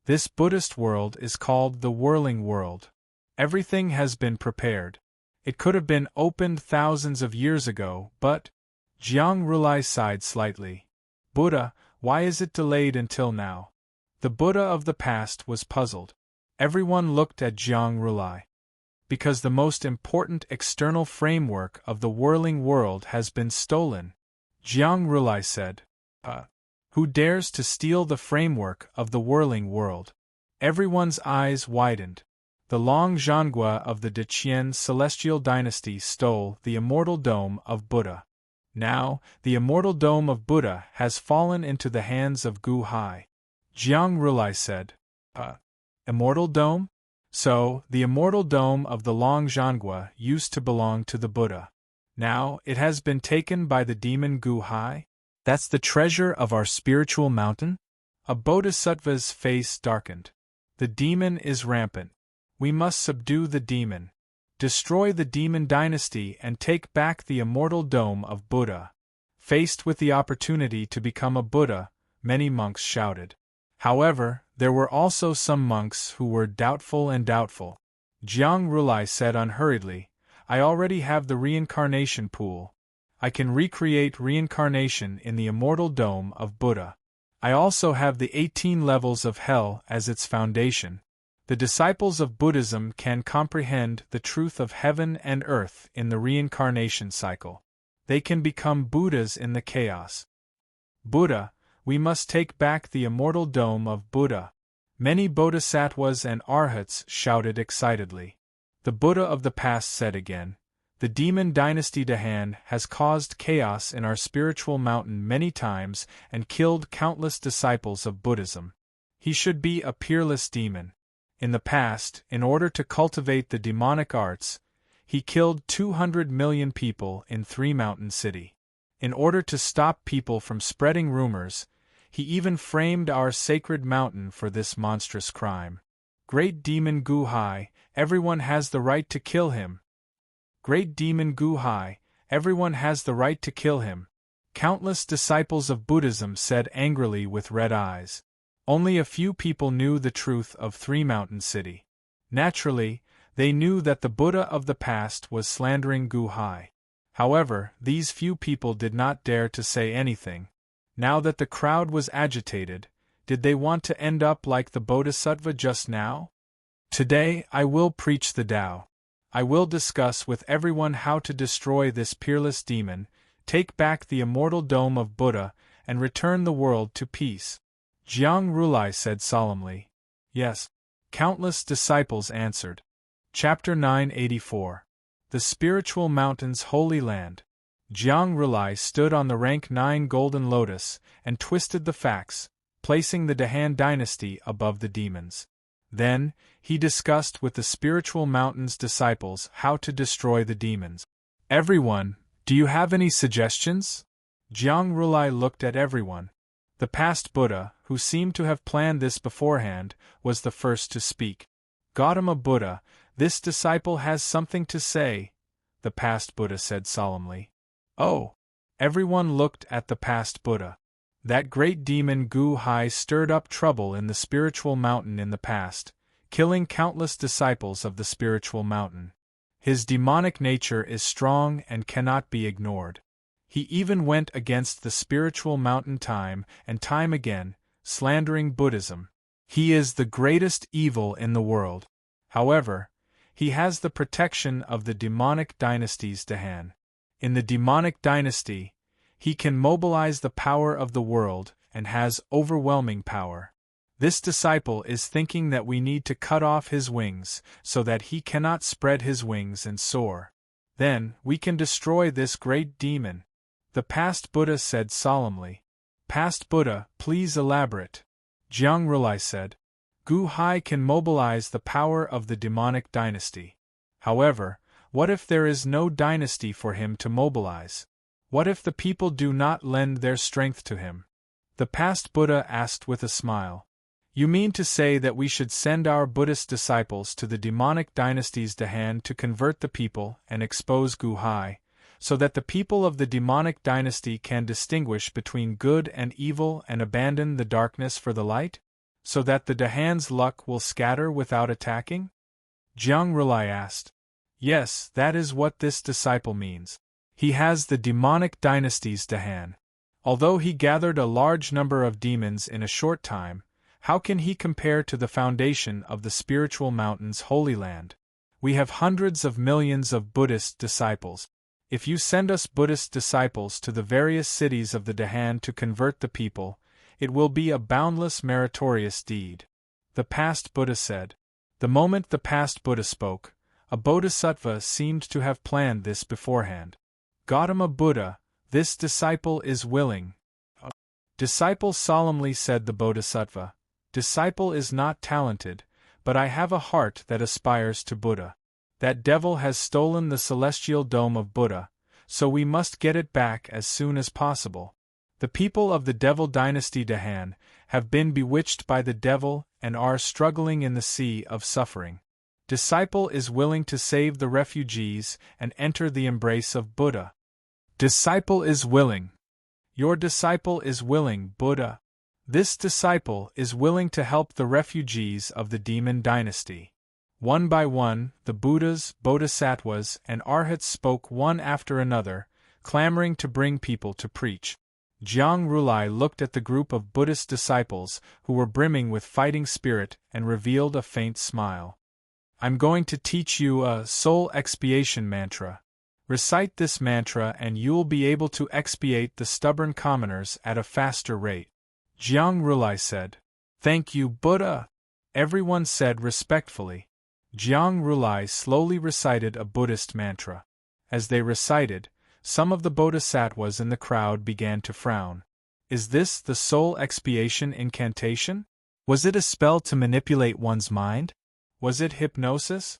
This Buddhist world is called the whirling world. Everything has been prepared. It could have been opened thousands of years ago, but… Jiang Rulai sighed slightly. Buddha, why is it delayed until now? The Buddha of the past was puzzled. Everyone looked at Jiang Rulai. Because the most important external framework of the whirling world has been stolen, Jiang Rulai said. Who dares to steal the framework of the whirling world? Everyone's eyes widened. The Long Zhangguo of the Deqian celestial dynasty stole the immortal dome of Buddha. Now, the immortal dome of Buddha has fallen into the hands of Gu Hai. Jiang Rulai said. Immortal dome? So, the immortal dome of the Long Zhangguo used to belong to the Buddha. Now, it has been taken by the demon Gu Hai? That's the treasure of our spiritual mountain? A bodhisattva's face darkened. The demon is rampant. We must subdue the demon. Destroy the demon dynasty and take back the immortal dome of Buddha. Faced with the opportunity to become a Buddha, many monks shouted. However, there were also some monks who were doubtful. Jiang Rulai said unhurriedly, I already have the reincarnation pool. I can recreate reincarnation in the immortal dome of Buddha. I also have the 18 levels of hell as its foundation. The disciples of Buddhism can comprehend the truth of heaven and earth in the reincarnation cycle. They can become Buddhas in the chaos. Buddha, we must take back the immortal dome of Buddha. Many bodhisattvas and arhats shouted excitedly. The Buddha of the past said again, the demon dynasty Dahan has caused chaos in our spiritual mountain many times and killed countless disciples of Buddhism. He should be a peerless demon. In the past, in order to cultivate the demonic arts, he killed 200 million people in Three Mountain City. In order to stop people from spreading rumors, he even framed our sacred mountain for this monstrous crime. Great demon Gu Hai, everyone has the right to kill him. Great demon Gu Hai, everyone has the right to kill him. Countless disciples of Buddhism said angrily with red eyes. Only a few people knew the truth of Three Mountain City. Naturally, they knew that the Buddha of the past was slandering Gu Hai. However, these few people did not dare to say anything. Now that the crowd was agitated, did they want to end up like the Bodhisattva just now? Today I will preach the Tao. I will discuss with everyone how to destroy this peerless demon, take back the immortal dome of Buddha, and return the world to peace. Jiang Rulai said solemnly. Yes. Countless disciples answered. Chapter 984. The Spiritual Mountain's Holy Land. Jiang Rulai stood on the rank 9 golden lotus and twisted the facts, placing the Dahan dynasty above the demons. Then, he discussed with the Spiritual Mountain's disciples how to destroy the demons. Everyone, do you have any suggestions? Jiang Rulai looked at everyone. The past Buddha, who seemed to have planned this beforehand, was the first to speak. Gautama Buddha, this disciple has something to say, the past Buddha said solemnly. Oh! Everyone looked at the past Buddha. That great demon Gu Hai stirred up trouble in the spiritual mountain in the past, killing countless disciples of the spiritual mountain. His demonic nature is strong and cannot be ignored. He even went against the spiritual mountain time and time again, slandering Buddhism. He is the greatest evil in the world. However, he has the protection of the demonic dynasty's Dahan. In the demonic dynasty, He can mobilize the power of the world and has overwhelming power. This disciple is thinking that we need to cut off his wings so that he cannot spread his wings and soar. Then, we can destroy this great demon. The past Buddha said solemnly. Past Buddha, please elaborate. Jiang Rulai said. Gu Hai can mobilize the power of the demonic dynasty. However, what if there is no dynasty for him to mobilize? What if the people do not lend their strength to him? The past Buddha asked with a smile. You mean to say that we should send our Buddhist disciples to the demonic dynasty's Dahan to convert the people and expose Gu Hai, so that the people of the demonic dynasty can distinguish between good and evil and abandon the darkness for the light? So that the Dahan's luck will scatter without attacking? Jiang Rulai asked. Yes, that is what this disciple means. He has the demonic dynasty's Dahan. Although he gathered a large number of demons in a short time, how can he compare to the foundation of the spiritual mountain's holy land? We have hundreds of millions of Buddhist disciples. If you send us Buddhist disciples to the various cities of the Dahan to convert the people, it will be a boundless meritorious deed. The past Buddha said. The moment the past Buddha spoke, a bodhisattva seemed to have planned this beforehand. Gautama Buddha, this disciple is willing. Disciple solemnly said the bodhisattva. Disciple is not talented, but I have a heart that aspires to Buddha. That devil has stolen the celestial dome of Buddha, so we must get it back as soon as possible. The people of the devil dynasty Dahan have been bewitched by the devil and are struggling in the sea of suffering. Disciple is willing to save the refugees and enter the embrace of Buddha. Disciple is willing. Your disciple is willing, Buddha. This disciple is willing to help the refugees of the demon dynasty. One by one, the Buddhas, Bodhisattvas, and Arhats spoke one after another, clamoring to bring people to preach. Jiang Rulai looked at the group of Buddhist disciples who were brimming with fighting spirit and revealed a faint smile. I'm going to teach you a soul expiation mantra. Recite this mantra and you'll be able to expiate the stubborn commoners at a faster rate. Jiang Rulai said. Thank you, Buddha. Everyone said respectfully. Jiang Rulai slowly recited a Buddhist mantra. As they recited, some of the bodhisattvas in the crowd began to frown. Is this the soul expiation incantation? Was it a spell to manipulate one's mind? Was it hypnosis?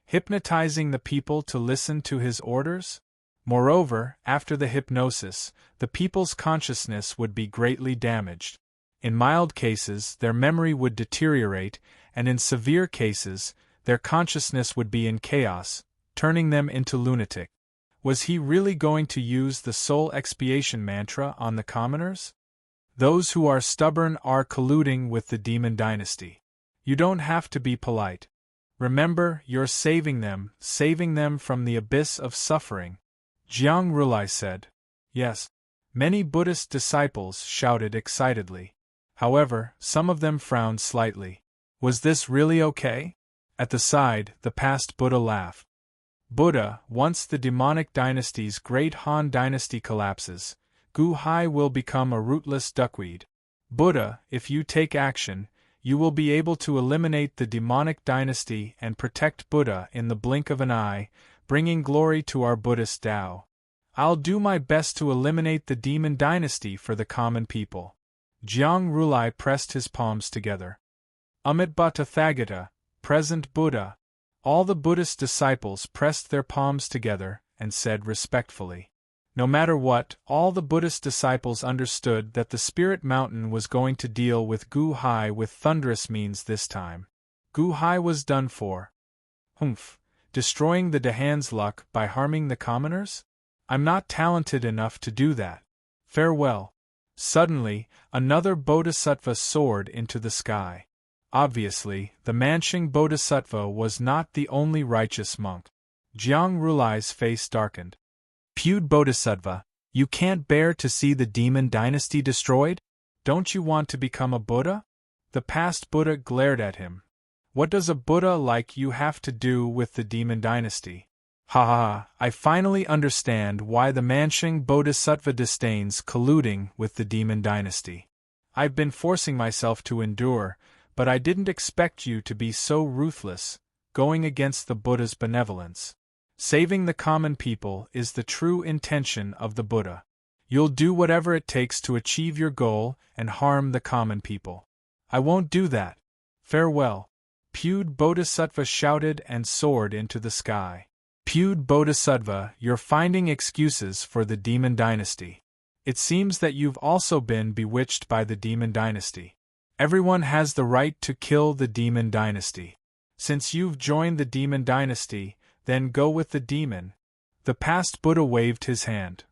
Hypnotizing the people to listen to his orders? Moreover, after the hypnosis, the people's consciousness would be greatly damaged. In mild cases, their memory would deteriorate, and in severe cases, their consciousness would be in chaos, turning them into lunatic. Was he really going to use the soul expiation mantra on the commoners? Those who are stubborn are colluding with the demon dynasty. You don't have to be polite. Remember, you're saving them from the abyss of suffering. Jiang Rulai said. Yes. Many Buddhist disciples shouted excitedly. However, some of them frowned slightly. Was this really okay? At the side, the past Buddha laughed. Buddha, once the demonic dynasty's great Han dynasty collapses, Gu Hai will become a rootless duckweed. Buddha, if you take action, you will be able to eliminate the demonic dynasty and protect Buddha in the blink of an eye, bringing glory to our Buddhist Tao. I'll do my best to eliminate the demon dynasty for the common people. Jiang Rulai pressed his palms together. Amitabha Thagata, present Buddha. All the Buddhist disciples pressed their palms together and said respectfully. No matter what, all the Buddhist disciples understood that the Spirit Mountain was going to deal with Gu Hai with thunderous means this time. Gu Hai was done for. Destroying the Dahan's luck by harming the commoners? I'm not talented enough to do that. Farewell. Suddenly, another bodhisattva soared into the sky. Obviously, the Mansheng bodhisattva was not the only righteous monk. Jiang Rulai's face darkened. Pewed bodhisattva, you can't bear to see the demon dynasty destroyed? Don't you want to become a Buddha? The past Buddha glared at him. What does a Buddha like you have to do with the demon dynasty? Ha ha ha, I finally understand why the Mansheng Bodhisattva disdains colluding with the demon dynasty. I've been forcing myself to endure, but I didn't expect you to be so ruthless, going against the Buddha's benevolence. Saving the common people is the true intention of the Buddha. You'll do whatever it takes to achieve your goal and harm the common people. I won't do that. Farewell. Pewed Bodhisattva shouted and soared into the sky. Pewed Bodhisattva, you're finding excuses for the demon dynasty. It seems that you've also been bewitched by the demon dynasty. Everyone has the right to kill the demon dynasty. Since you've joined the demon dynasty, then go with the demon. The past Buddha waved his hand.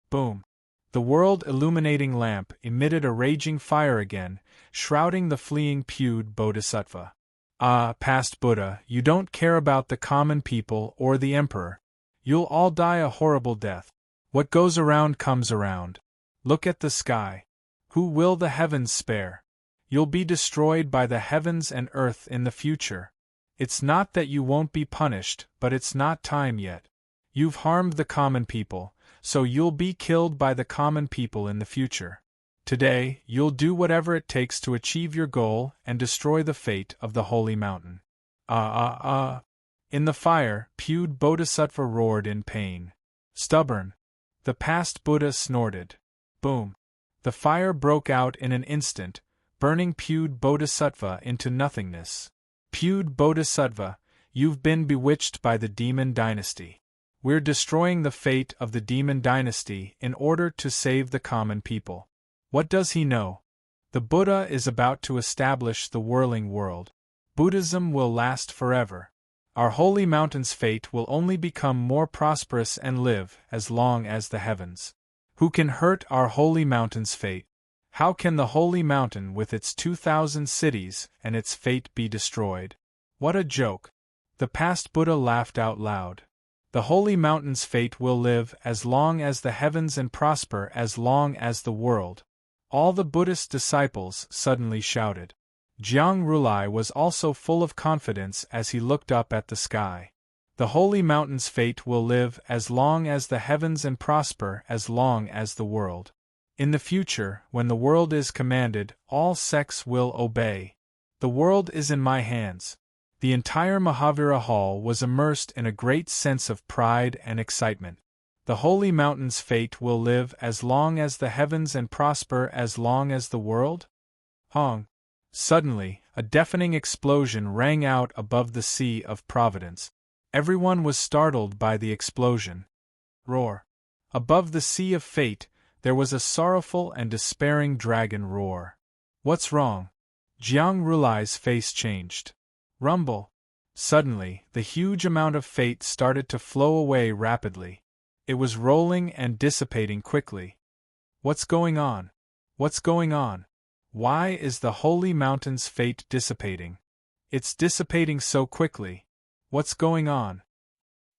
Boom. The world-illuminating lamp emitted a raging fire again, shrouding the fleeing pewed Bodhisattva. Ah, past Buddha, you don't care about the common people or the emperor. You'll all die a horrible death. What goes around comes around. Look at the sky. Who will the heavens spare? You'll be destroyed by the heavens and earth in the future. It's not that you won't be punished, but it's not time yet. You've harmed the common people, so you'll be killed by the common people in the future. Today, you'll do whatever it takes to achieve your goal and destroy the fate of the holy mountain. In the fire, pewed Bodhisattva roared in pain. Stubborn. The past Buddha snorted. Boom. The fire broke out in an instant, burning pewed Bodhisattva into nothingness. Pewed Bodhisattva, you've been bewitched by the demon dynasty. We're destroying the fate of the demon dynasty in order to save the common people. What does he know? The Buddha is about to establish the whirling world. Buddhism will last forever. Our holy mountain's fate will only become more prosperous and live as long as the heavens. Who can hurt our holy mountain's fate? How can the holy mountain with its 2,000 cities and its fate be destroyed? What a joke! The past Buddha laughed out loud. The holy mountain's fate will live as long as the heavens and prosper as long as the world. All the Buddhist disciples suddenly shouted. Jiang Rulai was also full of confidence as he looked up at the sky. The holy mountain's fate will live as long as the heavens and prosper as long as the world. In the future, when the world is commanded, all sects will obey. The world is in my hands. The entire Mahavira Hall was immersed in a great sense of pride and excitement. The holy mountain's fate will live as long as the heavens and prosper as long as the world? Hong. Suddenly, a deafening explosion rang out above the Sea of Providence. Everyone was startled by the explosion. Roar. Above the Sea of Fate, there was a sorrowful and despairing dragon roar. What's wrong? Jiang Rulai's face changed. Rumble. Suddenly, the huge amount of fate started to flow away rapidly. It was rolling and dissipating quickly. What's going on? What's going on? Why is the holy mountain's fate dissipating? It's dissipating so quickly. What's going on?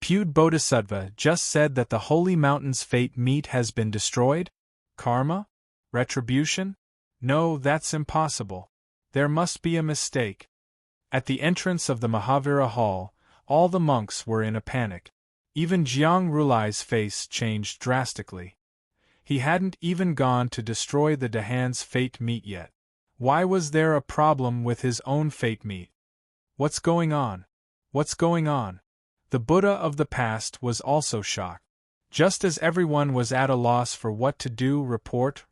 Pewed Bodhisattva just said that the holy mountain's fate meat has been destroyed? Karma? Retribution? No, that's impossible. There must be a mistake. At the entrance of the Mahavira Hall, all the monks were in a panic. Even Jiang Rulai's face changed drastically. He hadn't even gone to destroy the Dahan's fate meat yet. Why was there a problem with his own fate meat? What's going on? What's going on? The Buddha of the past was also shocked. Just as everyone was at a loss for what to do, report,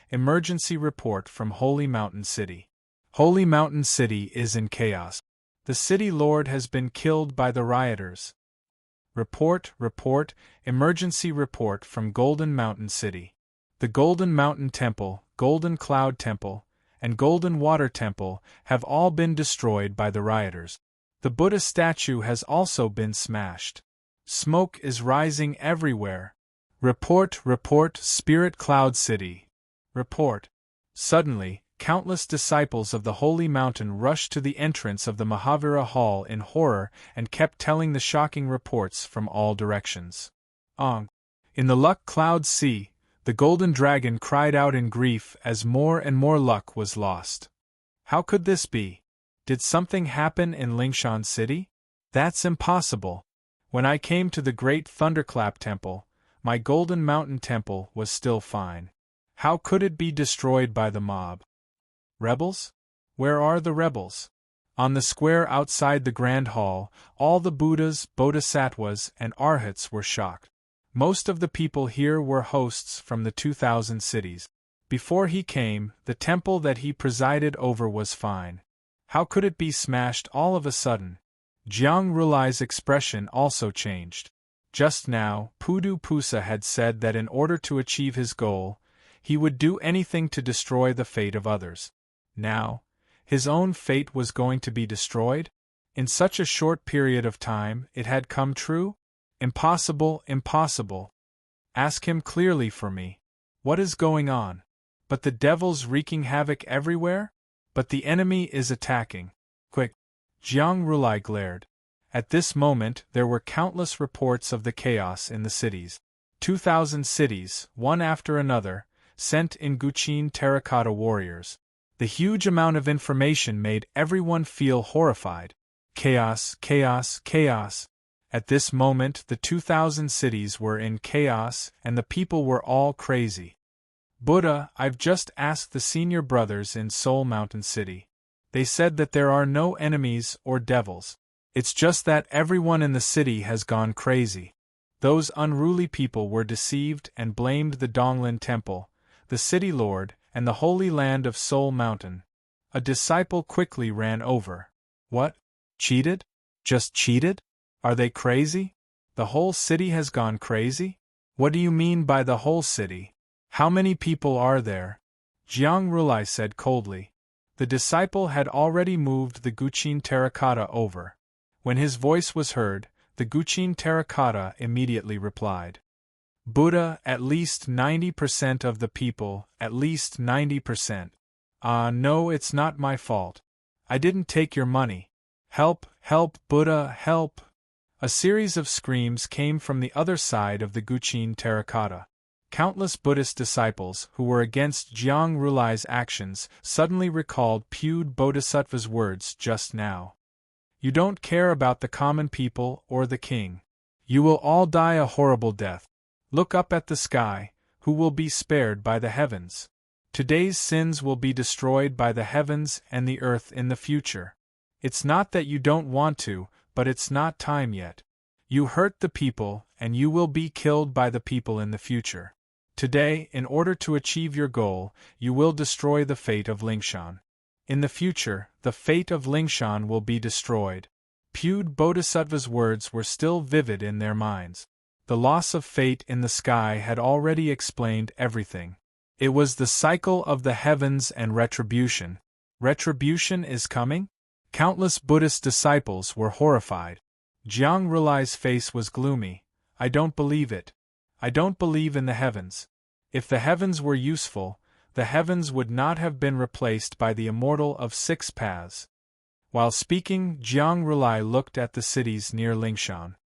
emergency report from Holy Mountain City. Holy Mountain City is in chaos. The city lord has been killed by the rioters. Report, emergency report from Golden Mountain City. The Golden Mountain Temple, Golden Cloud Temple, and Golden Water Temple have all been destroyed by the rioters. The Buddha statue has also been smashed. Smoke is rising everywhere. Report, Spirit Cloud City. Report. Suddenly, countless disciples of the Holy Mountain rushed to the entrance of the Mahavira Hall in horror and kept telling the shocking reports from all directions. In the Luck Cloud Sea, the Golden Dragon cried out in grief as more and more luck was lost. How could this be? Did something happen in Lingshan City? That's impossible. When I came to the great Thunderclap Temple, my Golden Mountain Temple was still fine. How could it be destroyed by the mob? Rebels? Where are the rebels? On the square outside the Grand Hall, all the Buddhas, Bodhisattvas, and Arhats were shocked. Most of the people here were hosts from the 2,000 cities. Before he came, the temple that he presided over was fine. How could it be smashed all of a sudden? Jiang Rulai's expression also changed. Just now, Pudu Pusa had said that in order to achieve his goal, he would do anything to destroy the fate of others. Now, his own fate was going to be destroyed? In such a short period of time, it had come true? Impossible, impossible. Ask him clearly for me. What is going on? But the devil's wreaking havoc everywhere? But the enemy is attacking. Quick! Jiang Rulai glared. At this moment there were countless reports of the chaos in the cities. 2,000 cities, one after another, sent in Guqin terracotta warriors. The huge amount of information made everyone feel horrified. Chaos, chaos, chaos. At this moment the 2,000 cities were in chaos and the people were all crazy. Buddha, I've just asked the senior brothers in Soul Mountain City. They said that there are no enemies or devils. It's just that everyone in the city has gone crazy. Those unruly people were deceived and blamed the Donglin Temple, the city lord, and the holy land of Soul Mountain. A disciple quickly ran over. What? Cheated? Just cheated? Are they crazy? The whole city has gone crazy? What do you mean by the whole city? How many people are there? Jiang Rulai said coldly. The disciple had already moved the Guqin terracotta over. When his voice was heard, the Guqin terracotta immediately replied. Buddha, at least 90% of the people, at least 90%. No, it's not my fault. I didn't take your money. Help, help, Buddha, help! A series of screams came from the other side of the Guqin terracotta. Countless Buddhist disciples who were against Jiang Rulai's actions suddenly recalled Pud Bodhisattva's words just now. You don't care about the common people or the king. You will all die a horrible death. Look up at the sky, who will be spared by the heavens? Today's sins will be destroyed by the heavens and the earth in the future. It's not that you don't want to, but it's not time yet. You hurt the people, and you will be killed by the people in the future. Today, in order to achieve your goal, you will destroy the fate of Lingshan. In the future, the fate of Lingshan will be destroyed. Pud Bodhisattva's words were still vivid in their minds. The loss of fate in the sky had already explained everything. It was the cycle of the heavens and retribution. Retribution is coming? Countless Buddhist disciples were horrified. Jiang Rulai's face was gloomy. I don't believe it. I don't believe in the heavens. If the heavens were useful, the heavens would not have been replaced by the immortal of 6 paths. While speaking, Jiang Rulai looked at the cities near Lingshan.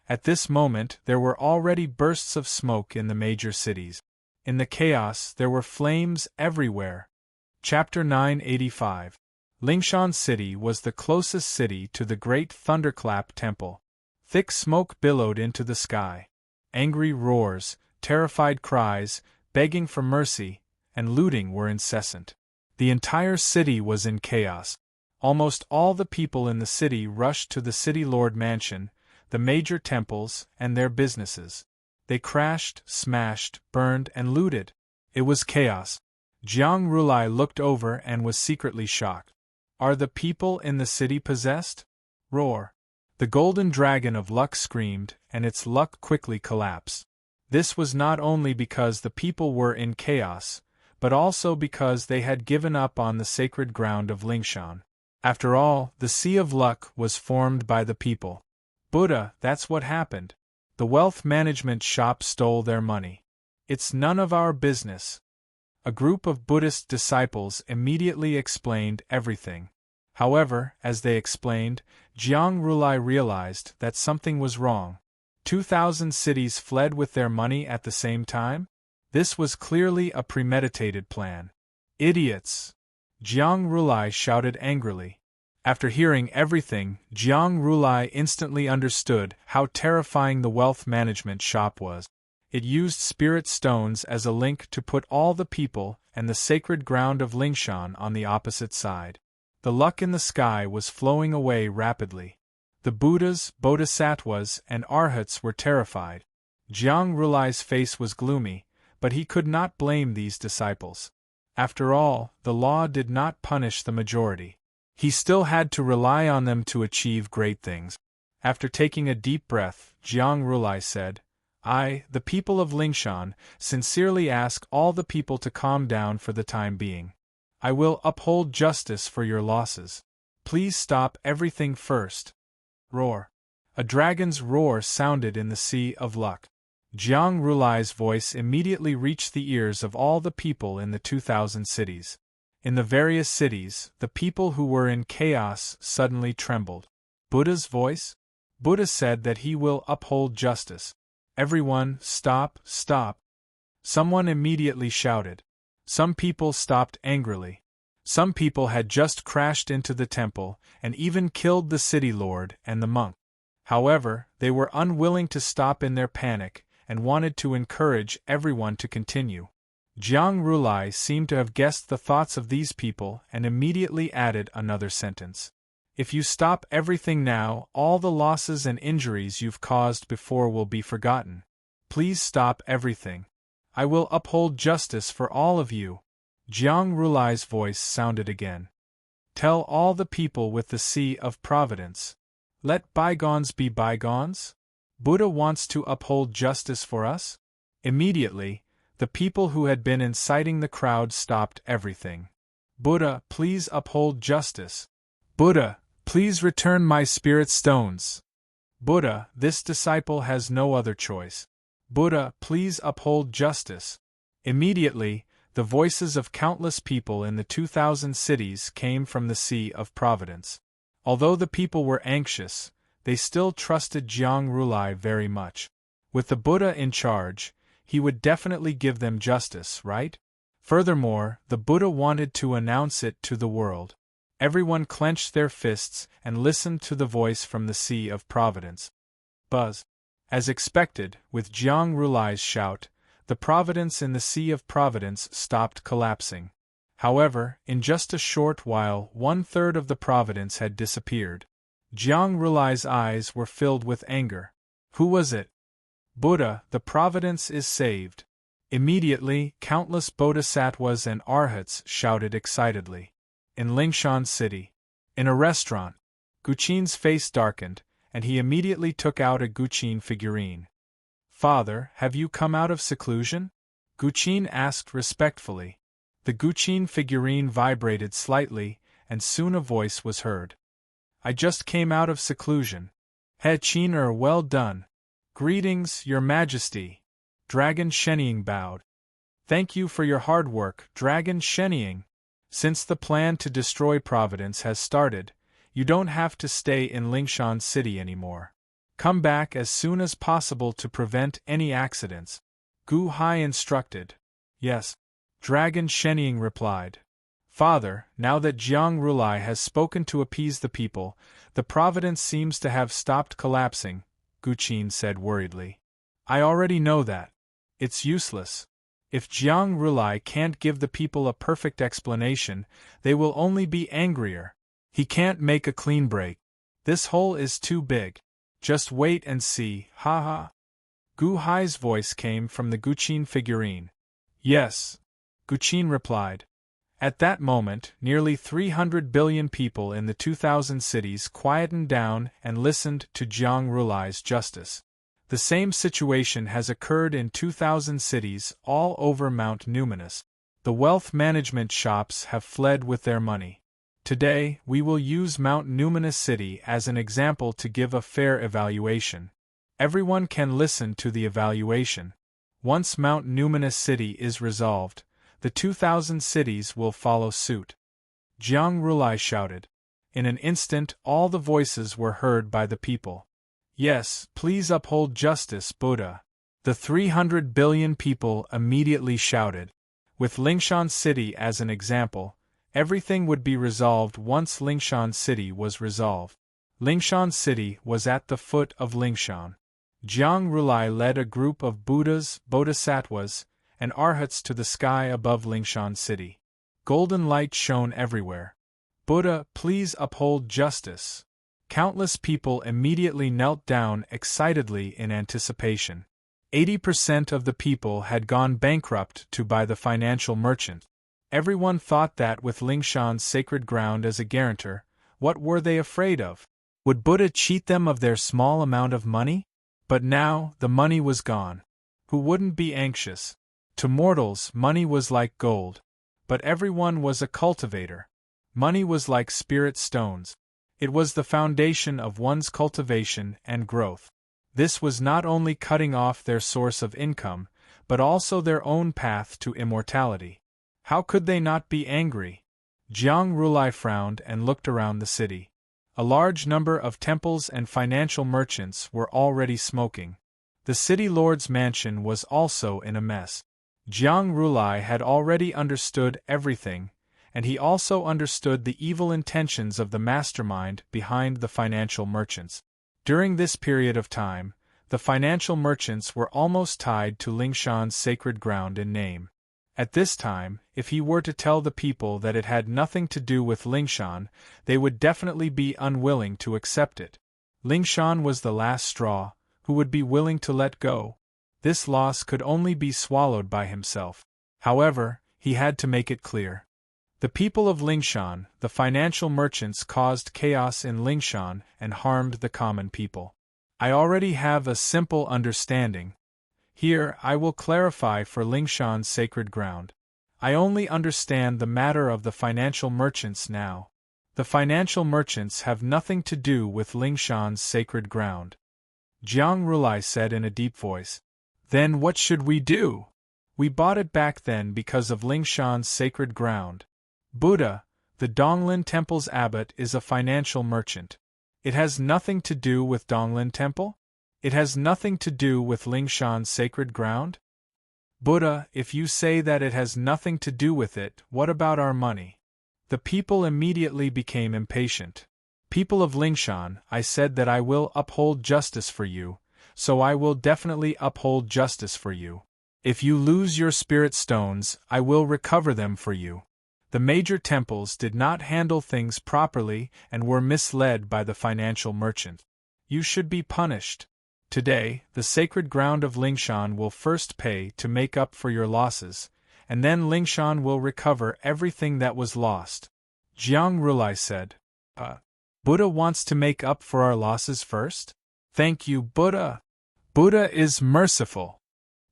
At this moment there were already bursts of smoke in the major cities. In the chaos there were flames everywhere. Chapter 985. Lingshan City was the closest city to the great Thunderclap Temple. Thick smoke billowed into the sky. Angry roars, terrified cries, begging for mercy, and looting were incessant. The entire city was in chaos. Almost all the people in the city rushed to the city lord mansion, the major temples, and their businesses. They crashed, smashed, burned, and looted. It was chaos. Jiang Rulai looked over and was secretly shocked. Are the people in the city possessed? Roar. The golden dragon of luck screamed, and its luck quickly collapsed. This was not only because the people were in chaos, but also because they had given up on the sacred ground of Lingshan. After all, the Sea of Luck was formed by the people. Buddha, that's what happened. The wealth management shop stole their money. It's none of our business. A group of Buddhist disciples immediately explained everything. However, as they explained, Jiang Rulai realized that something was wrong. 2,000 cities fled with their money at the same time? This was clearly a premeditated plan. Idiots! Jiang Rulai shouted angrily. After hearing everything, Jiang Rulai instantly understood how terrifying the wealth management shop was. It used spirit stones as a link to put all the people and the sacred ground of Lingshan on the opposite side. The luck in the sky was flowing away rapidly. The Buddhas, Bodhisattvas, and Arhats were terrified. Jiang Rulai's face was gloomy, but he could not blame these disciples. After all, the law did not punish the majority. He still had to rely on them to achieve great things. After taking a deep breath, Jiang Rulai said, I, the people of Lingshan, sincerely ask all the people to calm down for the time being. I will uphold justice for your losses. Please stop everything first. Roar. A dragon's roar sounded in the Sea of Luck. Jiang Rulai's voice immediately reached the ears of all the people in the 2,000 cities. In the various cities, the people who were in chaos suddenly trembled. Buddha's voice? Buddha said that he will uphold justice. Everyone, stop, stop. Someone immediately shouted. Some people stopped angrily. Some people had just crashed into the temple and even killed the city lord and the monk. However, they were unwilling to stop in their panic and wanted to encourage everyone to continue. Jiang Rulai seemed to have guessed the thoughts of these people and immediately added another sentence. If you stop everything now, all the losses and injuries you've caused before will be forgotten. Please stop everything. I will uphold justice for all of you. Jiang Rulai's voice sounded again. Tell all the people with the Sea of Providence. Let bygones be bygones? Buddha wants to uphold justice for us? Immediately, the people who had been inciting the crowd stopped everything. Buddha, please uphold justice. Buddha, please return my spirit stones. Buddha, this disciple has no other choice. Buddha, please uphold justice. Immediately, the voices of countless people in the 2,000 cities came from the Sea of Providence. Although the people were anxious, they still trusted Jiang Rulai very much. With the Buddha in charge, he would definitely give them justice, right? Furthermore, the Buddha wanted to announce it to the world. Everyone clenched their fists and listened to the voice from the Sea of Providence. Buzz. As expected, with Jiang Rulai's shout, the providence in the Sea of Providence stopped collapsing. However, in just a short while, 1/3 of the providence had disappeared. Jiang Rulai's eyes were filled with anger. Who was it? Buddha, the providence is saved. Immediately, countless bodhisattvas and arhats shouted excitedly. In Lingshan City. In a restaurant. Guqin's face darkened, and he immediately took out a Guqin figurine. Father, have you come out of seclusion? Guqin asked respectfully. The Guqin figurine vibrated slightly, and soon a voice was heard. I just came out of seclusion. He Qin well done. Greetings, Your Majesty. Dragon Shenying bowed. Thank you for your hard work, Dragon Shenying. Since the plan to destroy Providence has started, you don't have to stay in Lingshan City anymore. Come back as soon as possible to prevent any accidents. Gu Hai instructed. Yes. Dragon Shenying replied. Father, now that Jiang Rulai has spoken to appease the people, the Providence seems to have stopped collapsing, Guqin said worriedly. I already know that. It's useless. If Jiang Rulai can't give the people a perfect explanation, they will only be angrier. He can't make a clean break. This hole is too big. Just wait and see, ha ha. Gu Hai's voice came from the Guqin figurine. Yes. Guqin replied. At that moment, nearly 300 billion people in the 2,000 cities quietened down and listened to Jiang Rulai's justice. The same situation has occurred in 2,000 cities all over Mount Numinous. The wealth management shops have fled with their money. Today, we will use Mount Numinous City as an example to give a fair evaluation. Everyone can listen to the evaluation. Once Mount Numinous City is resolved, the 2,000 cities will follow suit. Jiang Rulai shouted. In an instant, all the voices were heard by the people. Yes, please uphold justice, Buddha. The 300 billion people immediately shouted. With Lingshan City as an example, Everything would be resolved once Lingshan City was resolved. Lingshan City was at the foot of Lingshan. Jiang Rulai led a group of Buddhas, Bodhisattvas, and Arhats to the sky above Lingshan City. Golden light shone everywhere. Buddha, please uphold justice. Countless people immediately knelt down excitedly in anticipation. 80% of the people had gone bankrupt by the financial merchant. Everyone thought that with Lingshan's sacred ground as a guarantor, what were they afraid of? Would Buddha cheat them of their small amount of money? But now, the money was gone. Who wouldn't be anxious? To mortals, money was like gold. But everyone was a cultivator. Money was like spirit stones. It was the foundation of one's cultivation and growth. This was not only cutting off their source of income, but also their own path to immortality. How could they not be angry? Jiang Rulai frowned and looked around the city. A large number of temples and financial merchants were already smoking. The city lord's mansion was also in a mess. Jiang Rulai had already understood everything, and he also understood the evil intentions of the mastermind behind the financial merchants. During this period of time, the financial merchants were almost tied to Lingshan's sacred ground in name. At this time, if he were to tell the people that it had nothing to do with Lingshan, they would definitely be unwilling to accept it. Lingshan was the last straw, who would be willing to let go. This loss could only be swallowed by himself. However, he had to make it clear. The people of Lingshan, the financial merchants, caused chaos in Lingshan and harmed the common people. I already have a simple understanding. Here, I will clarify for Lingshan's sacred ground. I only understand the matter of the financial merchants now. The financial merchants have nothing to do with Lingshan's sacred ground. Jiang Rulai said in a deep voice. Then what should we do? We bought it back then because of Lingshan's sacred ground. Buddha, the Donglin Temple's abbot, is a financial merchant. It has nothing to do with Donglin Temple? It has nothing to do with Lingshan's sacred ground? Buddha, if you say that it has nothing to do with it, what about our money? The people immediately became impatient. People of Lingshan, I said that I will uphold justice for you, so I will definitely uphold justice for you. If you lose your spirit stones, I will recover them for you. The major temples did not handle things properly and were misled by the financial merchant. You should be punished. Today, the sacred ground of Lingshan will first pay to make up for your losses, and then Lingshan will recover everything that was lost. Jiang Rulai said. Buddha wants to make up for our losses first? Thank you, Buddha. Buddha is merciful.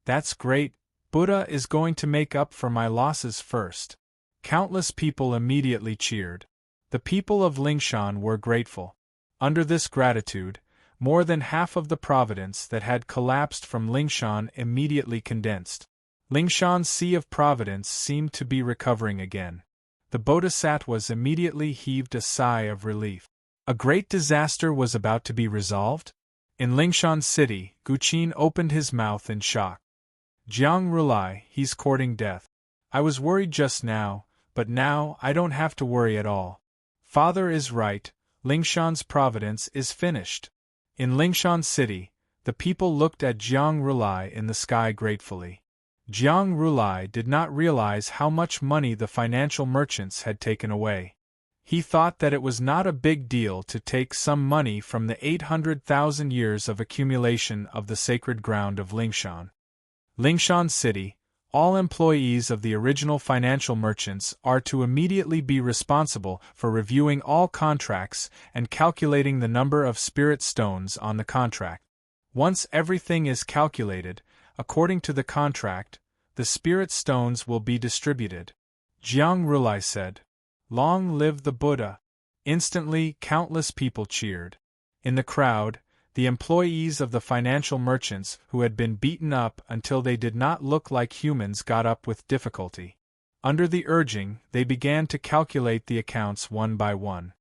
That's great. Buddha is going to make up for my losses first. Countless people immediately cheered. The people of Lingshan were grateful. Under this gratitude, more than half of the providence that had collapsed from Lingshan immediately condensed. Lingshan's sea of providence seemed to be recovering again. The Bodhisattvas immediately heaved a sigh of relief. A great disaster was about to be resolved? In Lingshan City, Guqin opened his mouth in shock. Jiang Rulai, he's courting death. I was worried just now, but now I don't have to worry at all. Father is right, Lingshan's providence is finished. In Lingshan City, the people looked at Jiang Rulai in the sky gratefully. Jiang Rulai did not realize how much money the financial merchants had taken away. He thought that it was not a big deal to take some money from the 800,000 years of accumulation of the sacred ground of Lingshan. Lingshan City, all employees of the original financial merchants are to immediately be responsible for reviewing all contracts and calculating the number of spirit stones on the contract. Once everything is calculated, according to the contract, the spirit stones will be distributed. Jiang Rulai said. Long live the Buddha! Instantly, countless people cheered. In the crowd, the employees of the financial merchants who had been beaten up until they did not look like humans got up with difficulty. Under the urging, they began to calculate the accounts one by one.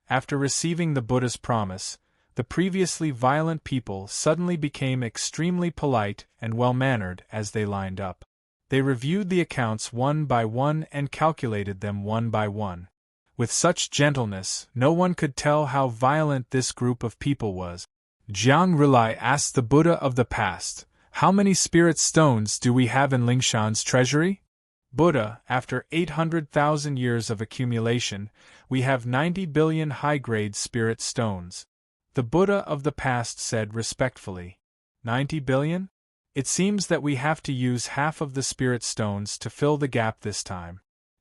After receiving the Buddha's promise, the previously violent people suddenly became extremely polite and well-mannered as they lined up. They reviewed the accounts one by one and calculated them one by one. With such gentleness, no one could tell how violent this group of people was. Jiang Rilai asked the Buddha of the past, "How many spirit stones do we have in Lingshan's treasury?" Buddha, after 800,000 years of accumulation, we have 90 billion high-grade spirit stones. The Buddha of the past said respectfully, 90 billion? It seems that we have to use half of the spirit stones to fill the gap this time.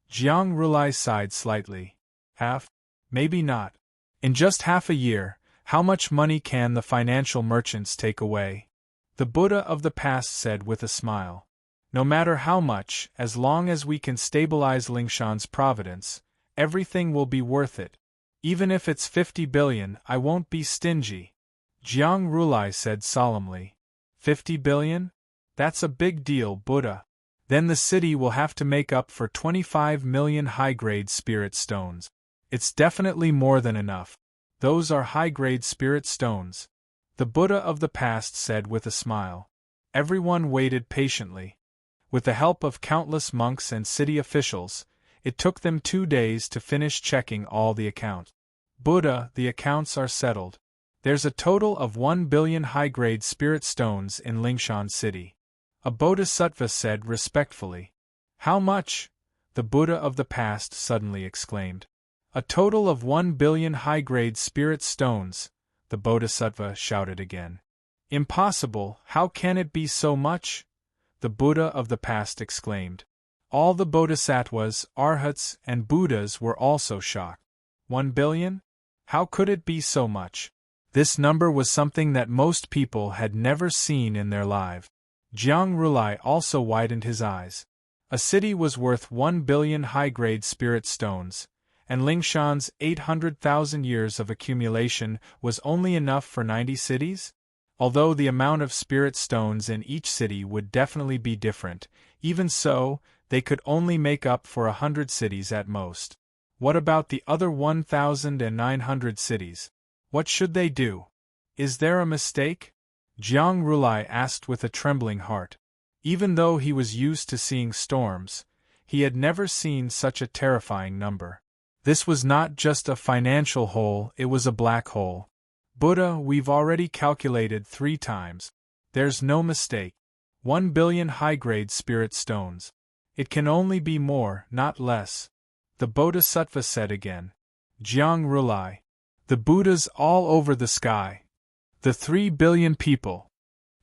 Jiang Rilai sighed slightly. Half? Maybe not. In just half a year, how much money can the financial merchants take away? The Buddha of the past said with a smile. No matter how much, as long as we can stabilize Lingshan's providence, everything will be worth it. Even if it's 50 billion, I won't be stingy. Jiang Rilai said solemnly. 50 billion? That's a big deal, Buddha. Then the city will have to make up for 25 million high-grade spirit stones. It's definitely more than enough. Those are high-grade spirit stones. The Buddha of the past said with a smile. Everyone waited patiently. With the help of countless monks and city officials, it took them 2 days to finish checking all the accounts. Buddha, the accounts are settled. There's a total of 1 billion high-grade spirit stones in Lingshan City. A bodhisattva said respectfully. How much? The Buddha of the past suddenly exclaimed. A total of 1 billion high-grade spirit stones, the bodhisattva shouted again. Impossible, how can it be so much? The Buddha of the past exclaimed. All the bodhisattvas, arhats, and Buddhas were also shocked. 1 billion? How could it be so much? This number was something that most people had never seen in their lives. Jiang Rilai also widened his eyes. A city was worth 1 billion high-grade spirit stones, and Lingshan's 800,000 years of accumulation was only enough for 90 cities? Although the amount of spirit stones in each city would definitely be different, even so, they could only make up for 100 cities at most. What about the other 1,900 cities? What should they do? Is there a mistake? Jiang Rilai asked with a trembling heart. Even though he was used to seeing storms, he had never seen such a terrifying number. This was not just a financial hole, it was a black hole. Buddha, we've already calculated 3 times. There's no mistake. 1 billion high-grade spirit stones. It can only be more, not less. The Bodhisattva said again. Jiang Rilai. The Buddhas all over the sky. The 3 billion people.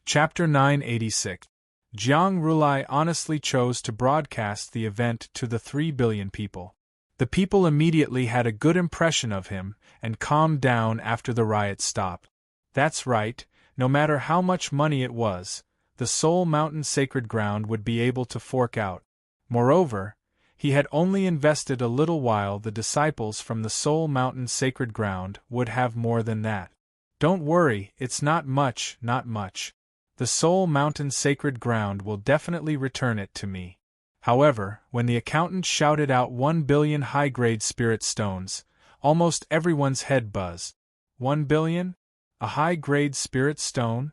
Chapter 986. Jiang Rilai honestly chose to broadcast the event to the 3 billion people. The people immediately had a good impression of him and calmed down after the riot stopped. That's right, no matter how much money it was, the Soul Mountain sacred ground would be able to fork out. Moreover, he had only invested a little while the disciples from the Soul Mountain sacred ground would have more than that. Don't worry, it's not much, not much. The Soul Mountain sacred ground will definitely return it to me. However, when the accountant shouted out 1 billion high-grade spirit stones, almost everyone's head buzzed. 1 billion? A high-grade spirit stone?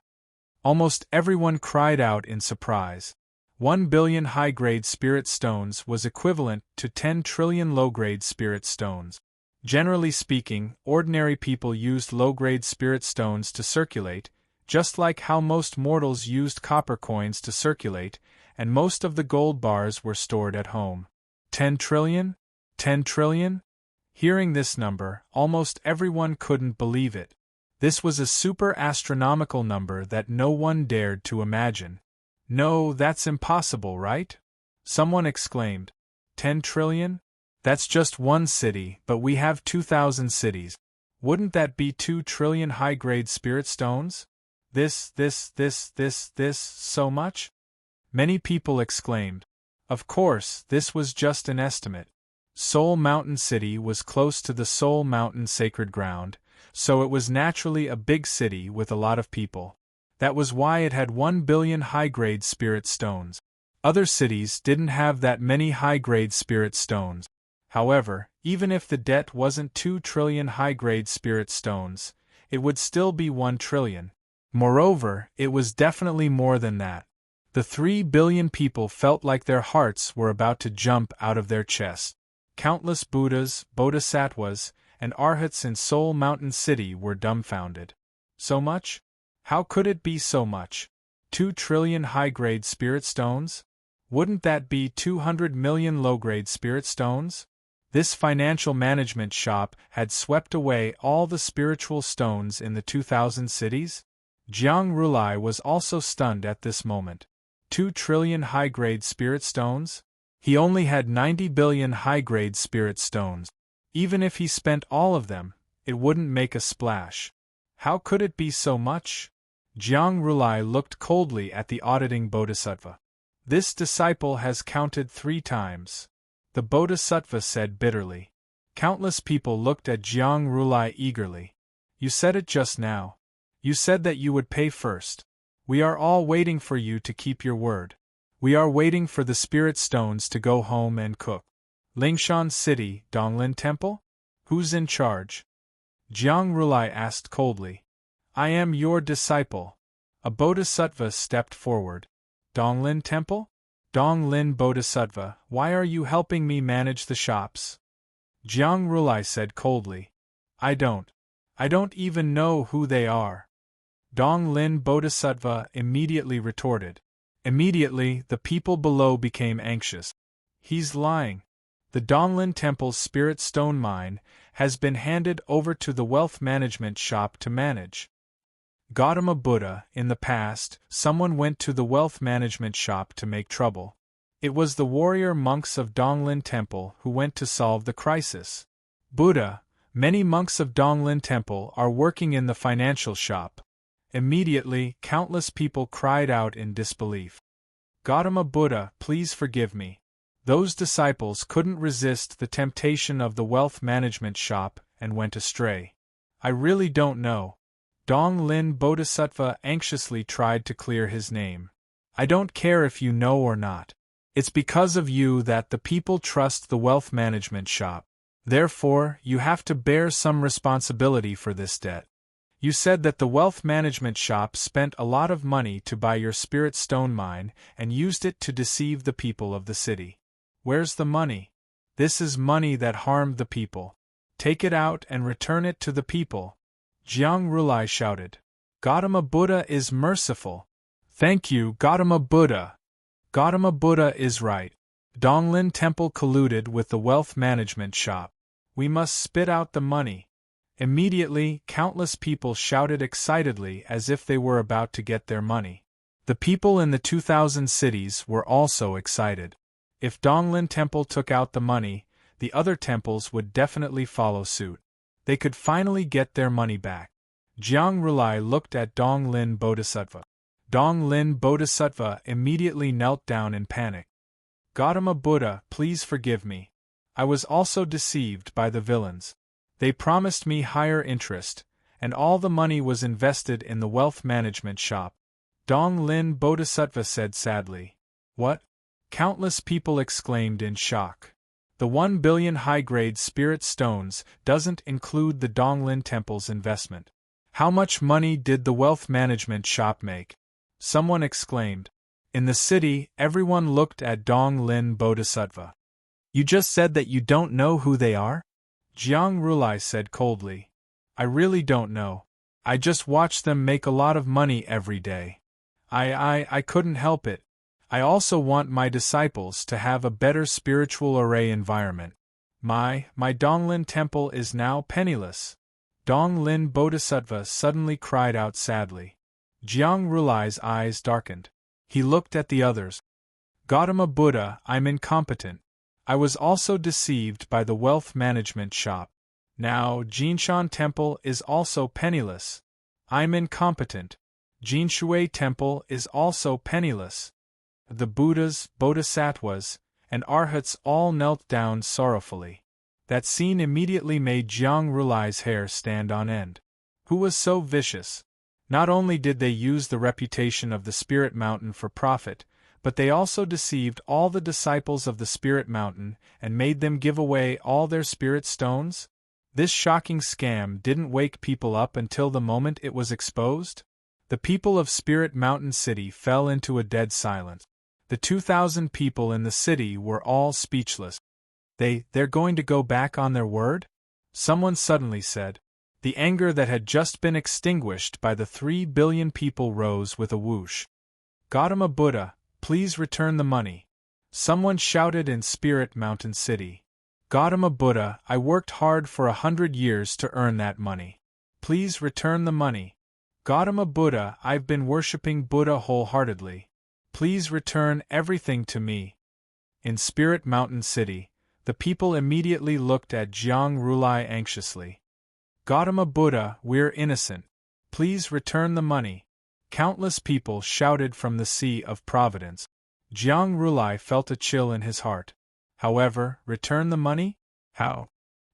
Almost everyone cried out in surprise. 1 billion high-grade spirit stones was equivalent to 10 trillion low-grade spirit stones. Generally speaking, ordinary people used low-grade spirit stones to circulate, just like how most mortals used copper coins to circulate, and most of the gold bars were stored at home. 10 trillion? 10 trillion? Hearing this number, almost everyone couldn't believe it. This was a super astronomical number that no one dared to imagine. No, that's impossible, right? Someone exclaimed. 10 trillion? That's just one city, but we have 2,000 cities. Wouldn't that be 2 trillion high-grade spirit stones? This, so much? Many people exclaimed. Of course, this was just an estimate. Soul Mountain City was close to the Soul Mountain sacred ground, so it was naturally a big city with a lot of people. That was why it had 1 billion high-grade spirit stones. Other cities didn't have that many high-grade spirit stones. However, even if the debt wasn't 2 trillion high-grade spirit stones, it would still be 1 trillion. Moreover, it was definitely more than that. The The 3 billion people felt like their hearts were about to jump out of their chests. Countless Buddhas, Bodhisattvas, and Arhats in Seoul Mountain City were dumbfounded. So much? How could it be so much? 2 trillion high-grade spirit stones? Wouldn't that be 200 million low-grade spirit stones? This financial management shop had swept away all the spiritual stones in the 2,000 cities? Jiang Rulai was also stunned at this moment. 2 trillion high-grade spirit stones? He only had 90 billion high-grade spirit stones. Even if he spent all of them, it wouldn't make a splash. How could it be so much? Jiang Rulai looked coldly at the auditing bodhisattva. This disciple has counted 3 times. The bodhisattva said bitterly. Countless people looked at Jiang Rulai eagerly. You said it just now. You said that you would pay first. We are all waiting for you to keep your word. We are waiting for the spirit stones to go home and cook. Lingshan City, Donglin Temple? Who's in charge? Jiang Rulai asked coldly. I am your disciple. A bodhisattva stepped forward. Donglin Temple? Donglin Bodhisattva, why are you helping me manage the shops? Jiang Rulai said coldly. I don't even know who they are. Donglin Bodhisattva immediately retorted. Immediately, the people below became anxious. He's lying. The Donglin Temple's spirit stone mine has been handed over to the wealth management shop to manage. Gautama Buddha, in the past, someone went to the wealth management shop to make trouble. It was the warrior monks of Donglin Temple who went to solve the crisis. Buddha, many monks of Donglin Temple are working in the financial shop. Immediately, countless people cried out in disbelief. Gautama Buddha, please forgive me. Those disciples couldn't resist the temptation of the wealth management shop and went astray. I really don't know. Donglin Bodhisattva anxiously tried to clear his name. I don't care if you know or not. It's because of you that the people trust the wealth management shop. Therefore, you have to bear some responsibility for this debt. You said that the wealth management shop spent a lot of money to buy your spirit stone mine and used it to deceive the people of the city. Where's the money? This is money that harmed the people. Take it out and return it to the people. Jiang Rulai shouted. Gautama Buddha is merciful. Thank you, Gautama Buddha. Gautama Buddha is right. Donglin Temple colluded with the wealth management shop. We must spit out the money. Immediately, countless people shouted excitedly as if they were about to get their money. The people in the 2,000 cities were also excited. If Donglin Temple took out the money, the other temples would definitely follow suit. They could finally get their money back. Jiang Rulai looked at Donglin Bodhisattva. Donglin Bodhisattva immediately knelt down in panic. Gautama Buddha, please forgive me. I was also deceived by the villains. They promised me higher interest, and all the money was invested in the wealth management shop. Donglin Bodhisattva said sadly. What? Countless people exclaimed in shock. The 1 billion high-grade spirit stones doesn't include the Donglin Temple's investment. How much money did the wealth management shop make? Someone exclaimed. In the city, everyone looked at Donglin Bodhisattva. You just said that you don't know who they are? Jiang Rulai said coldly. I really don't know. I just watch them make a lot of money every day. I couldn't help it. I also want my disciples to have a better spiritual array environment. My Donglin Temple is now penniless. Donglin Bodhisattva suddenly cried out sadly. Jiang Rulai's eyes darkened. He looked at the others. Gautama Buddha, I'm incompetent. I was also deceived by the wealth management shop. Now Jinshan Temple is also penniless. I'm incompetent. Jinshui Temple is also penniless. The Buddhas, Bodhisattvas, and Arhats all knelt down sorrowfully. That scene immediately made Jiang Rulai's hair stand on end. Who was so vicious? Not only did they use the reputation of the Spirit Mountain for profit, but they also deceived all the disciples of the Spirit Mountain and made them give away all their spirit stones? This shocking scam didn't wake people up until the moment it was exposed? The people of Spirit Mountain City fell into a dead silence. The 2,000 people in the city were all speechless. They're going to go back on their word? Someone suddenly said. The anger that had just been extinguished by the 3 billion people rose with a whoosh. Gautama Buddha, please return the money. Someone shouted in Spirit Mountain City. Gautama Buddha, I worked hard for 100 years to earn that money. Please return the money. Gautama Buddha, I've been worshipping Buddha wholeheartedly. Please return everything to me. In Spirit Mountain City, the people immediately looked at Jiang Rulai anxiously. Gautama Buddha, we're innocent. Please return the money. Countless people shouted from the Sea of Providence. Jiang Rulai felt a chill in his heart. However, return the money? How?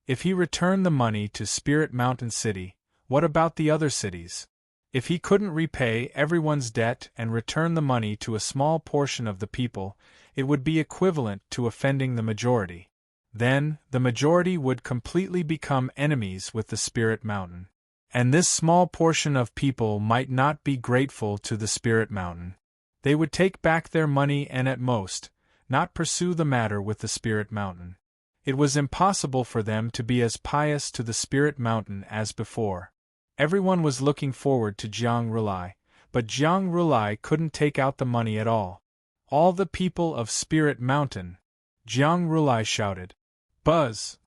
If he returned the money to Spirit Mountain City, what about the other cities? If he couldn't repay everyone's debt and return the money to a small portion of the people, it would be equivalent to offending the majority. Then, the majority would completely become enemies with the Spirit Mountain. And this small portion of people might not be grateful to the Spirit Mountain. They would take back their money and at most, not pursue the matter with the Spirit Mountain. It was impossible for them to be as pious to the Spirit Mountain as before. Everyone was looking forward to Jiang Rulai, but Jiang Rulai couldn't take out the money at all. All the people of Spirit Mountain! Jiang Rulai shouted. Buzz!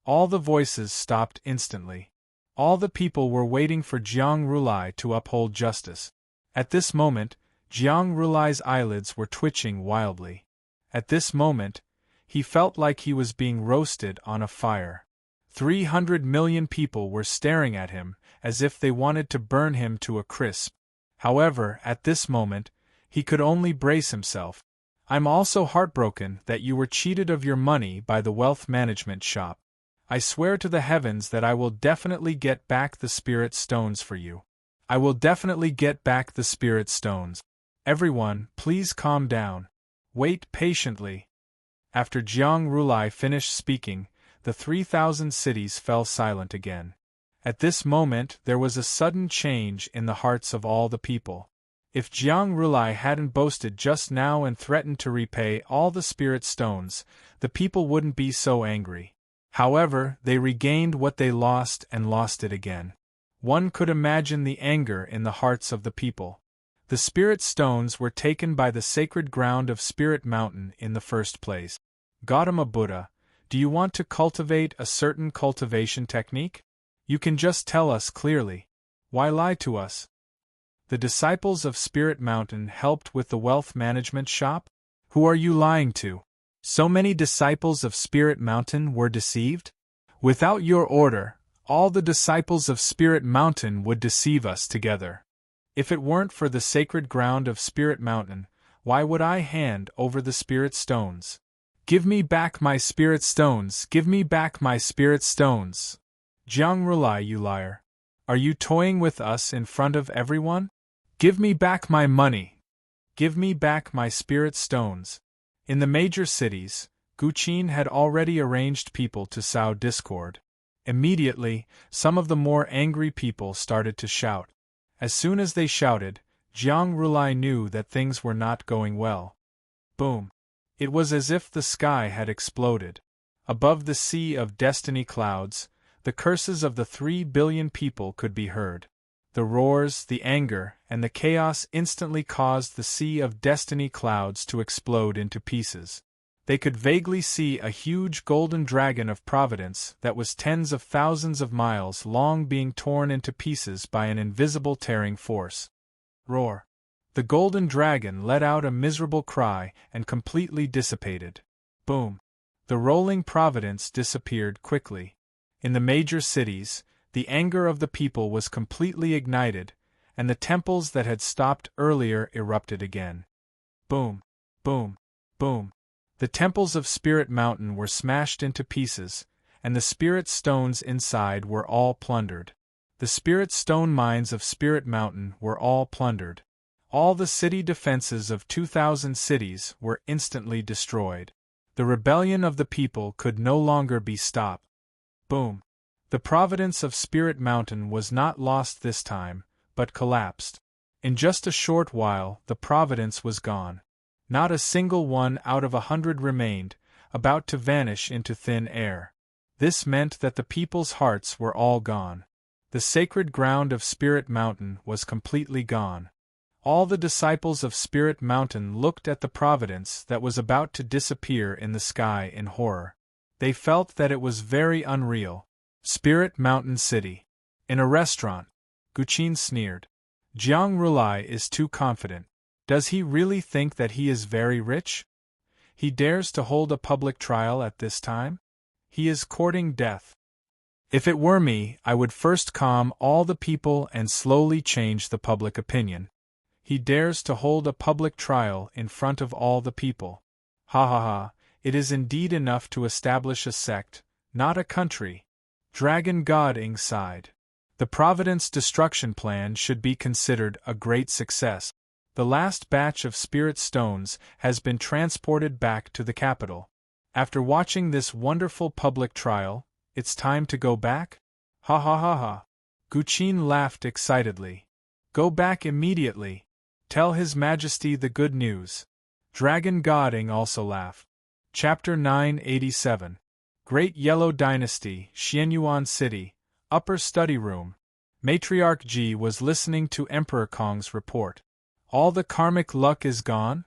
All the voices stopped instantly. All the people were waiting for Jiang Rulai to uphold justice. At this moment, Jiang Rulai's eyelids were twitching wildly. At this moment, he felt like he was being roasted on a fire. 300 million people were staring at him, as if they wanted to burn him to a crisp. However, at this moment, he could only brace himself. I'm also heartbroken that you were cheated of your money by the wealth management shop. I swear to the heavens that I will definitely get back the spirit stones for you. I will definitely get back the spirit stones. Everyone, please calm down. Wait patiently. After Jiang Rulai finished speaking, the 3,000 cities fell silent again. At this moment there was a sudden change in the hearts of all the people. If Jiang Rulai hadn't boasted just now and threatened to repay all the spirit stones, the people wouldn't be so angry. However, they regained what they lost and lost it again. One could imagine the anger in the hearts of the people. The spirit stones were taken by the sacred ground of Spirit Mountain in the first place. Gautama Buddha, do you want to cultivate a certain cultivation technique? You can just tell us clearly. Why lie to us? The disciples of Spirit Mountain helped with the wealth management shop? Who are you lying to? So many disciples of Spirit Mountain were deceived? Without your order, all the disciples of Spirit Mountain would deceive us together. If it weren't for the sacred ground of Spirit Mountain, why would I hand over the spirit stones? Give me back my spirit stones! Give me back my spirit stones! Jiang Rulai, you liar! Are you toying with us in front of everyone? Give me back my money! Give me back my spirit stones! In the major cities, Guqin had already arranged people to sow discord. Immediately, some of the more angry people started to shout. As soon as they shouted, Jiang Rulai knew that things were not going well. Boom! It was as if the sky had exploded. Above the sea of destiny clouds, the curses of the 3 billion people could be heard. The roars, the anger, and the chaos instantly caused the sea of destiny clouds to explode into pieces. They could vaguely see a huge golden dragon of providence that was tens of thousands of miles long being torn into pieces by an invisible tearing force. Roar! The golden dragon let out a miserable cry and completely dissipated. Boom! The rolling providence disappeared quickly. In the major cities, the anger of the people was completely ignited, and the temples that had stopped earlier erupted again. Boom! Boom! Boom! The temples of Spirit Mountain were smashed into pieces, and the spirit stones inside were all plundered. The spirit stone mines of Spirit Mountain were all plundered. All the city defenses of 2,000 cities were instantly destroyed. The rebellion of the people could no longer be stopped. Boom! The providence of Spirit Mountain was not lost this time, but collapsed. In just a short while, the Providence was gone. Not a single one out of 100 remained, about to vanish into thin air. This meant that the people's hearts were all gone. The sacred ground of Spirit Mountain was completely gone. All the disciples of Spirit Mountain looked at the Providence that was about to disappear in the sky in horror. They felt that it was very unreal. Spirit Mountain City. In a restaurant. Guqin sneered. Jiang Rulai is too confident. Does he really think that he is very rich? He dares to hold a public trial at this time? He is courting death. If it were me, I would first calm all the people and slowly change the public opinion. He dares to hold a public trial in front of all the people. Ha ha ha, it is indeed enough to establish a sect, not a country. Dragon God Ing sighed. The Providence destruction plan should be considered a great success. The last batch of spirit stones has been transported back to the capital. After watching this wonderful public trial, it's time to go back? Ha ha ha ha. Guqin laughed excitedly. Go back immediately. Tell His Majesty the good news. Dragon Goding also laughed. Chapter 987. Great Yellow Dynasty, Xianyuan City, Upper Study Room. Matriarch Ji was listening to Emperor Kong's report. All the karmic luck is gone?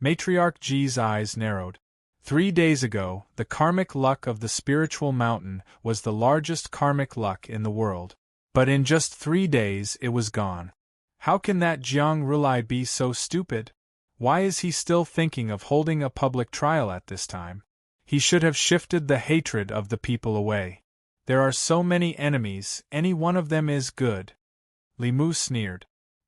Matriarch Ji's eyes narrowed. 3 days ago, the karmic luck of the spiritual mountain was the largest karmic luck in the world. But in just 3 days it was gone. How can that Jiang Rulai be so stupid? Why is he still thinking of holding a public trial at this time? He should have shifted the hatred of the people away. There are so many enemies, any one of them is good. Li Mu sneered.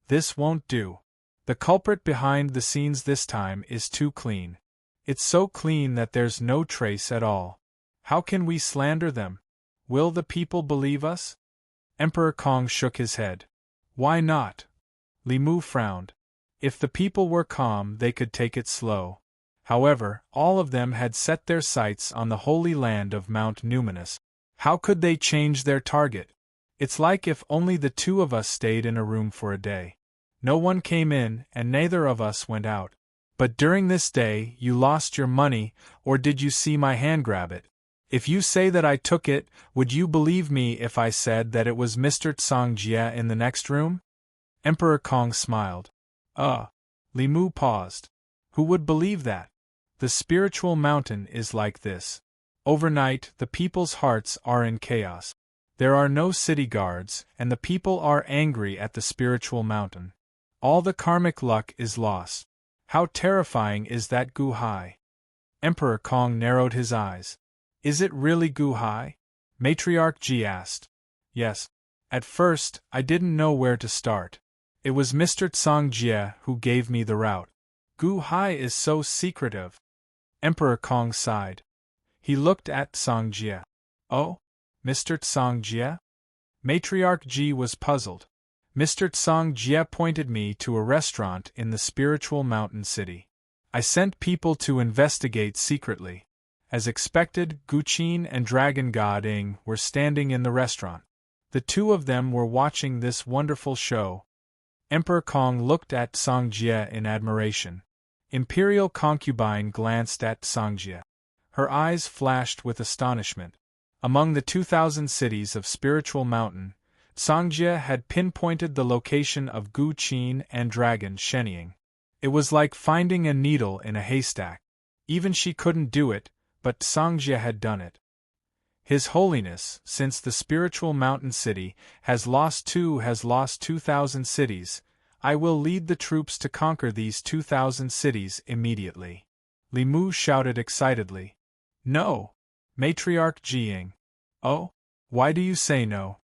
This won't do. The culprit behind the scenes this time is too clean. It's so clean that there's no trace at all. How can we slander them? Will the people believe us? Emperor Kong shook his head. Why not? Li Mu frowned. If the people were calm, they could take it slow. However, all of them had set their sights on the holy land of Mount Numinous. How could they change their target? It's like if only the two of us stayed in a room for a day. No one came in, and neither of us went out. But during this day, you lost your money, or did you see my hand grab it? If you say that I took it, would you believe me if I said that it was Mr. Tsang Jie in the next room? Emperor Kong smiled. Li Mu paused. Who would believe that? The spiritual mountain is like this. Overnight, the people's hearts are in chaos. There are no city guards, and the people are angry at the spiritual mountain. All the karmic luck is lost. How terrifying is that Gu Hai? Emperor Kong narrowed his eyes. Is it really Gu Hai? Matriarch Ji asked. Yes. At first, I didn't know where to start. It was Mr. Tsang Jie who gave me the route. Gu Hai is so secretive. Emperor Kong sighed. He looked at Tsang Jie. Oh? Mr. Tsang Jie? Matriarch Ji was puzzled. Mr. Tsang Jie pointed me to a restaurant in the spiritual mountain city. I sent people to investigate secretly. As expected, Guqin and Dragon God Ing were standing in the restaurant. The two of them were watching this wonderful show. Emperor Kong looked at Tsang Jie in admiration. Imperial concubine glanced at Tsang Jie. Her eyes flashed with astonishment. Among the 2,000 cities of Spiritual Mountain, Tsang Jie had pinpointed the location of Gu Qin and Dragon Shenying. It was like finding a needle in a haystack. Even she couldn't do it, but Tsang Jie had done it. His Holiness, since the Spiritual Mountain City has lost 2,000 cities, I will lead the troops to conquer these 2,000 cities immediately. Li Mu shouted excitedly. No! Matriarch Jiying. Oh? Why do you say no?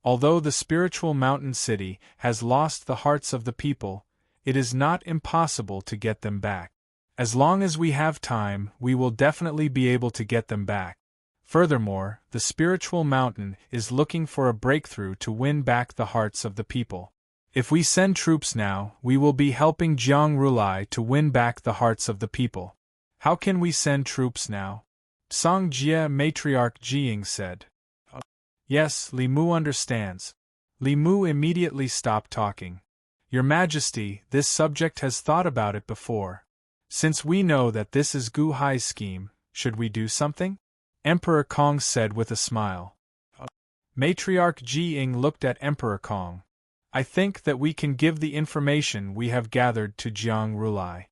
Although the Spiritual Mountain City has lost the hearts of the people, it is not impossible to get them back. As long as we have time, we will definitely be able to get them back. Furthermore, the Spiritual Mountain is looking for a breakthrough to win back the hearts of the people. If we send troops now, we will be helping Jiang Rulai to win back the hearts of the people. How can we send troops now? Tsang Jie Matriarch Jiying said. Yes, Li Mu understands. Li Mu immediately stopped talking. Your Majesty, this subject has thought about it before. Since we know that this is Gu Hai's scheme, should we do something? Emperor Kong said with a smile. Matriarch Ji Ying looked at Emperor Kong. I think that we can give the information we have gathered to Jiang Rulai.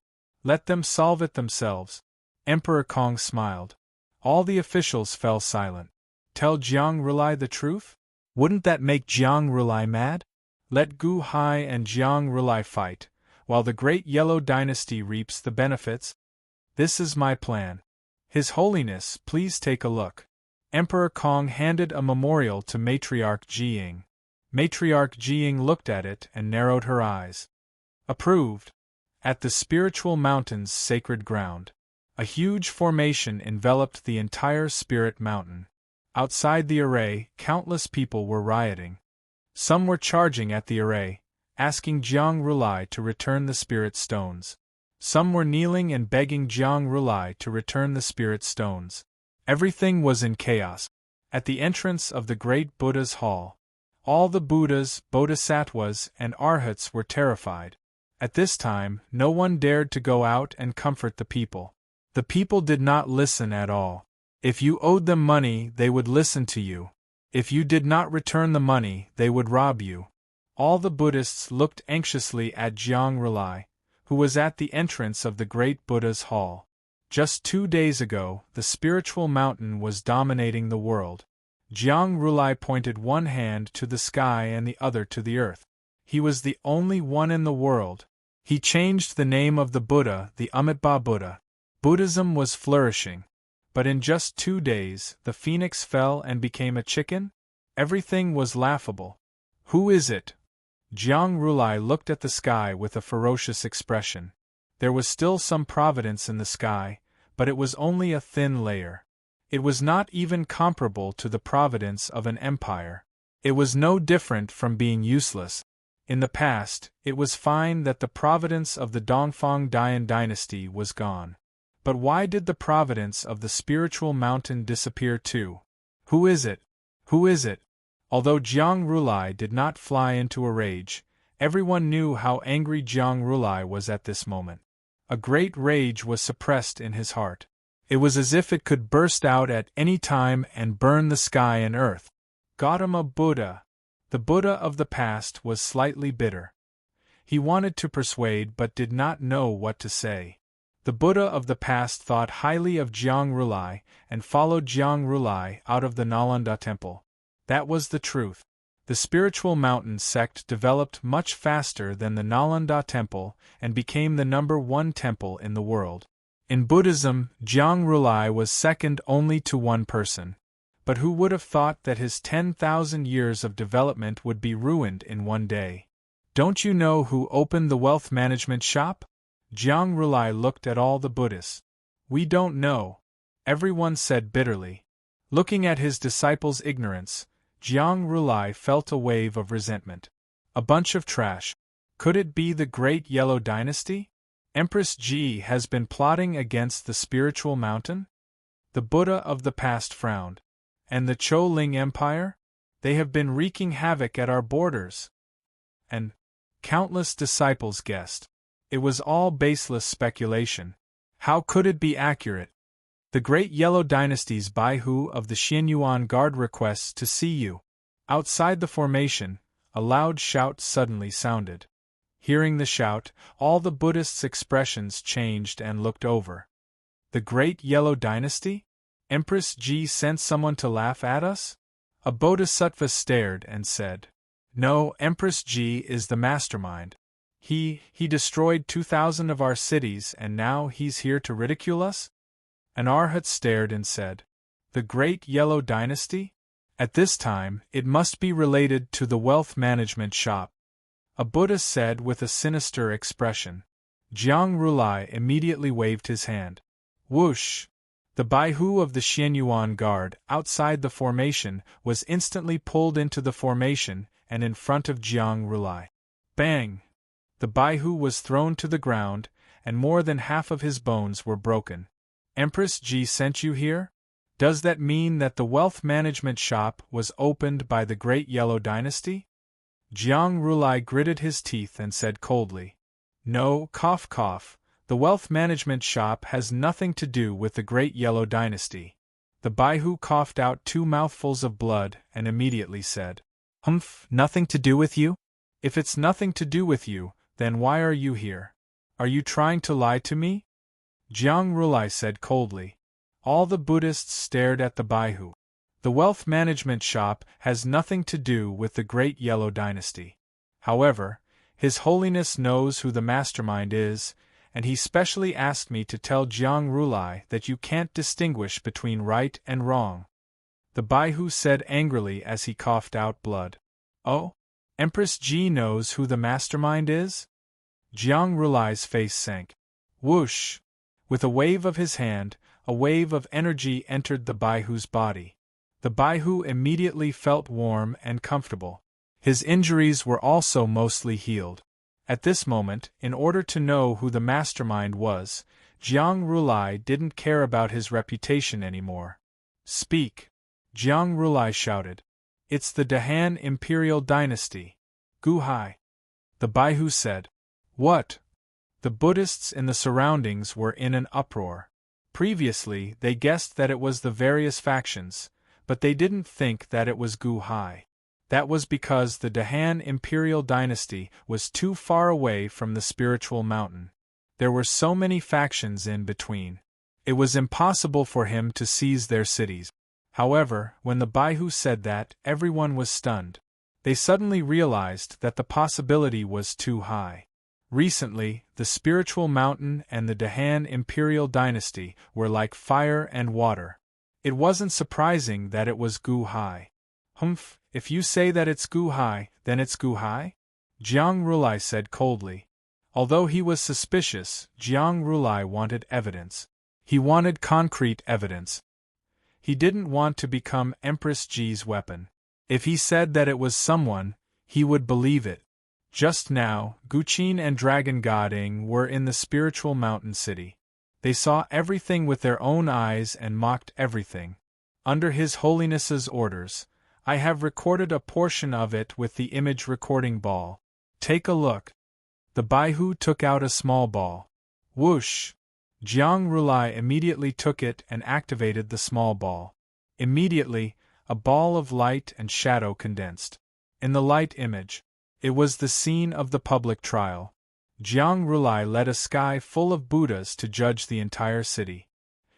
Let them solve it themselves. Emperor Kong smiled. All the officials fell silent. Tell Jiang Rulai the truth? Wouldn't that make Jiang Rulai mad? Let Gu Hai and Jiang Rulai fight, while the Great Yellow Dynasty reaps the benefits? This is my plan. His Holiness, please take a look. Emperor Kong handed a memorial to Matriarch Ji Ying. Matriarch Ji Ying looked at it and narrowed her eyes. Approved. At the spiritual mountain's sacred ground, a huge formation enveloped the entire spirit mountain. Outside the array, countless people were rioting. Some were charging at the array, asking Jiang Rulai to return the spirit stones. Some were kneeling and begging Jiang Rulai to return the spirit stones. Everything was in chaos. At the entrance of the great Buddha's hall, all the Buddhas, Bodhisattvas, and Arhats were terrified. At this time, no one dared to go out and comfort the people. The people did not listen at all. If you owed them money, they would listen to you. If you did not return the money, they would rob you. All the Buddhists looked anxiously at Jiang Rulai, who was at the entrance of the great Buddha's hall. Just 2 days ago, the spiritual mountain was dominating the world. Jiang Rulai pointed one hand to the sky and the other to the earth. He was the only one in the world. He changed the name of the Buddha, the Amitabha Buddha. Buddhism was flourishing. But in just 2 days, the phoenix fell and became a chicken? Everything was laughable. Who is it? Jiang Rulai looked at the sky with a ferocious expression. There was still some providence in the sky, but it was only a thin layer. It was not even comparable to the providence of an empire. It was no different from being useless. In the past, it was fine that the providence of the Dongfang Dian dynasty was gone. But why did the providence of the spiritual mountain disappear too? Who is it? Who is it? Although Jiang Rulai did not fly into a rage, everyone knew how angry Jiang Rulai was at this moment. A great rage was suppressed in his heart. It was as if it could burst out at any time and burn the sky and earth. Gautama Buddha, the Buddha of the past, was slightly bitter. He wanted to persuade but did not know what to say. The Buddha of the past thought highly of Jiang Rulai and followed Jiang Rulai out of the Nalanda temple. That was the truth. The spiritual mountain sect developed much faster than the Nalanda temple and became the #1 temple in the world. In Buddhism, Jiang Rulai was second only to one person. But who would have thought that his 10,000 years of development would be ruined in one day? Don't you know who opened the wealth management shop? Jiang Rulai looked at all the Buddhists. We don't know, everyone said bitterly. Looking at his disciples' ignorance, Jiang Rulai felt a wave of resentment. A bunch of trash. Could it be the Great Yellow Dynasty? Empress Ji has been plotting against the spiritual mountain? The Buddha of the past frowned. And the Chou Ling Empire? They have been wreaking havoc at our borders. And countless disciples guessed. It was all baseless speculation. How could it be accurate? The Great Yellow Dynasty's Baihu of the Xianyuan Guard requests to see you. Outside the formation, a loud shout suddenly sounded. Hearing the shout, all the Buddhists' expressions changed and looked over. The Great Yellow Dynasty? Empress Ji sent someone to laugh at us? A bodhisattva stared and said, No, Empress Ji is the mastermind. He destroyed 2,000 of our cities and now he's here to ridicule us? An Arhat stared and said, The Great Yellow Dynasty? At this time, it must be related to the wealth management shop. A Buddha said with a sinister expression. Jiang Rulai immediately waved his hand. Whoosh! The Baihu of the Xianyuan Guard, outside the formation, was instantly pulled into the formation and in front of Jiang Rulai. Bang! The Baihu was thrown to the ground, and more than half of his bones were broken. Empress Ji sent you here? Does that mean that the wealth management shop was opened by the Great Yellow Dynasty? Jiang Rulai gritted his teeth and said coldly. No, cough cough, the wealth management shop has nothing to do with the Great Yellow Dynasty. The Baihu coughed out 2 mouthfuls of blood and immediately said, Humph, nothing to do with you? If it's nothing to do with you, then why are you here? Are you trying to lie to me? Jiang Rulai said coldly. All the Buddhists stared at the Baihu. The wealth management shop has nothing to do with the Great Yellow Dynasty. However, His Holiness knows who the mastermind is, and he specially asked me to tell Jiang Rulai that you can't distinguish between right and wrong. The Baihu said angrily as he coughed out blood. Oh? Empress Ji knows who the mastermind is? Jiang Rulai's face sank. Whoosh! With a wave of his hand, a wave of energy entered the Baihu's body. The Baihu immediately felt warm and comfortable. His injuries were also mostly healed. At this moment, in order to know who the mastermind was, Jiang Rulai didn't care about his reputation anymore. Speak! Jiang Rulai shouted. It's the Dahan Imperial Dynasty. Gu Hai. The Baihu said. What? The Buddhists in the surroundings were in an uproar. Previously, they guessed that it was the various factions, but they didn't think that it was Gu Hai. That was because the Dahan Imperial Dynasty was too far away from the spiritual mountain. There were so many factions in between. It was impossible for him to seize their cities. However, when the Baihu said that, everyone was stunned. They suddenly realized that the possibility was too high. Recently, the spiritual mountain and the Dahan Imperial Dynasty were like fire and water. It wasn't surprising that it was Gu Hai. Humph, if you say that it's Gu Hai, then it's Gu Hai? Jiang Rulai said coldly. Although he was suspicious, Jiang Rulai wanted evidence. He wanted concrete evidence. He didn't want to become Empress Ji's weapon. If he said that it was someone, he would believe it. Just now, Guqin and Dragon God Ing were in the spiritual mountain city. They saw everything with their own eyes and mocked everything. Under His Holiness's orders, I have recorded a portion of it with the image recording ball. Take a look. The Baihu took out a small ball. Whoosh! Jiang Rulai immediately took it and activated the small ball. Immediately, a ball of light and shadow condensed. In the light image, it was the scene of the public trial. Jiang Rulai led a sky full of Buddhas to judge the entire city.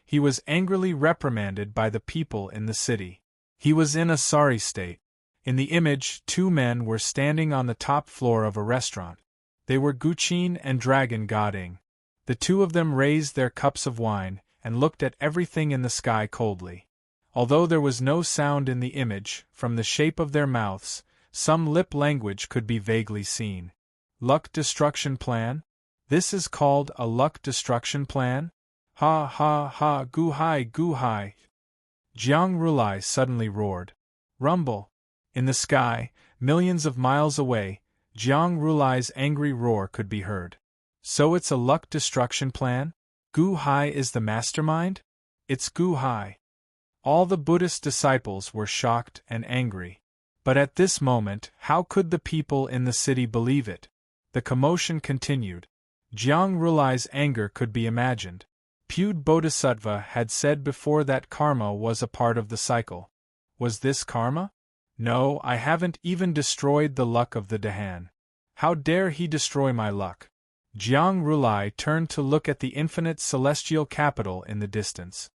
He was angrily reprimanded by the people in the city. He was in a sorry state. In the image, 2 men were standing on the top floor of a restaurant. They were Guqin and Dragon God Ing. The 2 of them raised their cups of wine and looked at everything in the sky coldly. Although there was no sound in the image, from the shape of their mouths, some lip language could be vaguely seen. Luck destruction plan? This is called a luck destruction plan? Ha ha ha, Gu Hai, Gu Hai! Jiang Rulai suddenly roared. Rumble! In the sky, millions of miles away, Jiang Rulai's angry roar could be heard. So it's a luck destruction plan? Gu Hai is the mastermind? It's Gu Hai. All the Buddhist disciples were shocked and angry. But at this moment, how could the people in the city believe it? The commotion continued. Jiang Rulai's anger could be imagined. Pud Bodhisattva had said before that karma was a part of the cycle. Was this karma? No, I haven't even destroyed the luck of the Dahan. How dare he destroy my luck? Jiang Rulai turned to look at the infinite celestial capital in the distance.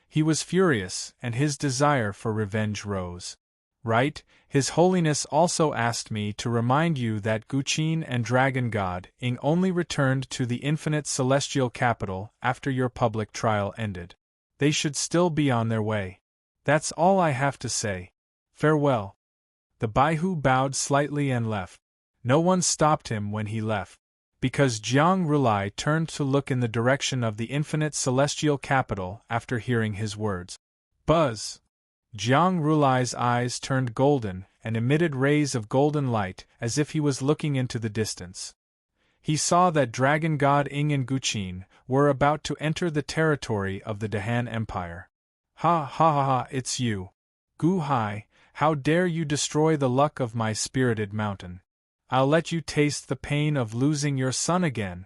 He was furious, and his desire for revenge rose. Right, His Holiness also asked me to remind you that Guqin and Dragon God Ing only returned to the infinite celestial capital after your public trial ended. They should still be on their way. That's all I have to say. Farewell. The Baihu bowed slightly and left. No one stopped him when he left, because Jiang Rulai turned to look in the direction of the infinite celestial capital after hearing his words. Buzz! Jiang Rulai's eyes turned golden and emitted rays of golden light as if he was looking into the distance. He saw that Dragon God Ing and Guqin were about to enter the territory of the Dahan Empire. Ha ha ha ha, it's you. Gu Hai, How dare you destroy the luck of my spirited mountain? I'll let you taste the pain of losing your son again.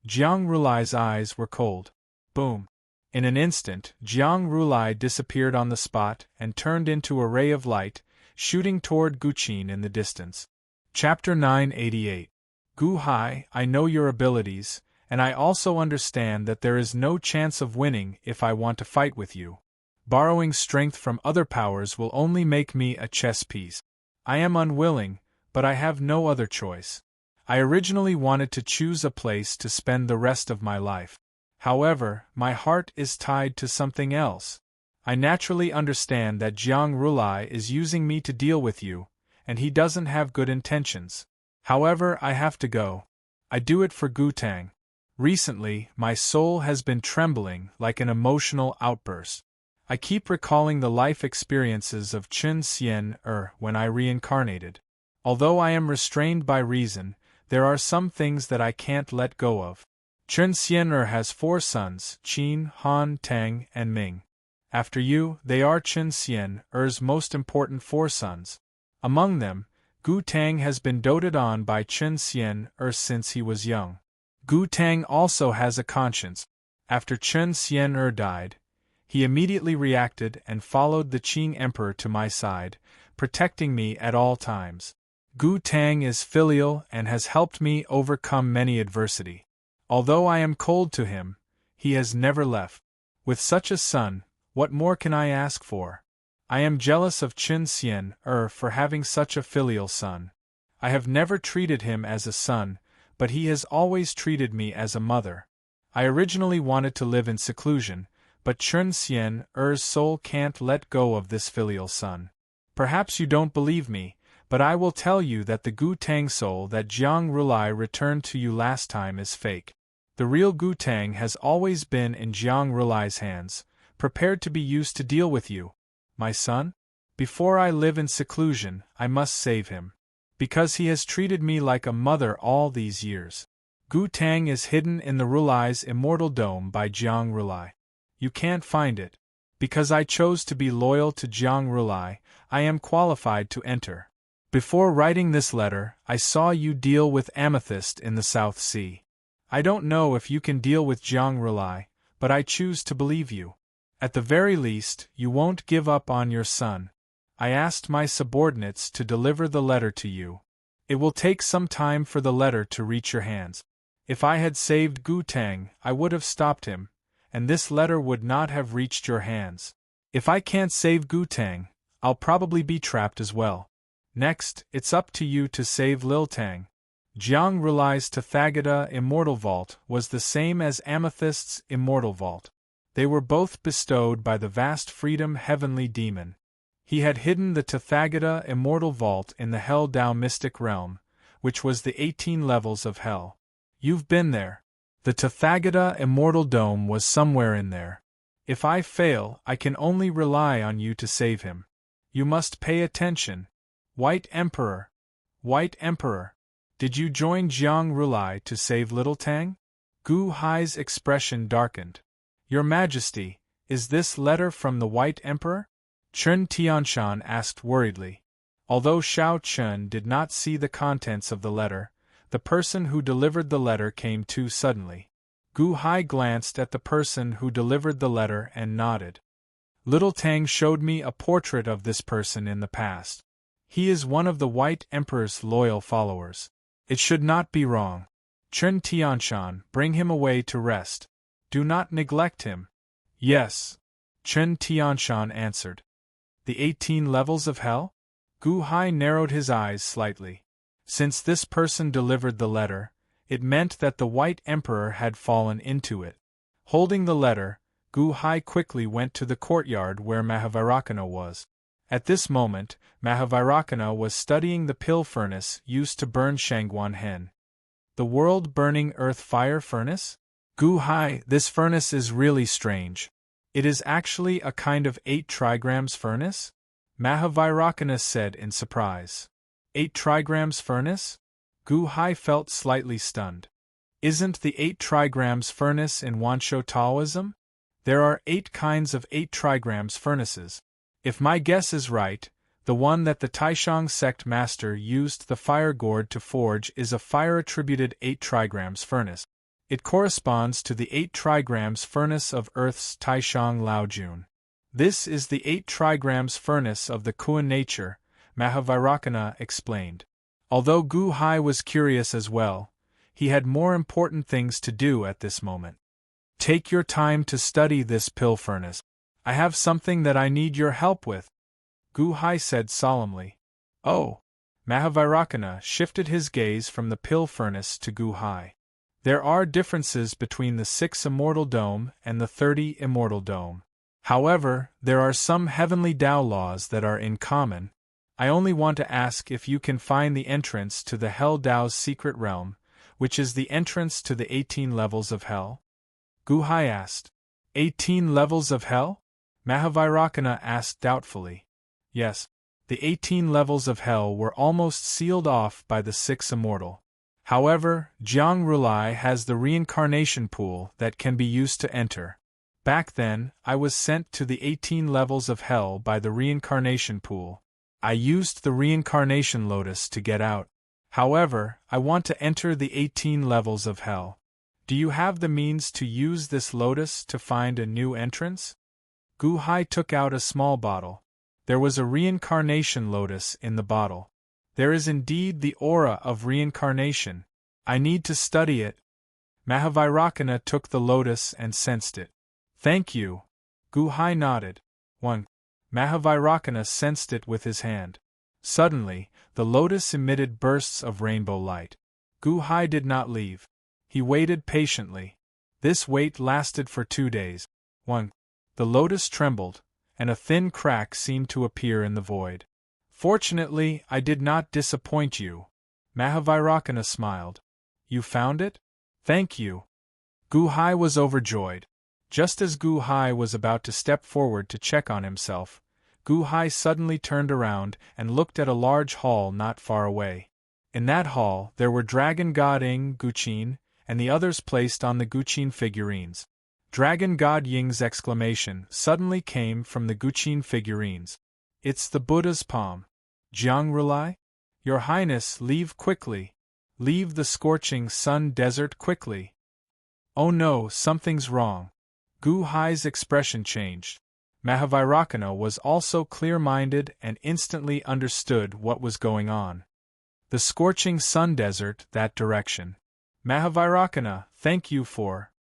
Jiang Rulai's eyes were cold. Boom. In an instant, Jiang Rulai disappeared on the spot and turned into a ray of light, shooting toward Guqin in the distance. Chapter 988. Gu Hai, I know your abilities, and I also understand that there is no chance of winning if I want to fight with you. Borrowing strength from other powers will only make me a chess piece. I am unwilling, but I have no other choice. I originally wanted to choose a place to spend the rest of my life. However, my heart is tied to something else. I naturally understand that Jiang Rulai is using me to deal with you, and he doesn't have good intentions. However, I have to go. I do it for Gu Tang. Recently, my soul has been trembling like an emotional outburst. I keep recalling the life experiences of Chen Xian when I reincarnated. Although I am restrained by reason, there are some things that I can't let go of. Chen Xian has 4 sons, Qin, Han, Tang, and Ming. After you, they are Chen Xian's most important 4 sons. Among them, Gu Tang has been doted on by Chen Xian since he was young. Gu Tang also has a conscience. After Chen Xian died, he immediately reacted and followed the Qing Emperor to my side, protecting me at all times. Gu Tang is filial and has helped me overcome many adversity. Although I am cold to him, he has never left. With such a son, what more can I ask for? I am jealous of Chen Xian for having such a filial son. I have never treated him as a son, but he has always treated me as a mother. I originally wanted to live in seclusion, but Chen Xian's soul can't let go of this filial son. Perhaps you don't believe me, but I will tell you that the Gu Tang soul that Jiang Rulai returned to you last time is fake. The real Gu Tang has always been in Jiang Rulai's hands, prepared to be used to deal with you. My son? Before I live in seclusion, I must save him. Because he has treated me like a mother all these years. Gu Tang is hidden in the Rulai's immortal dome by Jiang Rulai. You can't find it. Because I chose to be loyal to Jiang Rulai, I am qualified to enter. Before writing this letter, I saw you deal with Amethyst in the South Sea. I don't know if you can deal with Jiang Rulai, but I choose to believe you. At the very least, you won't give up on your son. I asked my subordinates to deliver the letter to you. It will take some time for the letter to reach your hands. If I had saved Gu Tang, I would have stopped him, and this letter would not have reached your hands. If I can't save Gu Tang, I'll probably be trapped as well. Next, it's up to you to save Lil Tang. Jiang Rulai's Tathagata Immortal Vault was the same as Amethyst's Immortal Vault. They were both bestowed by the vast Freedom Heavenly Demon. He had hidden the Tathagata Immortal Vault in the Hell Dao Mystic Realm, which was the 18 levels of Hell. You've been there. The Tathagata Immortal Dome was somewhere in there. If I fail, I can only rely on you to save him. You must pay attention. White Emperor. White Emperor. Did you join Jiang Rulai to save Little Tang? Gu Hai's expression darkened. Your Majesty, is this letter from the White Emperor? Chen Tianshan asked worriedly. Although Shao Chen did not see the contents of the letter, the person who delivered the letter came too suddenly. Gu Hai glanced at the person who delivered the letter and nodded. Little Tang showed me a portrait of this person in the past. He is one of the White Emperor's loyal followers. It should not be wrong. Chen Tianshan, bring him away to rest. Do not neglect him. Yes. Chen Tianshan answered. The 18 levels of hell? Gu Hai narrowed his eyes slightly. Since this person delivered the letter, it meant that the White Emperor had fallen into it. Holding the letter, Gu Hai quickly went to the courtyard where Mahavarakana was. At this moment, Mahavarakana was studying the pill furnace used to burn Shangguan Hen. The world-burning earth fire furnace? Gu Hai, this furnace is really strange. It is actually a kind of 8 trigrams furnace? Mahavarakana said in surprise. 8 trigrams furnace? Gu Hai felt slightly stunned. Isn't the 8 trigrams furnace in Wansho Taoism? There are 8 kinds of 8 trigrams furnaces. If my guess is right, The one that the Taishang sect master used the fire gourd to forge is a fire-attributed 8 trigrams furnace. It corresponds to the 8 trigrams furnace of Earth's Taishang Laojun. This is the 8 trigrams furnace of the Kuan nature, Mahavairakana explained. Although Gu Hai was curious as well, he had more important things to do at this moment. Take your time to study this pill furnace. I have something that I need your help with, Gu Hai said solemnly. Oh! Mahavairakana shifted his gaze from the pill furnace to Gu Hai. There are differences between the 6 immortal dome and the 30 immortal dome. However, there are some heavenly Tao laws that are in common. I only want to ask if you can find the entrance to the Hell Tao's secret realm, which is the entrance to the 18 levels of hell? Gu Hai asked. 18 levels of hell? Mahavairakana asked doubtfully. Yes, the 18 levels of hell were almost sealed off by the 6 immortal. However, Jiang Rulai has the reincarnation pool that can be used to enter. Back then, I was sent to the 18 levels of hell by the reincarnation pool. I used the reincarnation lotus to get out. However, I want to enter the 18 levels of hell. Do you have the means to use this lotus to find a new entrance? Gu Hai took out a small bottle. There was a reincarnation lotus in the bottle. There is indeed the aura of reincarnation. I need to study it. Mahavairakana took the lotus and sensed it. Thank you. Gu Hai nodded. 1. Mahavairakana sensed it with his hand. Suddenly, the lotus emitted bursts of rainbow light. Gu Hai did not leave. He waited patiently. This wait lasted for 2 days. 1. The lotus trembled, and a thin crack seemed to appear in the void. Fortunately, I did not disappoint you. Mahavairakana smiled. You found it? Thank you. Gu Hai was overjoyed. Just as Gu Hai was about to step forward to check on himself, Gu Hai suddenly turned around and looked at a large hall not far away. In that hall there were Dragon God Ing Guqin, and the others placed on the Guqin figurines. Dragon God Ying's exclamation suddenly came from the Guqin figurines. It's the Buddha's palm. Jiang Rulai? Your Highness, leave quickly. Leave the scorching sun desert quickly. Oh no, something's wrong. Gu Hai's expression changed. Mahavairakana was also clear-minded and instantly understood what was going on. The scorching sun desert, that direction. Mahavairakana, thank you for.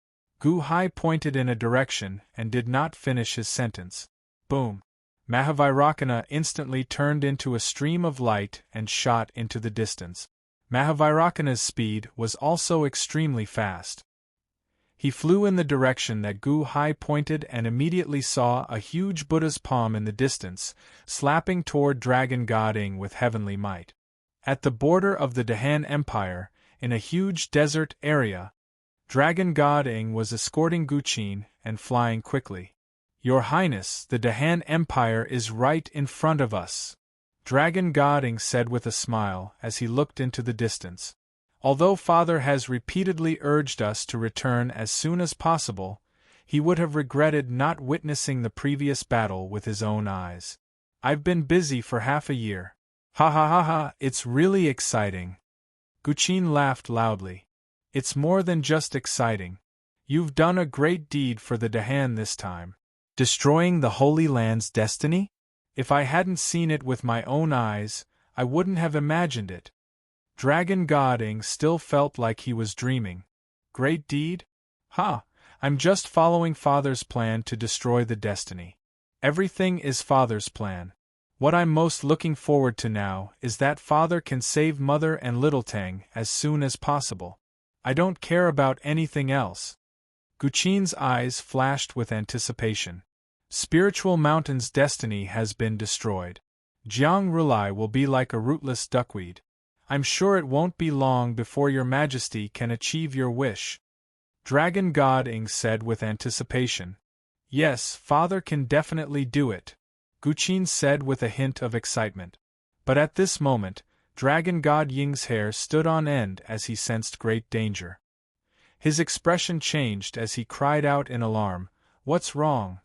Gu Hai pointed in a direction and did not finish his sentence. Boom. Mahavairakana instantly turned into a stream of light and shot into the distance. Mahavairakana's speed was also extremely fast. He flew in the direction that Gu Hai pointed and immediately saw a huge Buddha's palm in the distance, slapping toward Dragon God Ing with heavenly might. At the border of the Dahan Empire, in a huge desert area, Dragon God Ing was escorting Guqin and flying quickly. Your Highness, the Dahan Empire is right in front of us, Dragon God Ing said with a smile as he looked into the distance. Although Father has repeatedly urged us to return as soon as possible, he would have regretted not witnessing the previous battle with his own eyes. I've been busy for half a year. Ha ha ha ha, it's really exciting. Guqin laughed loudly. It's more than just exciting. You've done a great deed for the Dahan this time. Destroying the Holy Land's destiny? If I hadn't seen it with my own eyes, I wouldn't have imagined it. Dragon God Ing still felt like he was dreaming. Great deed? Ha! I'm just following Father's plan to destroy the destiny. Everything is Father's plan. What I'm most looking forward to now is that Father can save Mother and Little Tang as soon as possible. I don't care about anything else. Guqin's eyes flashed with anticipation. Spiritual Mountain's destiny has been destroyed. Jiang Rulai will be like a rootless duckweed. I'm sure it won't be long before your Majesty can achieve your wish. Dragon God Ing said with anticipation. Yes, Father can definitely do it, Guqin said with a hint of excitement. But at this moment, Dragon God Ying's hair stood on end as he sensed great danger. His expression changed as he cried out in alarm, What's wrong?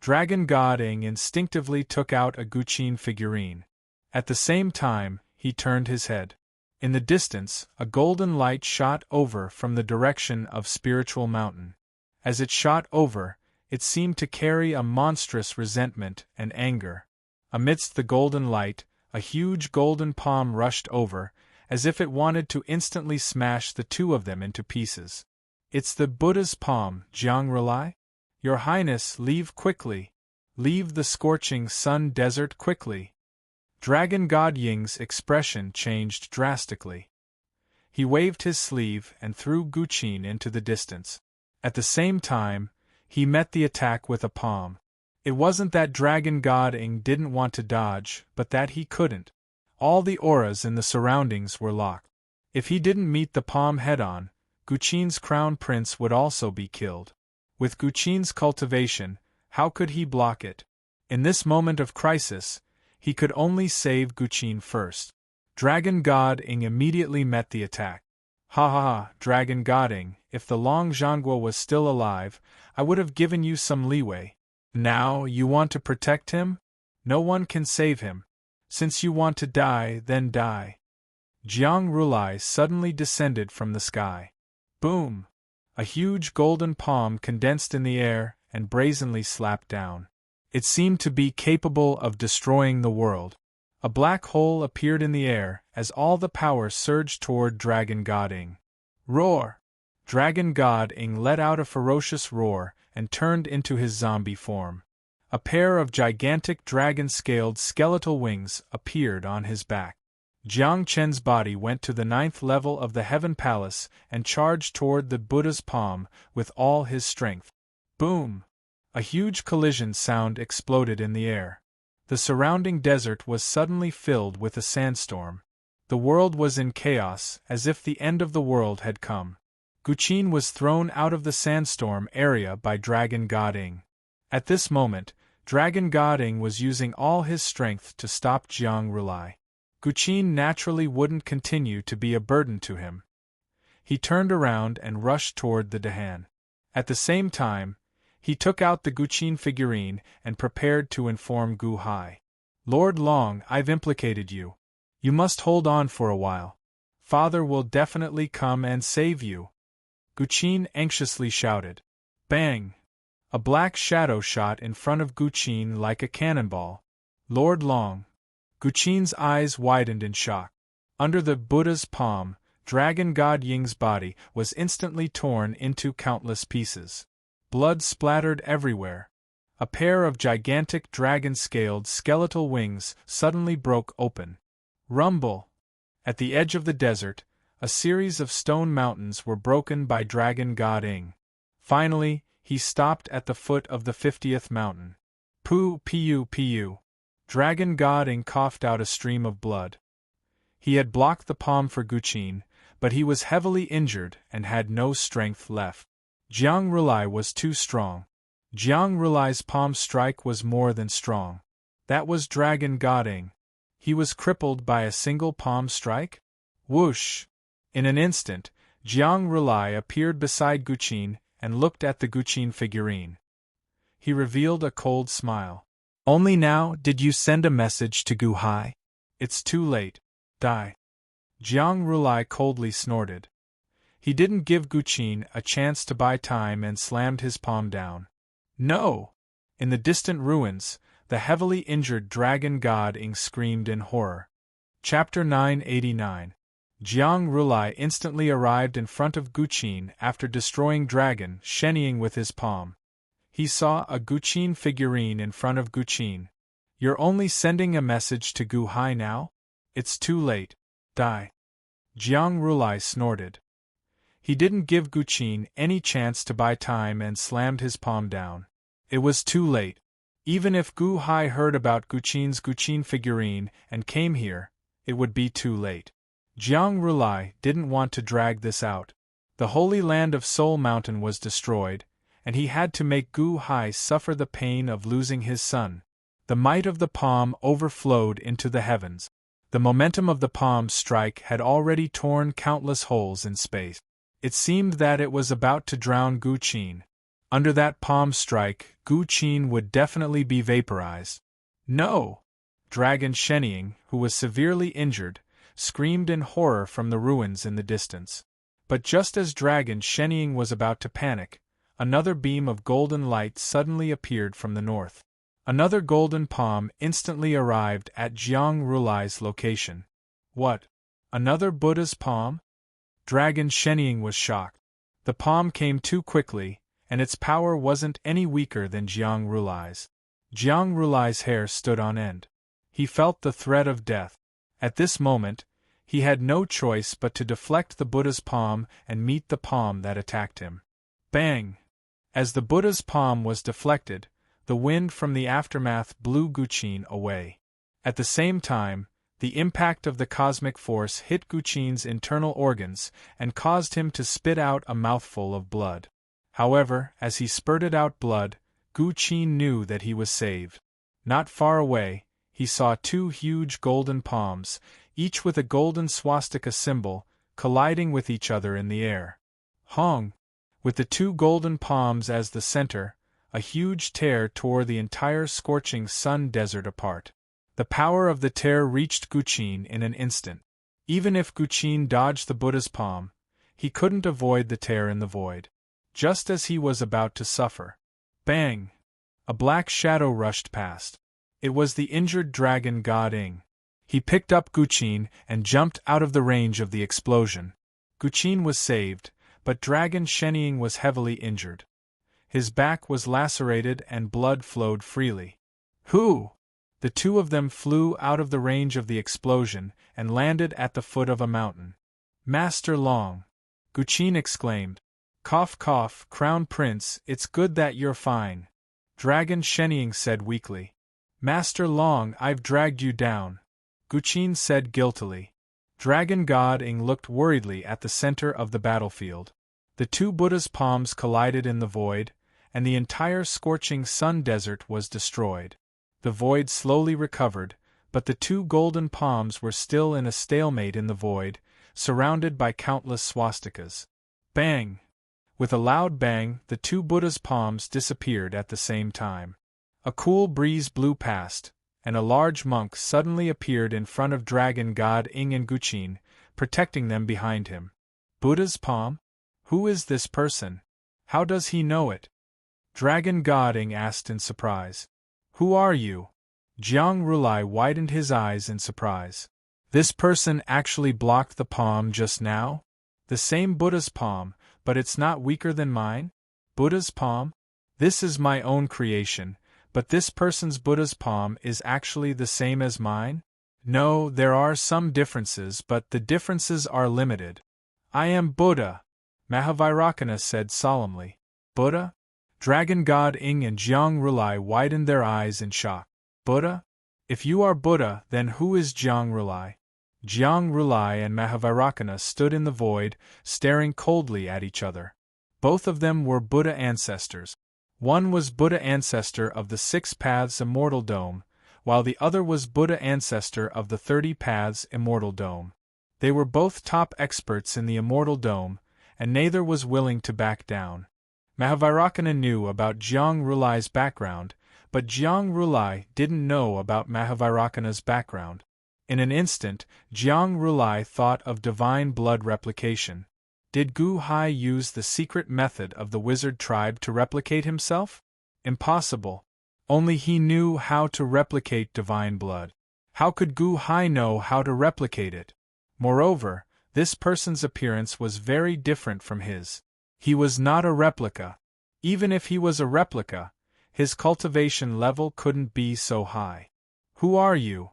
Dragon God Ing instinctively took out a Guqin figurine. At the same time, he turned his head. In the distance, a golden light shot over from the direction of Spiritual Mountain. As it shot over, it seemed to carry a monstrous resentment and anger. Amidst the golden light, a huge golden palm rushed over, as if it wanted to instantly smash the two of them into pieces. "It's the Buddha's palm, Jiang Rulai? Your Highness, leave quickly. Leave the scorching sun desert quickly." Dragon God Ying's expression changed drastically. He waved his sleeve and threw Guqin into the distance. At the same time, he met the attack with a palm. It wasn't that Dragon God Ying didn't want to dodge, but that he couldn't. All the auras in the surroundings were locked. If he didn't meet the palm head-on, Guqin's crown prince would also be killed. With Guqin's cultivation, how could he block it? In this moment of crisis, he could only save Guqin first. Dragon God Ying immediately met the attack. "Ha ha ha, Dragon God Ying, if the Long Zhangguo was still alive, I would have given you some leeway. Now, you want to protect him? No one can save him. Since you want to die, then die." Jiang Rulai suddenly descended from the sky. Boom! A huge golden palm condensed in the air and brazenly slapped down. It seemed to be capable of destroying the world. A black hole appeared in the air as all the power surged toward Dragon God Ying. Roar! Dragon God Ying let out a ferocious roar and turned into his zombie form. A pair of gigantic dragon-scaled skeletal wings appeared on his back. Jiang Chen's body went to the 9th level of the Heaven Palace and charged toward the Buddha's palm with all his strength. Boom! A huge collision sound exploded in the air. The surrounding desert was suddenly filled with a sandstorm. The world was in chaos, as if the end of the world had come. Guqin was thrown out of the sandstorm area by Dragon God Ying. At this moment, Dragon God Ying was using all his strength to stop Jiang Rulai. Guqin naturally wouldn't continue to be a burden to him. He turned around and rushed toward the Dahan. At the same time, he took out the Guqin figurine and prepared to inform Gu Hai. "Lord Long, I've implicated you. You must hold on for a while. Father will definitely come and save you." Guqin anxiously shouted. Bang! A black shadow shot in front of Guqin like a cannonball. "Lord Long." Guqin's eyes widened in shock. Under the Buddha's palm, Dragon God Ying's body was instantly torn into countless pieces. Blood splattered everywhere. A pair of gigantic dragon-scaled skeletal wings suddenly broke open. Rumble! At the edge of the desert, a series of stone mountains were broken by Dragon God Ying. Finally, he stopped at the foot of the 50th mountain. Pu. Dragon God Ying coughed out a stream of blood. He had blocked the palm for Guqin, but he was heavily injured and had no strength left. Jiang Rulai was too strong. Jiang Rulai's palm strike was more than strong. That was Dragon God Ying. He was crippled by a single palm strike? Whoosh! In an instant, Jiang Rulai appeared beside Guqin and looked at the Guqin figurine. He revealed a cold smile. "Only now did you send a message to Gu Hai? It's too late. Die." Jiang Rulai coldly snorted. He didn't give Guqin a chance to buy time and slammed his palm down. "No!" In the distant ruins, the heavily injured Dragon God Ying screamed in horror. Chapter 989. Jiang Rulai instantly arrived in front of Guqin after destroying Dragon Sheniying with his palm. He saw a Guqin figurine in front of Guqin. "You're only sending a message to Gu Hai now? It's too late. Die." Jiang Rulai snorted. He didn't give Guqin any chance to buy time and slammed his palm down. It was too late. Even if Gu Hai heard about Guqin's Guqin figurine and came here, it would be too late. Jiang Rulai didn't want to drag this out. The holy land of Soul Mountain was destroyed, and he had to make Gu Hai suffer the pain of losing his son. The might of the palm overflowed into the heavens. The momentum of the palm's strike had already torn countless holes in space. It seemed that it was about to drown Guqin. Under that palm strike, Guqin would definitely be vaporized. "No!" Dragon Sheniying, who was severely injured, screamed in horror from the ruins in the distance. But just as Dragon Sheniying was about to panic, another beam of golden light suddenly appeared from the north. Another golden palm instantly arrived at Jiang Rulai's location. What? Another Buddha's palm? Dragon Sheniying was shocked. The palm came too quickly, and its power wasn't any weaker than Jiang Rulai's. Jiang Rulai's hair stood on end. He felt the threat of death. At this moment, he had no choice but to deflect the Buddha's palm and meet the palm that attacked him. Bang! As the Buddha's palm was deflected, the wind from the aftermath blew Guqin away. At the same time, the impact of the cosmic force hit Guqin's internal organs and caused him to spit out a mouthful of blood. However, as he spurted out blood, Guqin knew that he was saved. Not far away, he saw two huge golden palms, each with a golden swastika symbol, colliding with each other in the air. Hong! With the two golden palms as the center, a huge tear tore the entire scorching sun desert apart. The power of the tear reached Guqin in an instant. Even if Guqin dodged the Buddha's palm, he couldn't avoid the tear in the void. Just as he was about to suffer. Bang! A black shadow rushed past. It was the injured dragon god Ing. He picked up Guqin and jumped out of the range of the explosion. Guqin was saved, but Dragon Sheniying was heavily injured. His back was lacerated and blood flowed freely. Who? The two of them flew out of the range of the explosion and landed at the foot of a mountain. Master Long! Guqin exclaimed. Cough cough, Crown Prince, it's good that you're fine. Dragon Sheniying said weakly. Master Long, I've dragged you down. Guqin said guiltily. Dragon God Ing looked worriedly at the center of the battlefield. The two Buddha's palms collided in the void, and the entire scorching sun desert was destroyed. The void slowly recovered, but the two golden palms were still in a stalemate in the void, surrounded by countless swastikas. Bang! With a loud bang, the two Buddha's palms disappeared at the same time. A cool breeze blew past, and a large monk suddenly appeared in front of Dragon God Ing and Guqin, protecting them behind him. Buddha's palm? Who is this person? How does he know it? Dragon God Ing asked in surprise. Who are you? Jiang Rulai widened his eyes in surprise. This person actually blocked the palm just now? The same Buddha's palm, but it's not weaker than mine? Buddha's palm? This is my own creation, but this person's Buddha's palm is actually the same as mine? No, there are some differences, but the differences are limited. I am Buddha, Mahavairakana said solemnly. Buddha? Dragon God Ing and Jiang Rulai widened their eyes in shock. Buddha? If you are Buddha, then who is Jiang Rulai? Jiang Rulai and Mahavairakana stood in the void, staring coldly at each other. Both of them were Buddha ancestors. One was Buddha ancestor of the 6 Paths Immortal Dome, while the other was Buddha ancestor of the 30 Paths Immortal Dome. They were both top experts in the Immortal Dome, and neither was willing to back down. Mahavairakana knew about Jiang Rulai's background, but Jiang Rulai didn't know about Mahavairakana's background. In an instant, Jiang Rulai thought of divine blood replication. Did Gu Hai use the secret method of the wizard tribe to replicate himself? Impossible. Only he knew how to replicate divine blood. How could Gu Hai know how to replicate it? Moreover, this person's appearance was very different from his. He was not a replica. Even if he was a replica, his cultivation level couldn't be so high. Who are you?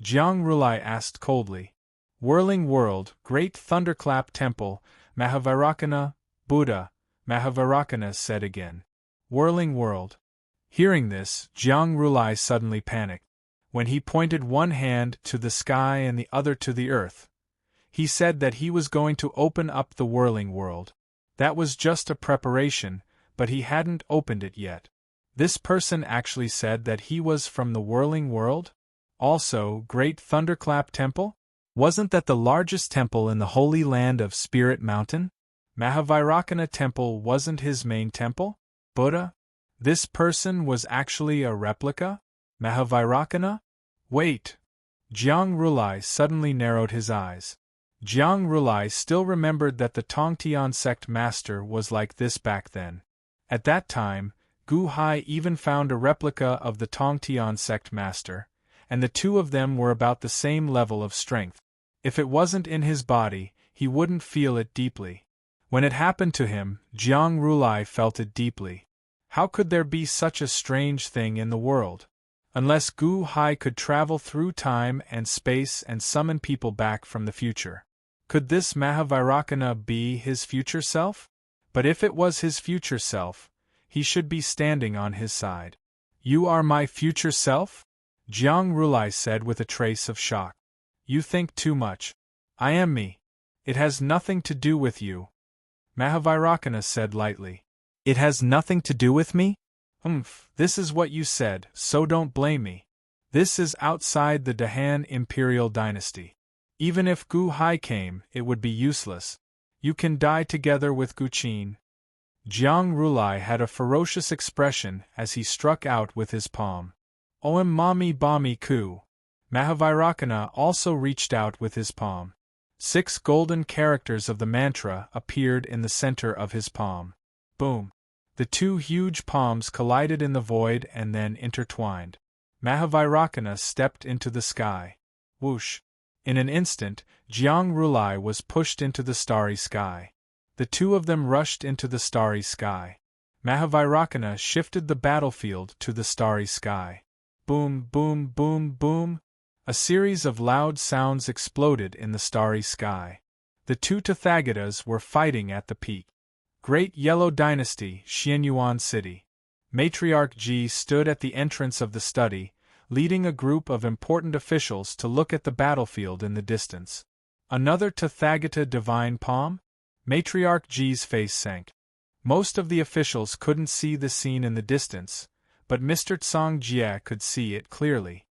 Jiang Rulai asked coldly. Whirling World, Great Thunderclap Temple, Mahavairakana, Buddha, Mahavairakana said again. Whirling World. Hearing this, Jiang Rulai suddenly panicked. When he pointed one hand to the sky and the other to the earth, he said that he was going to open up the Whirling World. That was just a preparation, but he hadn't opened it yet. This person actually said that he was from the Whirling World? Also, Great Thunderclap Temple? Wasn't that the largest temple in the Holy Land of Spirit Mountain? Mahavairakana Temple wasn't his main temple? Buddha? This person was actually a replica? Mahavairakana? Wait! Jiang Rulai suddenly narrowed his eyes. Jiang Rulai still remembered that the Tongtian sect master was like this back then. At that time, Gu Hai even found a replica of the Tongtian sect master, and the two of them were about the same level of strength. If it wasn't in his body, he wouldn't feel it deeply. When it happened to him, Jiang Rulai felt it deeply. How could there be such a strange thing in the world? Unless Gu Hai could travel through time and space and summon people back from the future. Could this Mahavairakana be his future self? But if it was his future self, he should be standing on his side. You are my future self? Jiang Rulai said with a trace of shock. You think too much. I am me. It has nothing to do with you. Mahavairakana said lightly. It has nothing to do with me? This is what you said, so don't blame me. This is outside the Dahan imperial dynasty. Even if Gu Hai came, it would be useless. You can die together with Gu Qin. Jiang Rulai had a ferocious expression as he struck out with his palm. Oem Mami Bami Ku. Mahavairakana also reached out with his palm. 6 golden characters of the mantra appeared in the center of his palm. Boom! The 2 huge palms collided in the void and then intertwined. Mahavairakana stepped into the sky. Whoosh! In an instant, Jiang Rulai was pushed into the starry sky. The two of them rushed into the starry sky. Mahavairakana shifted the battlefield to the starry sky. Boom, boom, boom, boom! A series of loud sounds exploded in the starry sky. The 2 Tathagatas were fighting at the peak. Great Yellow Dynasty, Xianyuan City. Matriarch Ji stood at the entrance of the study, leading a group of important officials to look at the battlefield in the distance. Another Tathagata divine palm? Matriarch Ji's face sank. Most of the officials couldn't see the scene in the distance, but Mr. Tsang Jie could see it clearly.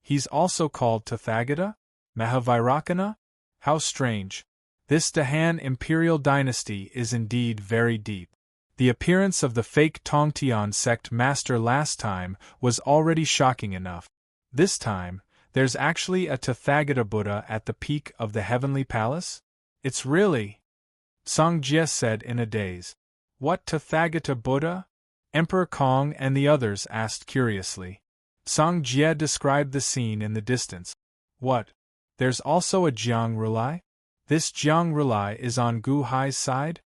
He's also called Tathagata? Mahavairakana? How strange. This Dahan imperial dynasty is indeed very deep. The appearance of the fake Tongtian sect master last time was already shocking enough. This time, there's actually a Tathagata Buddha at the peak of the heavenly palace? It's really... Tsang Jie said in a daze. What Tathagata Buddha? Emperor Kong and the others asked curiously. Tsang Jie described the scene in the distance. What? There's also a Jiang Rulai? This Jiang Rulai is on Gu Hai's side?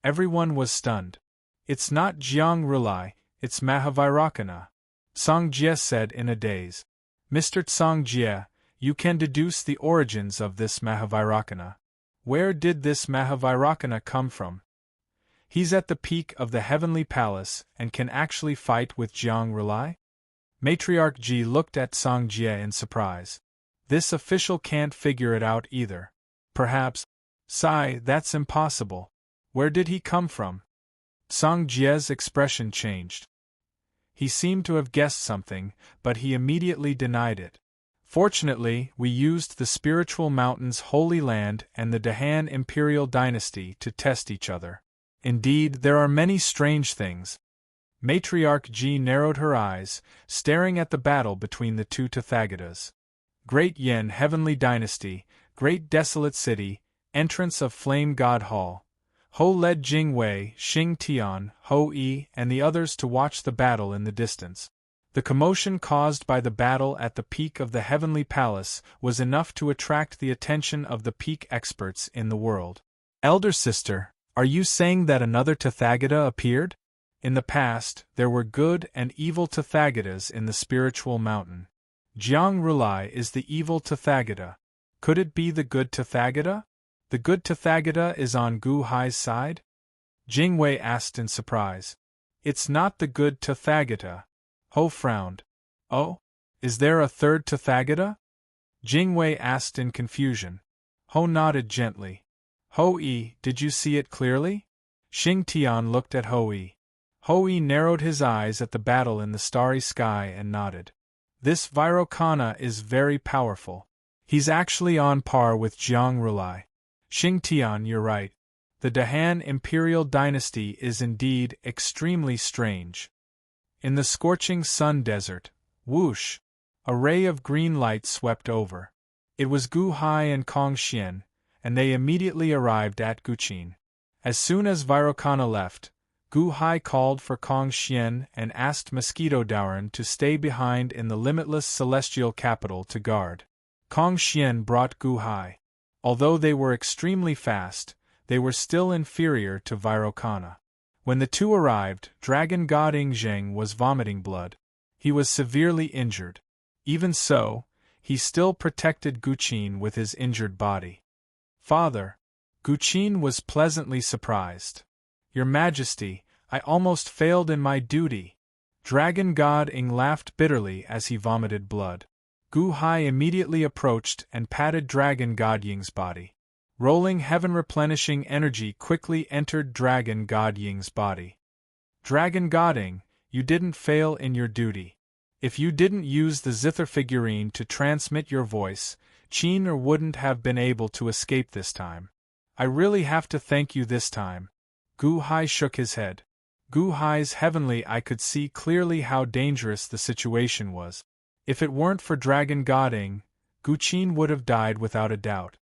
Everyone was stunned. It's not Jiang Rulai, it's Mahavairakana. Tsang Jie said in a daze. Mr. Tsang Jie, you can deduce the origins of this Mahavairakana. Where did this Mahavairakana come from? He's at the peak of the heavenly palace and can actually fight with Jiang Rulai? Matriarch Ji looked at Tsang Jie in surprise. This official can't figure it out either. Perhaps, Sai, that's impossible. Where did he come from? Tsang Jie's expression changed. He seemed to have guessed something, but he immediately denied it. Fortunately, we used the spiritual mountain's holy land and the Dahan imperial dynasty to test each other. Indeed, there are many strange things. Matriarch Ji narrowed her eyes, staring at the battle between the 2 Tathagatas. Great Yen Heavenly Dynasty, Great Desolate City, Entrance of Flame God Hall. Ho led Jing Wei, Xing Tian, Ho Yi, and the others to watch the battle in the distance. The commotion caused by the battle at the peak of the Heavenly Palace was enough to attract the attention of the peak experts in the world. Elder sister, are you saying that another Tathagata appeared? In the past, there were good and evil Tathagatas in the spiritual mountain. Jiang Rulai is the evil Tathagata. Could it be the good Tathagata? The good Tathagata is on Gu Hai's side? Jing Wei asked in surprise. It's not the good Tathagata. Ho frowned. Oh? Is there a third Tathagata? Jing Wei asked in confusion. Ho nodded gently. Ho Yi, did you see it clearly? Xing Tian looked at Ho Yi. Ho Yi narrowed his eyes at the battle in the starry sky and nodded. This Vairocana is very powerful. He's actually on par with Jiang Rulai. Xing Tian, you're right. The Dahan imperial dynasty is indeed extremely strange. In the scorching sun desert, whoosh! A ray of green light swept over. It was Gu Hai and Kong Xian, and they immediately arrived at Guqin. As soon as Vairocana left, Gu Hai called for Kong Xian and asked Mosquito Daoran to stay behind in the limitless celestial capital to guard. Kong Xian brought Gu Hai. Although they were extremely fast, they were still inferior to Vairocana. When the two arrived, Dragon God Ingzheng was vomiting blood. He was severely injured. Even so, he still protected Guqin with his injured body. Father, Guqin was pleasantly surprised. Your Majesty, I almost failed in my duty. Dragon God Ing laughed bitterly as he vomited blood. Gu Hai immediately approached and patted Dragon God Ying's body. Rolling heaven-replenishing energy quickly entered Dragon God Ying's body. Dragon God Ing, you didn't fail in your duty. If you didn't use the zither figurine to transmit your voice, Qin wouldn't have been able to escape this time. I really have to thank you this time. Gu Hai shook his head. Gu Hai's heavenly eye could see clearly how dangerous the situation was. If it weren't for Dragon God Ing, Guqin would have died without a doubt.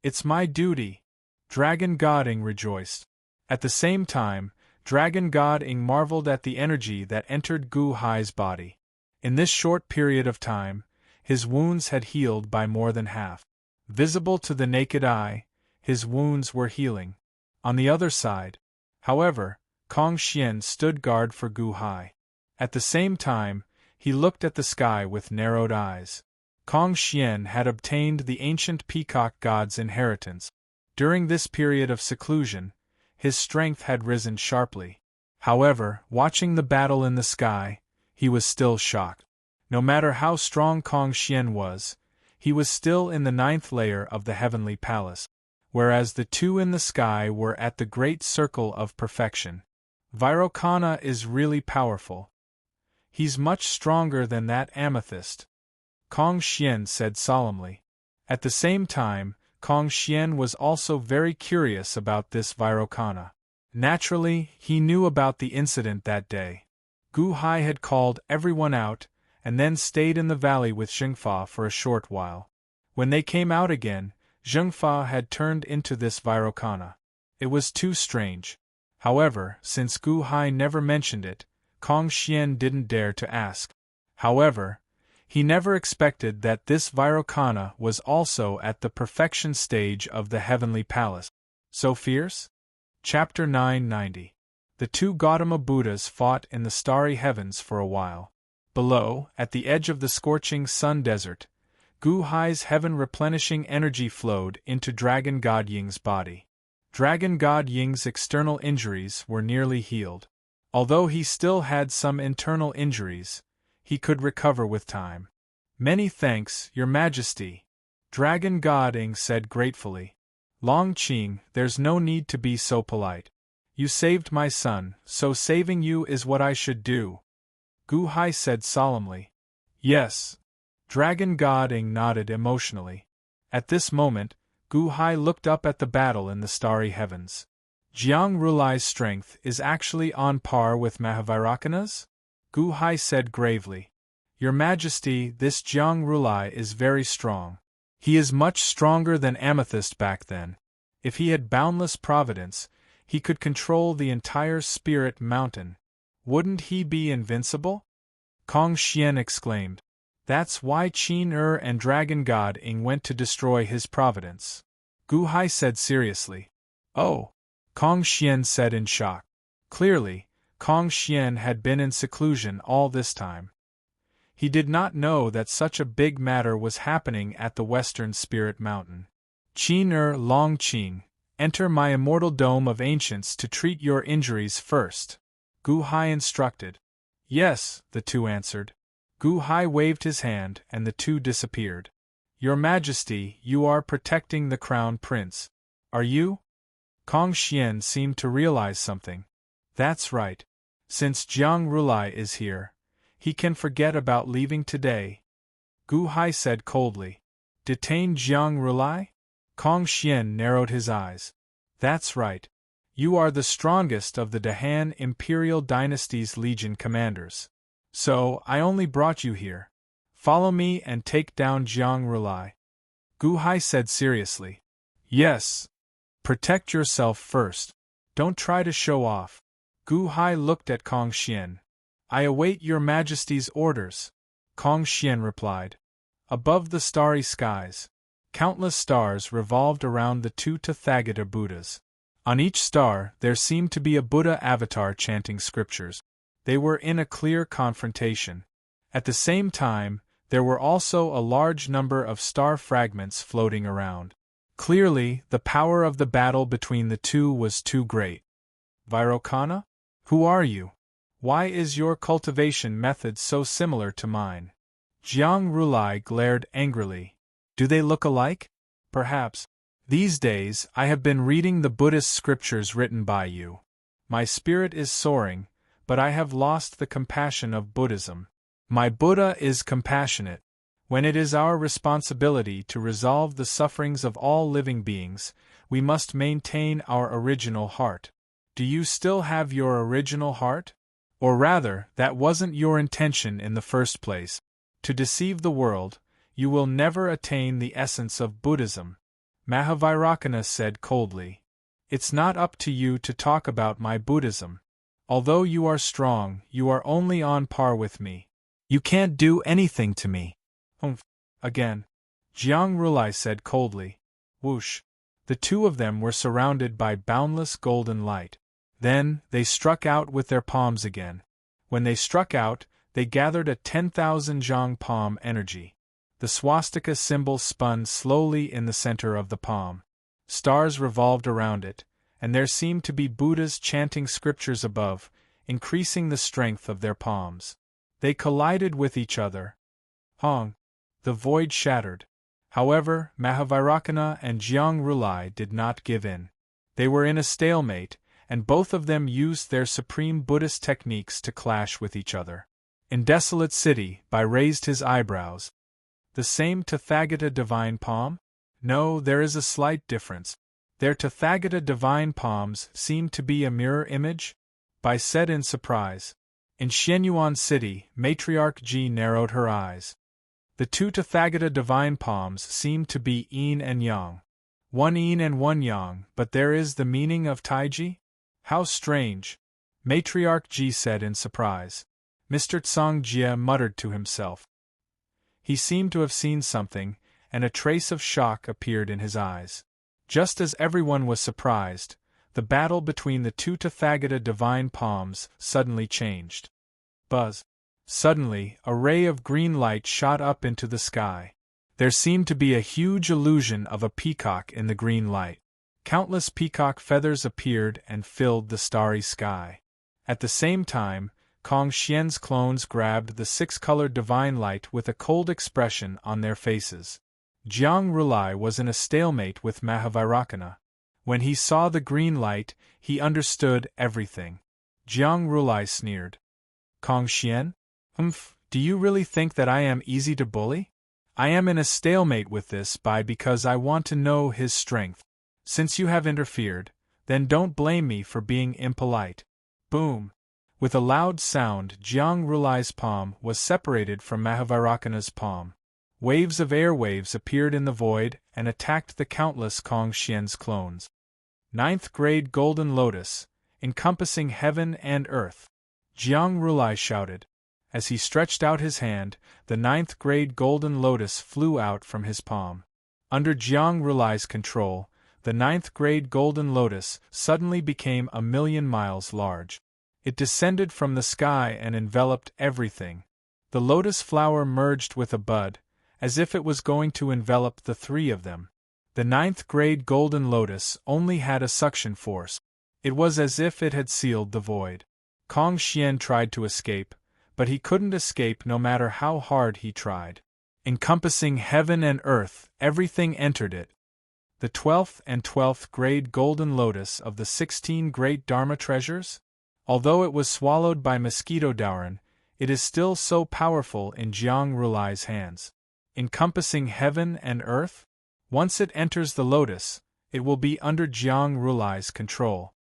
It's my duty. Dragon God Ing rejoiced. At the same time, Dragon God Ing marveled at the energy that entered Gu Hai's body. In this short period of time, his wounds had healed by more than half. Visible to the naked eye, his wounds were healing. On the other side, however, Kong Xian stood guard for Gu Hai. At the same time, he looked at the sky with narrowed eyes. Kong Xian had obtained the ancient peacock god's inheritance. During this period of seclusion, his strength had risen sharply. However, watching the battle in the sky, he was still shocked. No matter how strong Kong Xian was, he was still in the 9th layer of the heavenly palace, whereas the two in the sky were at the great circle of perfection. Vairocana is really powerful. He's much stronger than that amethyst, Kong Xian said solemnly. At the same time, Kong Xian was also very curious about this Vairocana. Naturally, he knew about the incident that day. Gu Hai had called everyone out, and then stayed in the valley with Zhengfa for a short while. When they came out again, Zhengfa had turned into this Vairocana. It was too strange. However, since Gu Hai never mentioned it, Kong Xian didn't dare to ask. However, he never expected that this Vairocana was also at the perfection stage of the heavenly palace. So fierce? Chapter 990. The two Gautama Buddhas fought in the starry heavens for a while. Below, at the edge of the scorching sun desert, Gu Hai's heaven-replenishing energy flowed into Dragon God Ying's body. Dragon God Ying's external injuries were nearly healed. Although he still had some internal injuries, he could recover with time. Many thanks, Your Majesty, Dragon God Ing said gratefully. Long Qing, there's no need to be so polite. You saved my son, so saving you is what I should do. Gu Hai said solemnly. Yes. Dragon God Ing nodded emotionally. At this moment, Gu Hai looked up at the battle in the starry heavens. Jiang Rulai's strength is actually on par with Mahavairocana's? Gu Hai said gravely. Your Majesty, this Jiang Rulai is very strong. He is much stronger than Amethyst back then. If he had boundless providence, he could control the entire Spirit Mountain. Wouldn't he be invincible? Kong Xian exclaimed. That's why Qin and Dragon God Ing went to destroy his providence. Gu Hai said seriously. Oh, Kong Xian said in shock. Clearly, Kong Xian had been in seclusion all this time. He did not know that such a big matter was happening at the Western Spirit Mountain. Qin Long Qing, enter my immortal dome of ancients to treat your injuries first. Gu Hai instructed. Yes, the two answered. Gu Hai waved his hand and the two disappeared. Your Majesty, you are protecting the Crown Prince. Are you? Kong Xian seemed to realize something. That's right. Since Jiang Rulai is here, he can forget about leaving today. Gu Hai said coldly. Detain Jiang Rulai? Kong Xian narrowed his eyes. That's right. You are the strongest of the Dahan Imperial Dynasty's Legion commanders. So, I only brought you here. Follow me and take down Jiang Rulai. Gu Hai said seriously. Yes. Protect yourself first. Don't try to show off. Gu Hai looked at Kong Xian. I await your majesty's orders. Kong Xian replied. Above the starry skies, countless stars revolved around the two Tathagata Buddhas. On each star there seemed to be a Buddha avatar chanting scriptures. They were in a clear confrontation. At the same time, there were also a large number of star fragments floating around. Clearly, the power of the battle between the two was too great. Vairocana? Who are you? Why is your cultivation method so similar to mine? Jiang Rulai glared angrily. Do they look alike? Perhaps. These days, I have been reading the Buddhist scriptures written by you. My spirit is soaring, but I have lost the compassion of Buddhism. My Buddha is compassionate. When it is our responsibility to resolve the sufferings of all living beings, we must maintain our original heart. Do you still have your original heart? Or rather, that wasn't your intention in the first place. To deceive the world, you will never attain the essence of Buddhism. Mahavairakana said coldly. It's not up to you to talk about my Buddhism. Although you are strong, you are only on par with me. You can't do anything to me. Again. Jiang Rulai said coldly. Whoosh. The two of them were surrounded by boundless golden light. Then, they struck out with their palms again. When they struck out, they gathered a 10,000 zhang palm energy. The swastika symbol spun slowly in the center of the palm. Stars revolved around it, and there seemed to be Buddhas chanting scriptures above, increasing the strength of their palms. They collided with each other. Hong! The void shattered. However, Mahavairakana and Jiang Rulai did not give in. They were in a stalemate, and both of them used their supreme Buddhist techniques to clash with each other. In Desolate City, Bai raised his eyebrows. The same Tathagata divine palm? No, there is a slight difference. Their Tathagata divine palms seem to be a mirror image? Bai said in surprise. In Xianyuan City, Matriarch Ji narrowed her eyes. The two Tathagata divine palms seem to be yin and yang. One yin and one yang, but there is the meaning of Taiji? How strange! Matriarch Ji said in surprise. Mr. Tsang Jia muttered to himself. He seemed to have seen something, and a trace of shock appeared in his eyes. Just as everyone was surprised, the battle between the two Tathagata divine palms suddenly changed. Buzz! Suddenly, a ray of green light shot up into the sky. There seemed to be a huge illusion of a peacock in the green light. Countless peacock feathers appeared and filled the starry sky. At the same time, Kong Xian's clones grabbed the six-colored divine light with a cold expression on their faces. Jiang Rulai was in a stalemate with Mahavairakana. When he saw the green light, he understood everything. Jiang Rulai sneered. Kong Xian? Do you really think that I am easy to bully? I am in a stalemate with this Bai because I want to know his strength. Since you have interfered, then don't blame me for being impolite. Boom! With a loud sound, Jiang Rulai's palm was separated from Mahavairakana's palm. Waves of airwaves appeared in the void and attacked the countless Kong Xian's clones. Ninth grade golden lotus, encompassing heaven and earth. Jiang Rulai shouted. As he stretched out his hand, the ninth grade golden lotus flew out from his palm. Under Jiang Rulai's control, the ninth grade golden lotus suddenly became 1,000,000 miles large. It descended from the sky and enveloped everything. The lotus flower merged with a bud, as if it was going to envelop the three of them. The ninth grade golden lotus only had a suction force. It was as if it had sealed the void. Kong Xian tried to escape, but he couldn't escape no matter how hard he tried. Encompassing heaven and earth, everything entered it. The 12th and 12th grade golden lotus of the 16 great Dharma treasures? Although it was swallowed by mosquito Dauren, it is still so powerful in Jiang Rulai's hands. Encompassing heaven and earth? Once it enters the lotus, it will be under Jiang Rulai's control.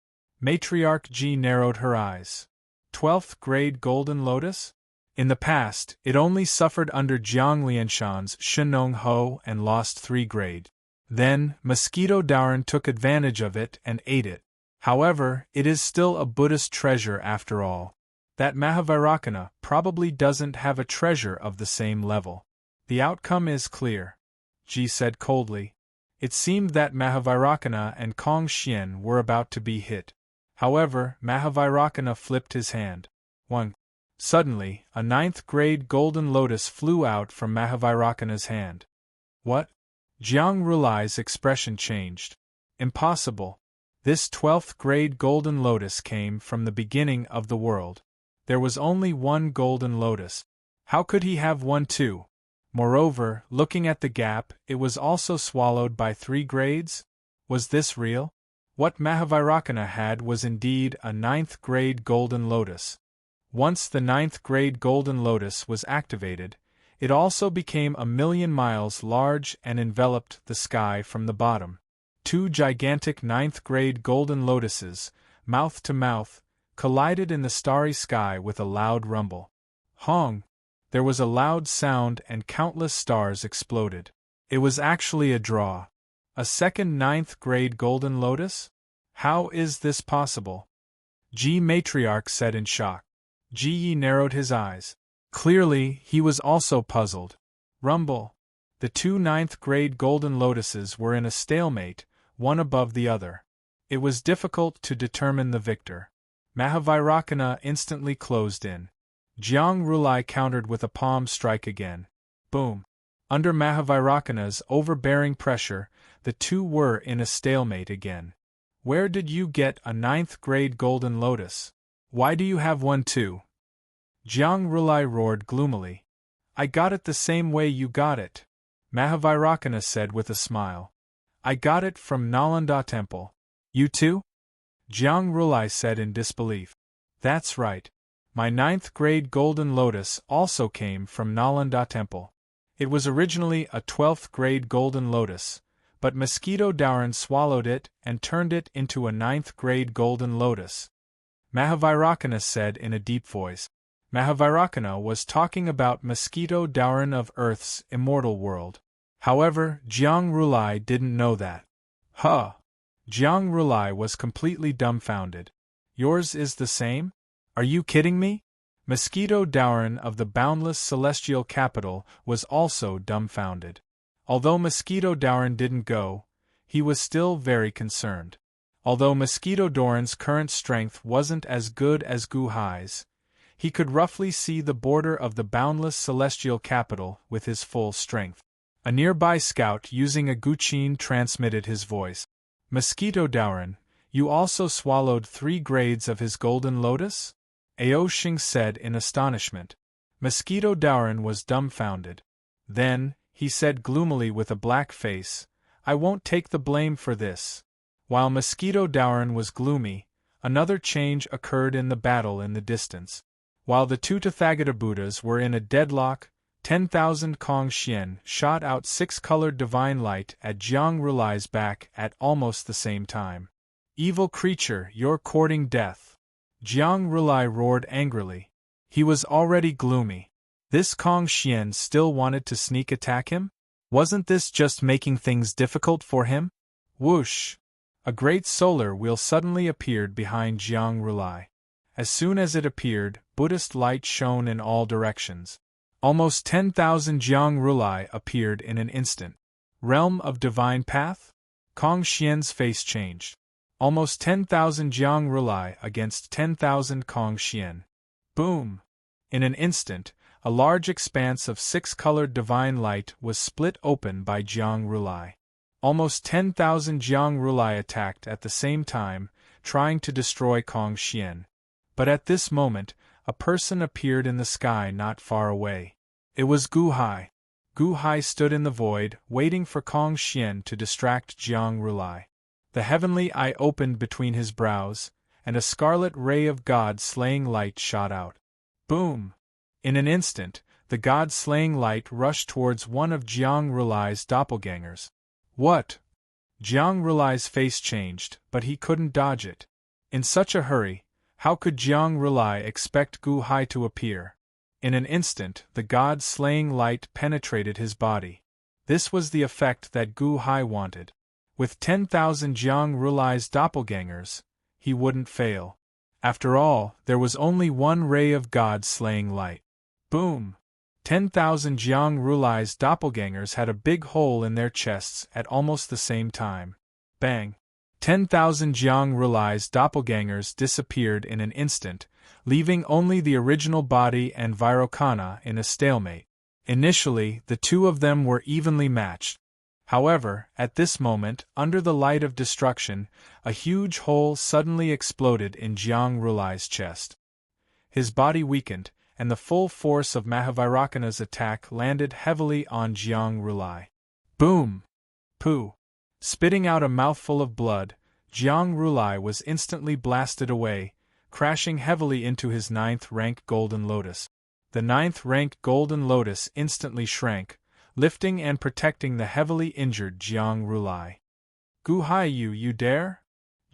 Matriarch Ji narrowed her eyes. 12th grade golden lotus? In the past, it only suffered under Jiang Lianshan's Shenong Ho and lost 3 grade. Then, Mosquito Daoran took advantage of it and ate it. However, it is still a Buddhist treasure after all. That Mahavairakana probably doesn't have a treasure of the same level. The outcome is clear, Ji said coldly. It seemed that Mahavairakana and Kong Xian were about to be hit. However, Mahavairakana flipped his hand. 1. Suddenly, a 9th grade golden lotus flew out from Mahavairakana's hand. What? Jiang Rulai's expression changed. Impossible. This 12th grade golden lotus came from the beginning of the world. There was only 1 golden lotus. How could he have 1 too? Moreover, looking at the gap, it was also swallowed by 3 grades? Was this real? What Mahavairakana had was indeed a 9th grade golden lotus. Once the 9th grade golden lotus was activated, it also became 1,000,000 miles large and enveloped the sky from the bottom. 2 gigantic 9th grade golden lotuses, mouth to mouth, collided in the starry sky with a loud rumble. Hong! There was a loud sound and countless stars exploded. It was actually a draw. A second 9th grade golden lotus? How is this possible? Ji Matriarch said in shock. Ji Yi narrowed his eyes. Clearly, he was also puzzled. Rumble. The 2 9th grade golden lotuses were in a stalemate, one above the other. It was difficult to determine the victor. Mahavairakana instantly closed in. Jiang Rulai countered with a palm strike again. Boom. Under Mahavairakana's overbearing pressure, the 2 were in a stalemate again. Where did you get a 9th grade golden lotus? Why do you have 1 too? Jiang Rulai roared gloomily. I got it the same way you got it, Mahavairakana said with a smile. I got it from Nalanda Temple. You too? Jiang Rulai said in disbelief. That's right. My 9th grade golden lotus also came from Nalanda Temple. It was originally a 12th grade golden lotus, but Mosquito Daoran swallowed it and turned it into a 9th grade golden lotus. Mahavairakana said in a deep voice. Mahavairakana was talking about Mosquito Daoran of Earth's immortal world. However, Jiang Rulai didn't know that. Huh! Jiang Rulai was completely dumbfounded. Yours is the same? Are you kidding me? Mosquito Daoran of the boundless celestial capital was also dumbfounded. Although Mosquito Daoran didn't go, he was still very concerned. Although Mosquito Daoran's current strength wasn't as good as Gu Hai's, he could roughly see the border of the boundless celestial capital with his full strength. A nearby scout using a guqin transmitted his voice. Mosquito Daoran, you also swallowed 3 grades of his golden lotus? Aoshing said in astonishment. Mosquito Daoran was dumbfounded. Then, he said gloomily with a black face, I won't take the blame for this. While Mosquito Daoran was gloomy, another change occurred in the battle in the distance. While the 2 Tathagata Buddhas were in a deadlock, 10,000 Kong Xian shot out 6-colored divine light at Jiang Rulai's back at almost the same time. Evil creature, you're courting death. Jiang Rulai roared angrily. He was already gloomy. This Kong Xian still wanted to sneak attack him? Wasn't this just making things difficult for him? Whoosh! A great solar wheel suddenly appeared behind Jiang Rulai. As soon as it appeared, Buddhist light shone in all directions. Almost 10,000 Jiang Rulai appeared in an instant. Realm of Divine Path? Kong Xian's face changed. Almost 10,000 Jiang Rulai against 10,000 Kong Xian. Boom! In an instant, a large expanse of 6-colored divine light was split open by Jiang Rulai. Almost 10,000 Jiang Rulai attacked at the same time, trying to destroy Kong Xian. But at this moment, a person appeared in the sky not far away. It was Gu Hai. Gu Hai stood in the void, waiting for Kong Xian to distract Jiang Rulai. The heavenly eye opened between his brows, and a scarlet ray of God-slaying light shot out. Boom! In an instant, the God-slaying light rushed towards one of Jiang Rulai's doppelgangers. What? Jiang Rulai's face changed, but he couldn't dodge it. In such a hurry, how could Jiang Rulai expect Gu Hai to appear? In an instant, the god-slaying light penetrated his body. This was the effect that Gu Hai wanted. With 10,000 Jiang Rulai's doppelgangers, he wouldn't fail. After all, there was only one ray of god-slaying light. Boom! 10,000 Jiang Rulai's doppelgangers had a big hole in their chests at almost the same time. Bang! 10,000 Jiang Rulai's doppelgangers disappeared in an instant, leaving only the original body and Vairocana in a stalemate. Initially, the two of them were evenly matched. However, at this moment, under the light of destruction, a huge hole suddenly exploded in Jiang Rulai's chest. His body weakened, and the full force of Mahavairocana's attack landed heavily on Jiang Rulai. Boom! Pooh! Spitting out a mouthful of blood, Jiang Rulai was instantly blasted away, crashing heavily into his 9th-rank Golden Lotus. The 9th-rank Golden Lotus instantly shrank, lifting and protecting the heavily injured Jiang Rulai. Gu Hai, you dare?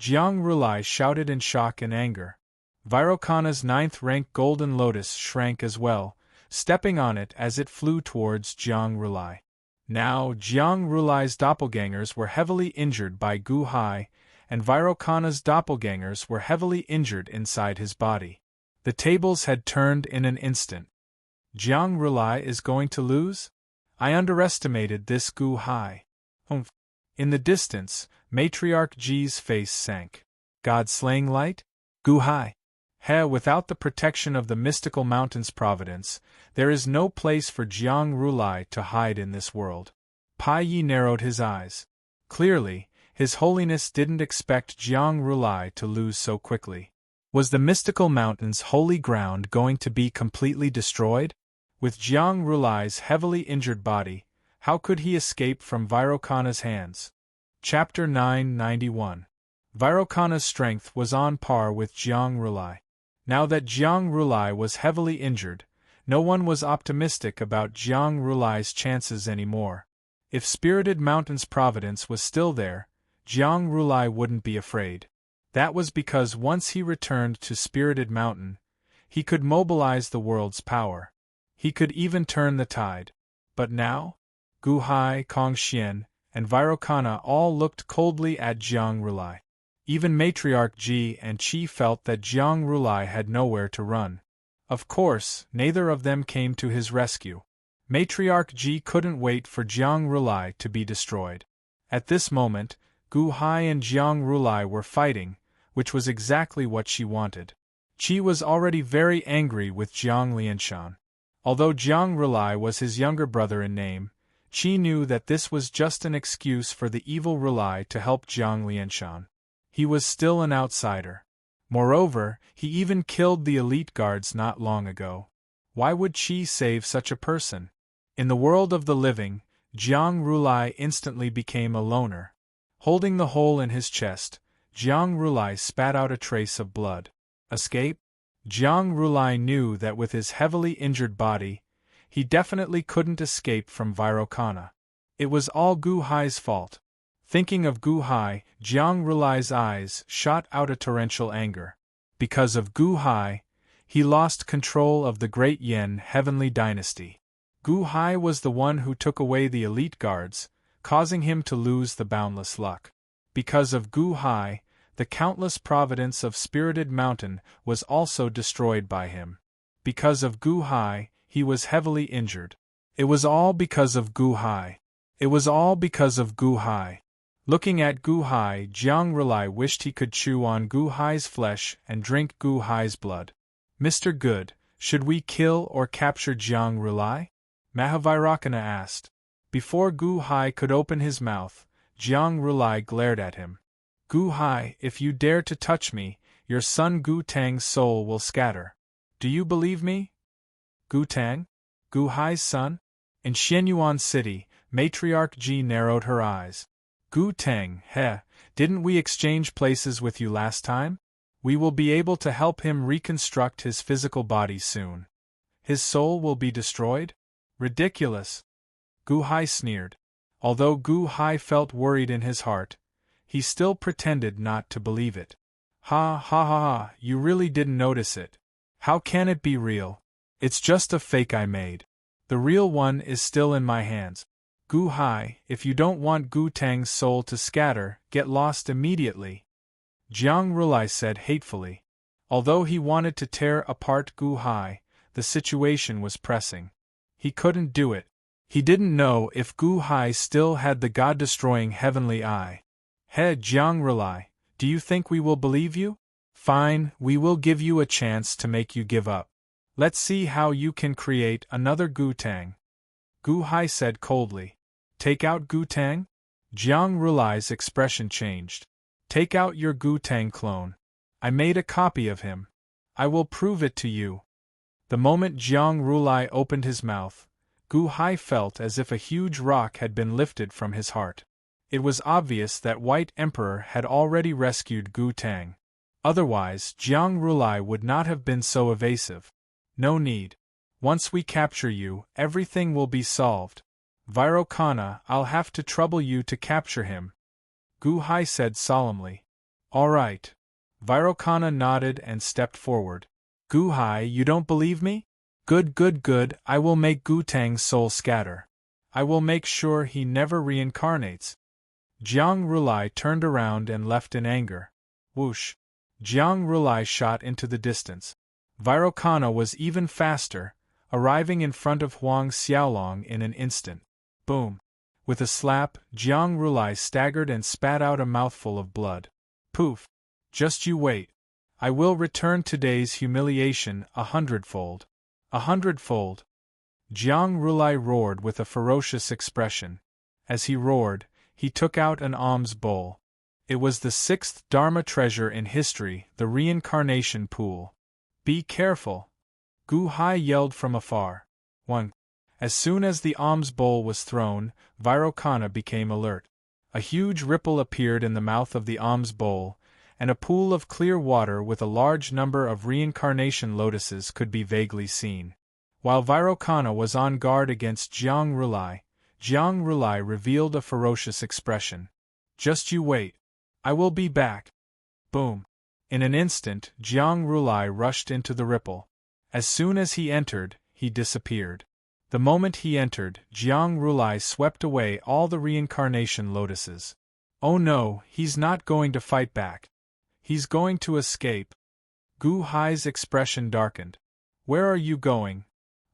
Jiang Rulai shouted in shock and anger. Vairocana's 9th-rank Golden Lotus shrank as well, stepping on it as it flew towards Jiang Rulai. Now, Jiang Rulai's doppelgangers were heavily injured by Gu Hai, and Vairocana's doppelgangers were heavily injured inside his body. The tables had turned in an instant. Jiang Rulai is going to lose? I underestimated this Gu Hai. Humph. In the distance, Matriarch Ji's face sank. God-slaying light? Gu Hai. Without the protection of the mystical mountain's providence, there is no place for Jiang Rulai to hide in this world. Pai Yi narrowed his eyes. Clearly, His Holiness didn't expect Jiang Rulai to lose so quickly. Was the mystical mountain's holy ground going to be completely destroyed? With Jiang Rulai's heavily injured body, how could he escape from Vairocana's hands? Chapter 991. Vairocana's strength was on par with Jiang Rulai. Now that Jiang Rulai was heavily injured, no one was optimistic about Jiang Rulai's chances anymore. If Spirited Mountain's providence was still there, Jiang Rulai wouldn't be afraid. That was because once he returned to Spirited Mountain, he could mobilize the world's power. He could even turn the tide. But now? Gu Hai, Kong Xian, and Vairocana all looked coldly at Jiang Rulai. Even Matriarch Ji and Qi felt that Jiang Rulai had nowhere to run. Of course, neither of them came to his rescue. Matriarch Ji couldn't wait for Jiang Rulai to be destroyed. At this moment, Gu Hai and Jiang Rulai were fighting, which was exactly what she wanted. Qi was already very angry with Jiang Lianshan. Although Jiang Rulai was his younger brother in name, Qi knew that this was just an excuse for the evil Rulai to help Jiang Lianshan. He was still an outsider. Moreover, he even killed the elite guards not long ago. Why would Qi save such a person? In the world of the living, Jiang Rulai instantly became a loner. Holding the hole in his chest, Jiang Rulai spat out a trace of blood. Escape? Jiang Rulai knew that with his heavily injured body, he definitely couldn't escape from Vairocana. It was all Gu Hai's fault. Thinking of Gu Hai, Jiang Rulai's eyes shot out a torrential anger. Because of Gu Hai, he lost control of the Great Yen Heavenly Dynasty. Gu Hai was the one who took away the elite guards, causing him to lose the boundless luck. Because of Gu Hai, the countless providence of Spirited Mountain was also destroyed by him. Because of Gu Hai, he was heavily injured. It was all because of Gu Hai. It was all because of Gu Hai. Looking at Gu Hai, Jiang Rulai wished he could chew on Gu Hai's flesh and drink Gu Hai's blood. Mr. Good, should we kill or capture Jiang Rulai? Mahavairocana asked. Before Gu Hai could open his mouth, Jiang Rulai glared at him. Gu Hai, if you dare to touch me, your son Gu Tang's soul will scatter. Do you believe me? Gu Tang? Gu Hai's son? In Xianyuan City, Matriarch Ji narrowed her eyes. Gu Tang, didn't we exchange places with you last time? We will be able to help him reconstruct his physical body soon. His soul will be destroyed? Ridiculous. Gu Hai sneered. Although Gu Hai felt worried in his heart, he still pretended not to believe it. Ha, you really didn't notice it. How can it be real? It's just a fake I made. The real one is still in my hands. Gu Hai, if you don't want Gu Tang's soul to scatter, get lost immediately, Jiang Rulai said hatefully. Although he wanted to tear apart Gu Hai, the situation was pressing. He couldn't do it. He didn't know if Gu Hai still had the god-destroying heavenly eye. He, Jiang Rulai, do you think we will believe you? Fine, we will give you a chance to make you give up. Let's see how you can create another Gu Tang. Gu Hai said coldly. Take out Gu Tang? Jiang Rulai's expression changed. Take out your Gu Tang clone. I made a copy of him. I will prove it to you. The moment Jiang Rulai opened his mouth, Gu Hai felt as if a huge rock had been lifted from his heart. It was obvious that White Emperor had already rescued Gu Tang. Otherwise, Jiang Rulai would not have been so evasive. No need. Once we capture you, everything will be solved. Vairocana, I'll have to trouble you to capture him. Gu Hai said solemnly. All right. Vairocana nodded and stepped forward. Gu Hai, you don't believe me? Good, good, good, I will make Gu Tang's soul scatter. I will make sure he never reincarnates. Jiang Rulai turned around and left in anger. Whoosh! Jiang Rulai shot into the distance. Vairocana was even faster, arriving in front of Huang Xiaolong in an instant. Boom! With a slap, Jiang Rulai staggered and spat out a mouthful of blood. Poof! Just you wait. I will return today's humiliation 100-fold. 100-fold. Jiang Rulai roared with a ferocious expression. As he roared, he took out an alms bowl. It was the 6th Dharma treasure in history, the reincarnation pool. Be careful! Gu Hai yelled from afar. 1. As soon as the alms bowl was thrown, Vairocana became alert. A huge ripple appeared in the mouth of the alms bowl, and a pool of clear water with a large number of reincarnation lotuses could be vaguely seen. While Vairocana was on guard against Jiang Rulai revealed a ferocious expression. Just you wait. I will be back. Boom. In an instant, Jiang Rulai rushed into the ripple. As soon as he entered, he disappeared. The moment he entered, Jiang Rulai swept away all the reincarnation lotuses. Oh no, he's not going to fight back. He's going to escape. Gu Hai's expression darkened. Where are you going?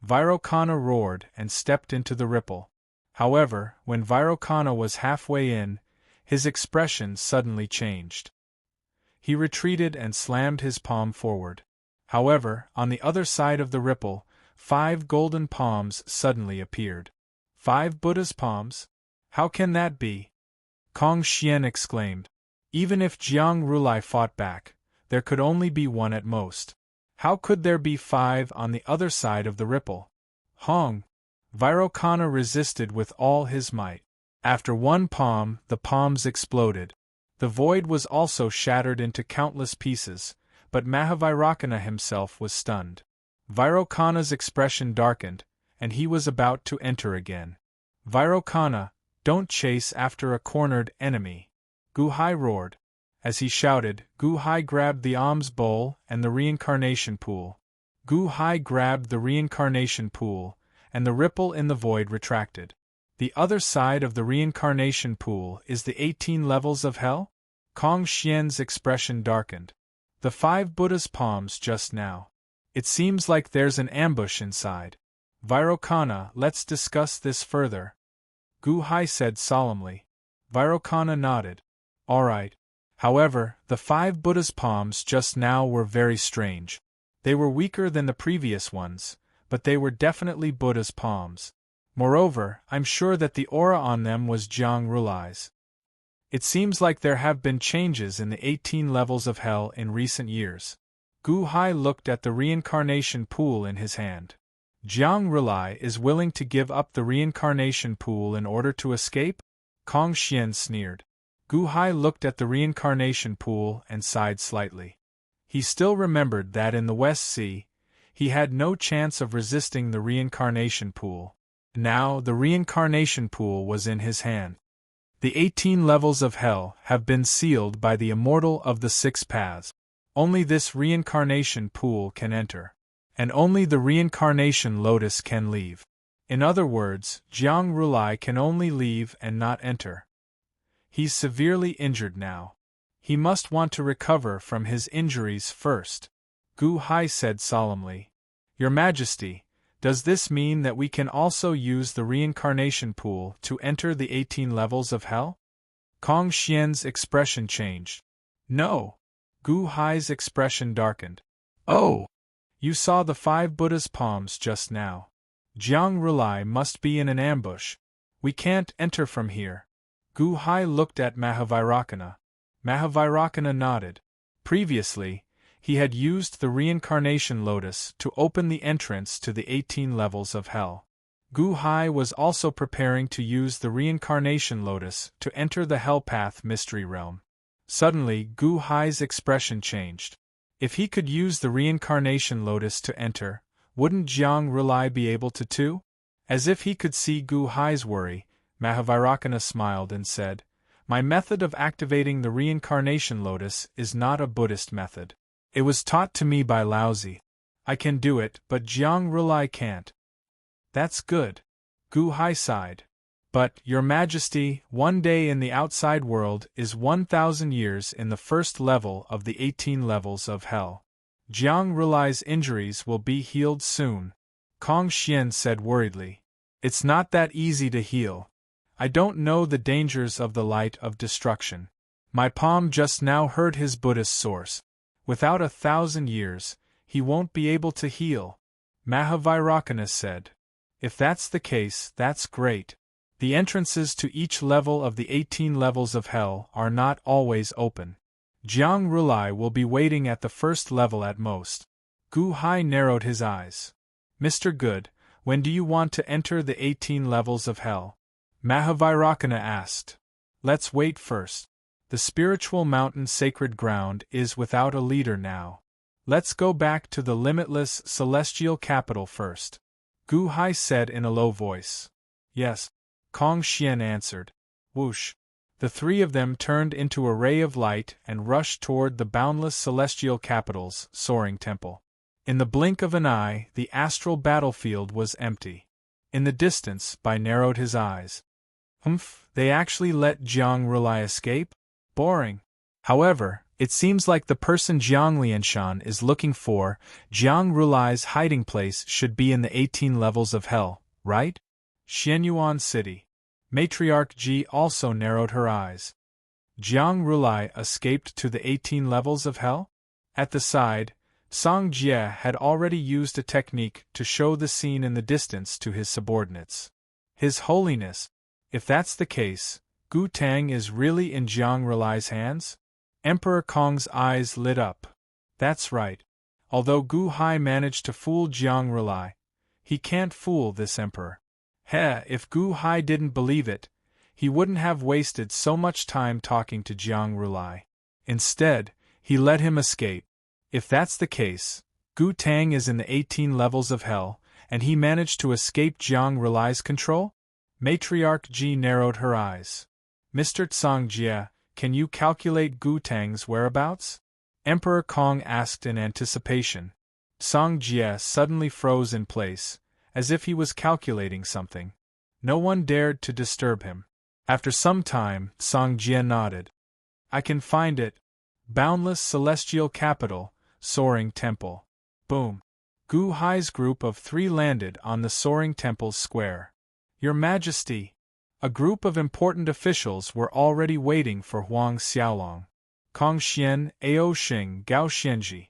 Vairocana roared and stepped into the ripple. However, when Vairocana was halfway in, his expression suddenly changed. He retreated and slammed his palm forward. However, on the other side of the ripple, 5 golden palms suddenly appeared. 5 Buddha's palms? How can that be? Kong Xian exclaimed. Even if Jiang Rulai fought back, there could only be 1 at most. How could there be 5 on the other side of the ripple? Hong! Vairocana resisted with all his might. After 1 palm, the palms exploded. The void was also shattered into countless pieces, but Mahavairocana himself was stunned. Vairocana's expression darkened, and he was about to enter again. Vairocana, don't chase after a cornered enemy. Gu Hai roared. As he shouted, Gu Hai grabbed the alms bowl and the reincarnation pool. Gu Hai grabbed the reincarnation pool, and the ripple in the void retracted. The other side of the reincarnation pool is the 18 levels of hell? Kong Xian's expression darkened. The 5 Buddha's palms just now. It seems like there's an ambush inside. Vairocana, let's discuss this further. Gu Hai said solemnly. Vairocana nodded. All right. However, the 5 Buddha's palms just now were very strange. They were weaker than the previous ones, but they were definitely Buddha's palms. Moreover, I'm sure that the aura on them was Jiang Rulai's. It seems like there have been changes in the 18 levels of hell in recent years. Gu Hai looked at the reincarnation pool in his hand. Jiang Rulai is willing to give up the reincarnation pool in order to escape? Kong Xian sneered. Gu Hai looked at the reincarnation pool and sighed slightly. He still remembered that in the West Sea, he had no chance of resisting the reincarnation pool. Now the reincarnation pool was in his hand. The 18 levels of hell have been sealed by the immortal of the 6 paths. Only this reincarnation pool can enter. and only the reincarnation lotus can leave. In other words, Jiang Rulai can only leave and not enter. He's severely injured now. He must want to recover from his injuries first. Gu Hai said solemnly. Your Majesty, does this mean that we can also use the reincarnation pool to enter the 18 levels of hell? Kong Xian's expression changed. No. Gu Hai's expression darkened. Oh! You saw the 5 Buddha's palms just now. Jiang Rulai must be in an ambush. We can't enter from here. Gu Hai looked at Mahavairakana. Mahavairakana nodded. Previously, he had used the reincarnation lotus to open the entrance to the 18 levels of hell. Gu Hai was also preparing to use the reincarnation lotus to enter the hell path mystery realm. Suddenly, Gu Hai's expression changed. If he could use the reincarnation lotus to enter, wouldn't Jiang Rulai be able to too? As if he could see Gu Hai's worry, Mahavairakana smiled and said, My method of activating the reincarnation lotus is not a Buddhist method. It was taught to me by Laozi. I can do it, but Jiang Rulai can't. That's good. Gu Hai sighed. But, Your Majesty, 1 day in the outside world is 1,000 years in the first level of the 18 levels of hell. Jiang Rulai's injuries will be healed soon. Kong Xian said worriedly. It's not that easy to heal. I don't know the dangers of the light of destruction. My palm just now heard his Buddhist source. Without 1,000 years, he won't be able to heal. Mahavairakana said. If that's the case, that's great. The entrances to each level of the 18 levels of hell are not always open. Jiang Rulai will be waiting at the first level at most. Gu Hai narrowed his eyes. Mr. Good, when do you want to enter the 18 levels of hell? Mahavairakana asked. Let's wait first. The spiritual mountain sacred ground is without a leader now. Let's go back to the limitless celestial capital first. Gu Hai said in a low voice. Yes. Kong Xian answered. Whoosh. The 3 of them turned into a ray of light and rushed toward the boundless celestial capital's soaring temple. In the blink of an eye, the astral battlefield was empty. In the distance, Bai narrowed his eyes. They actually let Jiang Rulai escape? Boring. However, it seems like the person Jiang Lianshan is looking for, Jiang Rulai's hiding place should be in the 18 levels of hell, right? Xianyuan City. Matriarch Ji also narrowed her eyes. Jiang Rulai escaped to the 18 levels of hell? At the side, Song Jie had already used a technique to show the scene in the distance to his subordinates. His Holiness, if that's the case, Gu Tang is really in Jiang Rulai's hands? Emperor Kong's eyes lit up. That's right. Although Gu Hai managed to fool Jiang Rulai, he can't fool this emperor. If Gu Hai didn't believe it, he wouldn't have wasted so much time talking to Jiang Rulai. Instead, he let him escape. If that's the case, Gu Tang is in the 18 levels of hell, and he managed to escape Jiang Rulai's control? Matriarch Ji narrowed her eyes. Mr. Tsang Jie, can you calculate Gu Tang's whereabouts? Emperor Kong asked in anticipation. Tsang Jie suddenly froze in place, as if he was calculating something. No one dared to disturb him. After some time, Tsang Jie nodded. I can find it. Boundless celestial capital, soaring temple. Boom. Gu Hai's group of 3 landed on the soaring temple's square. Your Majesty! A group of important officials were already waiting for Huang Xiaolong. Kong Xian, Ao Xing, Gao Xianji.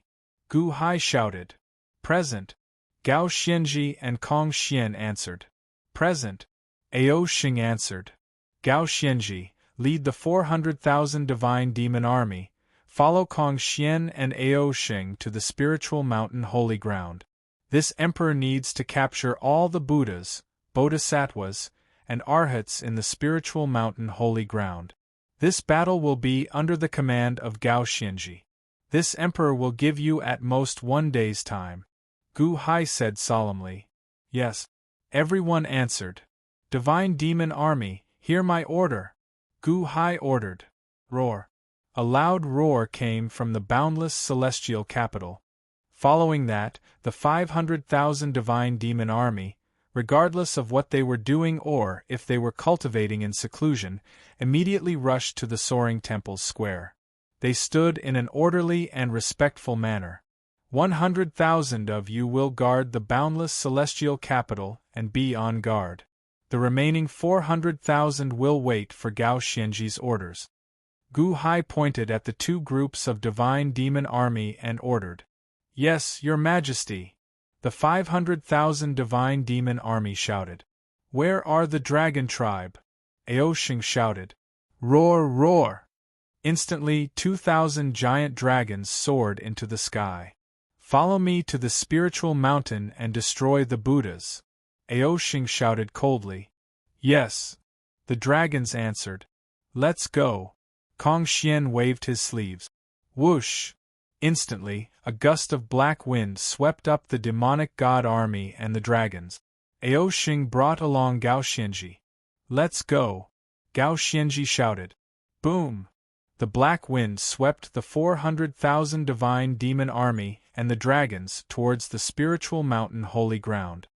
Gu Hai shouted. Present. Gao Xianji and Kong Xian answered. Present. Ao Xing answered. Gao Xianji, lead the 400,000 divine demon army. Follow Kong Xian and Ao Xing to the spiritual mountain holy ground. This emperor needs to capture all the Buddhas, Bodhisattvas, and Arhats in the spiritual mountain holy ground. This battle will be under the command of Gao Xianji. This emperor will give you at most 1 day's time. Gu Hai said solemnly. Yes. Everyone answered. Divine demon army, hear my order. Gu Hai ordered. Roar. A loud roar came from the boundless celestial capital. Following that, the 500,000 divine demon army, regardless of what they were doing or if they were cultivating in seclusion, immediately rushed to the soaring temple's square. They stood in an orderly and respectful manner. 100,000 of you will guard the boundless celestial capital and be on guard. The remaining 400,000 will wait for Gao Xianji's orders. Gu Hai pointed at the two groups of divine demon army and ordered. Yes, Your Majesty. The 500,000 divine demon army shouted. Where are the dragon tribe? Aoshing shouted. Roar, roar! Instantly 2,000 giant dragons soared into the sky. Follow me to the spiritual mountain and destroy the Buddhas. Aoshing shouted coldly. Yes. The dragons answered. Let's go. Kong Xian waved his sleeves. Whoosh! Instantly, a gust of black wind swept up the demonic god army and the dragons. Aoshing brought along Gao Xianji. Let's go! Gao Xianji shouted. Boom! The black wind swept the 400,000 divine demon army and the dragons towards the spiritual mountain holy ground.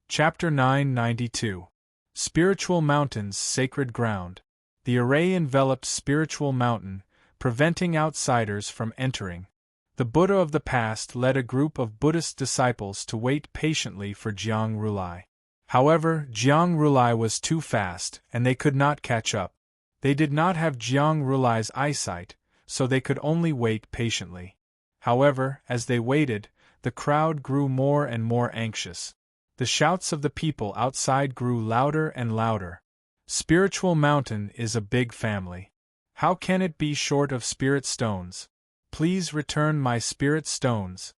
Chapter 992. Spiritual Mountain's Sacred Ground. The array enveloped spiritual mountain, preventing outsiders from entering. The Buddha of the past led a group of Buddhist disciples to wait patiently for Jiang Rulai. However, Jiang Rulai was too fast, and they could not catch up. They did not have Jiang Rulai's eyesight, so they could only wait patiently. However, as they waited, the crowd grew more and more anxious. The shouts of the people outside grew louder and louder. Spiritual Mountain is a big family. How can it be short of spirit stones? Please return my spirit stones.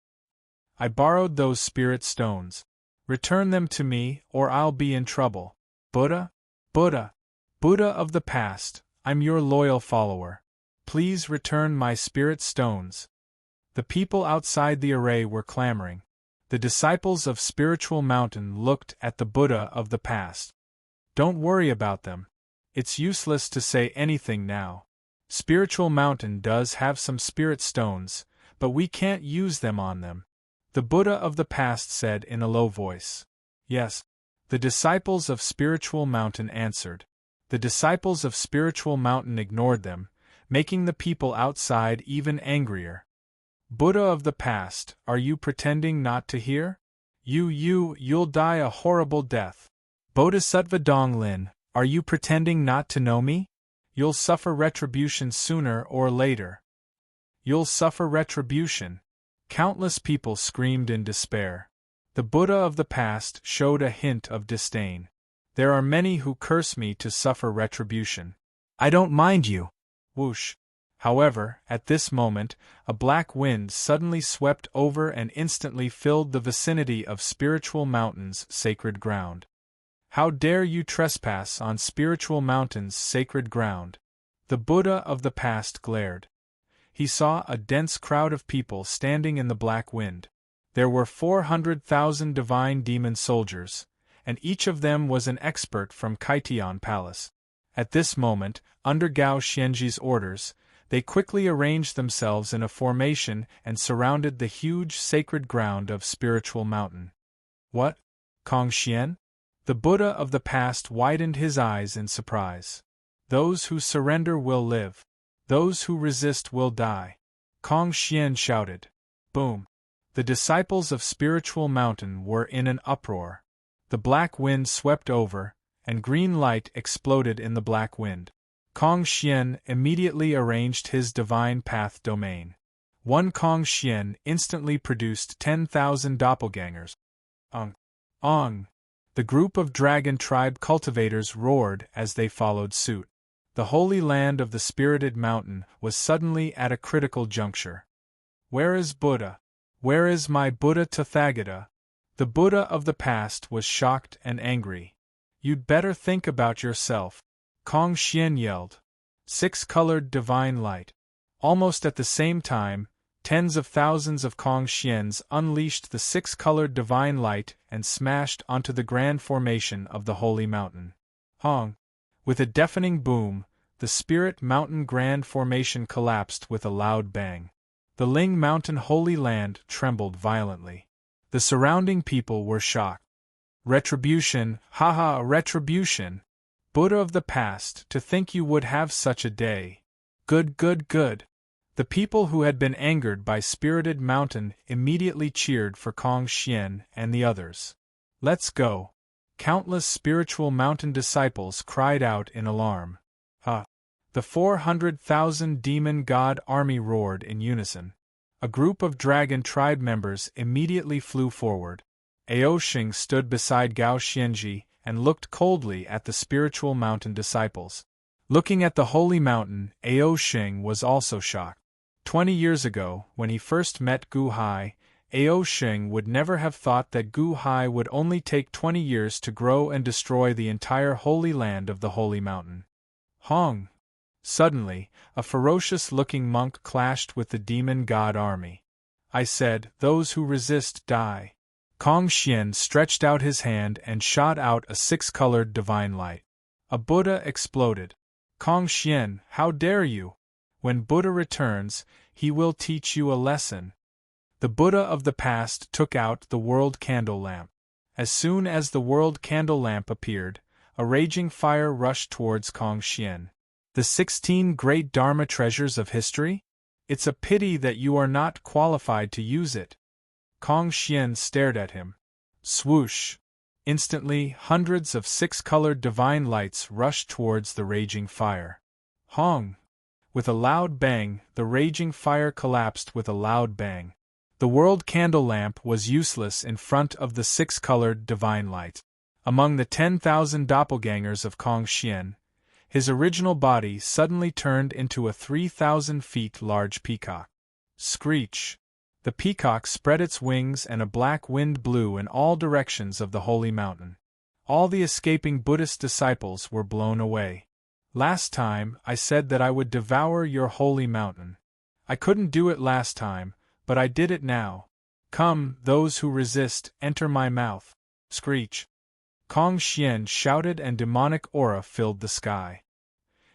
I borrowed those spirit stones. Return them to me, or I'll be in trouble. Buddha? Buddha! Buddha of the past, I'm your loyal follower. Please return my spirit stones. The people outside the array were clamoring. The disciples of Spiritual Mountain looked at the Buddha of the past. Don't worry about them. It's useless to say anything now. Spiritual Mountain does have some spirit stones, but we can't use them on them. The Buddha of the past said in a low voice. Yes. The disciples of Spiritual Mountain answered. The disciples of Spiritual Mountain ignored them, making the people outside even angrier. Buddha of the past, are you pretending not to hear? You'll die a horrible death. Bodhisattva Donglin, are you pretending not to know me? You'll suffer retribution sooner or later. You'll suffer retribution. Countless people screamed in despair. The Buddha of the past showed a hint of disdain. There are many who curse me to suffer retribution. I don't mind you. Whoosh. However, at this moment, a black wind suddenly swept over and instantly filled the vicinity of Spiritual Mountain's sacred ground. How dare you trespass on Spiritual Mountain's sacred ground? The Buddha of the past glared. He saw a dense crowd of people standing in the black wind. There were 400,000 divine demon soldiers, and each of them was an expert from Kaitian Palace. At this moment, under Gao Xianji's orders, they quickly arranged themselves in a formation and surrounded the huge sacred ground of Spiritual Mountain. What? Kong Xian? The Buddha of the past widened his eyes in surprise. Those who surrender will live. Those who resist will die. Kong Xian shouted. Boom! The disciples of Spiritual Mountain were in an uproar. The black wind swept over, and green light exploded in the black wind. Kong Xian immediately arranged his divine path domain. One Kong Xian instantly produced 10,000 doppelgangers. Ong! The group of dragon tribe cultivators roared as they followed suit. The holy land of the spirited mountain was suddenly at a critical juncture. Where is Buddha? Where is my Buddha Tathagata? The Buddha of the past was shocked and angry. You'd better think about yourself. Kong Xian yelled. Six-colored divine light. Almost at the same time, tens of thousands of Kong Xians unleashed the six-colored divine light and smashed onto the grand formation of the holy mountain. Hong! With a deafening boom, the spirit mountain grand formation collapsed with a loud bang. The Ling Mountain Holy Land trembled violently. The surrounding people were shocked. Retribution, haha, retribution! Buddha of the past, to think you would have such a day. Good, good, good! The people who had been angered by Spirited Mountain immediately cheered for Kong Xian and the others. Let's go! Countless spiritual mountain disciples cried out in alarm. The 400,000 demon god army roared in unison. A group of dragon tribe members immediately flew forward. Ao Xing stood beside Gao Xianji and looked coldly at the spiritual mountain disciples. Looking at the holy mountain, Ao Xing was also shocked. 20 years ago, when he first met Gu Hai, Ao Xing would never have thought that Gu Hai would only take 20 years to grow and destroy the entire holy land of the holy mountain. Hong! Suddenly, a ferocious-looking monk clashed with the demon god army. I said, "Those who resist die." Kong Xian stretched out his hand and shot out a six-colored divine light. A Buddha exploded. Kong Xian, how dare you? When Buddha returns, he will teach you a lesson. The Buddha of the past took out the world candle lamp. As soon as the world candle lamp appeared, a raging fire rushed towards Kong Xian. The 16 great Dharma treasures of history? It's a pity that you are not qualified to use it. Kong Xian stared at him. Swoosh! Instantly, hundreds of six-colored divine lights rushed towards the raging fire. Hong! With a loud bang, the raging fire collapsed with a loud bang. The world candle lamp was useless in front of the six-colored divine light. Among the 10,000 doppelgangers of Kong Xian, his original body suddenly turned into a 3,000 feet large peacock. Screech! The peacock spread its wings and a black wind blew in all directions of the holy mountain. All the escaping Buddhist disciples were blown away. Last time, I said that I would devour your holy mountain. I couldn't do it last time, but I did it now. Come, those who resist, enter my mouth. Screech! Kong Xian shouted and demonic aura filled the sky.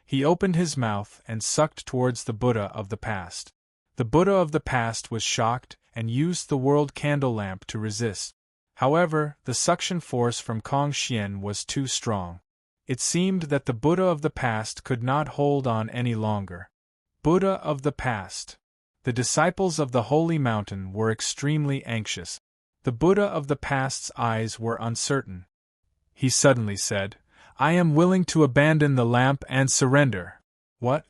He opened his mouth and sucked towards the Buddha of the past. The Buddha of the past was shocked and used the world candle lamp to resist. However, the suction force from Kong Xian was too strong. It seemed that the Buddha of the past could not hold on any longer. Buddha of the past. The disciples of the holy mountain were extremely anxious. The Buddha of the past's eyes were uncertain. He suddenly said, "I am willing to abandon the lamp and surrender." What?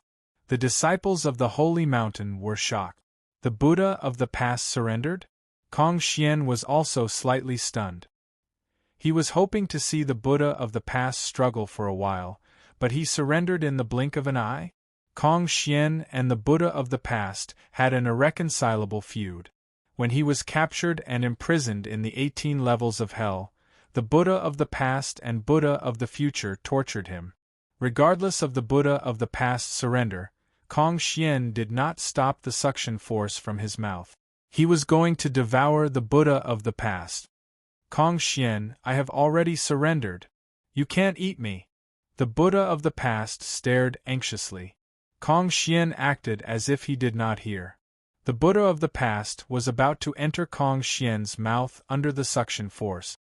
The disciples of the holy mountain were shocked. The Buddha of the past surrendered? Kong Xian was also slightly stunned. He was hoping to see the Buddha of the past struggle for a while, but he surrendered in the blink of an eye? Kong Xian and the Buddha of the past had an irreconcilable feud. When he was captured and imprisoned in the 18 levels of hell, the Buddha of the past and Buddha of the future tortured him. Regardless of the Buddha of the past's surrender, Kong Xian did not stop the suction force from his mouth. He was going to devour the Buddha of the past. Kong Xian, I have already surrendered. You can't eat me. The Buddha of the past stared anxiously. Kong Xian acted as if he did not hear. The Buddha of the past was about to enter Kong Xian's mouth under the suction force.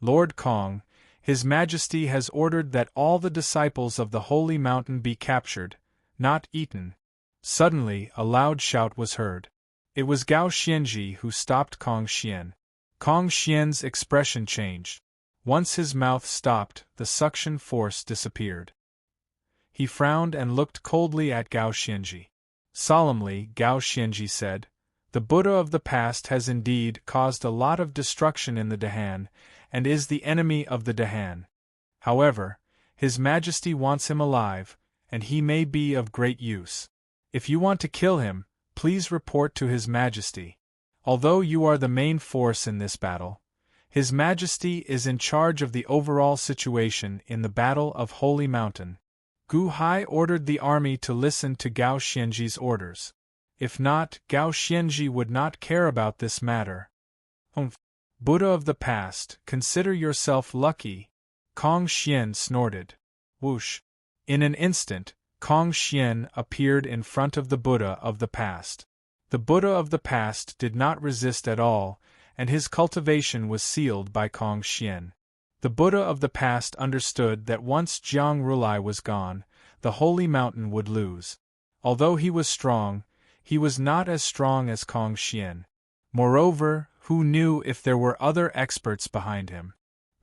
Lord Kong, His Majesty has ordered that all the disciples of the holy mountain be captured, not eaten. Suddenly, a loud shout was heard. It was Gao Xianji who stopped Kong Xian. Kong Xian's expression changed. Once his mouth stopped, the suction force disappeared. He frowned and looked coldly at Gao Xianji. Solemnly, Gao Xianji said, "The Buddha of the past has indeed caused a lot of destruction in the Dahan, and is the enemy of the Dahan. However, His Majesty wants him alive, and he may be of great use. If you want to kill him, please report to His Majesty. Although you are the main force in this battle, His Majesty is in charge of the overall situation in the Battle of Holy Mountain." Gu Hai ordered the army to listen to Gao Xianji's orders. If not, Gao Xianji would not care about this matter. Buddha of the past, consider yourself lucky. Kong Xian snorted. Whoosh! In an instant, Kong Xian appeared in front of the Buddha of the past. The Buddha of the past did not resist at all, and his cultivation was sealed by Kong Xian. The Buddha of the past understood that once Jiang Rulai was gone, the holy mountain would lose. Although he was strong, he was not as strong as Kong Xian. Moreover, who knew if there were other experts behind him?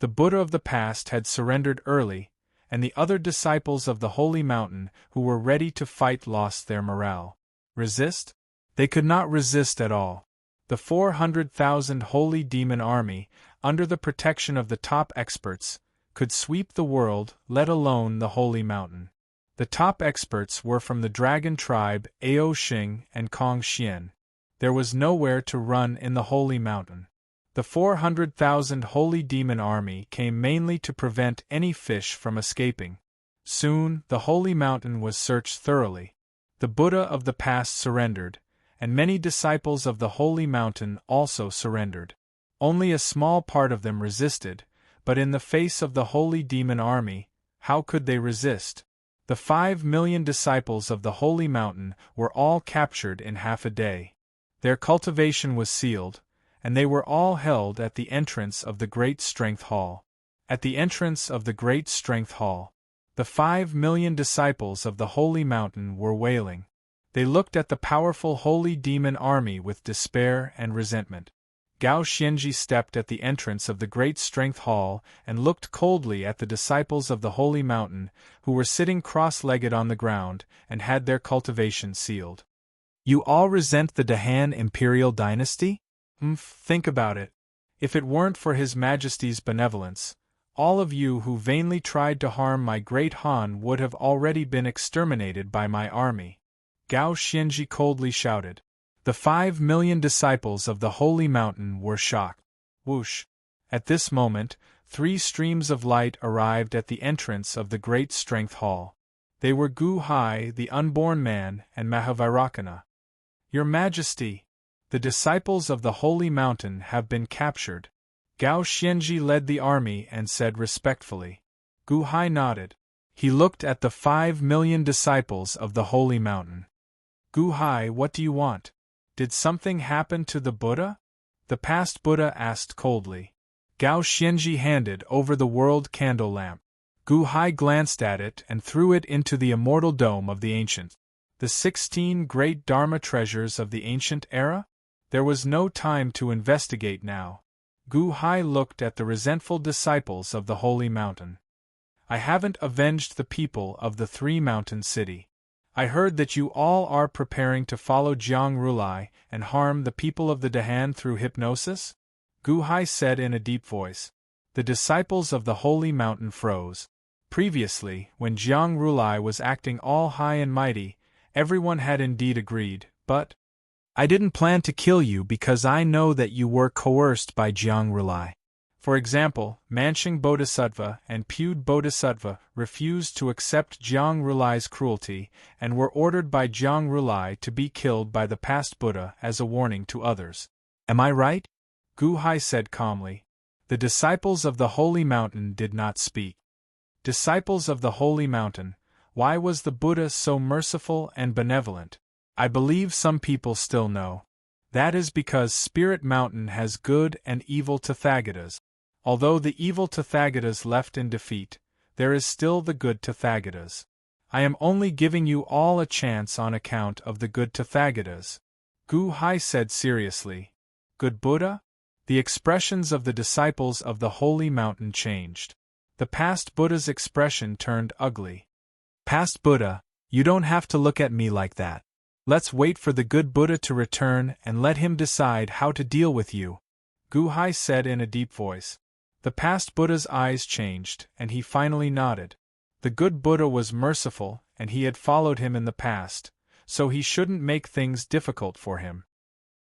The Buddha of the past had surrendered early, and the other disciples of the holy mountain who were ready to fight lost their morale. Resist? They could not resist at all. The 400,000 holy demon army, under the protection of the top experts, could sweep the world, let alone the holy mountain. The top experts were from the dragon tribe, Ao Xing and Kong Xian. There was nowhere to run in the holy mountain. The 400,000 holy demon army came mainly to prevent any fish from escaping. Soon, the holy mountain was searched thoroughly. The Buddha of the past surrendered, and many disciples of the holy mountain also surrendered. Only a small part of them resisted, but in the face of the holy demon army, how could they resist? The 5 million disciples of the holy mountain were all captured in half a day. Their cultivation was sealed, and they were all held at the entrance of the Great Strength Hall. At the entrance of the Great Strength Hall, the 5 million disciples of the holy mountain were wailing. They looked at the powerful holy demon army with despair and resentment. Gao Xianji stepped at the entrance of the Great Strength Hall and looked coldly at the disciples of the holy mountain, who were sitting cross-legged on the ground and had their cultivation sealed. You all resent the Dahan imperial dynasty? Think about it. If it weren't for His Majesty's benevolence, all of you who vainly tried to harm my great Han would have already been exterminated by my army. Gao Xianji coldly shouted. The 5 million disciples of the holy mountain were shocked. Whoosh! At this moment, 3 streams of light arrived at the entrance of the Great Strength Hall. They were Gu Hai, the unborn man, and Mahavairakana. Your Majesty, the disciples of the holy mountain have been captured. Gao Xianji led the army and said respectfully. Gu Hai nodded. He looked at the 5 million disciples of the holy mountain. Gu Hai, what do you want? Did something happen to the Buddha? The past Buddha asked coldly. Gao Xianji handed over the world candle lamp. Gu Hai glanced at it and threw it into the immortal dome of the ancient. The 16 great Dharma treasures of the ancient era? There was no time to investigate now. Gu Hai looked at the resentful disciples of the holy mountain. I haven't avenged the people of the 3 mountain city. I heard that you all are preparing to follow Jiang Rulai and harm the people of the Dahan through hypnosis? Gu Hai said in a deep voice. The disciples of the holy mountain froze. Previously, when Jiang Rulai was acting all high and mighty, everyone had indeed agreed, but I didn't plan to kill you because I know that you were coerced by Jiang Rulai. For example, Mansheng Bodhisattva and Pud Bodhisattva refused to accept Jiang Rulai's cruelty and were ordered by Jiang Rulai to be killed by the past Buddha as a warning to others. Am I right? Gu Hai said calmly. The disciples of the holy mountain did not speak. Disciples of the holy mountain, why was the Buddha so merciful and benevolent? I believe some people still know. That is because Spirit Mountain has good and evil Tathagatas. Although the evil Tathagatas left in defeat, there is still the good Tathagatas. I am only giving you all a chance on account of the good Tathagatas. Gu Hai said seriously. Good Buddha? The expressions of the disciples of the holy mountain changed. The past Buddha's expression turned ugly. Past Buddha, you don't have to look at me like that. Let's wait for the good Buddha to return and let him decide how to deal with you. Gu Hai said in a deep voice. The past Buddha's eyes changed, and he finally nodded. The good Buddha was merciful, and he had followed him in the past, so he shouldn't make things difficult for him.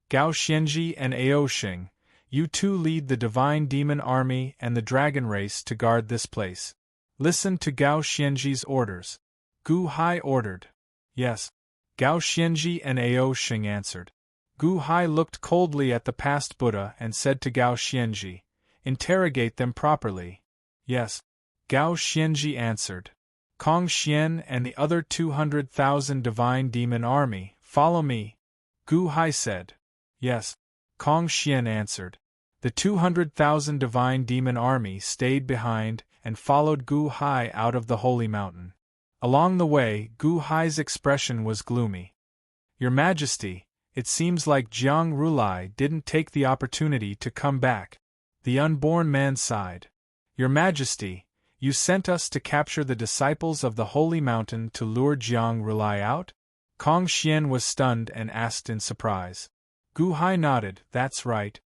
Gao Xianji and Ao Xing, you two lead the divine demon army and the dragon race to guard this place. Listen to Gao Xianji's orders. Gu Hai ordered. Yes. Gao Xianji and Ao Xing answered. Gu Hai looked coldly at the past Buddha and said to Gao Xianji, interrogate them properly. Yes. Gao Xianji answered. Kong Xian and the other 200,000 divine demon army, follow me. Gu Hai said. Yes, Kong Xian answered. The 200,000 divine demon army stayed behind and followed Gu Hai out of the holy mountain. Along the way, Gu Hai's expression was gloomy. Your Majesty, it seems like Jiang Rulai didn't take the opportunity to come back. The unborn man sighed. Your Majesty, you sent us to capture the disciples of the holy mountain to lure Jiang Rulai out? Kong Xian was stunned and asked in surprise. Gu Hai nodded. That's right.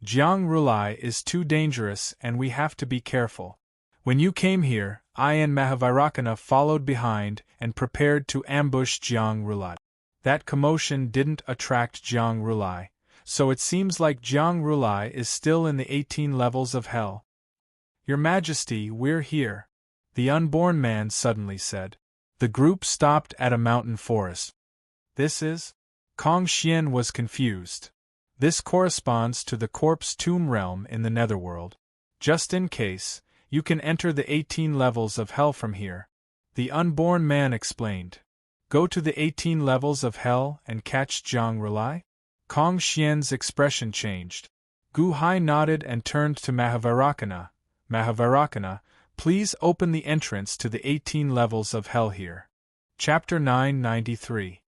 Jiang Rulai is too dangerous and we have to be careful. When you came here, I and Mahavairakana followed behind and prepared to ambush Jiang Rulai. That commotion didn't attract Jiang Rulai, so it seems like Jiang Rulai is still in the 18 levels of hell. Your Majesty, we're here, the unborn man suddenly said. The group stopped at a mountain forest. This is? Kong Xian was confused. This corresponds to the corpse tomb realm in the netherworld. Just in case, you can enter the 18 levels of hell from here, the unborn man explained. Go to the 18 levels of hell and catch Jiang Rulai? Kong Xian's expression changed. Gu Hai nodded and turned to Mahavairakana. Mahavairakana, please open the entrance to the 18 levels of hell here. Chapter 993.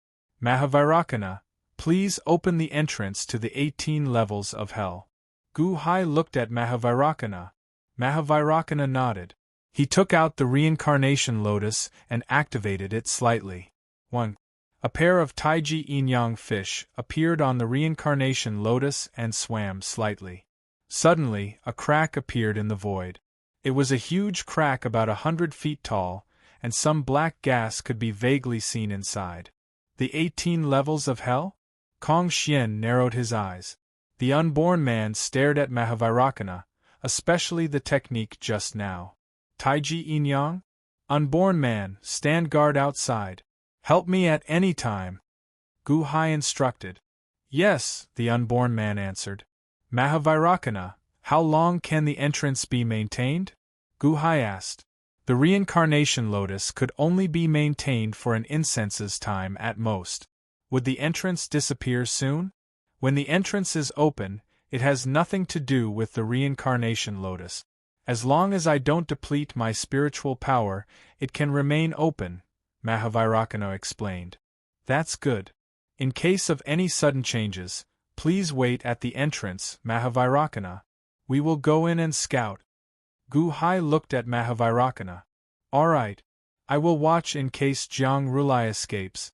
Mahavairakana, please open the entrance to the 18 levels of hell. Gu Hai looked at Mahavairakana. Mahavairakana nodded. He took out the reincarnation lotus and activated it slightly. 1. A pair of Taiji Yin-Yang fish appeared on the reincarnation lotus and swam slightly. Suddenly, a crack appeared in the void. It was a huge crack about 100 feet tall, and some black gas could be vaguely seen inside. The 18 levels of hell? Kong Xian narrowed his eyes. The unborn man stared at Mahavairakana, especially the technique just now. Taiji Yin-Yang? Unborn man, stand guard outside. Help me at any time. Gu Hai instructed. Yes, the unborn man answered. Mahavairakana, how long can the entrance be maintained? Gu Hai asked. The reincarnation lotus could only be maintained for an incense's time at most. Would the entrance disappear soon? When the entrance is open, it has nothing to do with the reincarnation lotus. As long as I don't deplete my spiritual power, it can remain open, Mahavairakana explained. That's good. In case of any sudden changes, please wait at the entrance, Mahavairakana. We will go in and scout. Gu Hai looked at Mahavairakana. All right. I will watch in case Jiang Rulai escapes.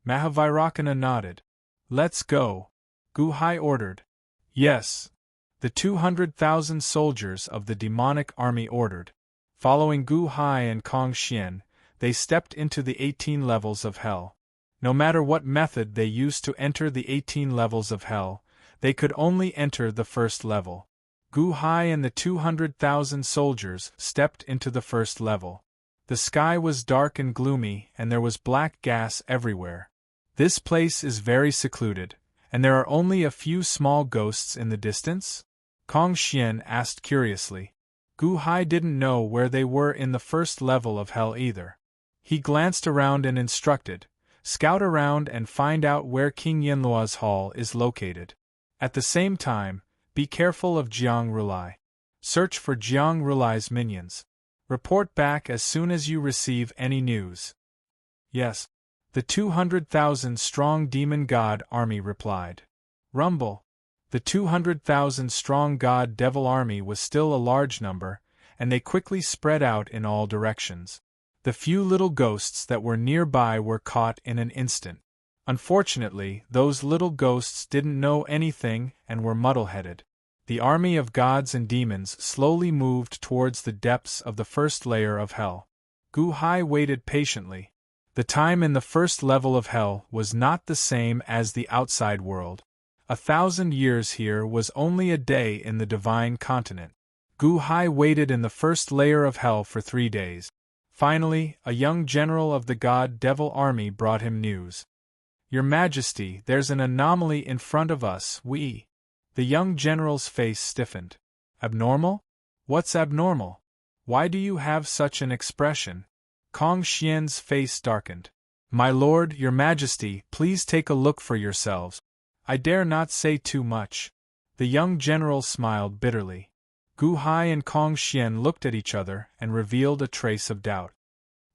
Mahavairakana nodded. Let's go. Gu Hai ordered. Yes. The 200,000 soldiers of the demonic army ordered. Following Gu Hai and Kong Xian, they stepped into the 18 levels of hell. No matter what method they used to enter the 18 levels of hell, they could only enter the first level. Gu Hai and the 200,000 soldiers stepped into the first level. The sky was dark and gloomy, and there was black gas everywhere. This place is very secluded, and there are only a few small ghosts in the distance? Kong Xian asked curiously. Gu Hai didn't know where they were in the first level of hell either. He glanced around and instructed, scout around and find out where King Yanlua's hall is located. At the same time, be careful of Jiang Rulai. Search for Jiang Rulai's minions. Report back as soon as you receive any news. Yes. The 200,000 strong demon god army replied. Rumble. The 200,000 strong god devil army was still a large number, and they quickly spread out in all directions. The few little ghosts that were nearby were caught in an instant. Unfortunately, those little ghosts didn't know anything and were muddle-headed. The army of gods and demons slowly moved towards the depths of the first layer of hell. Gu Hai waited patiently. The time in the first level of hell was not the same as the outside world. 1,000 years here was only a day in the divine continent. Gu Hai waited in the first layer of hell for 3 days. Finally, a young general of the god-devil army brought him news. Your Majesty, there's an anomaly in front of us, The young general's face stiffened. Abnormal? What's abnormal? Why do you have such an expression? Kong Xian's face darkened. My lord, your Majesty, please take a look for yourselves. I dare not say too much. The young general smiled bitterly. Gu Hai and Kong Xian looked at each other and revealed a trace of doubt.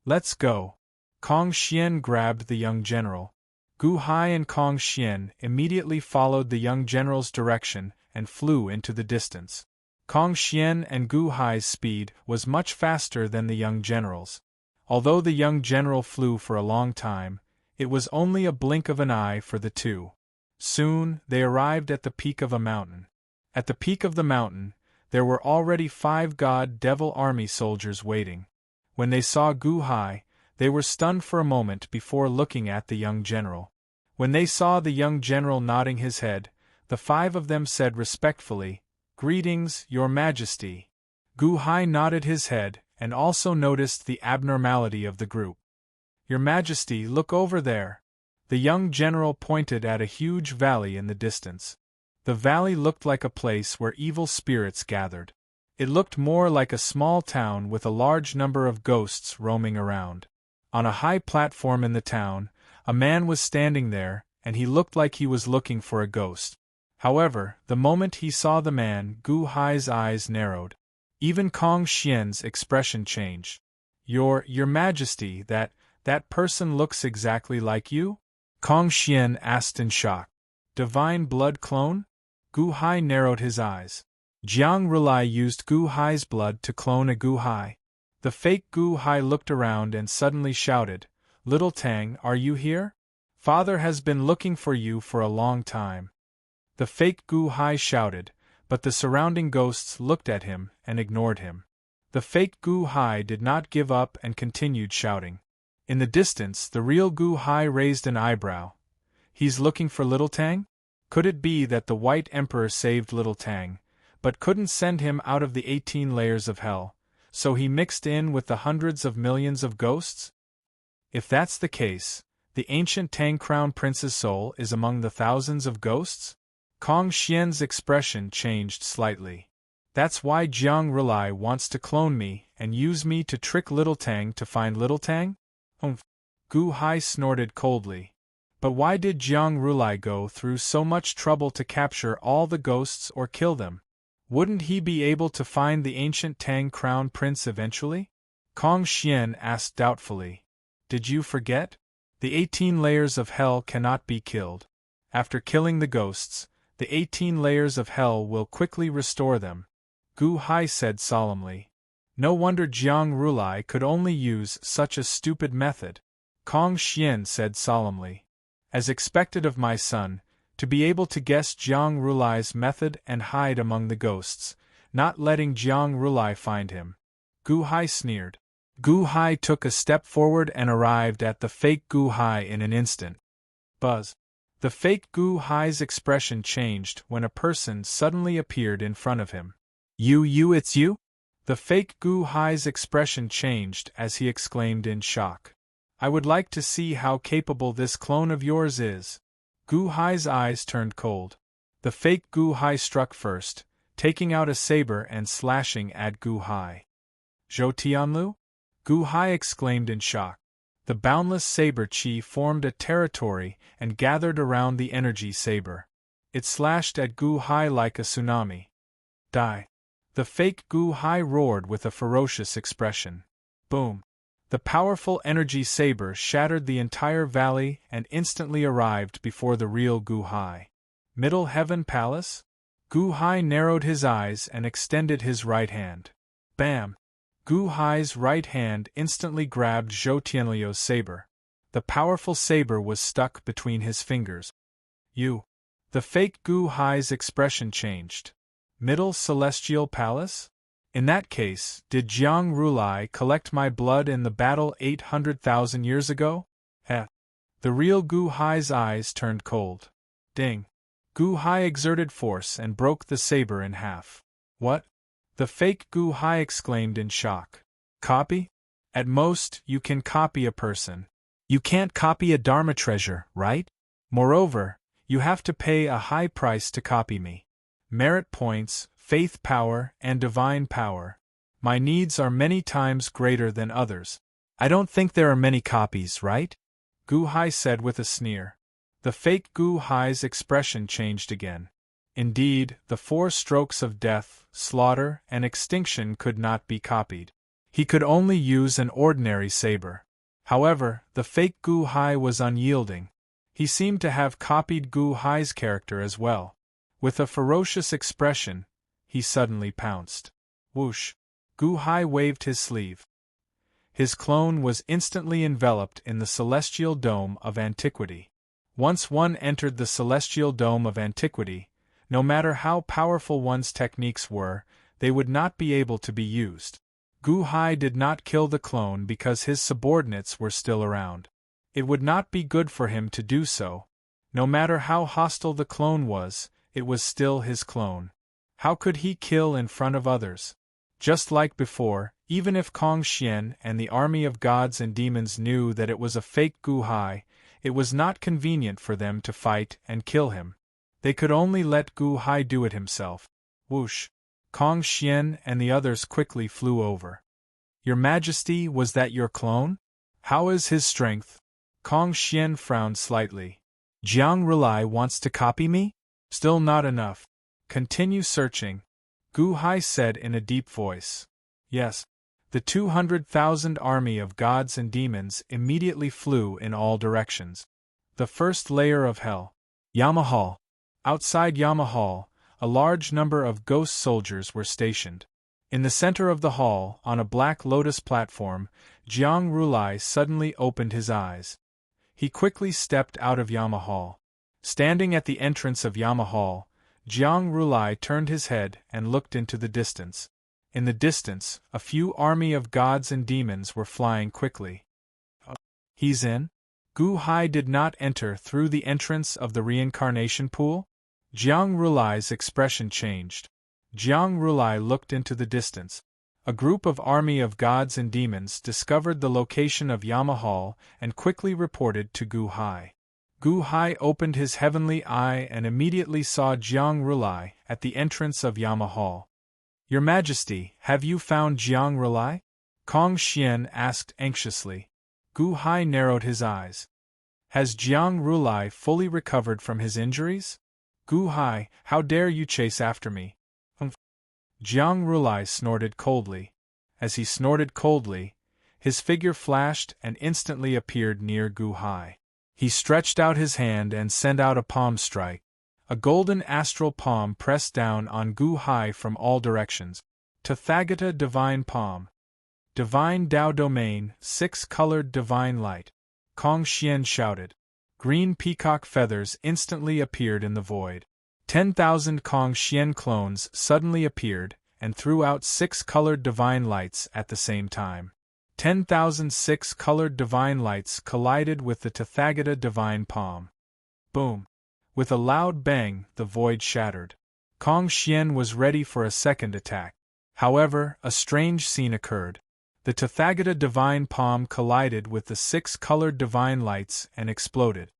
Let's go. Kong Xian grabbed the young general. Gu Hai and Kong Xian immediately followed the young general's direction and flew into the distance. Kong Xian and Gu Hai's speed was much faster than the young general's. Although the young general flew for a long time, it was only a blink of an eye for the two. Soon, they arrived at the peak of a mountain. At the peak of the mountain, there were already 5 God-Devil army soldiers waiting. When they saw Gu Hai, they were stunned for a moment before looking at the young general. When they saw the young general nodding his head, the 5 of them said respectfully, "Greetings, Your Majesty." Gu Hai nodded his head and also noticed the abnormality of the group. "Your Majesty, look over there." The young general pointed at a huge valley in the distance. The valley looked like a place where evil spirits gathered. It looked more like a small town with a large number of ghosts roaming around. On a high platform in the town, a man was standing there, and he looked like he was looking for a ghost. However, the moment he saw the man, Gu Hai's eyes narrowed. Even Kong Xian's expression changed. Your Majesty, that person looks exactly like you?" Kong Xian asked in shock. "Divine blood clone?" Gu Hai narrowed his eyes. Jiang Rulai used Gu Hai's blood to clone a Gu Hai. The fake Gu Hai looked around and suddenly shouted, "Little Tang, are you here? Father has been looking for you for a long time." The fake Gu Hai shouted, but the surrounding ghosts looked at him and ignored him. The fake Gu Hai did not give up and continued shouting. In the distance, the real Gu Hai raised an eyebrow. "He's looking for Little Tang? Could it be that the White Emperor saved Little Tang, but couldn't send him out of the 18 layers of hell, so he mixed in with the hundreds of millions of ghosts? If that's the case, the ancient Tang Crown Prince's soul is among the thousands of ghosts?" Kong Xian's expression changed slightly. "That's why Jiang Rulai wants to clone me and use me to trick Little Tang to find Little Tang?" Gu Hai snorted coldly. "But why did Jiang Rulai go through so much trouble to capture all the ghosts or kill them? Wouldn't he be able to find the ancient Tang Crown Prince eventually?" Kong Xian asked doubtfully. "Did you forget? The 18 layers of hell cannot be killed. After killing the ghosts, the 18 layers of hell will quickly restore them," Gu Hai said solemnly. "No wonder Jiang Rulai could only use such a stupid method," Kong Xian said solemnly. "As expected of my son, to be able to guess Jiang Rulai's method and hide among the ghosts, not letting Jiang Rulai find him." Gu Hai sneered. Gu Hai took a step forward and arrived at the fake Gu Hai in an instant. Buzz. The fake Gu Hai's expression changed when a person suddenly appeared in front of him. It's you?" The fake Gu Hai's expression changed as he exclaimed in shock. "I would like to see how capable this clone of yours is." Gu Hai's eyes turned cold. The fake Gu Hai struck first, taking out a saber and slashing at Gu Hai. "Zhou Tianlu?" Gu Hai exclaimed in shock. The boundless saber chi formed a territory and gathered around the energy saber. It slashed at Gu Hai like a tsunami. "Die!" The fake Gu Hai roared with a ferocious expression. Boom! The powerful energy saber shattered the entire valley and instantly arrived before the real Gu Hai. "Middle Heaven Palace?" Gu Hai narrowed his eyes and extended his right hand. Bam! Gu Hai's right hand instantly grabbed Zhou Tianliu's saber. The powerful saber was stuck between his fingers. "You!" The fake Gu Hai's expression changed. "Middle Celestial Palace? In that case, did Jiang Rulai collect my blood in the battle 800,000 years ago?" The real Gu Hai's eyes turned cold. Ding! Gu Hai exerted force and broke the saber in half. "What?" The fake Gu Hai exclaimed in shock. "Copy? At most, you can copy a person. You can't copy a Dharma treasure, right? Moreover, you have to pay a high price to copy me. Merit points, faith power, and divine power. My needs are many times greater than others. I don't think there are many copies, right?" Gu Hai said with a sneer. The fake Gu Hai's expression changed again. Indeed, the 4 strokes of death, slaughter, and extinction could not be copied. He could only use an ordinary saber. However, the fake Gu Hai was unyielding. He seemed to have copied Gu Hai's character as well. With a ferocious expression, he suddenly pounced. Whoosh! Gu Hai waved his sleeve. His clone was instantly enveloped in the celestial dome of antiquity. Once one entered the celestial dome of antiquity, no matter how powerful one's techniques were, they would not be able to be used. Gu Hai did not kill the clone because his subordinates were still around. It would not be good for him to do so. No matter how hostile the clone was, it was still his clone. How could he kill in front of others? Just like before, even if Kong Xian and the army of gods and demons knew that it was a fake Gu Hai, it was not convenient for them to fight and kill him. They could only let Gu Hai do it himself. Whoosh! Kong Xian and the others quickly flew over. Your Majesty, was that your clone? How is his strength? Kong Xian frowned slightly. Jiang Rulai wants to copy me? Still not enough. Continue searching, Gu Hai said in a deep voice. Yes. The 200,000 army of gods and demons immediately flew in all directions. The first layer of hell. Yamahal. Outside Yamahal, a large number of ghost soldiers were stationed. In the center of the hall, on a black lotus platform, Jiang Rulai suddenly opened his eyes. He quickly stepped out of Yamahal. Standing at the entrance of Yamahal, Jiang Rulai turned his head and looked into the distance. In the distance, a few army of gods and demons were flying quickly. He's in? Gu Hai did not enter through the entrance of the reincarnation pool? Jiang Rulai's expression changed. Jiang Rulai looked into the distance. A group of army of gods and demons discovered the location of Yamahal and quickly reported to Gu Hai. Gu Hai opened his heavenly eye and immediately saw Jiang Rulai at the entrance of Yamahal. Your Majesty, have you found Jiang Rulai? Kong Xian asked anxiously. Gu Hai narrowed his eyes. Has Jiang Rulai fully recovered from his injuries? Gu Hai, how dare you chase after me? Jiang Rulai snorted coldly. As he snorted coldly, his figure flashed and instantly appeared near Gu Hai. He stretched out his hand and sent out a palm strike. A golden astral palm pressed down on Gu Hai from all directions. Tathagata Divine Palm. Divine Dao Domain, 6-colored divine light. Kong Xian shouted. Green peacock feathers instantly appeared in the void. 10,000 Kong Xian clones suddenly appeared and threw out 6-colored divine lights at the same time. 10,000 6-colored divine lights collided with the Tathagata divine palm. Boom! With a loud bang, the void shattered. Kong Xian was ready for a second attack. However, a strange scene occurred. The Tathagata divine palm collided with the 6-colored divine lights and exploded.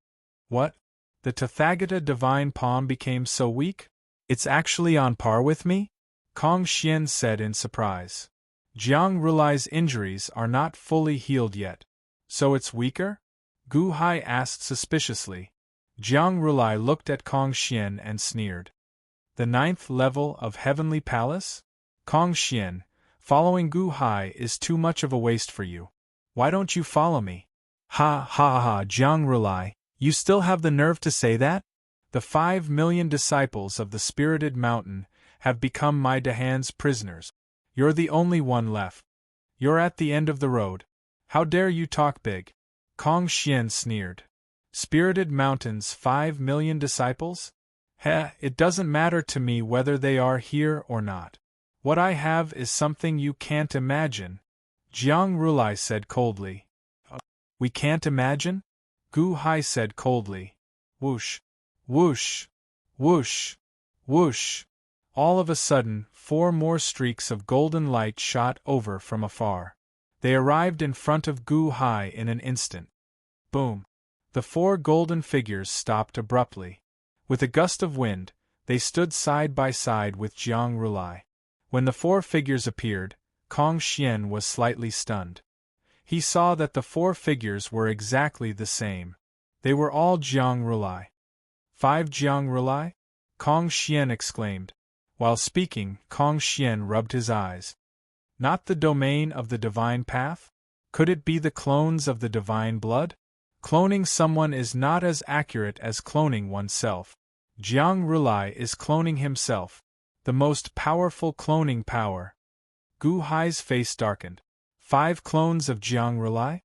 What? The Tathagata divine palm became so weak? It's actually on par with me? Kong Xian said in surprise. Jiang Rulai's injuries are not fully healed yet. So it's weaker? Gu Hai asked suspiciously. Jiang Rulai looked at Kong Xian and sneered. The 9th level of Heavenly Palace? Kong Xian, following Gu Hai is too much of a waste for you. Why don't you follow me? Ha ha ha, Jiang Rulai, you still have the nerve to say that? The 5 million disciples of the Spirited Mountain have become my Dahan's prisoners. You're the only one left. You're at the end of the road. How dare you talk big? Kong Xian sneered. Spirited Mountain's 5 million disciples? Heh, it doesn't matter to me whether they are here or not. What I have is something you can't imagine, Jiang Rulai said coldly. We can't imagine? Gu Hai said coldly. Whoosh, whoosh, whoosh, whoosh. All of a sudden, 4 more streaks of golden light shot over from afar. They arrived in front of Gu Hai in an instant. Boom! The 4 golden figures stopped abruptly. With a gust of wind, they stood side by side with Jiang Rulai. When the 4 figures appeared, Kong Xian was slightly stunned. He saw that the 4 figures were exactly the same. They were all Jiang Rulai. 5 Jiang Rulai? Kong Xian exclaimed. While speaking, Kong Xian rubbed his eyes. Not the domain of the divine path? Could it be the clones of the divine blood? Cloning someone is not as accurate as cloning oneself. Jiang Rulai is cloning himself. The most powerful cloning power. Gu Hai's face darkened. 5 clones of Jiang Rulai?